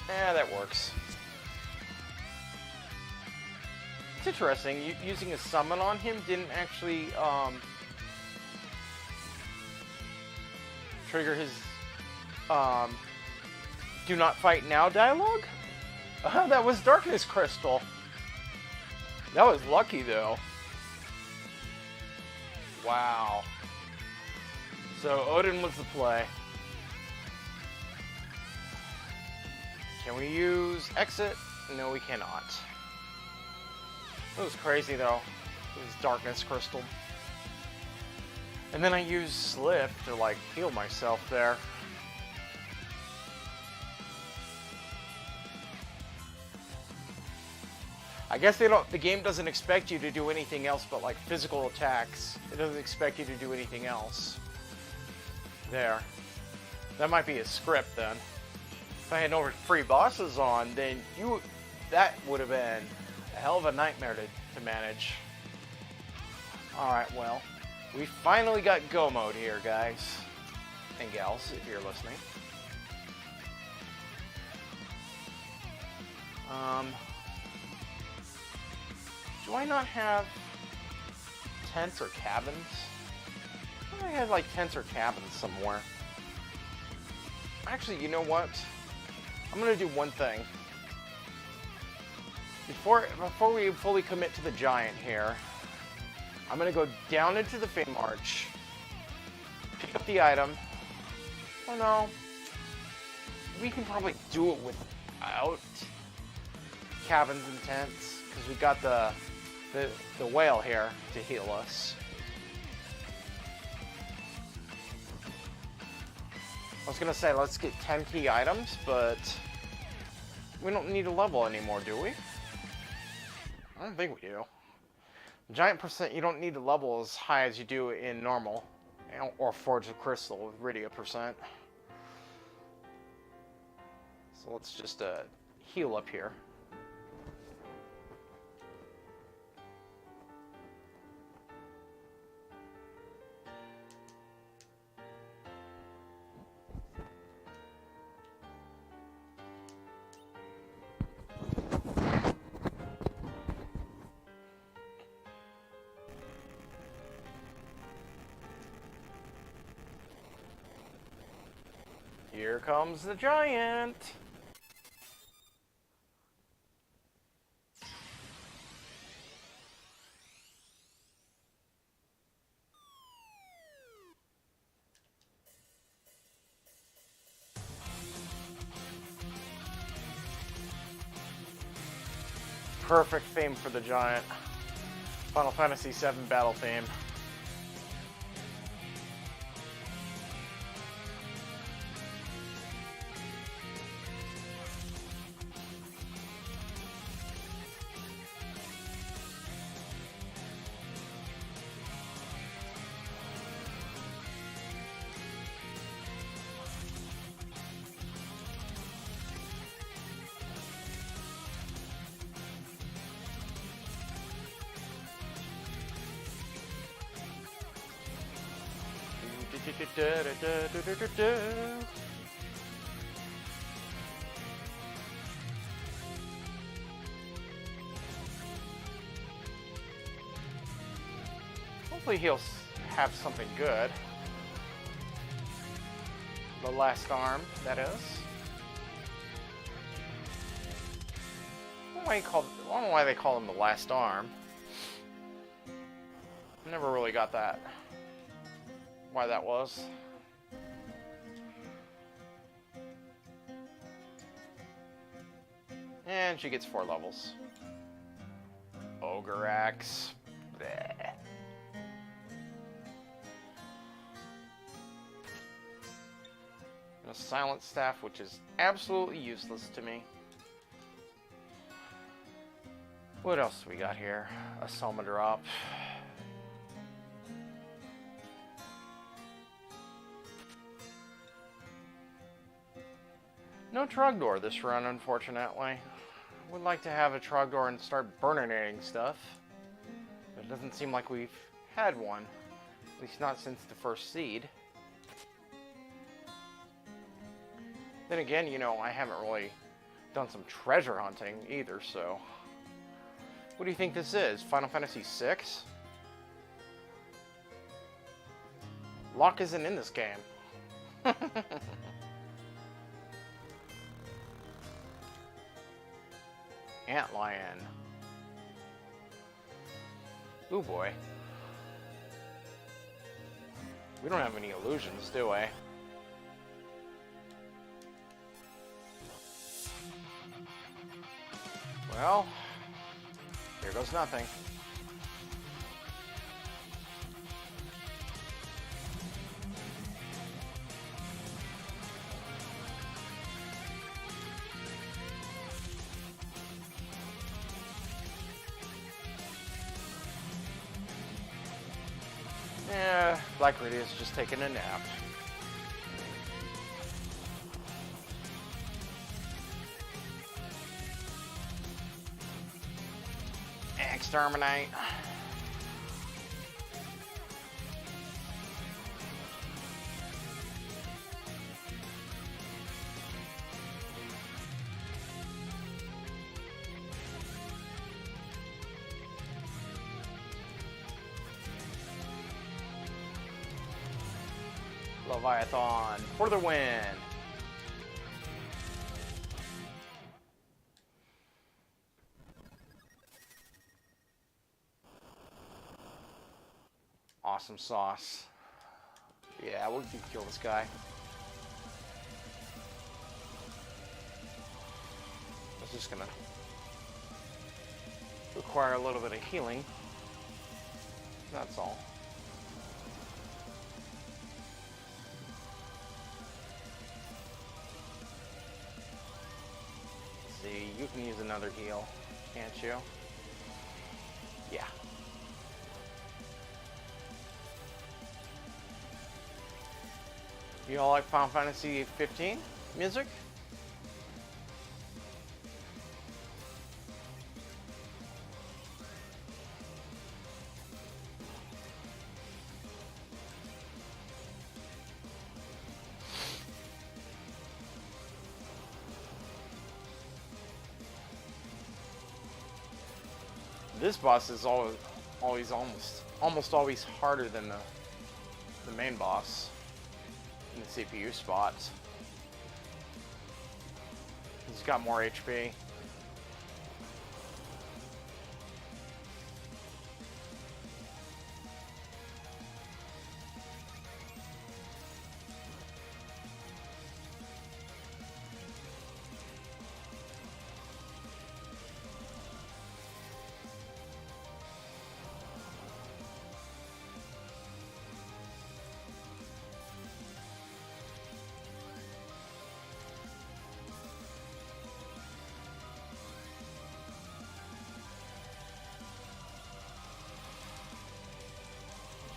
Yeah, that works. It's interesting, using a summon on him didn't actually trigger his do not fight now dialogue? That was Darkness Crystal. That was lucky though. Wow. So Odin was the play. Can we use exit? No, we cannot. It was crazy though. It was darkness crystal. And then I used slip to like heal myself there. I guess they don't. The game doesn't expect you to do anything else but like physical attacks. It doesn't expect you to do anything else. There. That might be a script then. If I had no free bosses on, then that would have been a hell of a nightmare to manage. Alright, well, we finally got go mode here, guys. And gals, if you're listening. Do I not have tents or cabins? I had like tents or cabins somewhere. Actually, you know what? I'm gonna do one thing. Before we fully commit to the giant here, I'm gonna go down into the Fame Arch, pick up the item. Oh no, we can probably do it without cabins and tents because we got the whale here to heal us. I was gonna say let's get 10 key items, but we don't need a level anymore, do we? I don't think we do. Giant percent, you don't need a level as high as you do in normal or Forge of Crystal with Rydia percent. So let's just heal up here. Here comes the giant. Perfect theme for the giant. Final Fantasy VII battle theme. Hopefully he'll have something good. The last arm, that is. I don't know why they call him the last arm. Never really got that. Why that was. And she gets 4 levels. Ogre Axe. Bleh. And a Silent Staff, which is absolutely useless to me. What else do we got here? A Soma Drop. No Trogdor this run, unfortunately. Would like to have a Trogdor and start burninating stuff. But it doesn't seem like we've had one. At least not since the first seed. Then again, you know, I haven't really done some treasure hunting either, so... What do you think this is? Final Fantasy VI? Locke isn't in this game. Antlion. Ooh boy. We don't have any illusions, do we? Well, here goes nothing. Yeah, Black Rydia is just taking a nap. Exterminate. Leviathan for the win. Awesome sauce. Yeah, we'll kill this guy. It's just gonna require a little bit of healing. That's all. See, you can use another heal, can't you? Yeah. You all like Final Fantasy 15 music? This boss is always almost always harder than the main boss in the CPU spot. He's got more HP.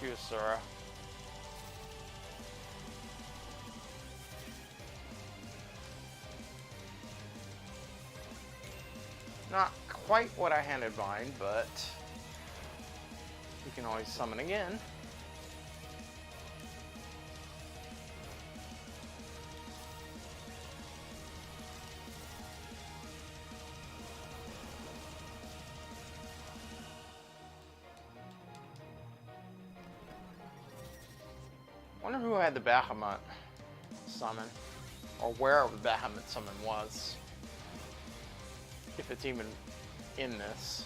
You, Sora. Not quite what I had in mind, but we can always summon again. Wonder who had the Bahamut summon, or where the Bahamut summon was, if it's even in this.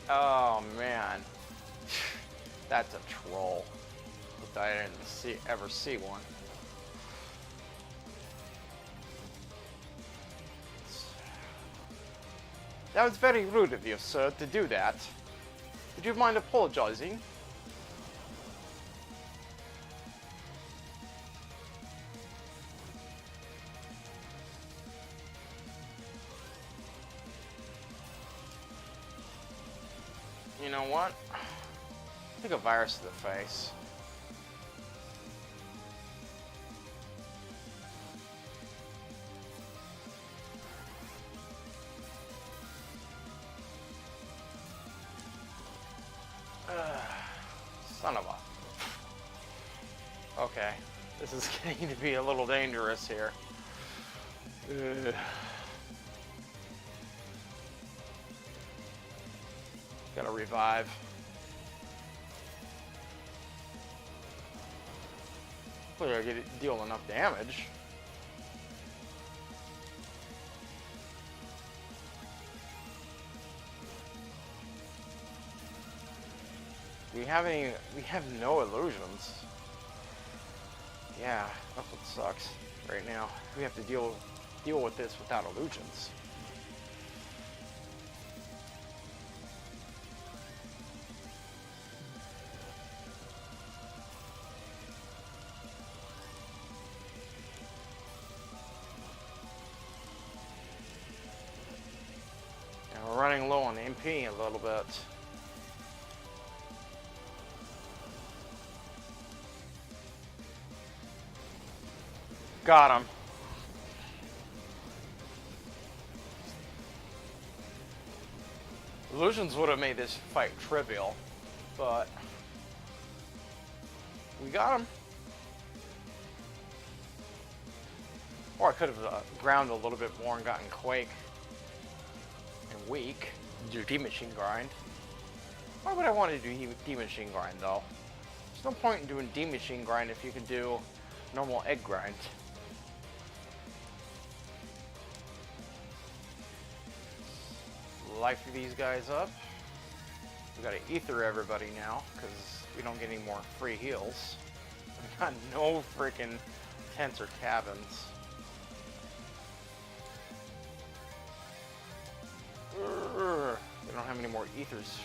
Oh man, that's a troll. I didn't ever see one. That was very rude of you, sir, to do that. Would you mind apologizing? You know what? Take a virus to the face. Son of a... Okay, this is getting to be a little dangerous here. Gotta revive. Hopefully I deal enough damage. we have no illusions. Yeah, that's what sucks right now. We have to deal with this without illusions. And we're running low on MP a little bit. Got him. Illusions would have made this fight trivial, but we got him. Or I could have ground a little bit more and gotten Quake and Weak. Do D-Machine Grind. Why would I want to do D-Machine Grind though? There's no point in doing D-Machine Grind if you can do normal Egg Grind. Life these guys up. We gotta ether everybody now because we don't get any more free heals. We got no freaking tents or cabins. We don't have any more ethers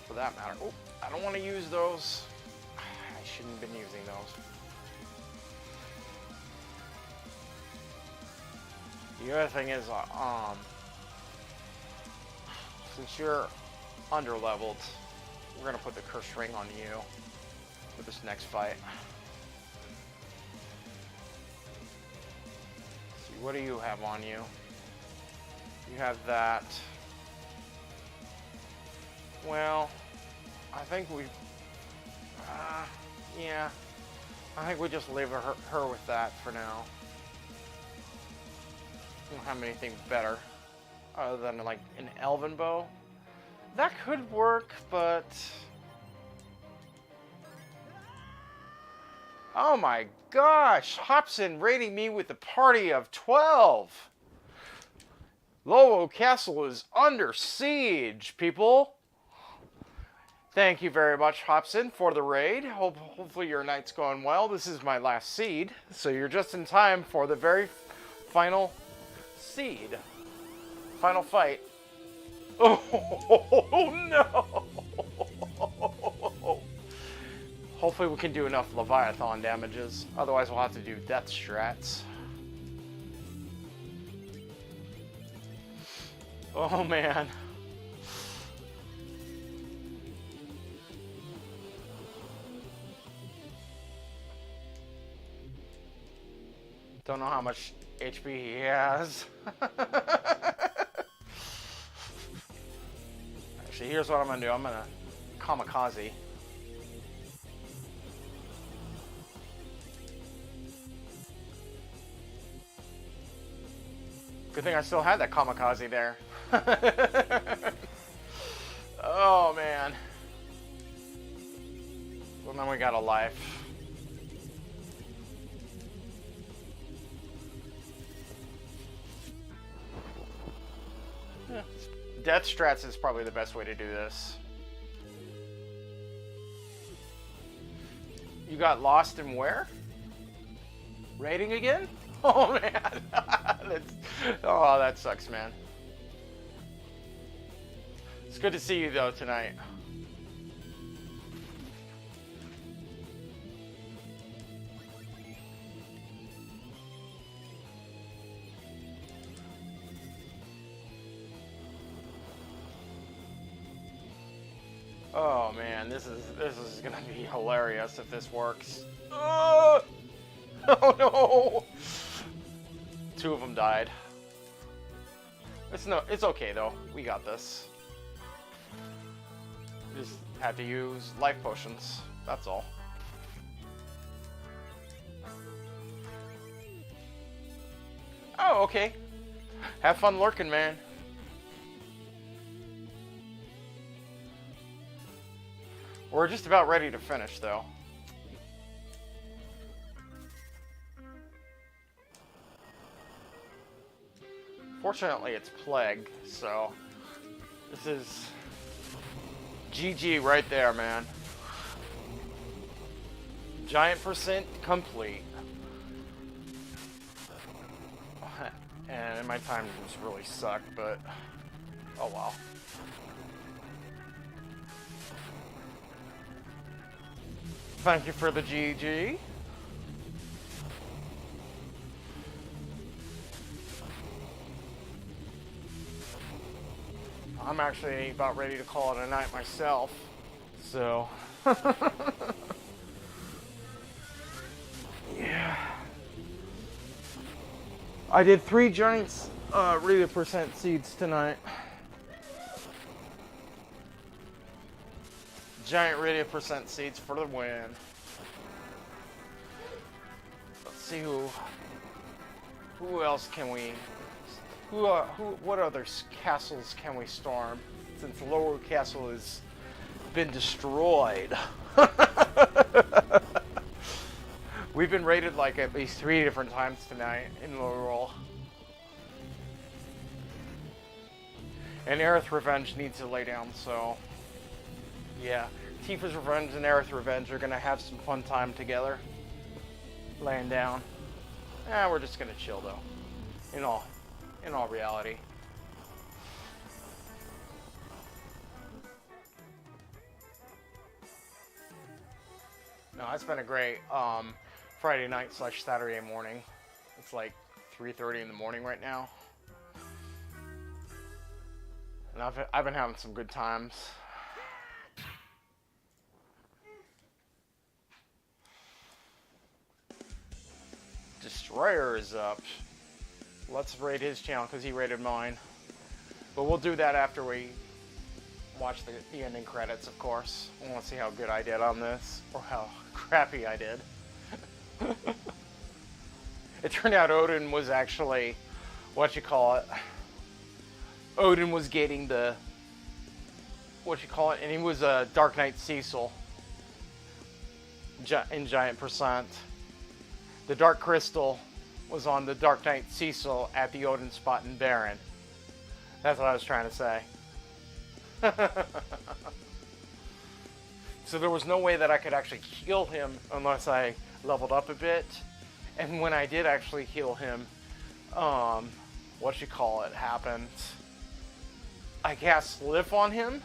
for that matter. Oh, I don't want to use those. I shouldn't have been using those. The other thing is, since you're under-leveled, we're going to put the curse ring on you for this next fight. Let's see, what do you have on you? You have that. Well, I think we... yeah. I think we just leave her with that for now. We don't have anything better. Other than like an elven bow. That could work, but... Oh my gosh! Hobson raiding me with a party of 12! Lowell Castle is under siege, people! Thank you very much, Hobson, for the raid. Hopefully your night's going well. This is my last seed, so you're just in time for the very final seed. Final fight. Oh no! Hopefully we can do enough Leviathan damages. Otherwise we'll have to do death strats. Oh man. Don't know how much HP he has. Actually, here's what I'm gonna do. I'm gonna kamikaze. Good thing I still had that kamikaze there. Oh man. Well, now we got a life. Death strats is probably the best way to do this. You got lost in where? Raiding again? Oh man. Oh, that sucks, man. It's good to see you though tonight. Oh man, this is gonna be hilarious if this works. Oh, oh no! Two of them died. It's okay though. We got this. Just had to use life potions. That's all. Oh, okay. Have fun lurking, man. We're just about ready to finish, though. Fortunately, it's Plague, so this is GG right there, man. Giant percent complete. And my time just really sucked, but oh well. Thank you for the GG. I'm actually about ready to call it a night myself, so yeah. I did 3 Giants Rydia percent seeds tonight. Giant Rydia percent seeds for the win. Let's see who else can we, what other castles can we storm? Since the Lorule castle has been destroyed. We've been raided like at least 3 different times tonight in Lorule. And Aerith Revenge needs to lay down, so yeah. Tifa's Revenge and Aerith Revenge are gonna have some fun time together. Laying down. We're just gonna chill though. In all reality. No, it's been a great Friday night / Saturday morning. It's like 3:30 in the morning right now. And I've been having some good times. Destroyer is up. Let's raid his channel because he raided mine. But we'll do that after we watch the ending credits, of course. I want to see how good I did on this, or how crappy I did. It turned out Odin was actually, Odin was getting the, and he was a Dark Knight Cecil in Giant percent. The Dark Crystal was on the Dark Knight Cecil at the Odin spot in Baron. That's what I was trying to say. So there was no way that I could actually heal him unless I leveled up a bit. And when I did actually heal him, happened. I cast Sliff on him,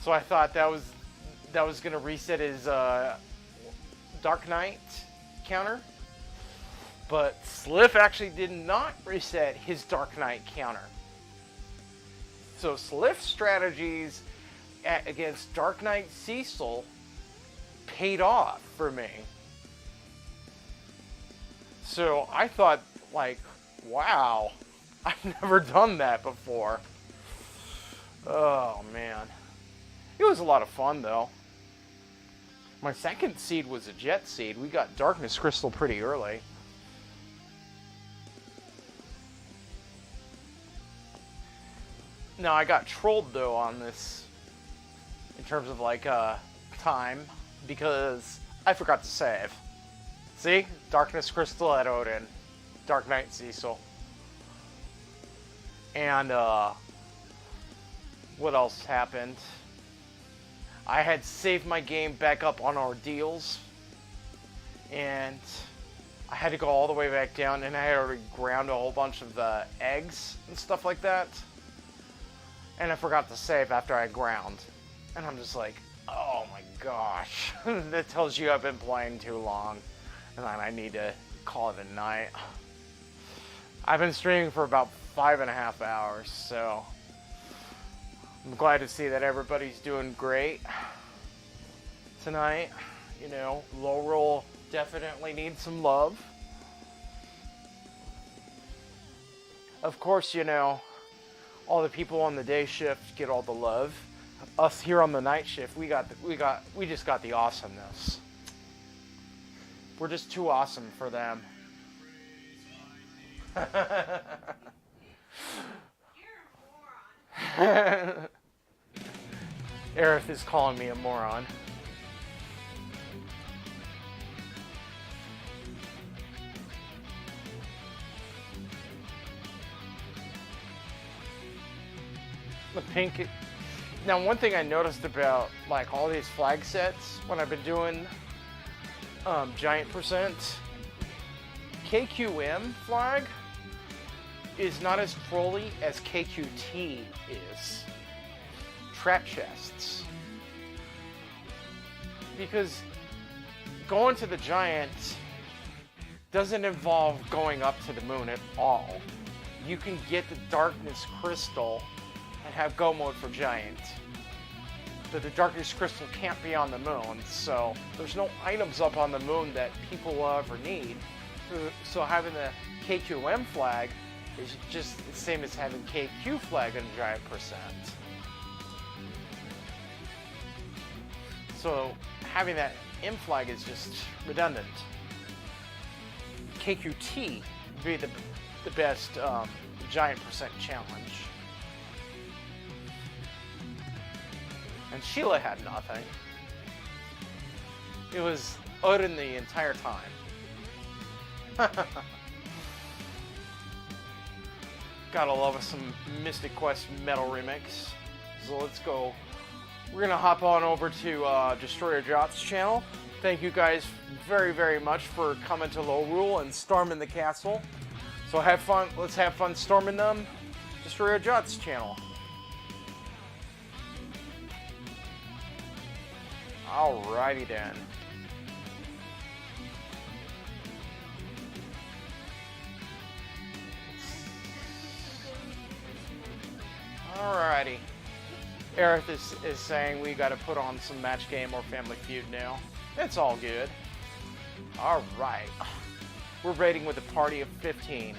so I thought that was gonna reset his Dark Knight counter. But Sliff actually did not reset his Dark Knight counter. So Sliff's strategies against Dark Knight Cecil paid off for me. So I thought, like, wow, I've never done that before. Oh, man. It was a lot of fun, though. My second seed was a jet seed. We got Darkness Crystal pretty early. Now, I got trolled, though, on this, in terms of, like, time, because I forgot to save. See? Darkness Crystal at Odin. Dark Knight Cecil. And, what else happened? I had saved my game back up on Ordeals, and I had to go all the way back down, and I had already ground a whole bunch of the eggs and stuff like that. And I forgot to save after I ground. And I'm just like, oh my gosh. That tells you I've been playing too long. And then I need to call it a night. I've been streaming for about 5.5 hours, so I'm glad to see that everybody's doing great tonight. You know, Lorule definitely needs some love. Of course, you know, all the people on the day shift get all the love. Us here on the night shift, we just got the awesomeness. We're just too awesome for them. You're a moron. Aerith is calling me a moron. The pink. Now, one thing I noticed about like all these flag sets when I've been doing giant percent, KQM flag is not as trolly as KQT is. Trap chests. Because going to the giant doesn't involve going up to the moon at all. You can get the darkness crystal and have go mode for giant. But the darkness crystal can't be on the moon, so there's no items up on the moon that people will ever need. So having the KQM flag is just the same as having KQ flag on giant percent. So having that M flag is just redundant. KQT would be the best giant percent challenge. And Sheila had nothing. It was Odin the entire time. Gotta love us some Mystic Quest Metal Remix. So let's go. We're gonna hop on over to Destroyer Jot's channel. Thank you guys very, very much for coming to Lorule and storming the castle. So have fun. Let's have fun storming Destroyer Jot's channel. Alrighty then. Alrighty. Aerith is saying we gotta put on some match game or Family Feud now. It's all good. Alright. We're raiding with a party of 15.